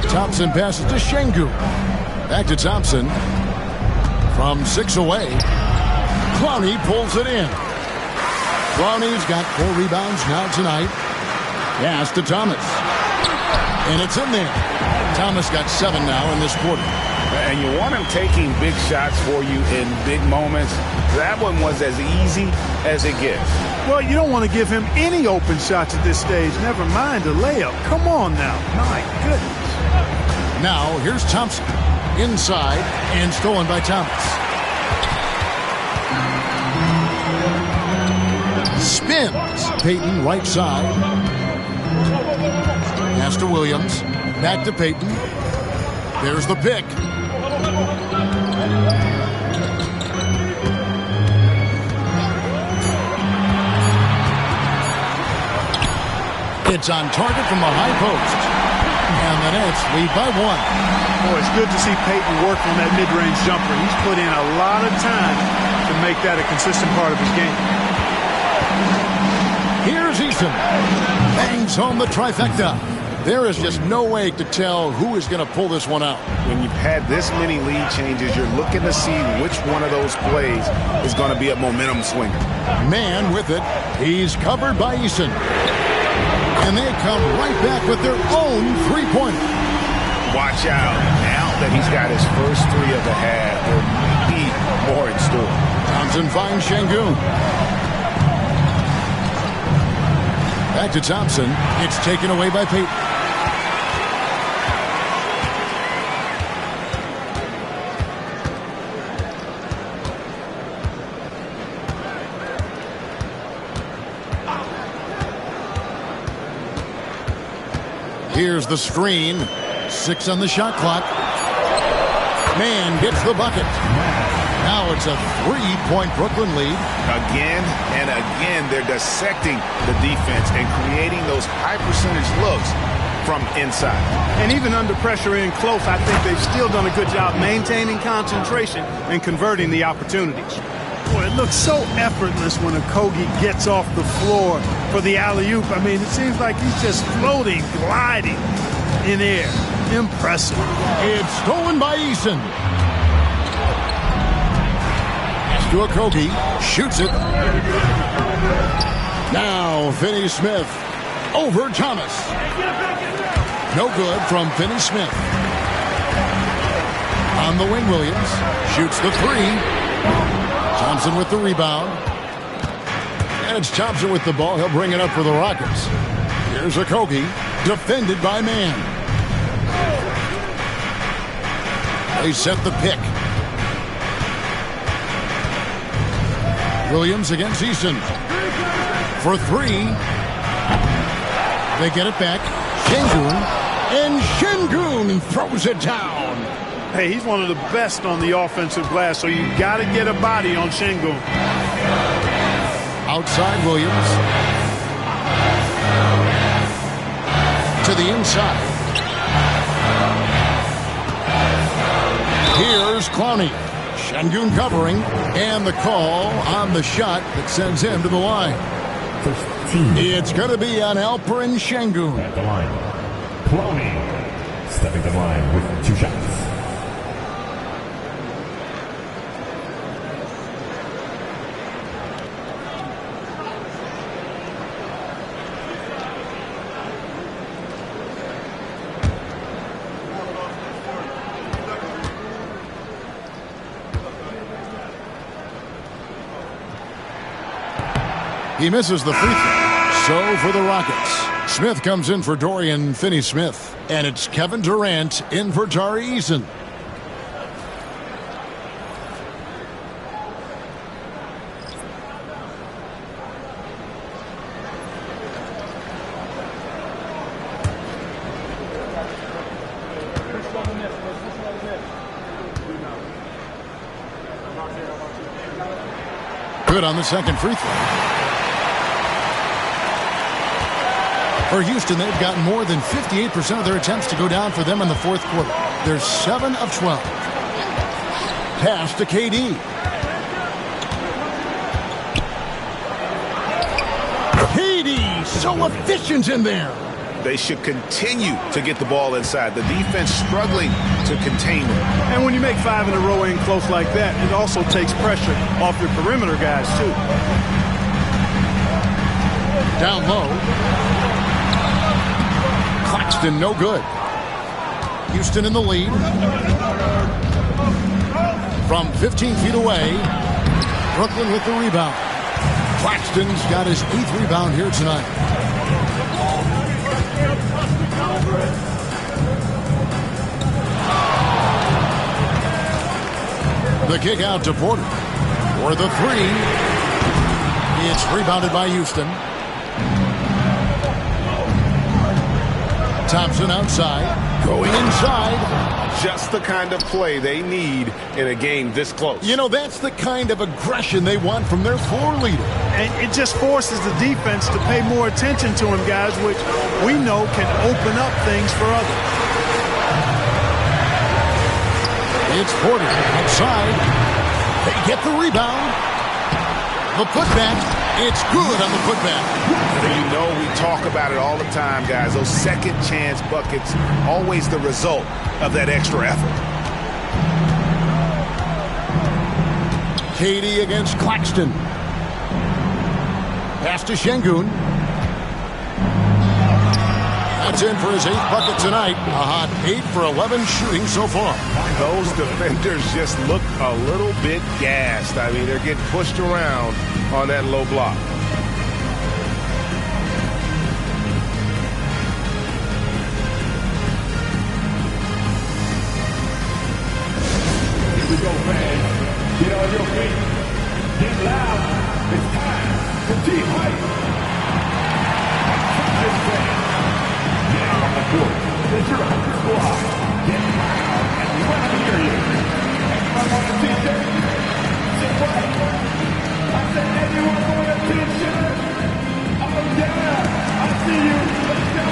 Thompson passes to Şengün. Back to Thompson. From 6 away. Clowney pulls it in. Clowney's got 4 rebounds now tonight. Pass to Thomas. And it's in there. Thomas got 7 now in this quarter.
And you want him taking big shots for you in big moments. That one was as easy as it gets.
Well, you don't want to give him any open shots at this stage. Never mind a layup. Come on now. My goodness.
Now, here's Thompson. Inside and stolen by Thomas. Spins. Payton right side. Pass to Williams. Back to Payton. There's the pick. It's on target from the high post. And the Nets lead by 1.
Boy, it's good to see Peyton work on that mid-range jumper. He's put in a lot of time to make that a consistent part of his game.
Here's Eason. Bangs home the trifecta. There is just no way to tell who is going to pull this one out.
When you've had this many lead changes, you're looking to see which one of those plays is going to be a momentum swinger.
Man with it. He's covered by Eason. And they come right back with their own three-pointer.
Watch out. Now that he's got his first 3 of the half, there might be more in store.
Thompson finds Şengün. Back to Thompson. It's taken away by Peyton. Here's the screen. 6 on the shot clock. Man gets the bucket. Now it's a 3-point Brooklyn lead.
Again and again, they're dissecting the defense and creating those high-percentage looks from inside.
And even under pressure in close, I think they've still done a good job maintaining concentration and converting the opportunities. Boy, it looks so effortless when Okogie gets off the floor for the alley-oop. I mean, it seems like he's just floating, gliding in air. Impressive.
It's stolen by Eason. Pass to Okogie. Shoots it. Now Finney-Smith over Thomas. No good from Finney-Smith. On the wing, Williams. Shoots the 3. Thompson with the rebound. And it's Thompson with the ball. He'll bring it up for the Rockets. Here's Okogie, defended by Man. They set the pick. Williams against Eason. For 3. They get it back. Şengün. And Şengün throws it down.
Hey, he's one of the best on the offensive glass, so you got to get a body on Şengün.
Outside Williams. To the inside. Here's Clowney. Şengün covering. And the call on the shot that sends him to the line. It's going to be on Alperen Şengün.
At the line, Clowney stepping to the line with 2 shots.
He misses the free throw. So for the Rockets, Smith comes in for Dorian Finney-Smith. And it's Kevin Durant in for Tari Eason. Good on the second free throw. For Houston, they've gotten more than 58% of their attempts to go down for them in the fourth quarter. They're 7 of 12. Pass to KD. KD, so efficient in there.
They should continue to get the ball inside. The defense struggling to contain them.
And when you make 5 in a row in close like that, it also takes pressure off your perimeter guys, too.
Down low. Claxton, no good. Houston in the lead. From 15 feet away, Brooklyn with the rebound. Claxton's got his 8th rebound here tonight. The kick out to Porter. For the 3. It's rebounded by Houston. Thompson outside. Going inside.
Just the kind of play they need in a game this close.
You know, that's the kind of aggression they want from their floor leader.
And it just forces the defense to pay more attention to him, guys, which we know can open up things for others.
It's Porter outside. They get the rebound. The putback. It's good on the putback.
You know, we talk about it all the time, guys. Those second chance buckets, always the result of that extra effort.
Katie against Claxton. Pass to Şengün. That's in for his 8th bucket tonight. A hot 8 for 11 shooting so far.
Those defenders just look a little bit gassed. I mean, they're getting pushed around on that low block.
Here we go, fans. Get on your feet. Get loud. It's time for team hype. Get out on the court. It's your own squad. Get loud and let them hear you. Everyone on the t-shirt. Say what? I said everyone on the t-shirt. Oh, yeah. I see you. Let's go.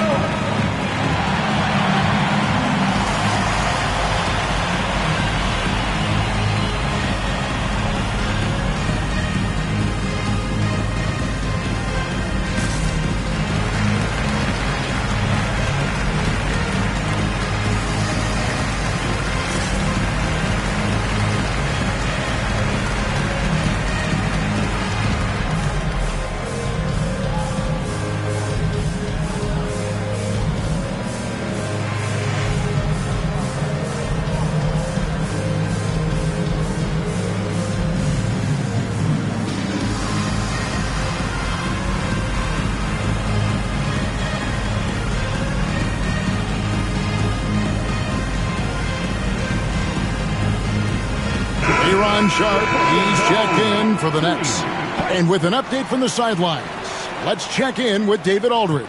Sharp, he's checked in for the Nets. And with an update from the sidelines, let's check in with David Aldridge.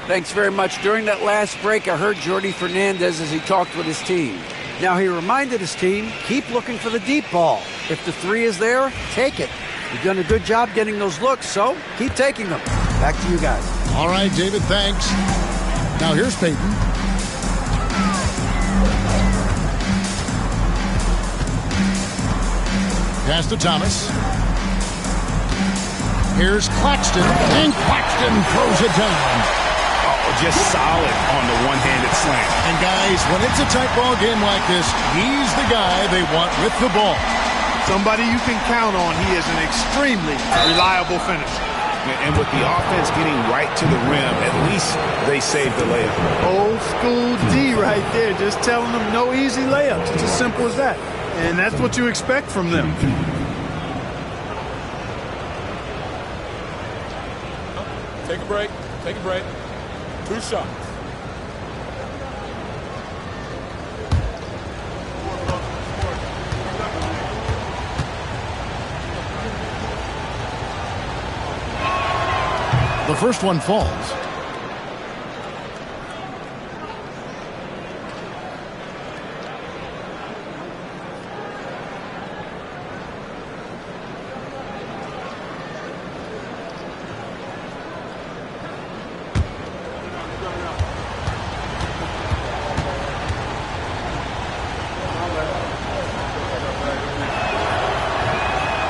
Thanks very much. During that last break, I heard Jordi Fernandez as he talked with his team. Now, he reminded his team, keep looking for the deep ball. If the three is there, take it. You've done a good job getting those looks, so keep taking them. Back to you guys.
All right, David, thanks. Now here's Peyton. Pass to Thomas. Here's Claxton, and Claxton throws it down.
Oh, just solid on the one-handed slam.
And guys, when it's a tight ball game like this, he's the guy they want with the ball.
Somebody you can count on. He is an extremely reliable finisher.
And with the offense getting right to the rim, at least they saved the layup.
Old school D right there, just telling them no easy layups. It's as simple as that. And that's what you expect from them.
Take a break. Take a break. 2 shots.
The first one falls.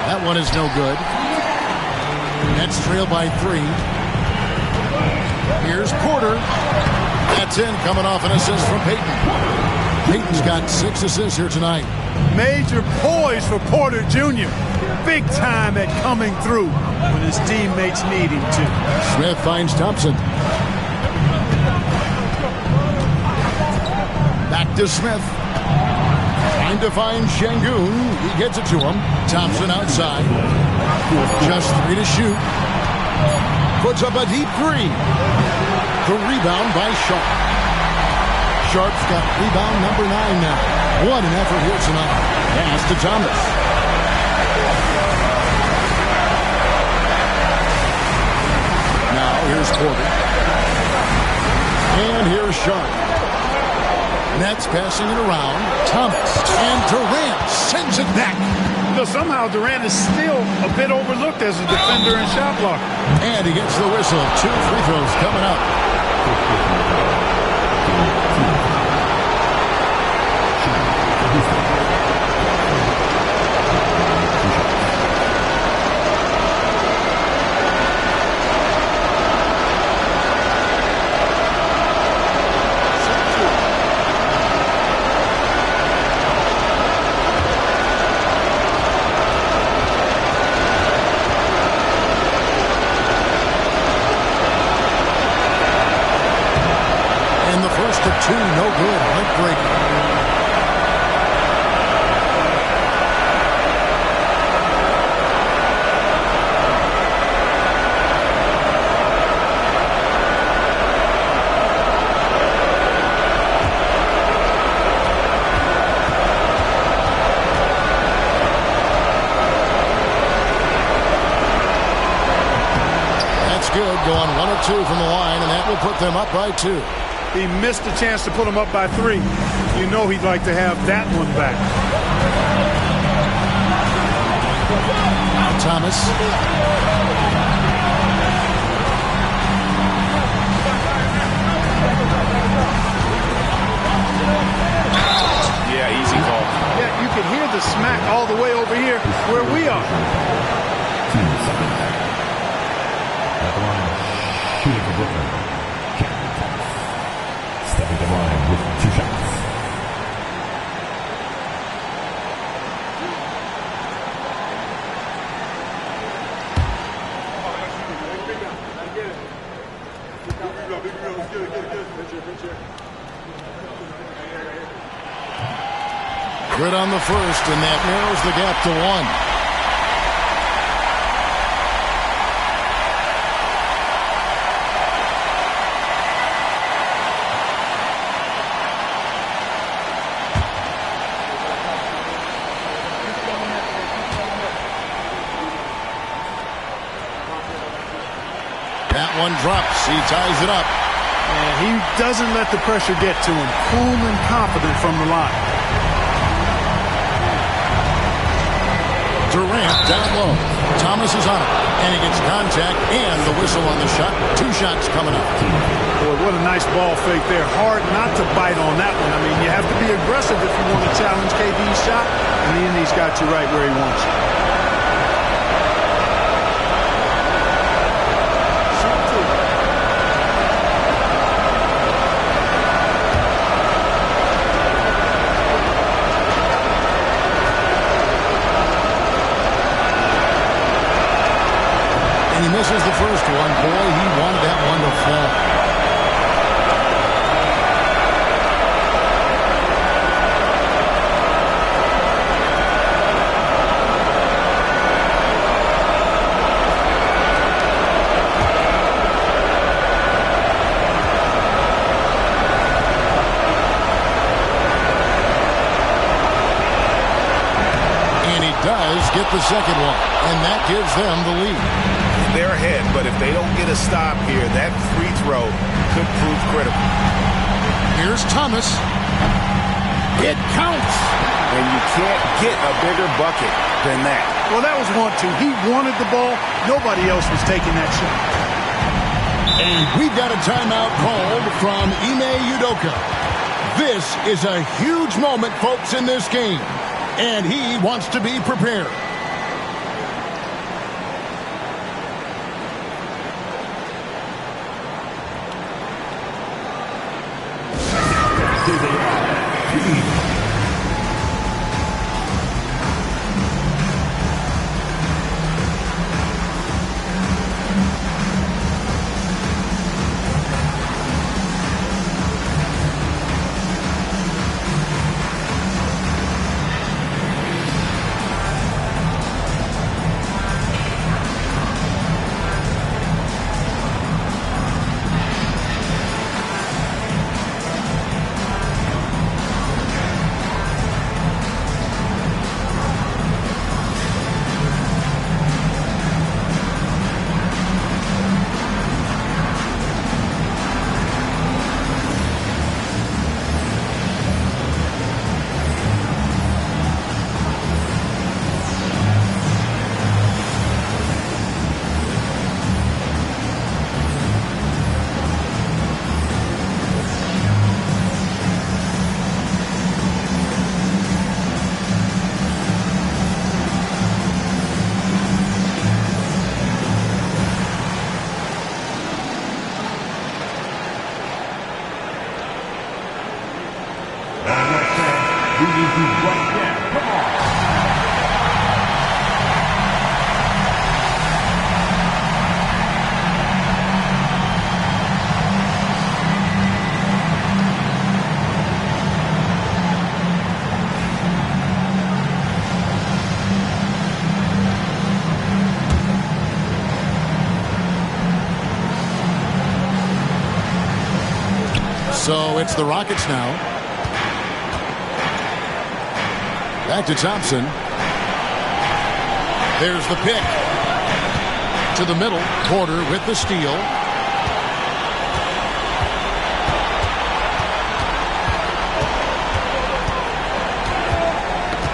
That one is no good. Nets trail by 3. Here's Porter. That's in, coming off an assist from Peyton. Peyton's got 6 assists here tonight.
Major poise for Porter Jr. Big time at coming through when his teammates need him to.
Smith finds Thompson. Back to Smith. Trying to find Şengün. He gets it to him. Thompson outside. Just 3 to shoot. Puts up a deep 3. The rebound by Sharp. Sharp's got rebound number 9 now. What an effort here tonight. Pass to Thomas. Now here's Porter. And here's Sharp. Nets passing it around. Thomas. And Durant sends it back.
Somehow Durant is still a bit overlooked as a defender and shot blocker.
And he gets the whistle. 2 free throws coming up. Two, no good. Heartbreaking. That's good. Going 1 of 2 from the line, and that will put them up by 2.
He missed a chance to put him up by 3. You know he'd like to have that one back.
Thomas.
Yeah, easy call.
Yeah, you can hear the smack all the way over here where we are.
At the line, shooting for Brooklyn. Stepping to the line with 2 shots.
Good on the first, and that narrows the gap to 1. One drops. He ties it up.
And he doesn't let the pressure get to him. Cool and confident from the line.
Durant down low. Thomas is on it. And he gets contact and the whistle on the shot. 2 shots coming up.
Boy, what a nice ball fake there. Hard not to bite on that one. I mean, you have to be aggressive if you want to challenge KD's shot. And then he's got you right where he wants you.
He misses the first one. Boy, he wanted that one to fall. And he does get the second one, and that gives them the lead.
They're ahead, but if they don't get a stop here, that free throw could prove critical.
Here's Thomas. It counts.
And you can't get a bigger bucket than that.
Well, that was 1-2. He wanted the ball. Nobody else was taking that shot.
And we've got a timeout called from Ime Udoka. This is a huge moment, folks, in this game. And he wants to be prepared.
We need you right now. Come on.
So it's the Rockets now. Back to Thompson. There's the pick. To the middle. Porter with the steal.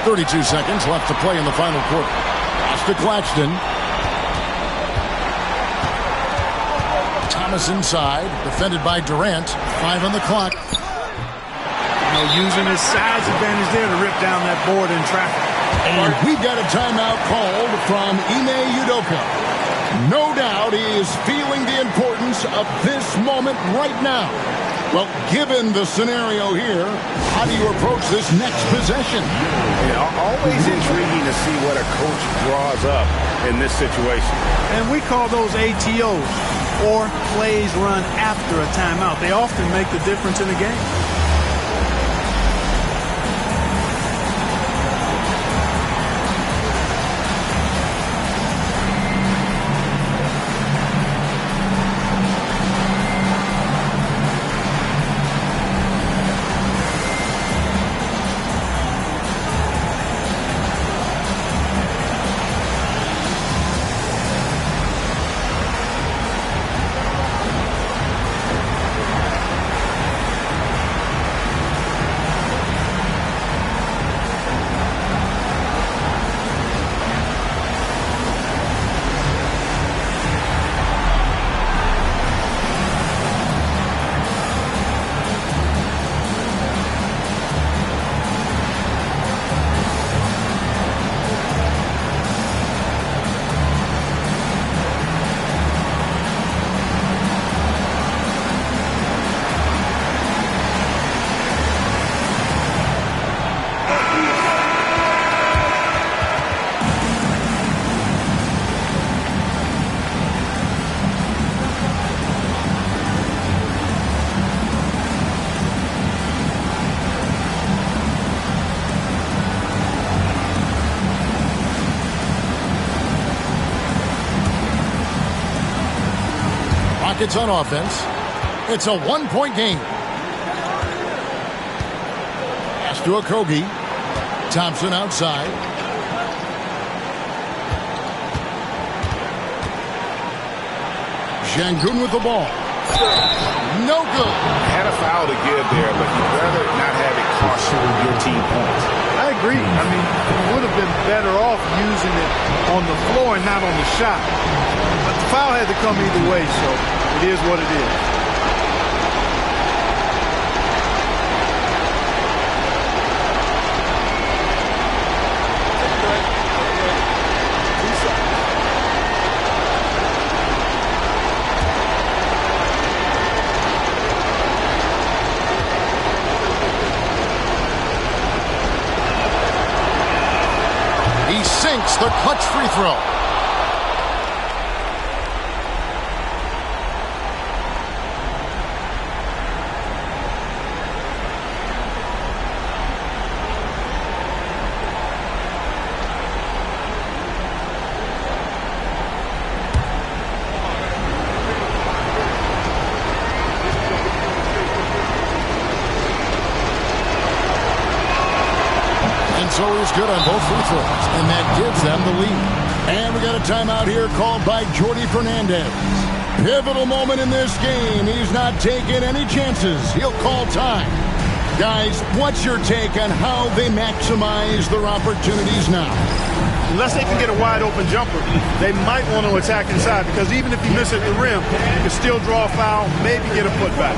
.32 seconds left to play in the final quarter. Pass to Claxton. Thomas inside, defended by Durant. 5 on the clock.
Using his size advantage there to rip down that board in traffic.
And we've got a timeout called from Ime Udoka. No doubt he is feeling the importance of this moment right now. Well, given the scenario here, how do you approach this next possession?
Always intriguing to see what a coach draws up in this situation.
And we call those ATOs, or plays run after a timeout. They often make the difference in a game.
Rockets on offense. It's a one-point game. Pass to Okogie. Thompson outside. Şengün with the ball. No good.
Had a foul to give there, but you'd rather not have it cost your team points.
I agree. I mean, you would have been better off using it on the floor and not on the shot. But the foul had to come either way, so it is what it is.
He sinks the clutch free throw. So he's good on both free throws, and that gives them the lead. And we got a timeout here called by Jordi Fernandez. Pivotal moment in this game. He's not taking any chances. He'll call time. Guys, what's your take on how they maximize their opportunities now?
Unless they can get a wide open jumper, they might want to attack inside, because even if you miss at the rim, you can still draw a foul, maybe get a putback.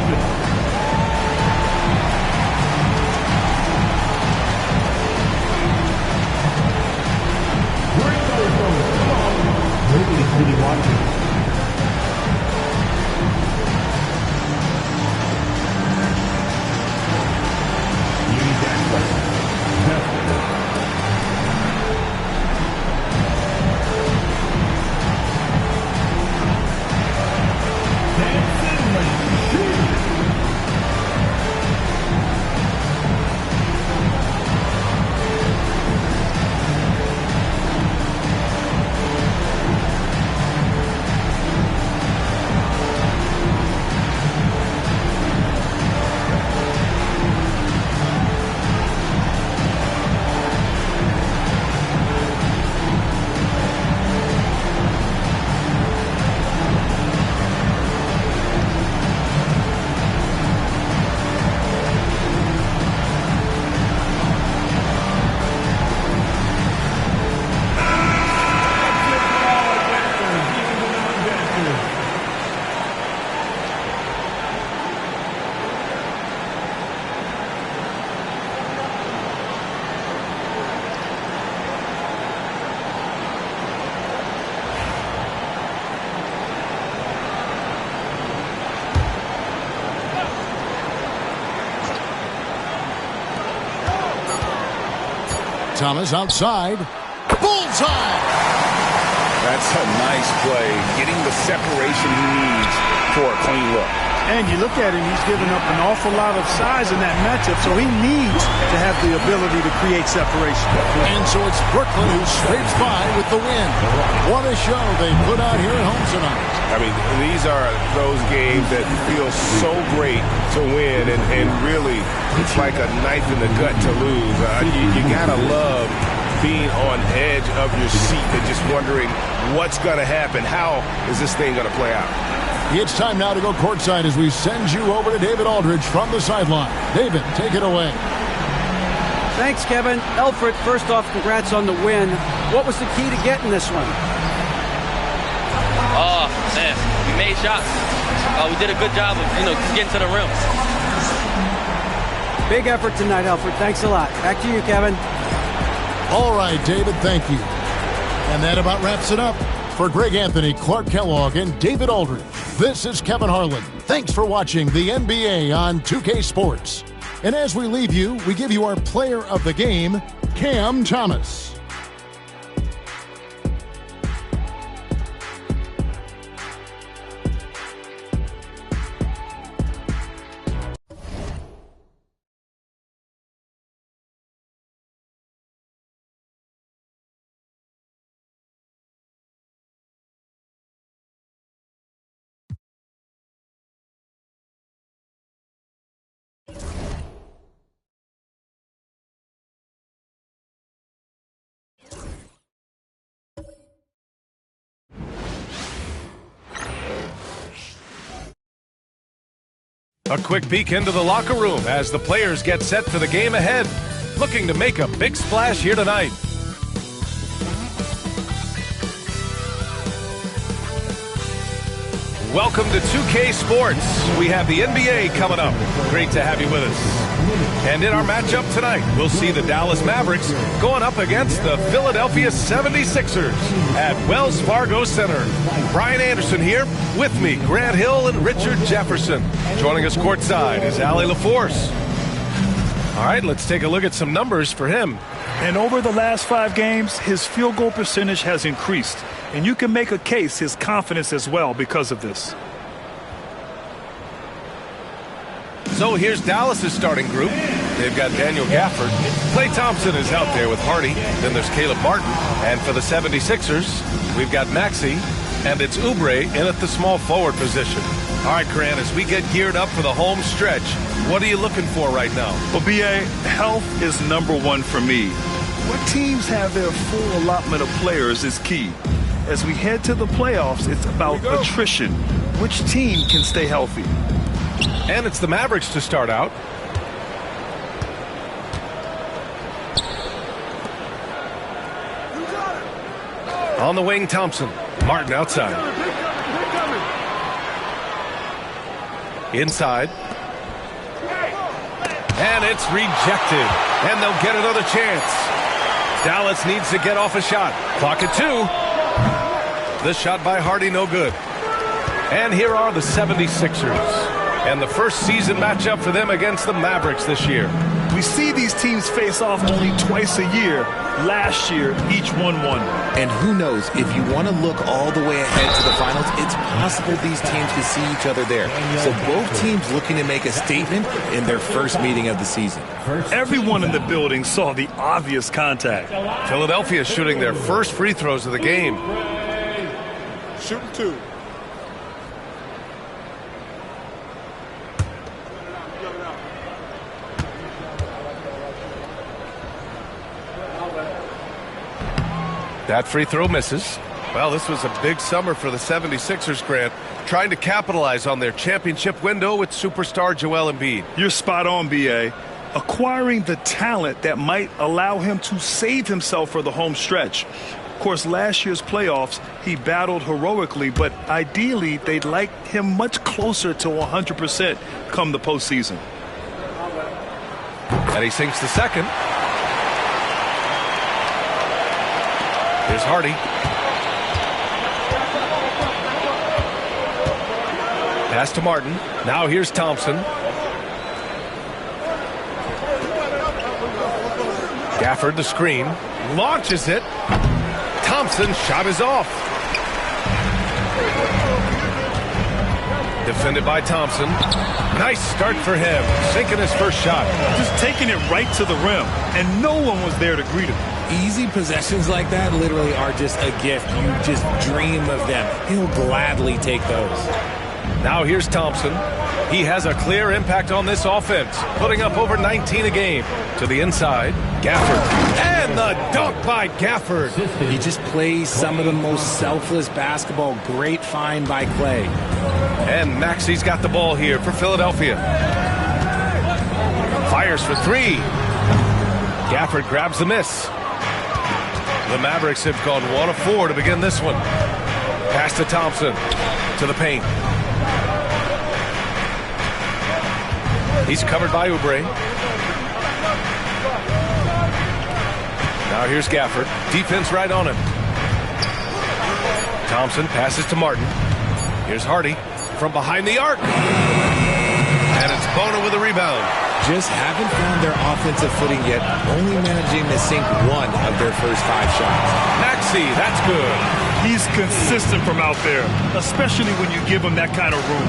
Thomas outside. Bullseye!
That's a nice play, getting the separation he needs for a clean look.
And you look at him, he's given up an awful lot of size in that matchup, so he needs to have the ability to create separation.
And so it's Brooklyn who scrapes by with the win. What a show they put out here at home tonight.
I mean, these are those games that feel so great to win, and really, it's like a knife in the gut to lose. You gotta love being on edge of your seat and just wondering what's gonna happen. How is this thing gonna play out?
It's time now to go courtside as we send you over to David Aldridge from the sideline. David, take it away.
Thanks, Kevin. Elfrid, first off, congrats on the win. What was the key to getting this one?
Oh, man, we made shots. We did a good job of, getting to the rim.
Big effort tonight, Elfrid. Thanks a lot. Back to you, Kevin.
All right, David, thank you. And that about wraps it up. For Greg Anthony, Clark Kellogg, and David Aldridge, this is Kevin Harlan. Thanks for watching the NBA on 2K Sports. And as we leave you, we give you our player of the game, Cam Thomas.
A quick peek into the locker room as the players get set for the game ahead, looking to make a big splash here tonight. Welcome to 2K Sports. We have the NBA coming up. Great to have you with us. And in our matchup tonight, we'll see the Dallas Mavericks going up against the Philadelphia 76ers at Wells Fargo Center. Brian Anderson here, with me, Grant Hill and Richard Jefferson. Joining us courtside is Allie LaForce. All right, let's take a look at some numbers for him.
And over the last 5 games, his field goal percentage has increased. And you can make a case his confidence as well because of this.
So here's Dallas's starting group. They've got Daniel Gafford. Klay Thompson is out there with Hardy. Then there's Caleb Martin. And for the 76ers, we've got Maxey. And it's Oubre in at the small forward position. All right, Grant, as we get geared up for the home stretch, what are you looking for right now?
Well, B.A., health is number one for me. What teams have their full allotment of players is key. As we head to the playoffs, it's about attrition. Which team can stay healthy?
And it's the Mavericks to start out. On the wing, Thompson. Martin outside. Inside. And it's rejected. And they'll get another chance. Dallas needs to get off a shot. Clock at 2. The shot by Hardy, no good. And here are the 76ers. And the first season matchup for them against the Mavericks this year.
We see these teams face off only twice a year. Last year, each won one.
And who knows, if you want to look all the way ahead to the finals, it's possible these teams can see each other there. So both teams looking to make a statement in their first meeting of the season.
Everyone in the building saw the obvious contact.
Philadelphia shooting their first free throws of the game.
Shooting 2.
That free throw misses. Well, this was a big summer for the 76ers, Grant, trying to capitalize on their championship window with superstar Joel Embiid.
You're spot on, B.A. Acquiring the talent that might allow him to save himself for the home stretch. Of course, last year's playoffs, he battled heroically, but ideally, they'd like him much closer to 100% come the postseason.
And he sinks the second. Here's Hardy. Pass to Martin. Now here's Thompson. Gafford the screen. Launches it. Thompson's shot is off. Defended by Thompson. Nice start for him. Sinking his first shot.
Just taking it right to the rim, and no one was there to greet him.
Easy possessions like that literally are just a gift. You just dream of them. He'll gladly take those.
Now here's Thompson. He has a clear impact on this offense, putting up over 19 a game. To the inside, Gafford. And the dunk by Gafford.
He just plays some of the most selfless basketball. Great find by Clay.
And Maxi's got the ball here for Philadelphia. Fires for three. Gafford grabs the miss. The Mavericks have gone 1 of 4 to begin this one. Pass to Thompson. To the paint. He's covered by Oubre. Now here's Gafford. Defense right on him. Thompson passes to Martin. Here's Hardy from behind the arc. And it's Bona with a rebound.
Just haven't found their offensive footing yet, only managing to sink 1 of their first 5 shots.
Maxey, that's good.
He's consistent from out there, especially when you give him that kind of room.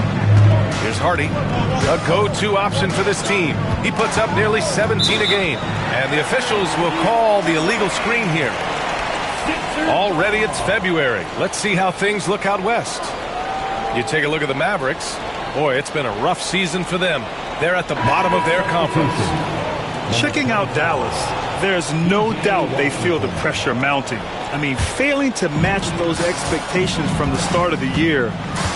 Here's Hardy, a go-to option for this team. He puts up nearly 17 a game, and the officials will call the illegal screen here. Already it's February. Let's see how things look out west. You take a look at the Mavericks. Boy, it's been a rough season for them. They're at the bottom of their conference.
Checking out Dallas, there's no doubt they feel the pressure mounting. I mean, failing to match those expectations from the start of the year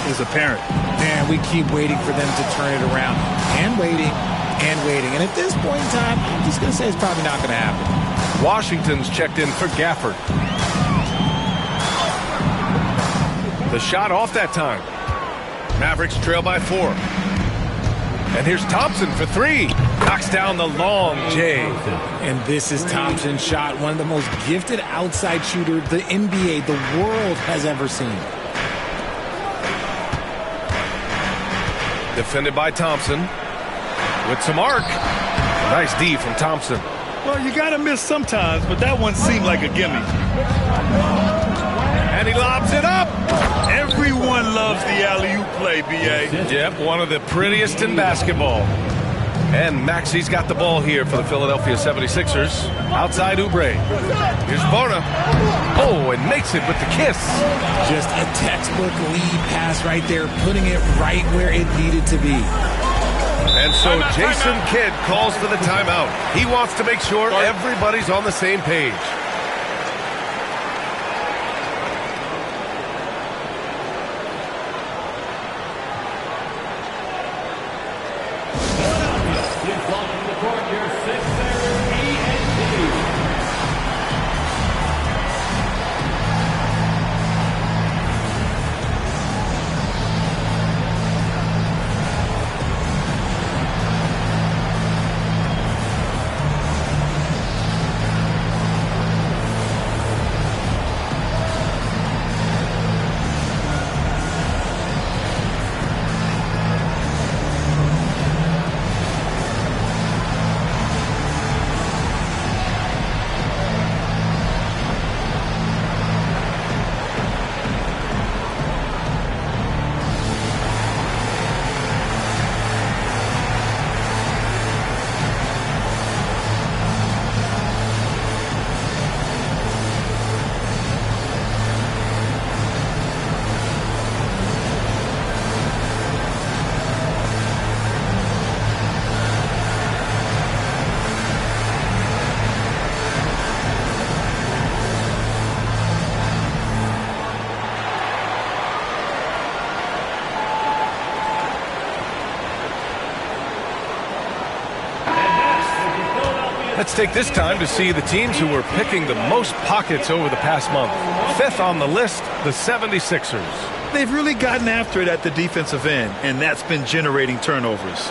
is apparent.
Man, we keep waiting for them to turn it around. And waiting, and waiting. And at this point in time, I'm just going to say it's probably not going to happen.
Washington's checked in for Gafford. The shot off that time. Mavericks trail by 4. And here's Thompson for 3. Knocks down the long J.
And this is Thompson's shot, one of the most gifted outside shooter the NBA, the world has ever seen.
Defended by Thompson. With some arc. Nice D from Thompson.
Well, you got to miss sometimes, but that one seemed like a gimme.
And he lobs it up.
Everyone loves the alley-oop play, B.A.
Yep, one of the prettiest in basketball. And Maxi's got the ball here for the Philadelphia 76ers. Outside Oubre. Here's Bona. Oh, and makes it with the kiss.
Just a textbook lead pass right there, putting it right where it needed to be.
And so Jason Kidd calls for the timeout. He wants to make sure everybody's on the same page. Let's take this time to see the teams who were picking the most pockets over the past month. 5th on the list, the 76ers.
They've really gotten after it at the defensive end, and that's been generating turnovers.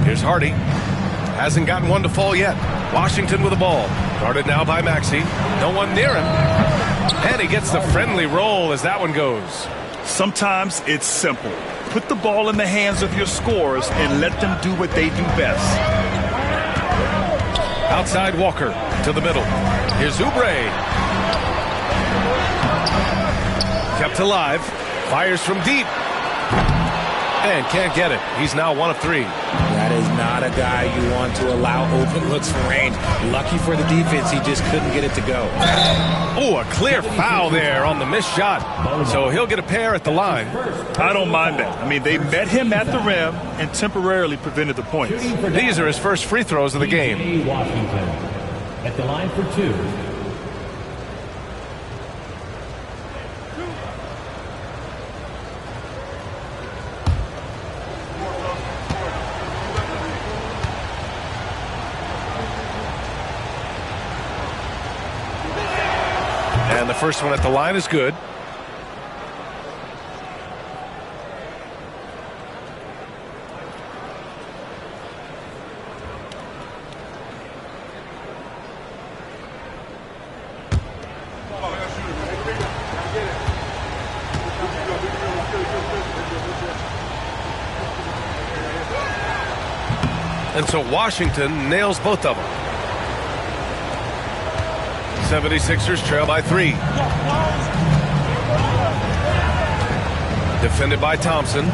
Here's Hardy. Hasn't gotten one to fall yet. Washington with the ball. Guarded now by Maxey. No one near him. And he gets the friendly roll as that one goes.
Sometimes it's simple. Put the ball in the hands of your scorers and let them do what they do best.
Outside Walker to the middle. Here's Oubre. Kept alive. Fires from deep. And can't get it. He's now 1 of 3.
That is not a guy you want to allow open looks from range. Lucky for the defense, he just couldn't get it to go.
Oh, a clear foul there on the missed shot. So he'll get a pair at the line.
I don't mind that. I mean, they met him at the rim and temporarily prevented the points.
These are his first free throws of the game.
Washington at the line for 2.
And the first one at the line is good. And so Washington nails both of them. 76ers trail by 3. Defended by Thompson.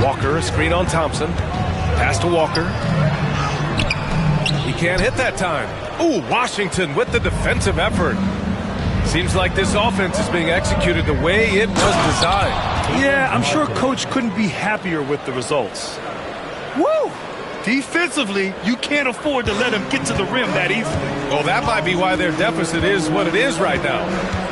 Walker, a screen on Thompson. Pass to Walker. He can't hit that time. Ooh, Washington with the defensive effort. Seems like this offense is being executed the way it was designed.
Yeah, I'm sure Coach couldn't be happier with the results. Woo! Defensively, you can't afford to let him get to the rim that easily.
Well, that might be why their deficit is what it is right now.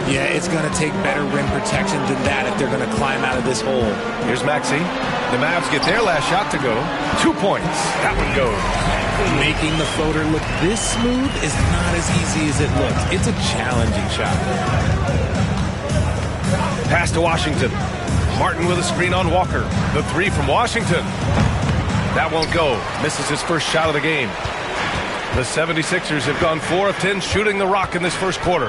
Yeah, it's going to take better rim protection than that if they're going to climb out of this hole.
Here's Maxey. The Mavs get their last shot to go. 2 points. That one goes.
Making the floater look this smooth is not as easy as it looks. It's a challenging shot.
Pass to Washington. Martin with a screen on Walker. The 3 from Washington. That won't go. Misses his first shot of the game. The 76ers have gone 4 of 10 shooting the rock in this first quarter.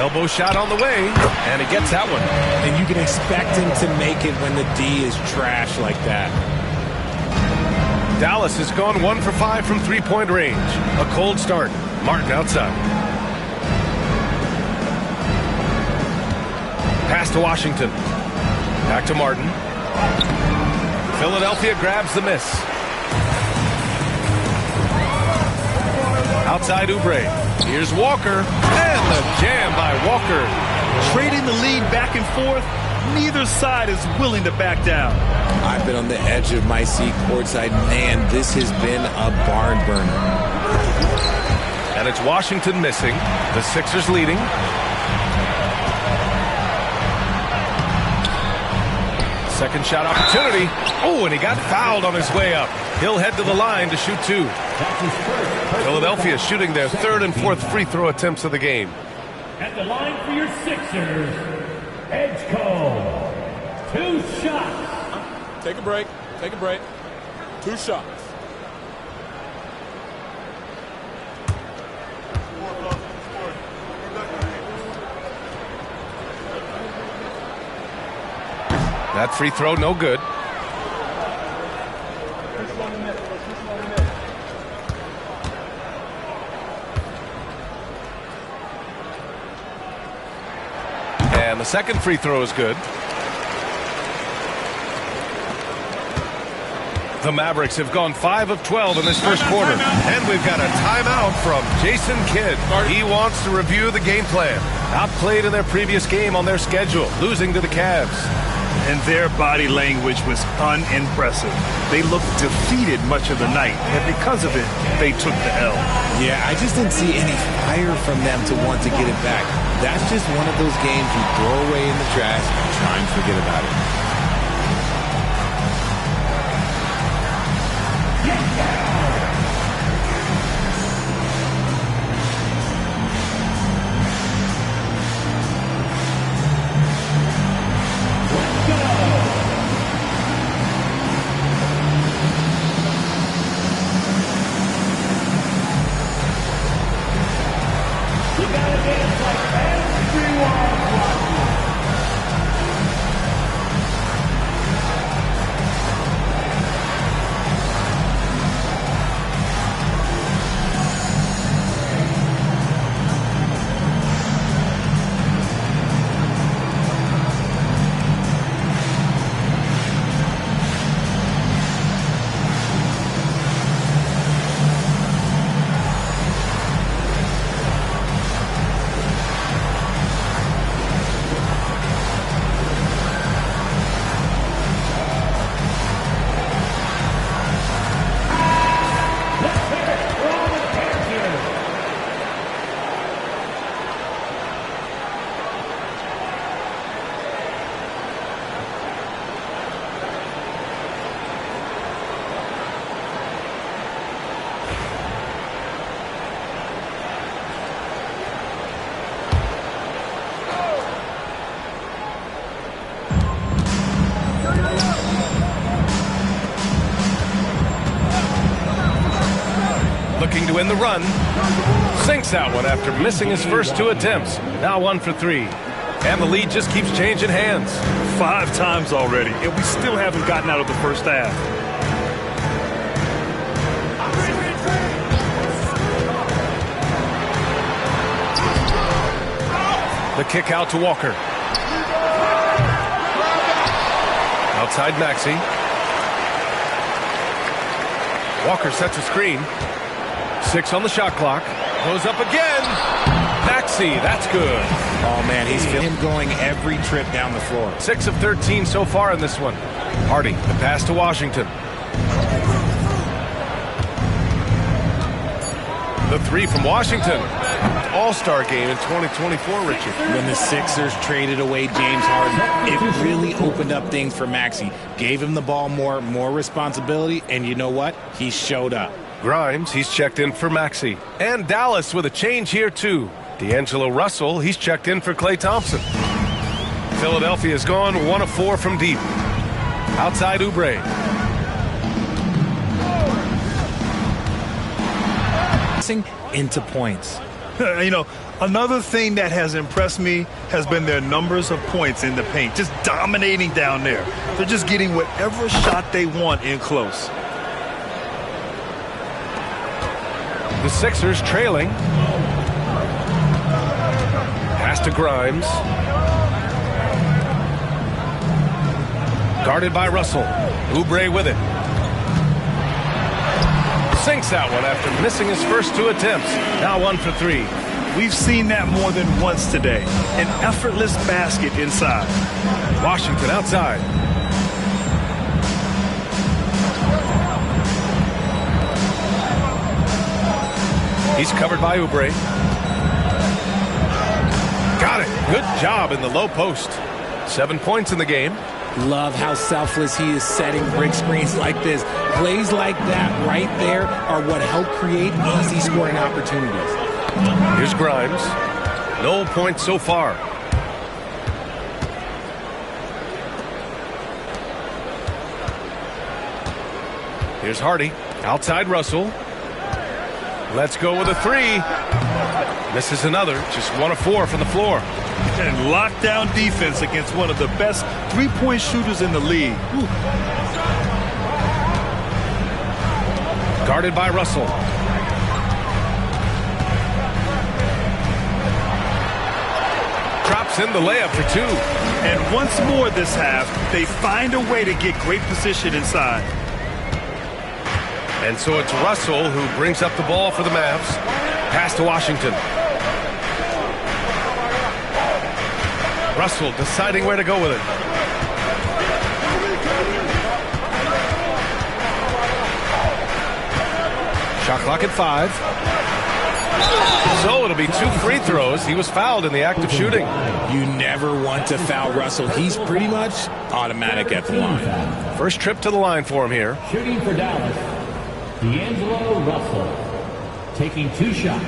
Elbow shot on the way, and he gets that one.
And you can expect him to make it when the D is trash like that.
Dallas has gone 1 for 5 from three-point range. A cold start. Martin outside. Pass to Washington. Back to Martin. Philadelphia grabs the miss. Outside Oubre. Here's Walker. And the jam by Walker.
Trading the lead back and forth. Neither side is willing to back down.
I've been on the edge of my seat courtside. Man, this has been a barn burner.
And it's Washington missing. The Sixers leading. Second shot opportunity. Oh, and he got fouled on his way up. He'll head to the line to shoot 2. Philadelphia shooting their 3rd and 4th free throw attempts of the game.
At the line for your Sixers, Edgecombe. 2 shots.
Take a break. Take a break. 2 shots.
That free throw, no good. And the second free throw is good. The Mavericks have gone 5 of 12 in this first quarter. And we've got a timeout from Jason Kidd. He wants to review the game plan. Outplayed in their previous game on their schedule, losing to the Cavs.
And their body language was unimpressive. They looked defeated much of the night, and because of it, they took the L.
Yeah, I just didn't see any fire from them to want to get it back. That's just one of those games you throw away in the trash and try and forget about it.
looking to end the run. Sinks that one after missing his first 2 attempts. Now 1 for 3. And the lead just keeps changing hands.
5 times already, and we still haven't gotten out of the first half.
The kick out to Walker. Outside Maxey. Walker sets a screen. 6 on the shot clock. Goes up again. Maxey, that's good.
Oh, man, he's feeling him going every trip down the floor.
6 of 13 so far in this one. Hardy, the pass to Washington. The 3 from Washington. All-star game in 2024, Richard.
When the Sixers traded away James Harden, it really opened up things for Maxey. Gave him the ball more responsibility, and you know what? He showed up.
Grimes, he's checked in for Maxey. And Dallas with a change here, too. D'Angelo Russell, he's checked in for Klay Thompson. Philadelphia's gone 1 of 4 from deep. Outside Oubre.
Into points.
You know, another thing that has impressed me has been their numbers of points in the paint. Just dominating down there. They're just getting whatever shot they want in close.
The Sixers trailing. Pass to Grimes. Guarded by Russell. Oubre with it. Sinks that one after missing his first 2 attempts. Now 1 for 3.
We've seen that more than once today. An effortless basket inside.
Washington outside. He's covered by Oubre. Got it. Good job in the low post. 7 points in the game.
Love how selfless he is setting brick screens like this. Plays like that right there are what help create easy scoring opportunities.
Here's Grimes. No points so far. Here's Hardy. Outside Russell. Let's go with a 3. Misses another. Just 1 of 4 from the floor.
And lockdown defense against one of the best 3-point shooters in the league. Ooh.
Guarded by Russell. Drops in the layup for 2.
And once more this half, they find a way to get great position inside.
And so it's Russell who brings up the ball for the Mavs. Pass to Washington. Russell deciding where to go with it. Shot clock at 5. So it'll be 2 free throws. He was fouled in the act of shooting.
You never want to foul Russell. He's pretty much automatic at the line.
First trip to the line for him here.
Shooting for Dallas, D'Angelo Russell, taking 2 shots.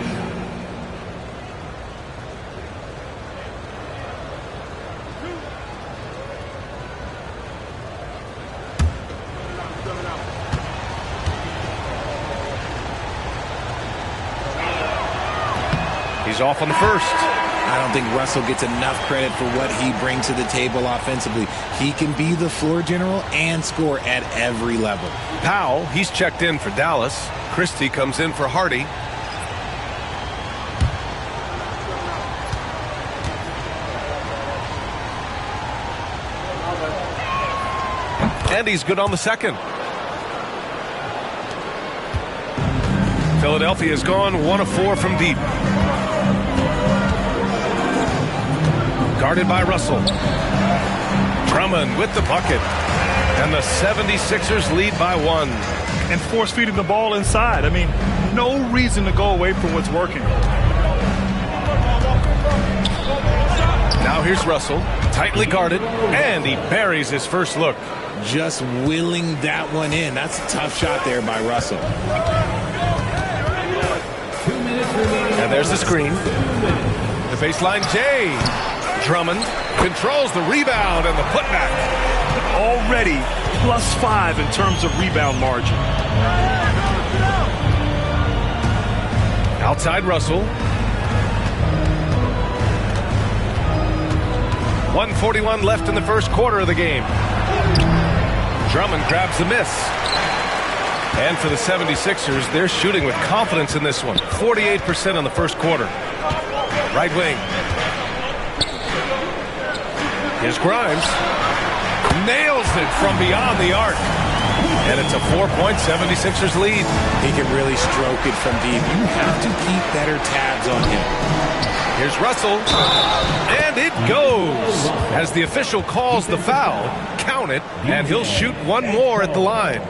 He's off on the first.
I don't think Russell gets enough credit for what he brings to the table offensively. He can be the floor general and score at every level.
Powell, he's checked in for Dallas. Christie comes in for Hardy. And he's good on the second. Philadelphia's gone 1 of 4 from deep. Guarded by Russell. Drummond with the bucket. And the 76ers lead by 1.
And force feeding the ball inside. I mean, no reason to go away from what's working.
Now here's Russell. Tightly guarded. And he buries his first look.
Just willing that one in. That's a tough shot there by Russell.
And there's the screen. The baseline J. Drummond controls the rebound and the putback.
Already +5 in terms of rebound margin.
Outside Russell. 1:41 left in the first quarter of the game. Drummond grabs the miss. And for the 76ers, they're shooting with confidence in this one. 48% in the first quarter. Right wing. Here's Grimes. Nails it from beyond the arc. And it's a 4-point 76ers lead.
He can really stroke it from deep. You have to keep better tabs on him.
Here's Russell. And it goes. As the official calls the foul, count it, and he'll shoot one more at the line.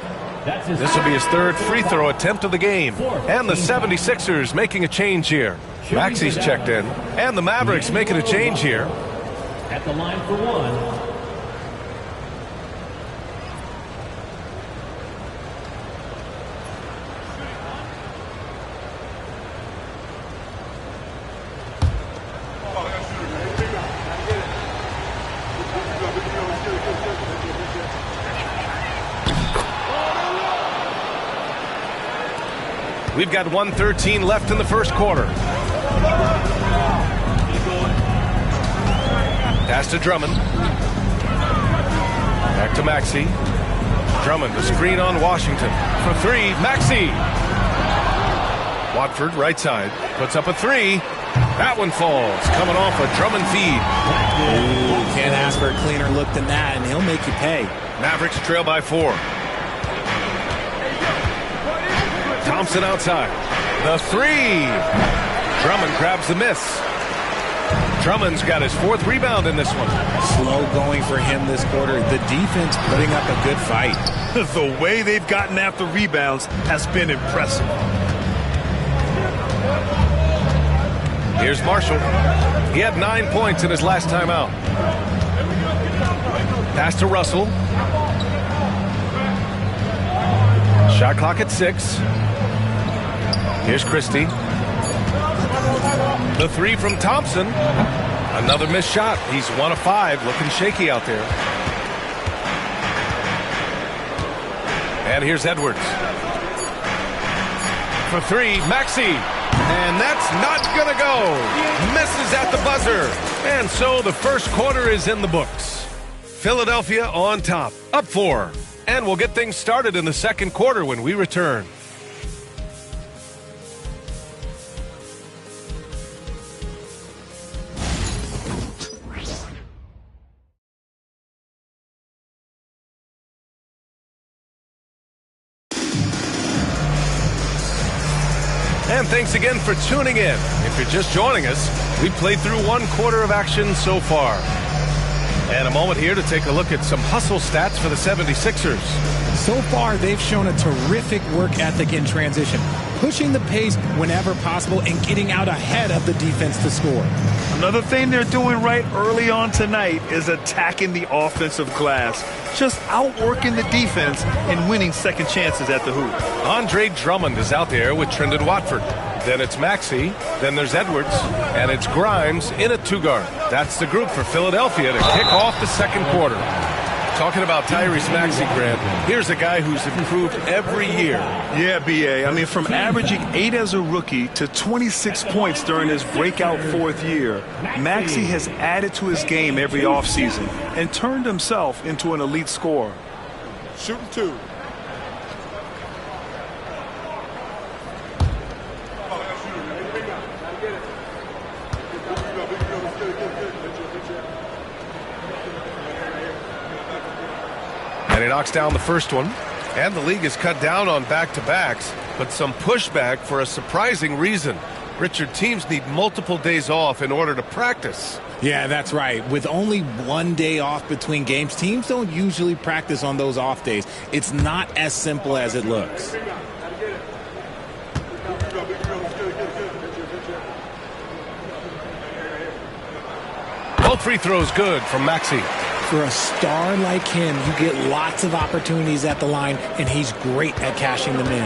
This will be his third free throw attempt of the game. And the 76ers making a change here. Maxi's checked in. And the Mavericks making a change here.
At the line for one.
We've got 1:13 left in the first quarter. Pass to Drummond. Back to Maxey. Drummond, the screen on Washington. For three, Maxey. Watford, right side, puts up a three. That one falls, coming off a Drummond feed.
Ooh, can't ask for a cleaner look than that, and he'll make you pay.
Mavericks trail by 4. Thompson outside. The three. Drummond grabs the miss. Drummond's got his 4th rebound in this one.
Slow going for him this quarter. The defense putting up a good fight.
The way they've gotten after rebounds has been impressive.
Here's Marshall. He had 9 points in his last time out. Pass to Russell. Shot clock at 6. Here's Christie. The three from Thompson. Another missed shot. He's 1 of 5, looking shaky out there. And here's Edwards. For 3, Maxey. And that's not going to go. Misses at the buzzer. And so the first quarter is in the books. Philadelphia on top, up 4. And we'll get things started in the second quarter when we return. And thanks again for tuning in. If you're just joining us, we've played through 1 quarter of action so far. And a moment here to take a look at some hustle stats for the 76ers.
So far, they've shown a terrific work ethic in transition, pushing the pace whenever possible and getting out ahead of the defense to score.
Another thing they're doing right early on tonight is attacking the offensive glass, just outworking the defense and winning second chances at the hoop.
Andre Drummond is out there with Trendon Watford. Then it's Maxey, then there's Edwards, and it's Grimes in a 2-guard. That's the group for Philadelphia to kick off the second quarter. Talking about Tyrese Maxey, Grant, here's a guy who's improved every year.
Yeah, B.A. I mean, from averaging 8 as a rookie to 26 points during his breakout 4th year, Maxey has added to his game every offseason and turned himself into an elite scorer.
Shooting 2.
And he knocks down the first one. And the league has cut down on back-to-backs, but some pushback for a surprising reason. Richard, teams need multiple days off in order to practice.
Yeah, that's right. With only 1 day off between games, teams don't usually practice on those off days. It's not as simple as it looks.
Both free throws good from Maxey.
For a star like him, you get lots of opportunities at the line, and he's great at cashing them in.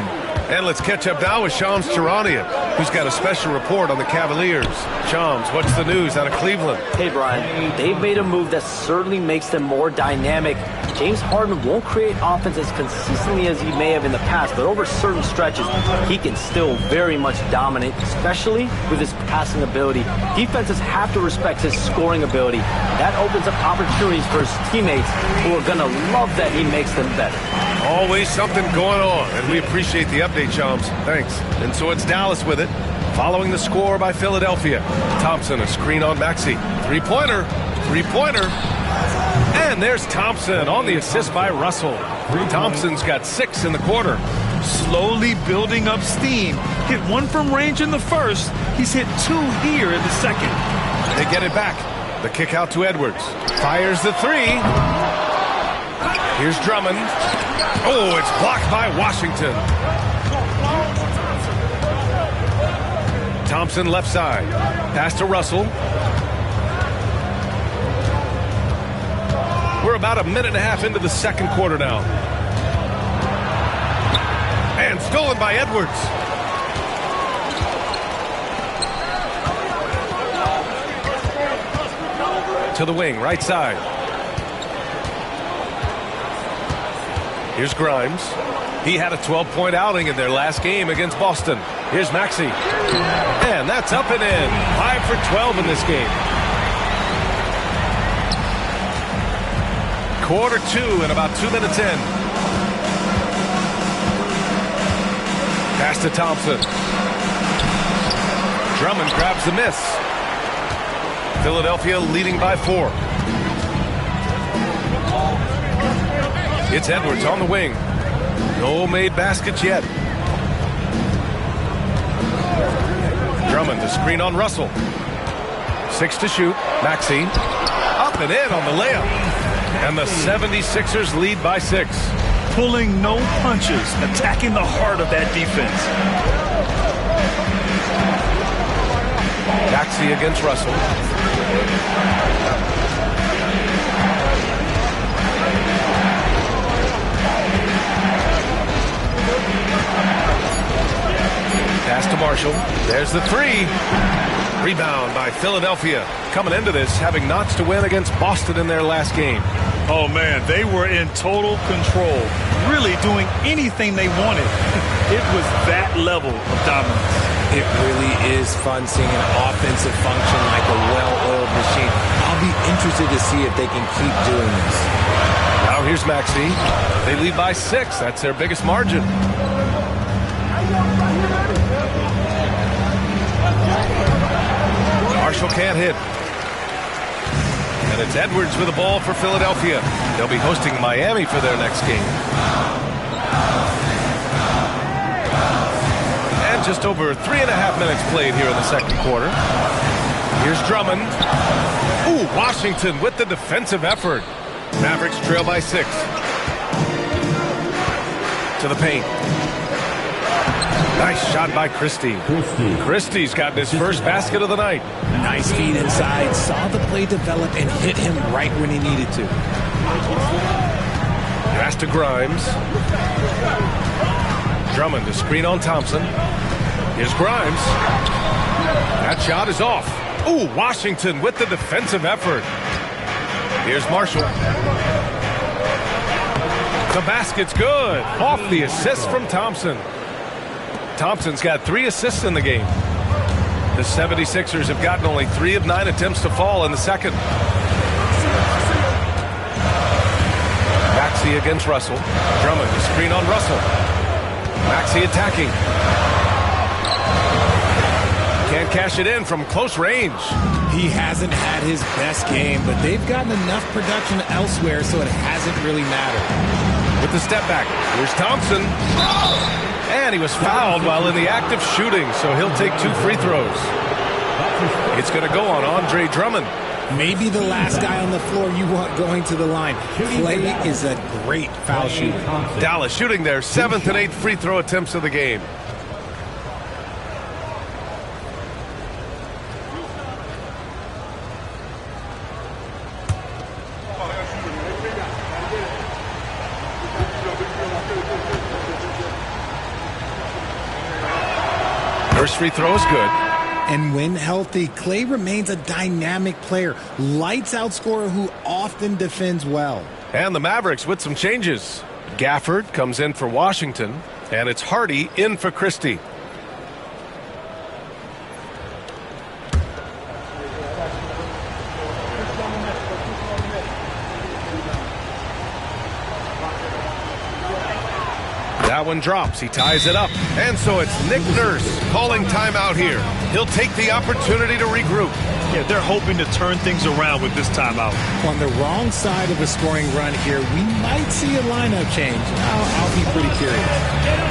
And let's catch up now with Shams Charania, who's got a special report on the Cavaliers. Shams, what's the news out of Cleveland?
Hey, Brian. They've made a move that certainly makes them more dynamic. James Harden won't create offense as consistently as he may have in the past, but over certain stretches, he can still very much dominate, especially with his passing ability. Defenses have to respect his scoring ability. That opens up opportunities for his teammates who are going to love that he makes them better.
Always something going on, and we appreciate the update, Chums. Thanks. And so it's Dallas with it, following the score by Philadelphia. Thompson, a screen on Maxey. Three-pointer. And there's Thompson on the assist by Russell. Thompson's got 6 in the quarter.
Slowly building up steam. Hit 1 from range in the first. He's hit 2 here in the second.
They get it back. The kick out to Edwards. Fires the 3. Here's Drummond. Oh, it's blocked by Washington. Thompson left side. Pass to Russell. We're about a minute and a half into the second quarter now. And stolen by Edwards. To the wing, right side. Here's Grimes. He had a 12-point outing in their last game against Boston. Here's Maxey. And that's up and in. 5 for 12 in this game. Quarter 2 and about 2 minutes in. Pass to Thompson. Drummond grabs the miss. Philadelphia leading by 4. It's Edwards on the wing. No made baskets yet. Drummond, the screen on Russell. 6 to shoot. Maxey. Up and in on the layup. And the 76ers lead by 6.
Pulling no punches. Attacking the heart of that defense.
Maxey against Russell. Pass to Marshall. There's the 3. Rebound by Philadelphia. Coming into this, having notched to win against Boston in their last game.
Oh, man, they were in total control. Really doing anything they wanted. It was that level of dominance.
It really is fun seeing an offensive function like a well-oiled machine. I'll be interested to see if they can keep doing this.
Now here's Maxey. They lead by 6. That's their biggest margin. Marshall can't hit. And it's Edwards with the ball for Philadelphia. They'll be hosting Miami for their next game. And just over 3.5 minutes played here in the second quarter. Here's Drummond. Ooh, Washington with the defensive effort. Mavericks trail by 6. To the paint. Nice shot by Christie. Christie's gotten his first basket of the night.
Nice feed inside. Saw the play develop and hit him right when he needed to.
Pass to Grimes. Drummond to screen on Thompson. Here's Grimes. That shot is off. Ooh, Washington with the defensive effort. Here's Marshall. The basket's good. Off the assist from Thompson. Thompson's got 3 assists in the game. The 76ers have gotten only 3 of 9 attempts to fall in the second. Maxey against Russell. Drummond to screen on Russell. Maxey attacking. Can't cash it in from close range.
He hasn't had his best game, but they've gotten enough production elsewhere, so it hasn't really mattered.
With the step back, here's Thompson. And he was fouled while in the act of shooting, so he'll take 2 free throws. It's going to go on Andre Drummond.
Maybe the last guy on the floor you want going to the line. Clay is a great foul shooter.
Dallas shooting their 7th and 8th free throw attempts of the game. First free throw is good.
And when healthy, Clay remains a dynamic player. Lights out scorer who often defends well.
And the Mavericks with some changes. Gafford comes in for Washington, and it's Hardy in for Christie. That one drops. He ties it up. And so it's Nick Nurse calling timeout here. He'll take the opportunity to regroup.
Yeah, they're hoping to turn things around with this timeout.
On the wrong side of a scoring run here, we might see a lineup change. I'll be pretty curious.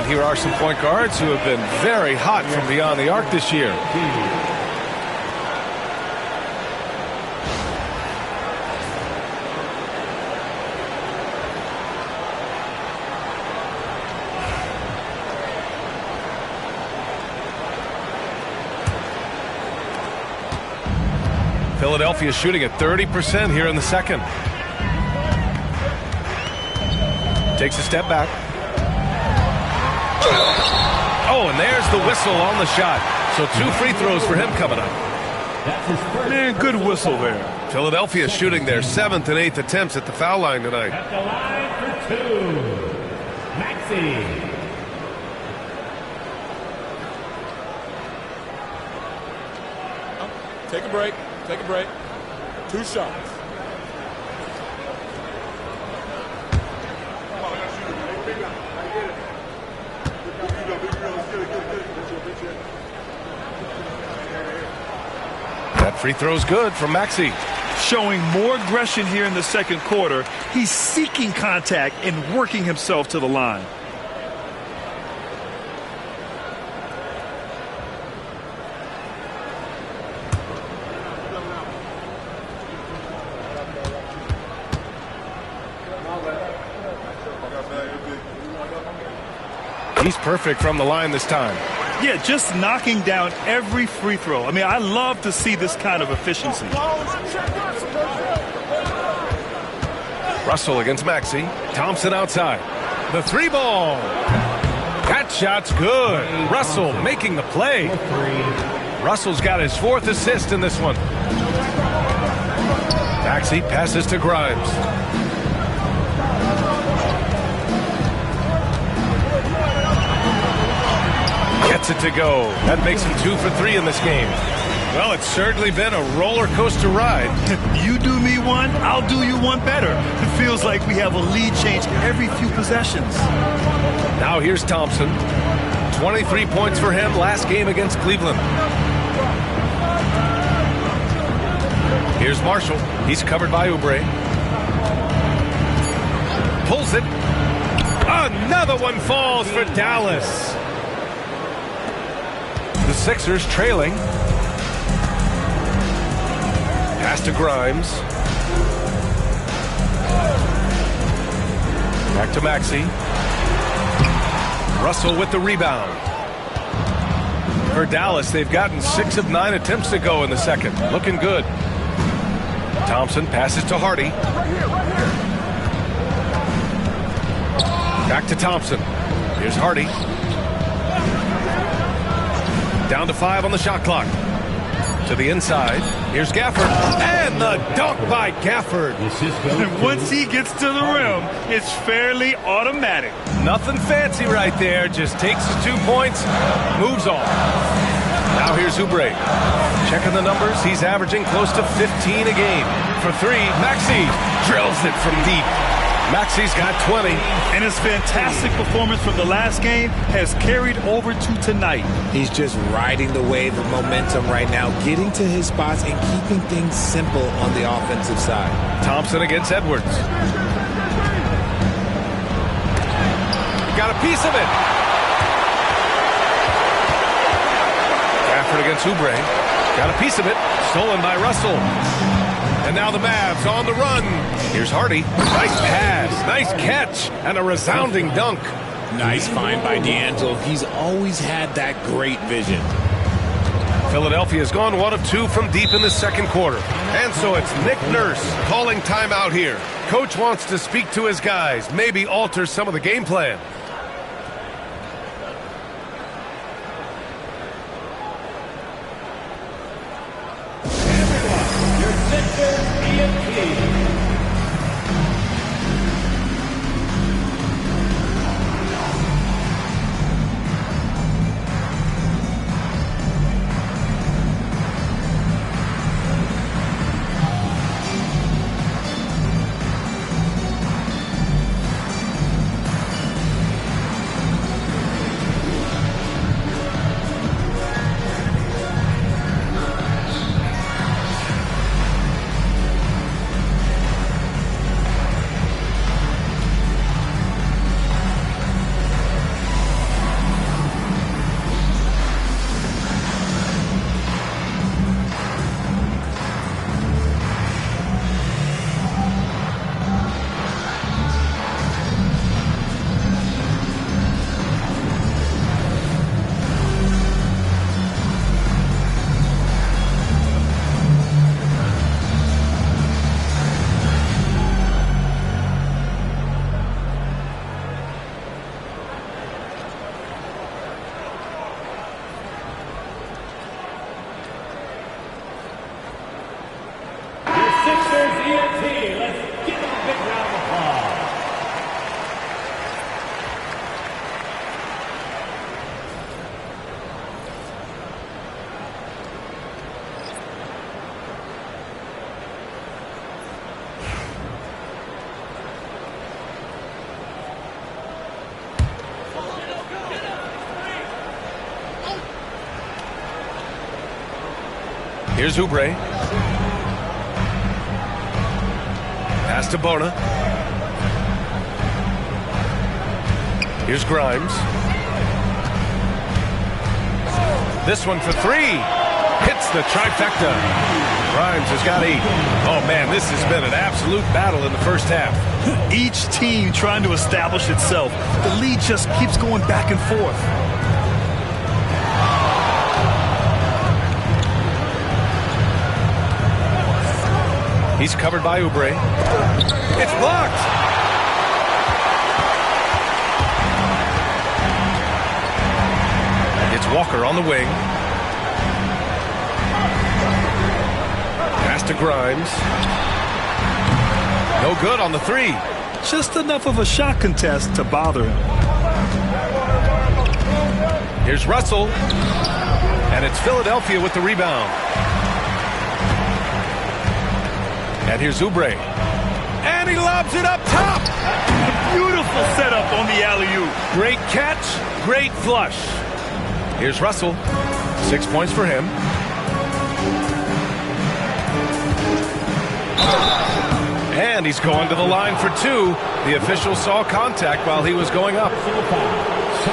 Here are some point guards who have been very hot from beyond the arc this year. Philadelphia shooting at 30% here in the second. Takes a step back. Oh, and there's the whistle on the shot. So 2 free throws for him coming up.
Man, good whistle there.
Philadelphia shooting their 7th and 8th attempts at the foul line tonight.
At the line for 2, Maxey.
Take a break. Take a break. 2 shots.
That free throw's good from Maxey.
Showing more aggression here in the second quarter. He's seeking contact and working himself to the line.
He's perfect from the line this time.
Yeah, just knocking down every free throw. I mean, I love to see this kind of efficiency.
Russell against Maxey. Thompson outside. The 3-ball. That shot's good. Russell making the play. Russell's got his 4th assist in this one. Maxey passes to Grimes. Gets it to go. That makes him 2 for 3 in this game. Well, it's certainly been a roller coaster ride.
You do me one, I'll do you one better. It feels like we have a lead change every few possessions.
Now here's Thompson. 23 points for him last game against Cleveland. Here's Marshall. He's covered by Oubre. Pulls it. Another one falls for Dallas. The Sixers trailing. Pass to Grimes. Back to Maxey. Russell with the rebound. For Dallas, they've gotten 6 of 9 attempts to go in the second. Looking good. Thompson passes to Hardy. Back to Thompson. Here's Hardy. Down to 5 on the shot clock. To the inside. Here's Gafford. And the dunk by Gafford.
And once he gets to the rim, it's fairly automatic.
Nothing fancy right there. Just takes his 2 points, moves on. Now here's Oubre. Checking the numbers. He's averaging close to 15 a game. For three, Maxey drills it from deep. Maxey's got 20.
And his fantastic performance from the last game has carried over to tonight.
He's just riding the wave of momentum right now, getting to his spots and keeping things simple on the offensive side.
Thompson against Edwards. He got a piece of it. Gafford against Oubre. Got a piece of it. Stolen by Russell. And now the Mavs on the run. Here's Hardy. Nice pass, nice catch, and a resounding dunk.
Nice find by D'Angelo. He's always had that great vision.
Philadelphia's gone 1 of 2 from deep in the second quarter. And so it's Nick Nurse calling timeout here. Coach wants to speak to his guys, maybe alter some of the game plan. Here's Oubre. Pass to Bona. Here's Grimes. This one for three. Hits the trifecta. Grimes has got 8. Oh, man, this has been an absolute battle in the first half.
Each team trying to establish itself. The lead just keeps going back and forth.
He's covered by Oubre. It's blocked. It's Walker on the wing. Pass to Grimes. No good on the 3.
Just enough of a shot contest to bother him.
Here's Russell. And it's Philadelphia with the rebound. And here's Oubre. And he lobs it up top.
A beautiful setup on the alley-oop.
Great catch, great flush. Here's Russell. 6 points for him. And he's going to the line for 2. The official saw contact while he was going up.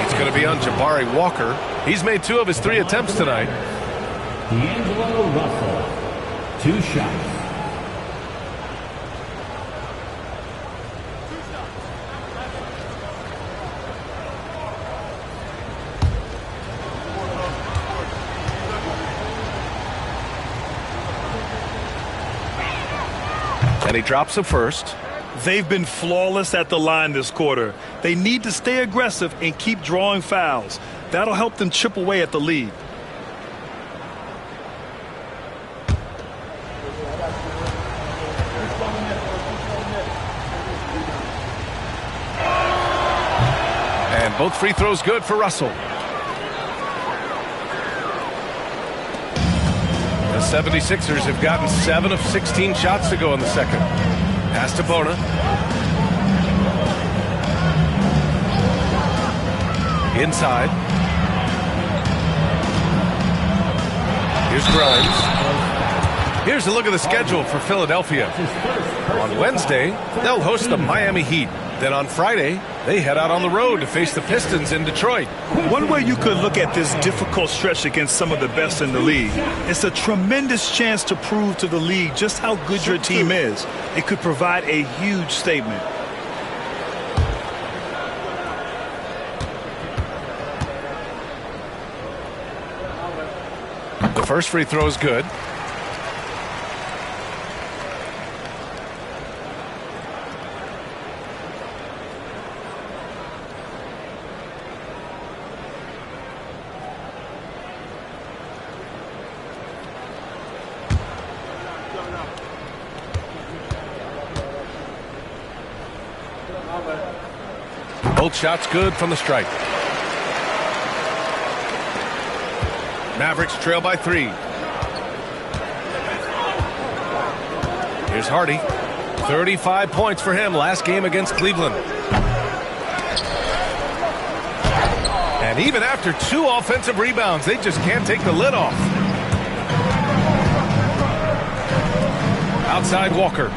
It's going to be on Jabari Walker. He's made 2 of his 3 attempts tonight.
D'Angelo Russell, 2 shots.
And he drops the first.
They've been flawless at the line this quarter. They need to stay aggressive and keep drawing fouls. That'll help them chip away at the lead.
And both free throws good for Russell. The 76ers have gotten 7 of 16 shots to go in the second. Pass to Bona. Inside. Here's Grimes. Here's a look at the schedule for Philadelphia. On Wednesday, they'll host the Miami Heat. Then on Friday, they head out on the road to face the Pistons in Detroit.
One way you could look at this difficult stretch against some of the best in the league, it's a tremendous chance to prove to the league just how good your team is. It could provide a huge statement.
The first free throw is good. Both shots good from the stripe. Mavericks trail by 3. Here's Hardy. 35 points for him last game against Cleveland. And even after 2 offensive rebounds, they just can't take the lid off. Outside Walker.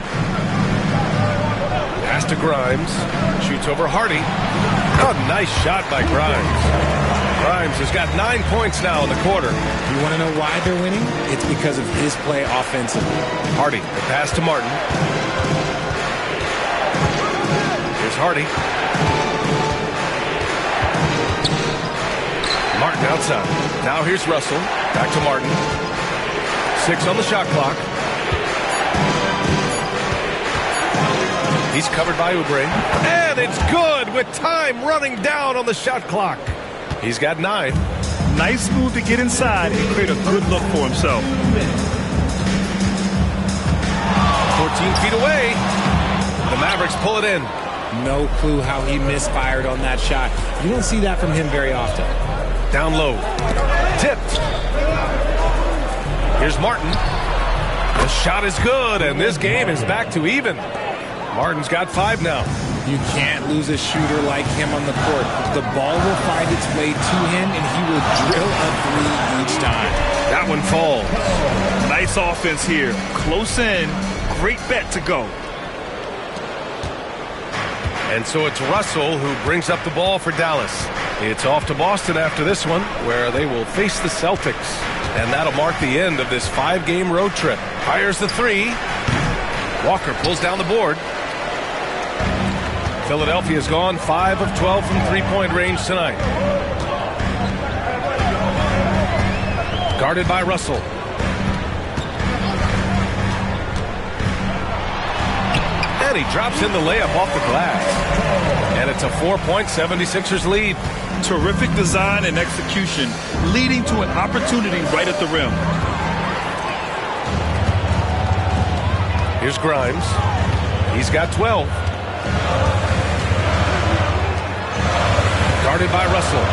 Pass to Grimes. Shoots over Hardy. Oh, nice shot by Grimes. Grimes has got 9 points now in the quarter.
You want to know why they're winning? It's because of his play offensively.
Hardy, the pass to Martin. Here's Hardy. Martin outside. Now here's Russell. Back to Martin. 6 on the shot clock. He's covered by Oubre. And it's good with time running down on the shot clock. He's got 9.
Nice move to get inside and create a good look for himself.
14 feet away. The Mavericks pull it in.
No clue how he misfired on that shot. You don't see that from him very often.
Down low. Tipped. Here's Martin. The shot is good, and this game is back to even. Martin's got 5 now.
You can't lose a shooter like him on the court. The ball will find its way to him, and he will drill a 3 each time.
That one falls.
Nice offense here. Close in. Great bet to go.
And so it's Russell who brings up the ball for Dallas. It's off to Boston after this one, where they will face the Celtics. And that'll mark the end of this 5-game road trip. Fires the 3. Walker pulls down the board. Philadelphia's gone 5 of 12 from three-point range tonight. Guarded by Russell. And he drops in the layup off the glass. And it's a 4-point 76ers lead.
Terrific design and execution, leading to an opportunity right at the rim.
Here's Grimes. He's got 12. Guarded by Russell.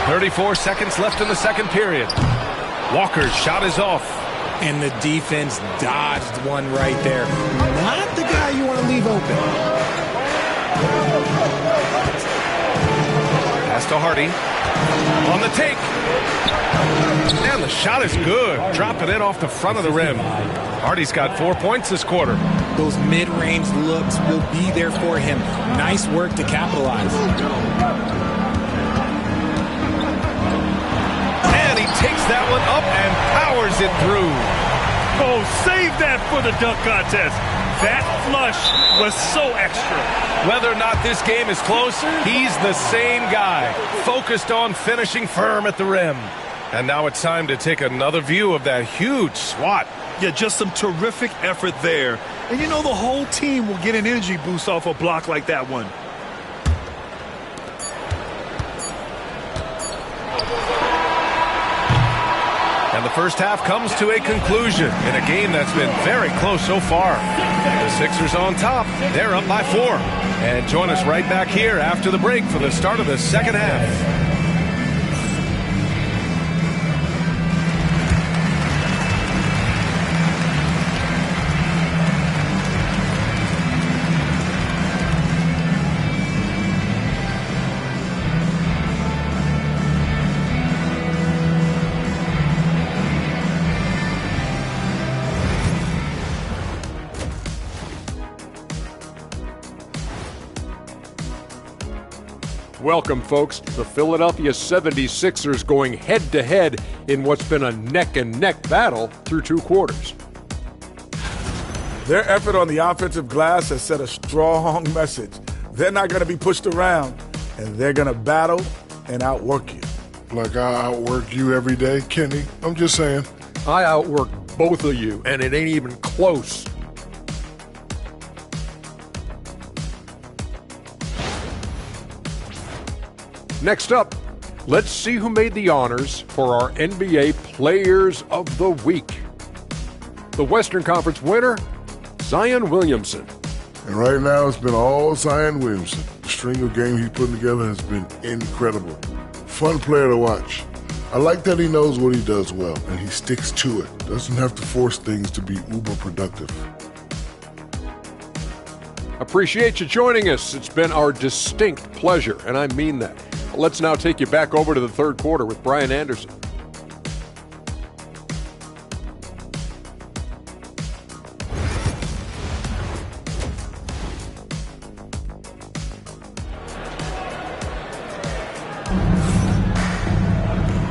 34 seconds left in the second period. Walker's shot is off.
And the defense dodged one right there. Not the guy you want to leave open.
Pass to Hardy. On the take. And the shot is good. Dropping it off the front of the rim. Hardy's got 4 points this quarter.
Those mid-range looks will be there for him. Nice work to capitalize.
And he takes that one up and powers it through.
Oh, save that for the dunk contest. That flush was so extra.
Whether or not this game is close, he's the same guy, focused on finishing firm at the rim. And now it's time to take another view of that huge swat.
Yeah, just some terrific effort there. And you know the whole team will get an energy boost off a block like that one.
And And the first half comes to a conclusion in a game that's been very close so far. The Sixers on top. They're up by 4. And join us right back here after the break for the start of the second half.
Welcome, folks. The Philadelphia 76ers going head-to-head in what's been a neck-and-neck battle through 2 quarters.
Their effort on the offensive glass has sent a strong message. They're not going to be pushed around, and they're going to battle and outwork you.
Like I outwork you every day, Kenny? I'm just saying.
I outwork both of you, and it ain't even close. Next up, let's see who made the honors for our NBA Players of the Week. The Western Conference winner, Zion Williamson.
And right now, it's been all Zion Williamson. The string of games he's putting together has been incredible. Fun player to watch. I like that he knows what he does well, and he sticks to it. Doesn't have to force things to be uber productive.
Appreciate you joining us. It's been our distinct pleasure, and I mean that. Let's now take you back over to the third quarter with Brian Anderson.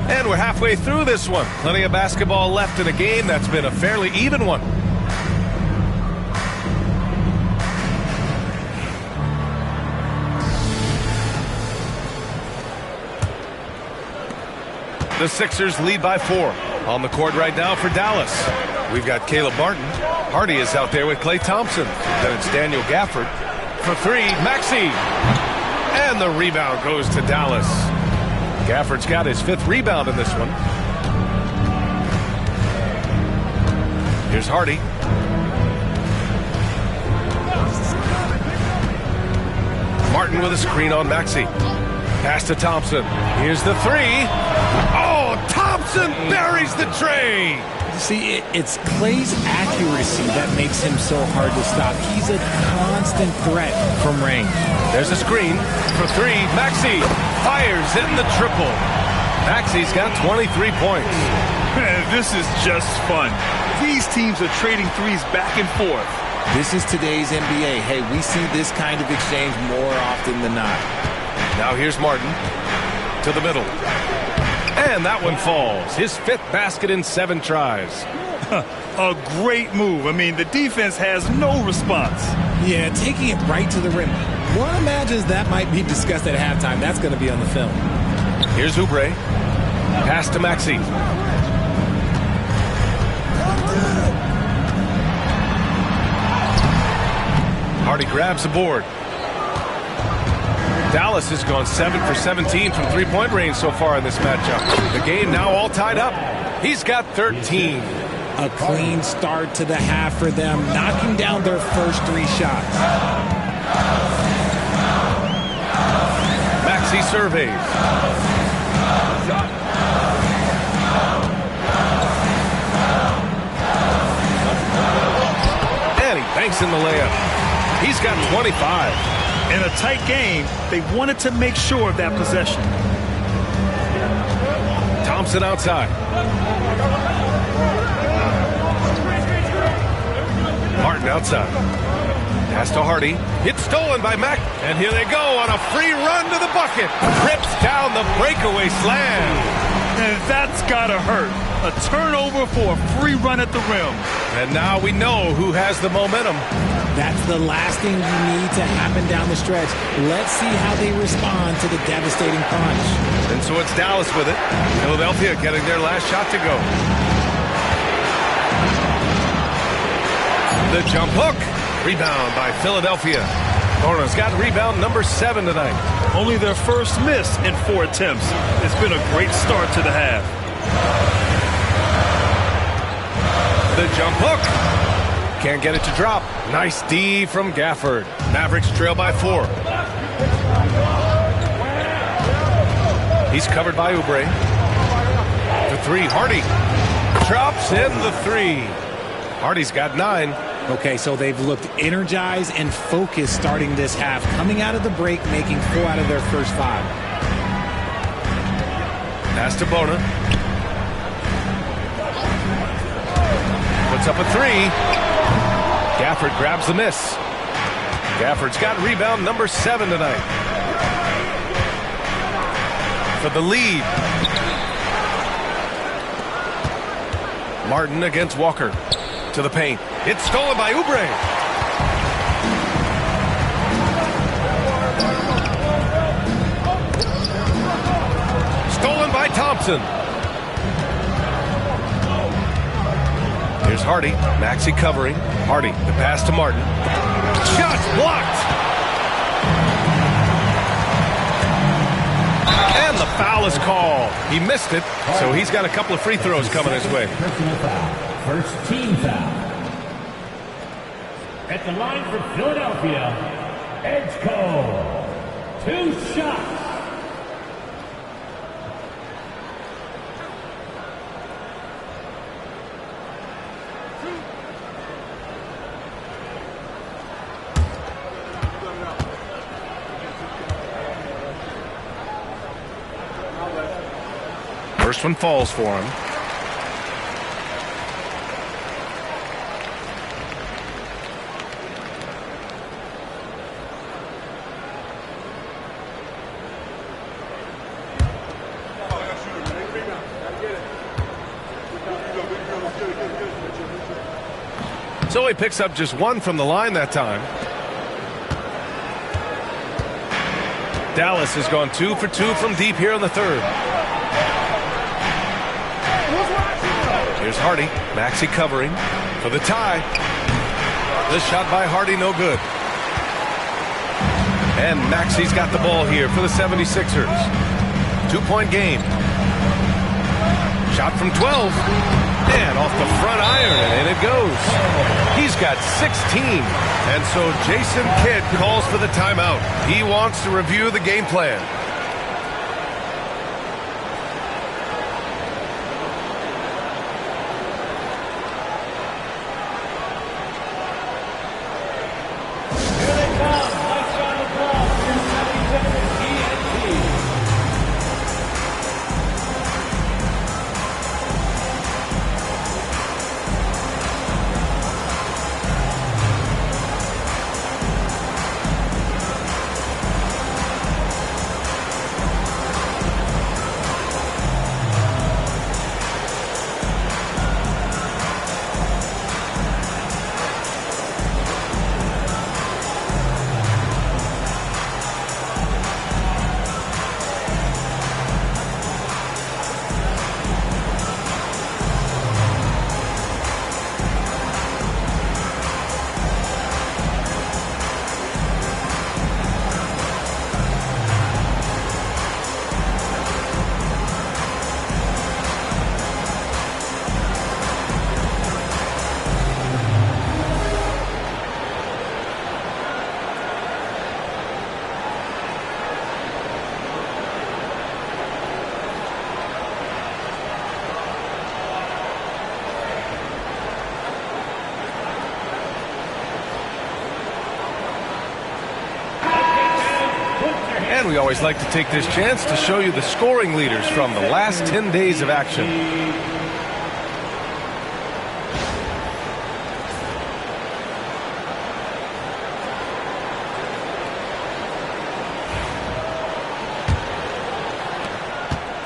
And we're halfway through this one. Plenty of basketball left in a game that's been a fairly even one. The Sixers lead by 4. On the court right now for Dallas. We've got Caleb Martin. Hardy is out there with Klay Thompson. Then it's Daniel Gafford. For 3, Maxey. And the rebound goes to Dallas. Gafford's got his 5th rebound in this one. Here's Hardy. Martin with a screen on Maxey. Pass to Thompson. Here's the 3. Oh, Thompson buries the tray.
See, it's Klay's accuracy that makes him so hard to stop. He's a constant threat from range.
There's a screen for 3. Maxey fires in the triple. Maxey's got 23 points.
Man, this is just fun. These teams are trading threes back and forth.
This is today's NBA. Hey, we see this kind of exchange more often than not.
Now here's Martin to the middle. And that one falls. His 5th basket in 7 tries.
A great move. I mean, the defense has no response.
Yeah, taking it right to the rim. One imagines that might be discussed at halftime. That's going to be on the film.
Here's Oubre. Pass to Maxey. Hardy grabs the board. Dallas has gone 7 for 17 from 3-point range so far in this matchup. The game now all tied up. He's got 13.
A clean start to the half for them, knocking down their first 3 shots.
Maxey surveys. And he banks in the layup. He's got 25.
In a tight game, they wanted to make sure of that possession.
Thompson outside. Martin outside. Pass to Hardy. It's stolen by Mack. And here they go on a free run to the bucket. Rips down the breakaway slam.
And that's got to hurt. A turnover for a free run at the rim.
And now we know who has the momentum.
That's the last thing you need to happen down the stretch. Let's see how they respond to the devastating punch.
And so it's Dallas with it. Philadelphia getting their last shot to go. The jump hook. Rebound by Philadelphia. Thornton's got rebound number 7 tonight.
Only their first miss in 4 attempts. It's been a great start to the half.
The jump hook. Can't get it to drop. Nice D from Gafford. Mavericks trail by 4. He's covered by Oubre. For 3, Hardy. Drops in the 3. Hardy's got 9.
Okay, so they've looked energized and focused starting this half, coming out of the break, making 4 out of their first 5.
Pass to Bona. Puts up a 3. Gafford grabs the miss. Gafford's got rebound number 7 tonight. For the lead. Martin against Walker. To the paint. It's stolen by Oubre. Stolen by Thompson. Here's Hardy. Maxey covering. Hardy, the pass to Martin. Shots blocked. And the foul is called. He missed it, so he's got a couple of free throws coming his way.
Personal foul. First team foul. At the line for Philadelphia, Edgecombe. 2 shots.
First one falls for him. So he picks up just 1 from the line that time. Dallas has gone 2 for 2 from deep here in the 3rd. Here's Hardy. Maxey covering for the tie. This shot by Hardy, no good. And Maxey's got the ball here for the 76ers. 2-point game. Shot from 12. And off the front iron, and in it goes. He's got 16. And so Jason Kidd calls for the timeout. He wants to review the game plan. And we always like to take this chance to show you the scoring leaders from the last 10 days of action.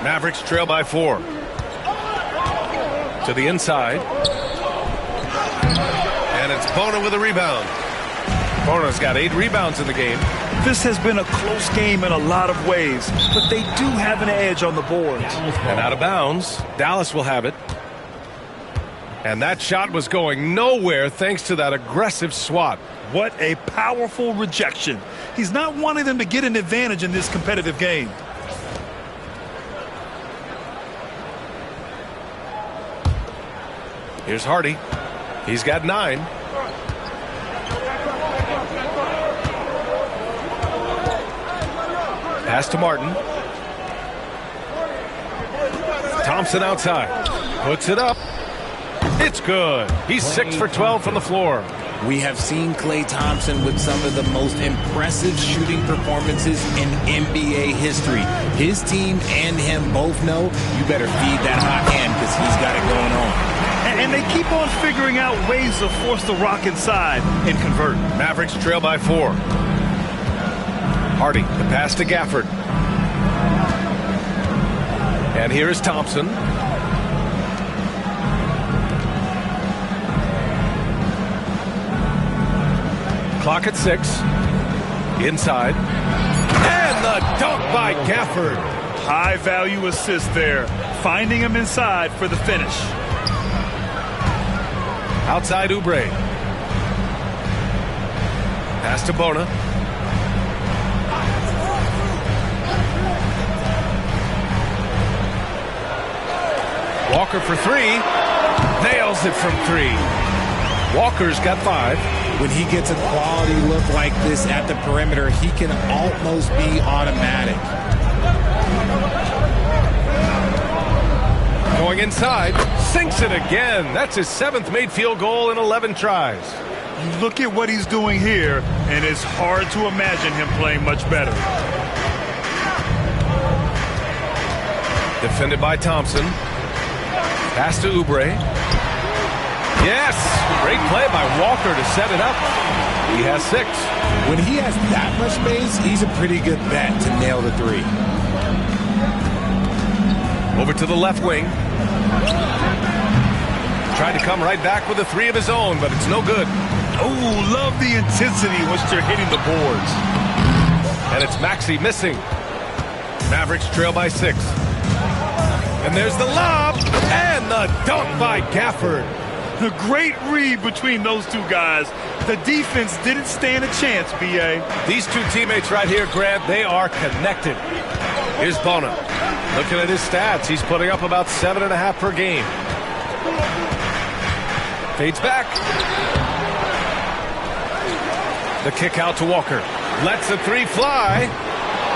Mavericks trail by 4. To the inside. And it's Bona with a rebound. Bona's got 8 rebounds in the game.
This has been a close game in a lot of ways, but they do have an edge on the boards.
And out of bounds, Dallas will have it. And that shot was going nowhere thanks to that aggressive swat.
What a powerful rejection. He's not wanting them to get an advantage in this competitive game.
Here's Hardy. He's got 9. Pass to Martin. Thompson outside. Puts it up. It's good. He's 6 for 12 from the floor.
We have seen Klay Thompson with some of the most impressive shooting performances in NBA history. His team and him both know you better feed that hot hand because he's got it going on.
And they keep on figuring out ways to force the rock inside and convert.
Mavericks trail by 4. Hardy, the pass to Gafford. And here is Thompson. Clock at 6. Inside. And the dunk by Gafford.
High value assist there. Finding him inside for the finish.
Outside Oubre. Pass to Bona. Walker for 3. Nails it from 3. Walker's got 5.
When he gets a quality look like this at the perimeter, he can almost be automatic.
Going inside, sinks it again. That's his 7th made field goal in 11 tries.
You look at what he's doing here, and it's hard to imagine him playing much better.
Defended by Thompson. Pass to Oubre. Yes! Great play by Walker to set it up. He has 6.
When he has that much space, he's a pretty good bet to nail the 3.
Over to the left wing. Tried to come right back with a 3 of his own, but it's no good.
Oh, love the intensity once they're hitting the boards.
And it's Maxey missing. Mavericks trail by 6. And there's the lob. And the dunk by Gafford.
The great read between those two guys. The defense didn't stand a chance, B.A.
These two teammates right here, Grant, they are connected. Here's Bona. Looking at his stats, he's putting up about 7.5 per game. Fades back. The kick out to Walker. Lets the 3 fly.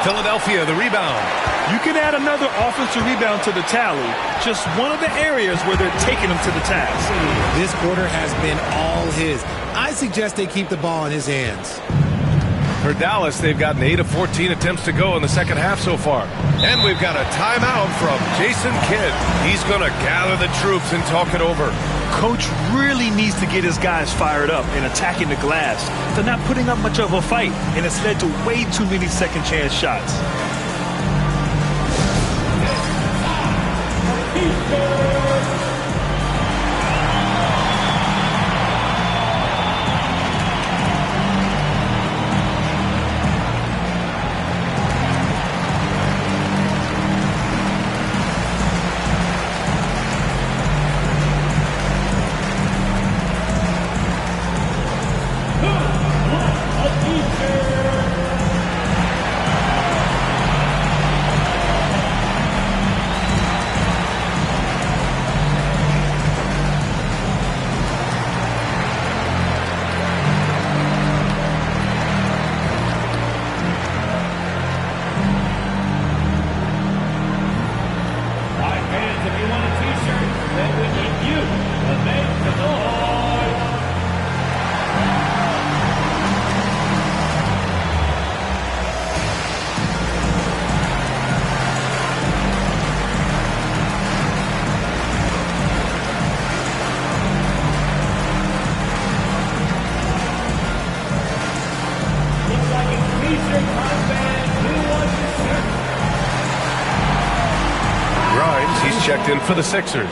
Philadelphia, the rebound.
You can add another offensive rebound to the tally. Just one of the areas where they're taking him to the task.
This quarter has been all his. I suggest they keep the ball in his hands.
For Dallas, they've gotten 8 of 14 attempts to go in the second half so far. And we've got a timeout from Jason Kidd. He's going to gather the troops and talk it over.
Coach really needs to get his guys fired up and attacking the glass. They're not putting up much of a fight, and it's led to way too many second chance shots.
Checked in for the Sixers.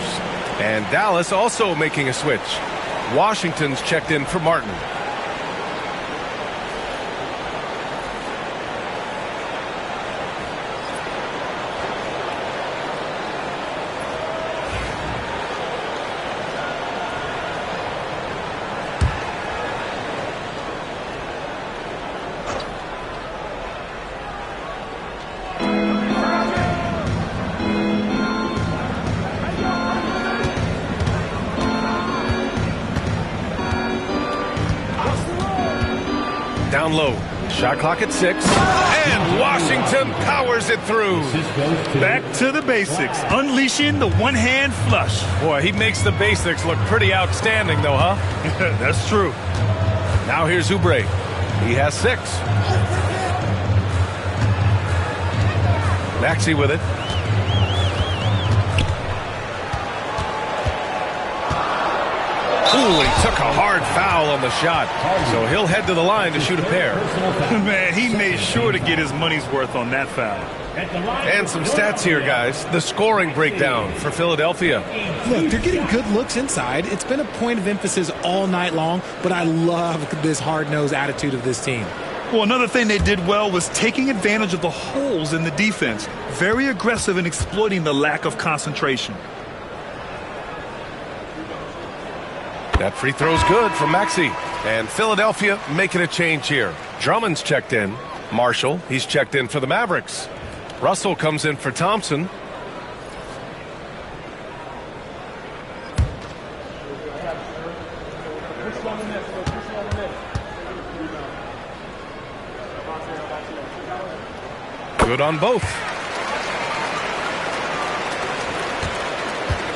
And Dallas also making a switch. Washington's checked in for Martin. down low. Shot clock at 6. And Washington powers it through.
Back to the basics. Unleashing the one-hand flush.
Boy, he makes the basics look pretty outstanding, though, huh?
That's true.
Now here's Oubre. He has 6. Maxey with it. Ooh, he took a hard foul on the shot. So he'll head to the line to shoot a pair.
Man, he made sure to get his money's worth on that foul.
And some stats here, guys. The scoring breakdown for Philadelphia.
Look, they're getting good looks inside. It's been a point of emphasis all night long, but I love this hard-nosed attitude of this team.
Well, another thing they did well was taking advantage of the holes in the defense. Very aggressive in exploiting the lack of concentration.
That free throw's good from Maxey. And Philadelphia making a change here. Drummond's checked in. Marshall, he's checked in for the Mavericks. Russell comes in for Thompson. Good on both.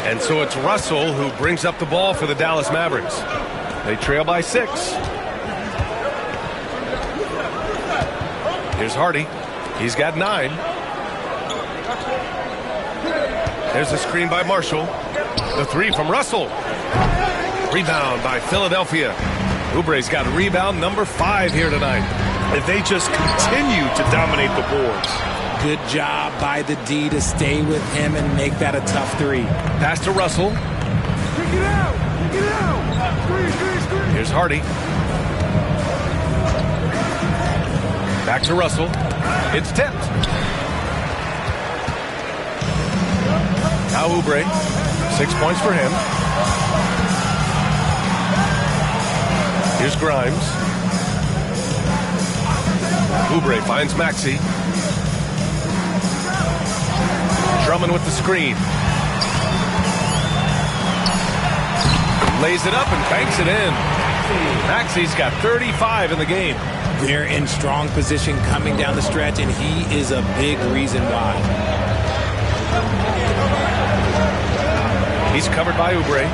And so it's Russell who brings up the ball for the Dallas Mavericks. They trail by 6. Here's Hardy. He's got 9. There's a screen by Marshall. The 3 from Russell. Rebound by Philadelphia. Oubre's got rebound number 5 here tonight.
And they just continue to dominate the boards.
Good job by the D to stay with him and make that a tough 3.
Pass to Russell. Here's Hardy. Back to Russell. It's tipped. Now Oubre. 6 points for him. Here's Grimes. Oubre finds Maxey. Drummond with the screen. Lays it up and banks it in. Maxey's got 35 in the game.
They're in strong position coming down the stretch, and he is a big reason why.
He's covered by Oubre.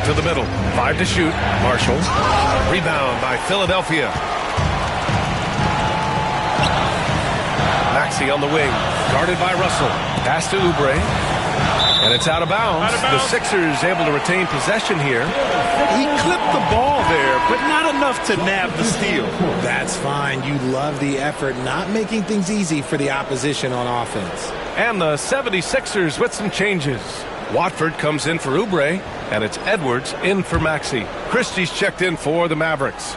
To the middle. 5 to shoot. Marshall. Rebound by Philadelphia. Maxey on the wing. Guarded by Russell. Pass to Oubre. And it's out of bounds. The Sixers able to retain possession here.
He clipped the ball there, but not enough to nab the steal.
That's fine. You love the effort, not making things easy for the opposition on offense.
And the 76ers with some changes. Watford comes in for Oubre, and it's Edwards in for Maxey. Christie's checked in for the Mavericks.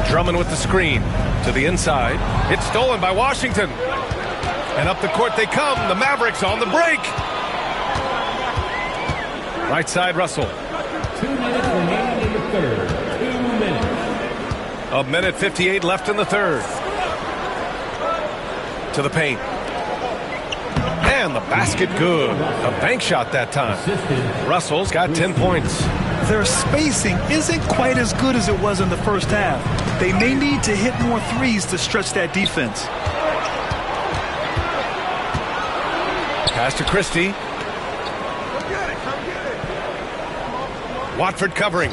Drummond with the screen to the inside. It's stolen by Washington. And up the court they come. The Mavericks on the break. Right side, Russell.
2 minutes remaining in the third. 2 minutes.
A minute 58 left in the third. To the paint. And the basket good. A bank shot that time. Russell's got 10 points.
Their spacing isn't quite as good as it was in the first half. They may need to hit more threes to stretch that defense.
Pass to Christie. Watford covering.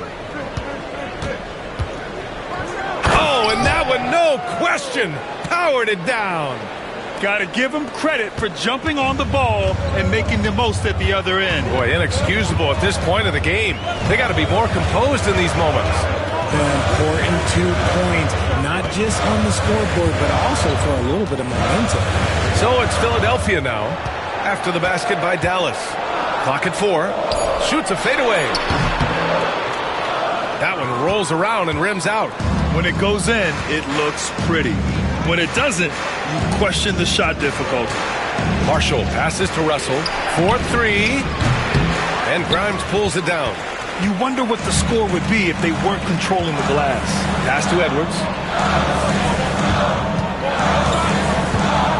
Oh, and that one, no question, powered it down.
Got to give him credit for jumping on the ball and making the most at the other end.
Boy, inexcusable at this point of the game. They got to be more composed in these moments.
An important 2 points, not just on the scoreboard, but also for a little bit of momentum.
So it's Philadelphia now, after the basket by Dallas. Clock at 4. Shoots a fadeaway. That one rolls around and rims out.
When it goes in, it looks pretty. When it doesn't, you question the shot difficulty.
Marshall passes to Russell. 4-3. And Grimes pulls it down.
You wonder what the score would be if they weren't controlling the glass.
Pass to Edwards.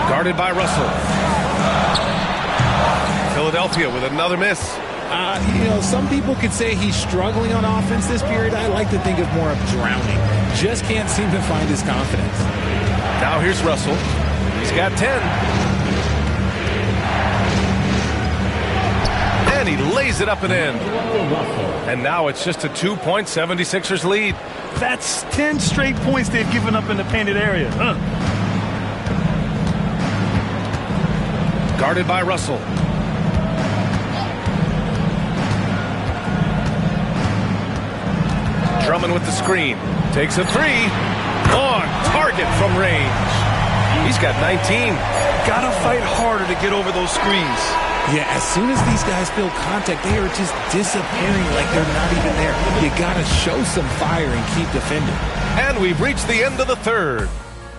Guarded by Russell. Philadelphia with another miss.
Some people could say he's struggling on offense this period. I like to think of more of drowning. Just can't seem to find his confidence.
Now here's Russell. He's got 10. And he lays it up and in. And now it's just a 2-point 76ers lead.
That's 10 straight points they've given up in the painted area.
Guarded by Russell. Drummond with the screen. Takes a three. On target from range. He's got 19.
Gotta fight harder to get over those screens.
Yeah, as soon as these guys feel contact, they are just disappearing like they're not even there. You gotta show some fire and keep defending.
And we've reached the end of the third.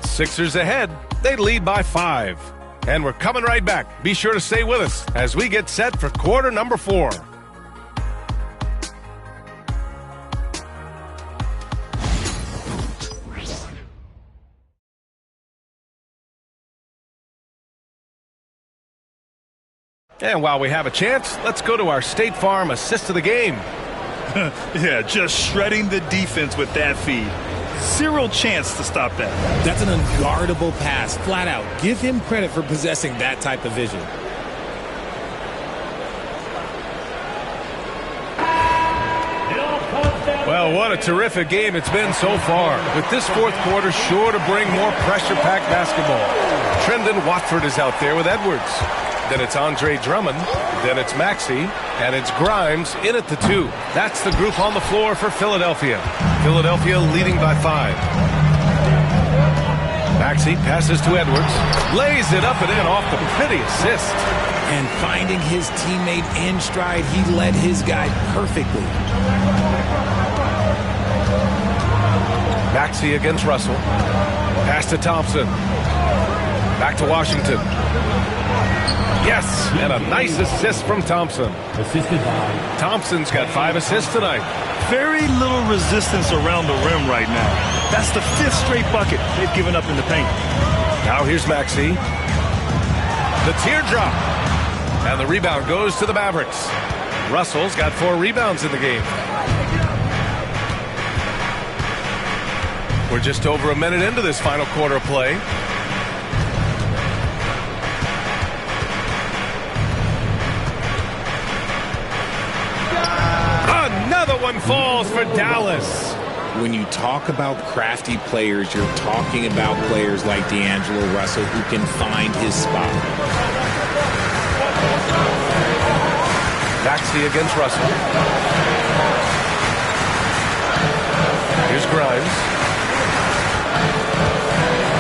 Sixers ahead. They lead by 5. And we're coming right back. Be sure to stay with us as we get set for quarter number 4. And while we have a chance, let's go to our State Farm assist of the game.
Yeah, just shredding the defense with that feed. Zero chance to stop that.
That's an unguardable pass, flat out. Give him credit for possessing that type of vision.
Well, what a terrific game it's been so far. With this fourth quarter sure to bring more pressure-packed basketball. Trendon Watford is out there with Edwards. Then it's Andre Drummond. Then it's Maxey. And it's Grimes in at the 2. That's the group on the floor for Philadelphia. Philadelphia leading by 5. Maxey passes to Edwards. Lays it up and in off the pretty assist.
And finding his teammate in stride, he led his guy perfectly.
Maxey against Russell. Pass to Thompson. Back to Washington. Yes, and a nice assist from Thompson. Thompson's got 5 assists tonight.
Very little resistance around the rim right now. That's the 5th straight bucket they've given up in the paint.
Now here's Maxey. The teardrop. And the rebound goes to the Mavericks. Russell's got 4 rebounds in the game. We're just over a minute into this final quarter of play. Another one falls for Dallas.
When you talk about crafty players, you're talking about players like D'Angelo Russell who can find his spot.
Maxey against Russell. Here's Grimes.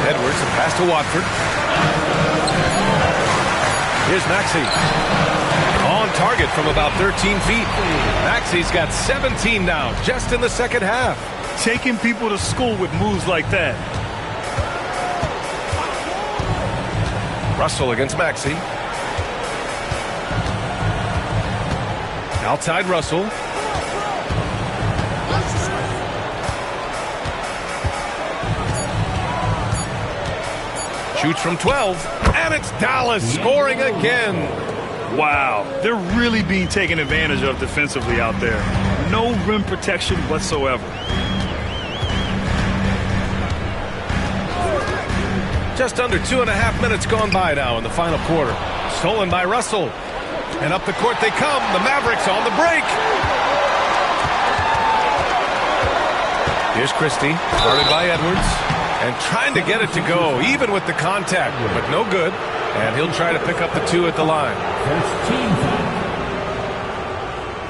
Edwards, and pass to Watford. Here's Maxey. On target from about 13 feet. Maxey's got 17 now, just in the second half.
Taking people to school with moves like that.
Russell against Maxey. Outside Russell. Shoots from 12, and it's Dallas scoring again.
Wow, they're really being taken advantage of defensively out there. No rim protection whatsoever.
Just under 2.5 minutes gone by now in the final quarter. Stolen by Russell. And up the court they come. The Mavericks on the break. Here's Christie, guarded by Edwards. And trying to get it to go, even with the contact, but no good. And he'll try to pick up the 2 at the line.
First team foul.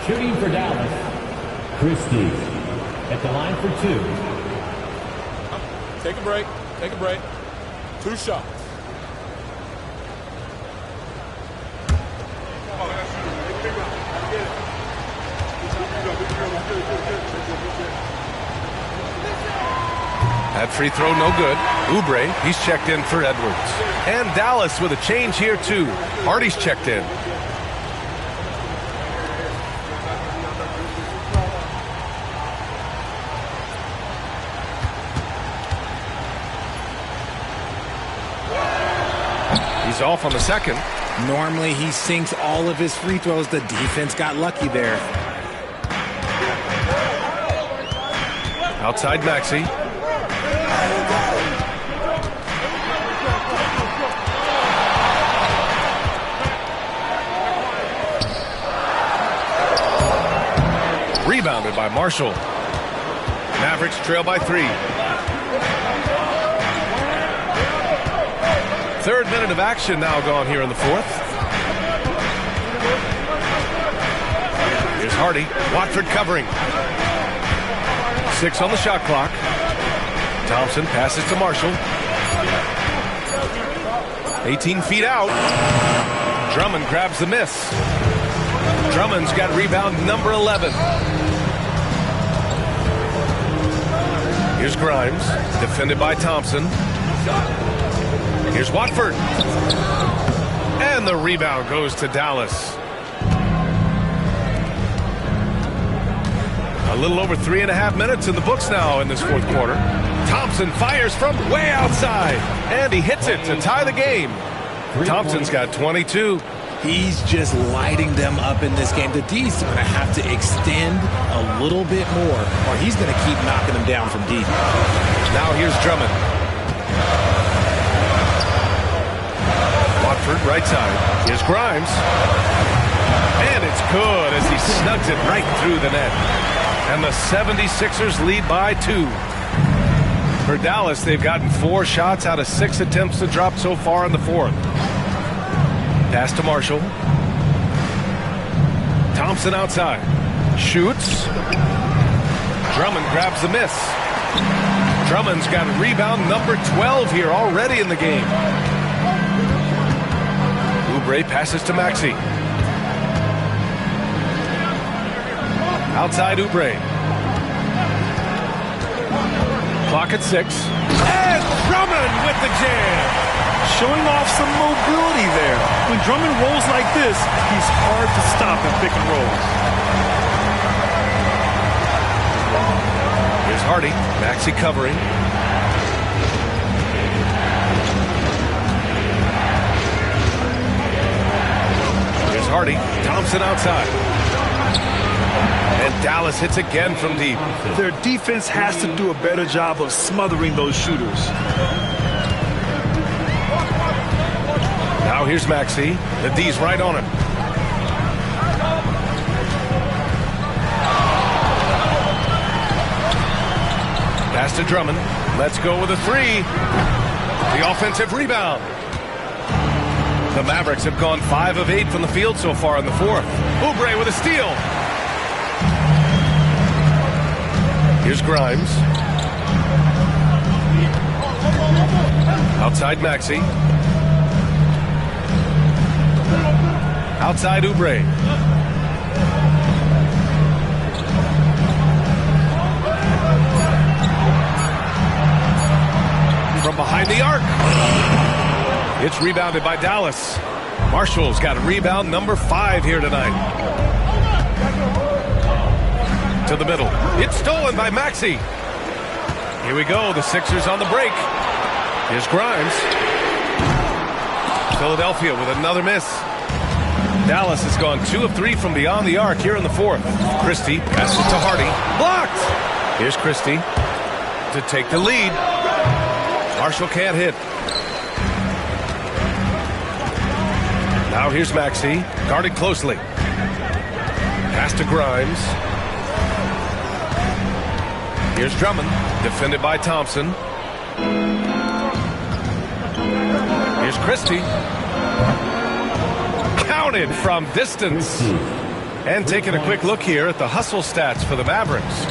Shooting for Dallas, Christie at the line for 2.
Take a break. Take a break. 2 shots.
That free throw no good. Oubre, he's checked in for Edwards. And Dallas with a change here too. Hardy's checked in. He's off on the second.
Normally, he sinks all of his free throws. The defense got lucky there.
Outside Maxey. Rebounded by Marshall. Mavericks trail by 3. Third minute of action now gone here in the fourth. Here's Hardy. Watford covering. 6 on the shot clock. Thompson passes to Marshall. 18 feet out. Drummond grabs the miss. Drummond's got rebound number 11. Here's Grimes, defended by Thompson. Here's Watford. And the rebound goes to Dallas. A little over 3.5 minutes in the books now in this fourth quarter. Thompson fires from way outside, and he hits it to tie the game. Thompson's got 22.
He's just lighting them up in this game. The D's going to have to extend a little bit more, or he's going to keep knocking them down from deep.
Now here's Drummond. Watford right side. Here's Grimes. And it's good as he snugs it right through the net. And the 76ers lead by 2. For Dallas, they've gotten 4 shots out of 6 attempts to drop so far in the fourth. Pass to Marshall. Thompson outside. Shoots. Drummond grabs the miss. Drummond's got rebound number 12 here already in the game. Oubre passes to Maxey. Outside Oubre. Clock at 6. And Drummond with the jam.
Showing off some mobility there. When Drummond rolls like this, he's hard to stop in pick and rolls.
Here's Hardy. Maxey covering. Here's Hardy. Thompson outside. And Dallas hits again from deep.
Their defense has to do a better job of smothering those shooters.
Now here's Maxey. The D's right on him. Pass to Drummond. Let's go with a 3. The offensive rebound. The Mavericks have gone 5 of 8 from the field so far in the fourth. Oubre with a steal. Here's Grimes. Outside Maxey. Outside Oubre. From behind the arc. It's rebounded by Dallas. Marshall's got a rebound number 5 here tonight. To the middle. It's stolen by Maxey. Here we go. The Sixers on the break. Here's Grimes. Philadelphia with another miss. Dallas has gone 2 of 3 from beyond the arc here in the fourth. Christie passes to Hardy. Blocked! Here's Christie to take the lead. Marshall can't hit. Now here's Maxey, guarded closely. Pass to Grimes. Here's Drummond, defended by Thompson. Here's Christie. Counted from distance. And taking a quick look here at the hustle stats for the Mavericks.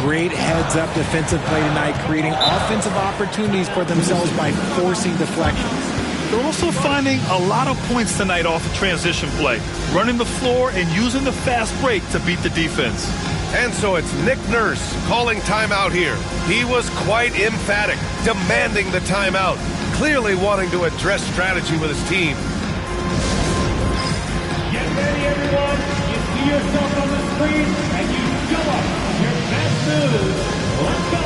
Great heads-up defensive play tonight, creating offensive opportunities for themselves by forcing deflections.
They're also finding a lot of points tonight off of transition play, running the floor and using the fast break to beat the defense.
And so it's Nick Nurse calling timeout here. He was quite emphatic, demanding the timeout, clearly wanting to address strategy with his team.
Get ready, everyone. You see yourself on the screen, and you show up your best moves. Let's go.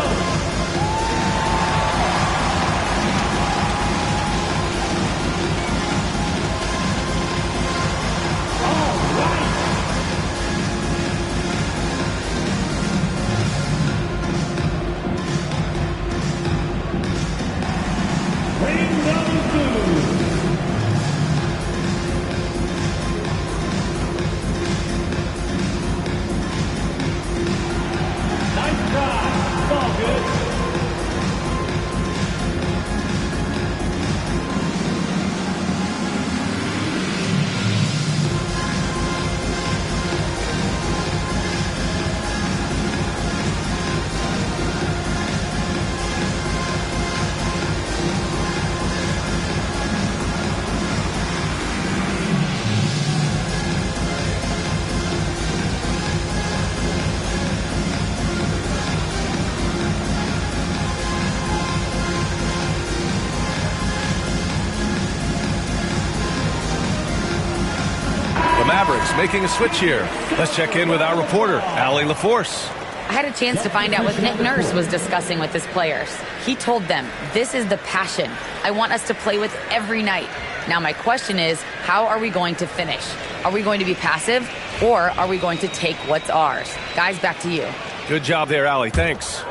The Mavericks making a switch here. Let's check in with our reporter, Allie LaForce.
I had a chance to find out what Nick Nurse was discussing with his players. He told them, this is the passion I want us to play with every night. Now my question is, how are we going to finish? Are we going to be passive, or are we going to take what's ours? Guys, back to you.
Good job there, Allie. Thanks.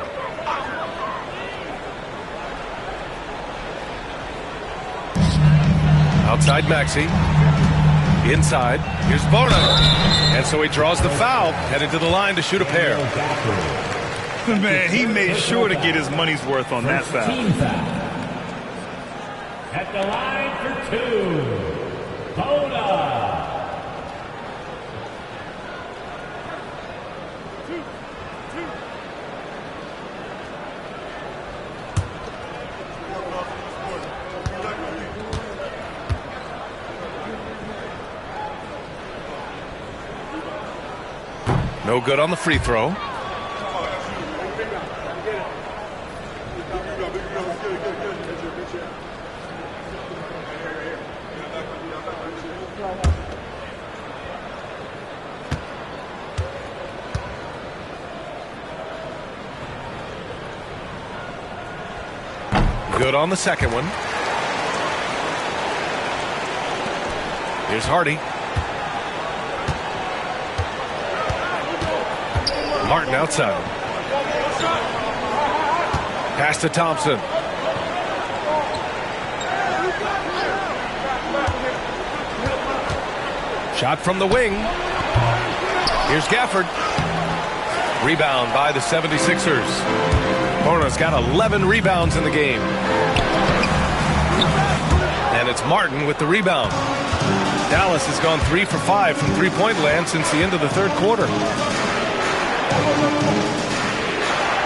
Outside Maxey. Inside. Here's Bono. And so he draws the foul, headed to the line to shoot a pair.
Man, he made sure to get his money's worth on that foul.
At the line for two, Bono.
No good on the free throw. Good on the second one. Here's Hardy. Martin outside. Pass to Thompson. Shot from the wing. Here's Gafford. Rebound by the 76ers. Bono's got 11 rebounds in the game. And it's Martin with the rebound. Dallas has gone 3 for 5 from three-point land since the end of the third quarter.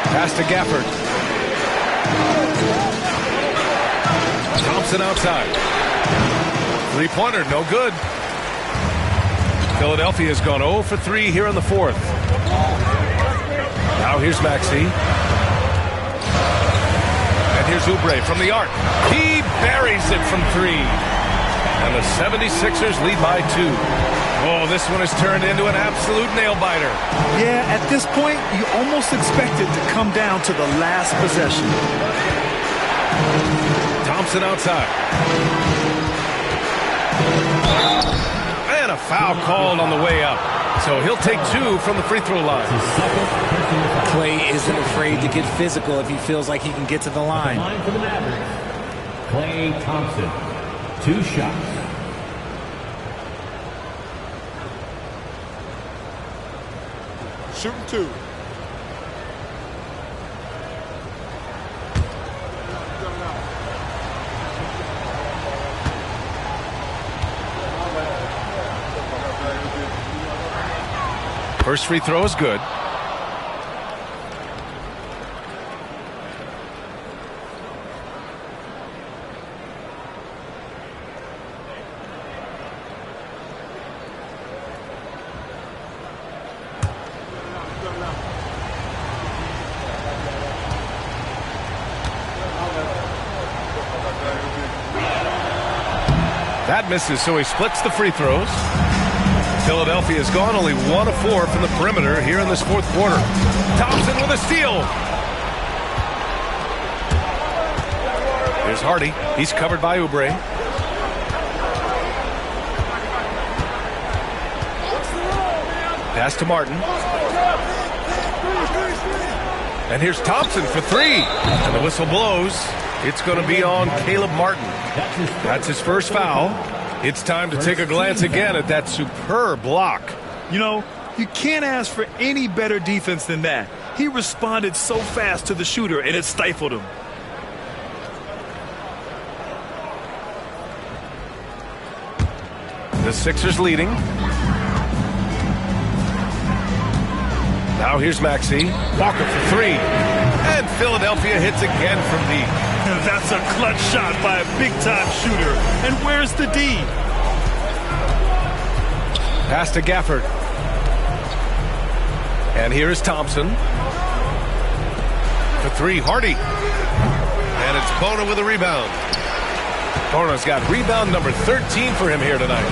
Pass to Gafford. Thompson outside. Three-pointer, no good. Philadelphia's gone 0 for 3 here in the fourth. Now here's Maxey. And here's Oubre from the arc. He buries it from 3. And the 76ers lead by 2. Oh, this one has turned into an absolute nail-biter.
Yeah, at this point, you almost expect it to come down to the last possession.
Thompson outside. And a foul called on the way up. So he'll take 2 from the free throw line.
Clay isn't afraid to get physical if he feels like he can get to the line.
For the Mavericks, Klay Thompson, 2 shots.
Shooting 2.
First free throw is good. That misses, so he splits the free throws. Philadelphia's gone only 1 of 4 from the perimeter here in this fourth quarter. Thompson with a steal. Here's Hardy. He's covered by Oubre. Pass to Martin. And here's Thompson for 3. And the whistle blows. It's going to be on Caleb Martin. That's his first foul. It's time to take a glance again at that superb block.
You know, you can't ask for any better defense than that. He responded so fast to the shooter, and it stifled him.
The Sixers leading. Now here's Maxey. Walker for 3. And Philadelphia hits again from deep.
That's a clutch shot by a big-time shooter. And where's the D?
Pass to Gafford. And here is Thompson. For 3, Hardy. And it's Bono with a rebound. Bono's got rebound number 13 for him here tonight.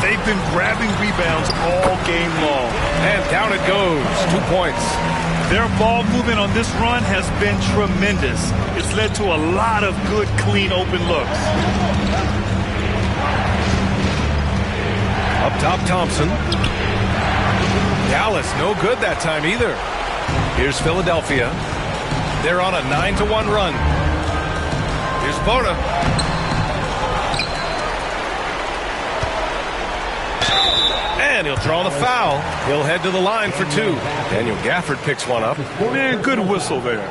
They've been grabbing rebounds all game long.
And down it goes. 2 points.
Their ball movement on this run has been tremendous. It's led to a lot of good, clean, open looks.
Up top, Thompson. Dallas, no good that time either. Here's Philadelphia. They're on a 9-1 run. Here's Bona. And he'll draw the foul. He'll head to the line for 2. Daniel Gafford picks one up.
Man, good whistle there.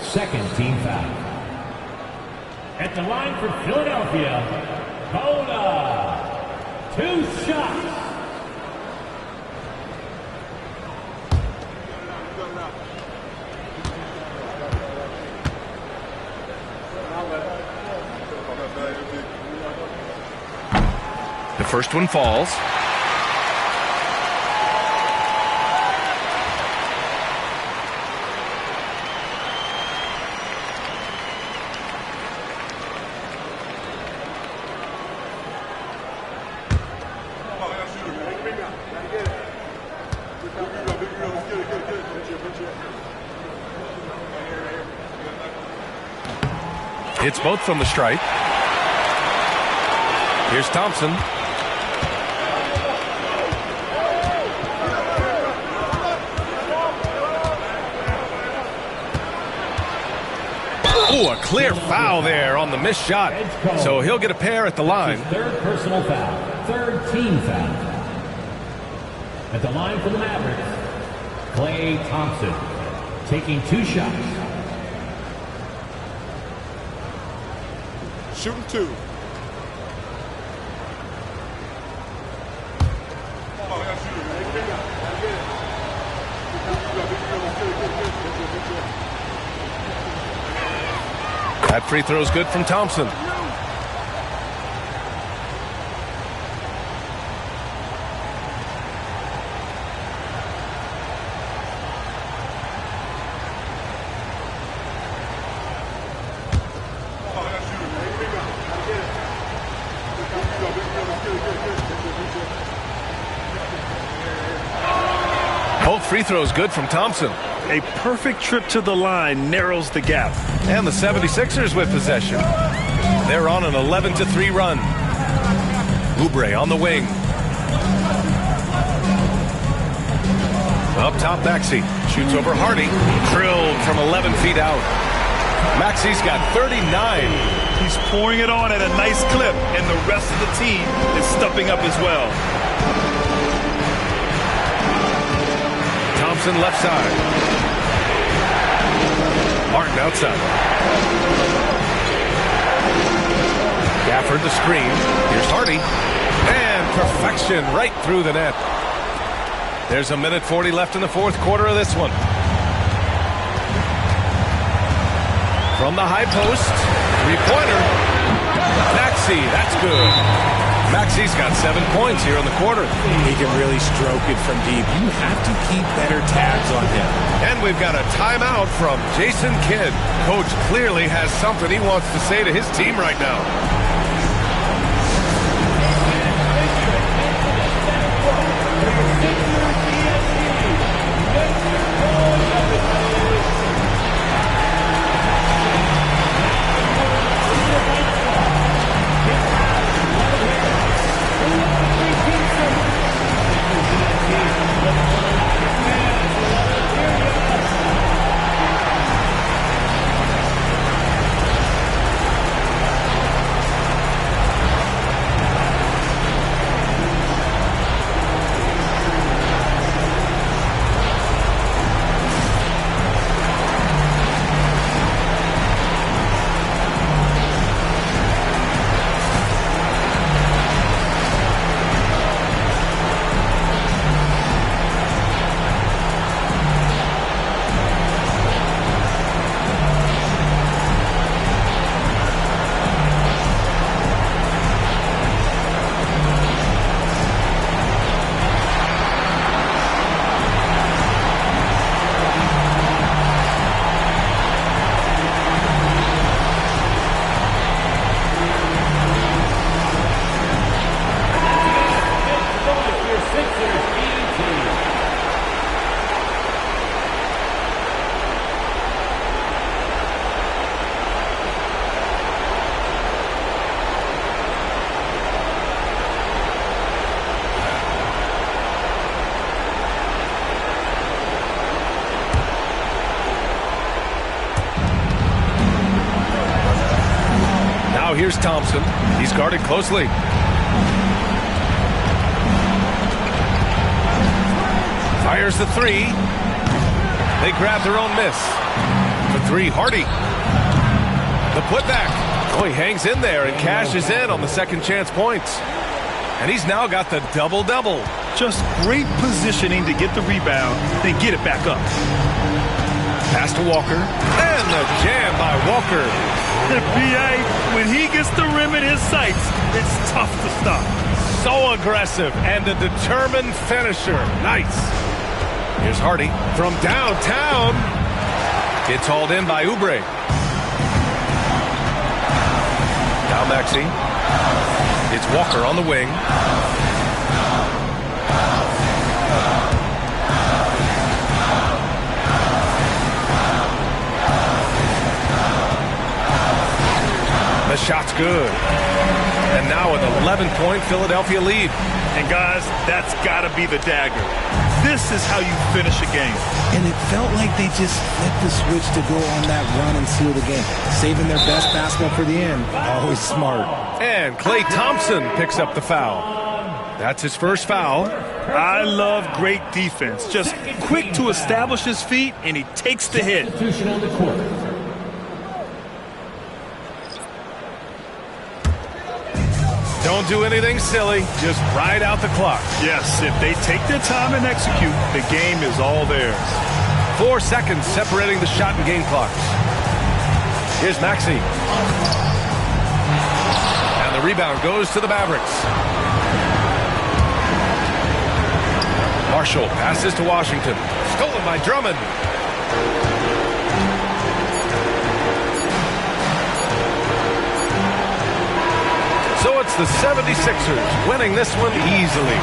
Second team foul. At the line for Philadelphia, Bona. 2 shots.
The first one falls. Hits both from the stripe. Here's Thompson. Oh, a clear foul there on the missed shot. So he'll get a pair at the line.
Third personal foul. Third team foul. At the line for the Mavericks, Klay Thompson taking 2 shots.
Shooting 2.
That free throw is good from Thompson. Both free throws good from Thompson.
A perfect trip to the line narrows the gap.
And the 76ers with possession. They're on an 11-3 run. Oubre on the wing. Up top, Maxey. Shoots over Hardy. Drilled from 11 feet out. Maxey's got 39.
He's pouring it on at a nice clip, and the rest of the team is stepping up as well.
Thompson left side. Martin outside. Gafford the screen. Here's Hardy. And perfection right through the net. There's a minute 40 left in the fourth quarter of this one. From the high post. Three-pointer. Maxey, that's good. Maxey's got 7 points here in the quarter.
He can really stroke it from deep. You have to keep better tabs on him.
And we've got a timeout from Jason Kidd. Coach clearly has something he wants to say to his team right now. Here's Thompson. He's guarded closely. Fires the three. They grab their own miss. For three, Hardy. The putback. Oh, he hangs in there and cashes in on the second chance points. And he's now got the double-double.
Just great positioning to get the rebound, then get it back up.
Pass to Walker. And the jam by Walker.
B.A., when he gets the rim in his sights, it's tough to stop.
So aggressive and a determined finisher. Nice. Here's Hardy from downtown. It's hauled in by Oubre. Now Maxey. It's Walker on the wing. The shot's good. And now an 11-point Philadelphia lead.
And guys, that's got to be the dagger. This is how you finish a game.
And it felt like they just flipped the switch to go on that run and seal the game. Saving their best basketball for the end. Always smart.
And Klay Thompson picks up the foul. That's his first foul.
I love great defense. Just quick to establish his feet, and he takes the hit.
Substitution on the court.
Don't do anything silly. Just ride out the clock.
Yes, if they take their time and execute, the game is all theirs.
4 seconds separating the shot and game clocks. Here's Maxey. And the rebound goes to the Mavericks. Marshall passes to Washington. Stolen by Drummond. So it's the 76ers winning this one easily.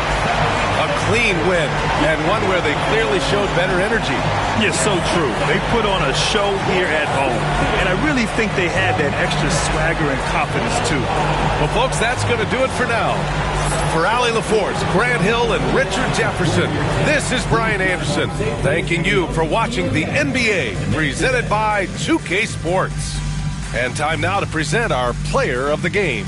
A clean win, and one where they clearly showed better energy.
Yeah, so true. They put on a show here at home, and I really think they had that extra swagger and confidence, too.
Well, folks, that's going to do it for now. For Allie LaForce, Grant Hill, and Richard Jefferson, this is Brian Anderson, thanking you for watching the NBA, presented by 2K Sports. And time now to present our player of the game.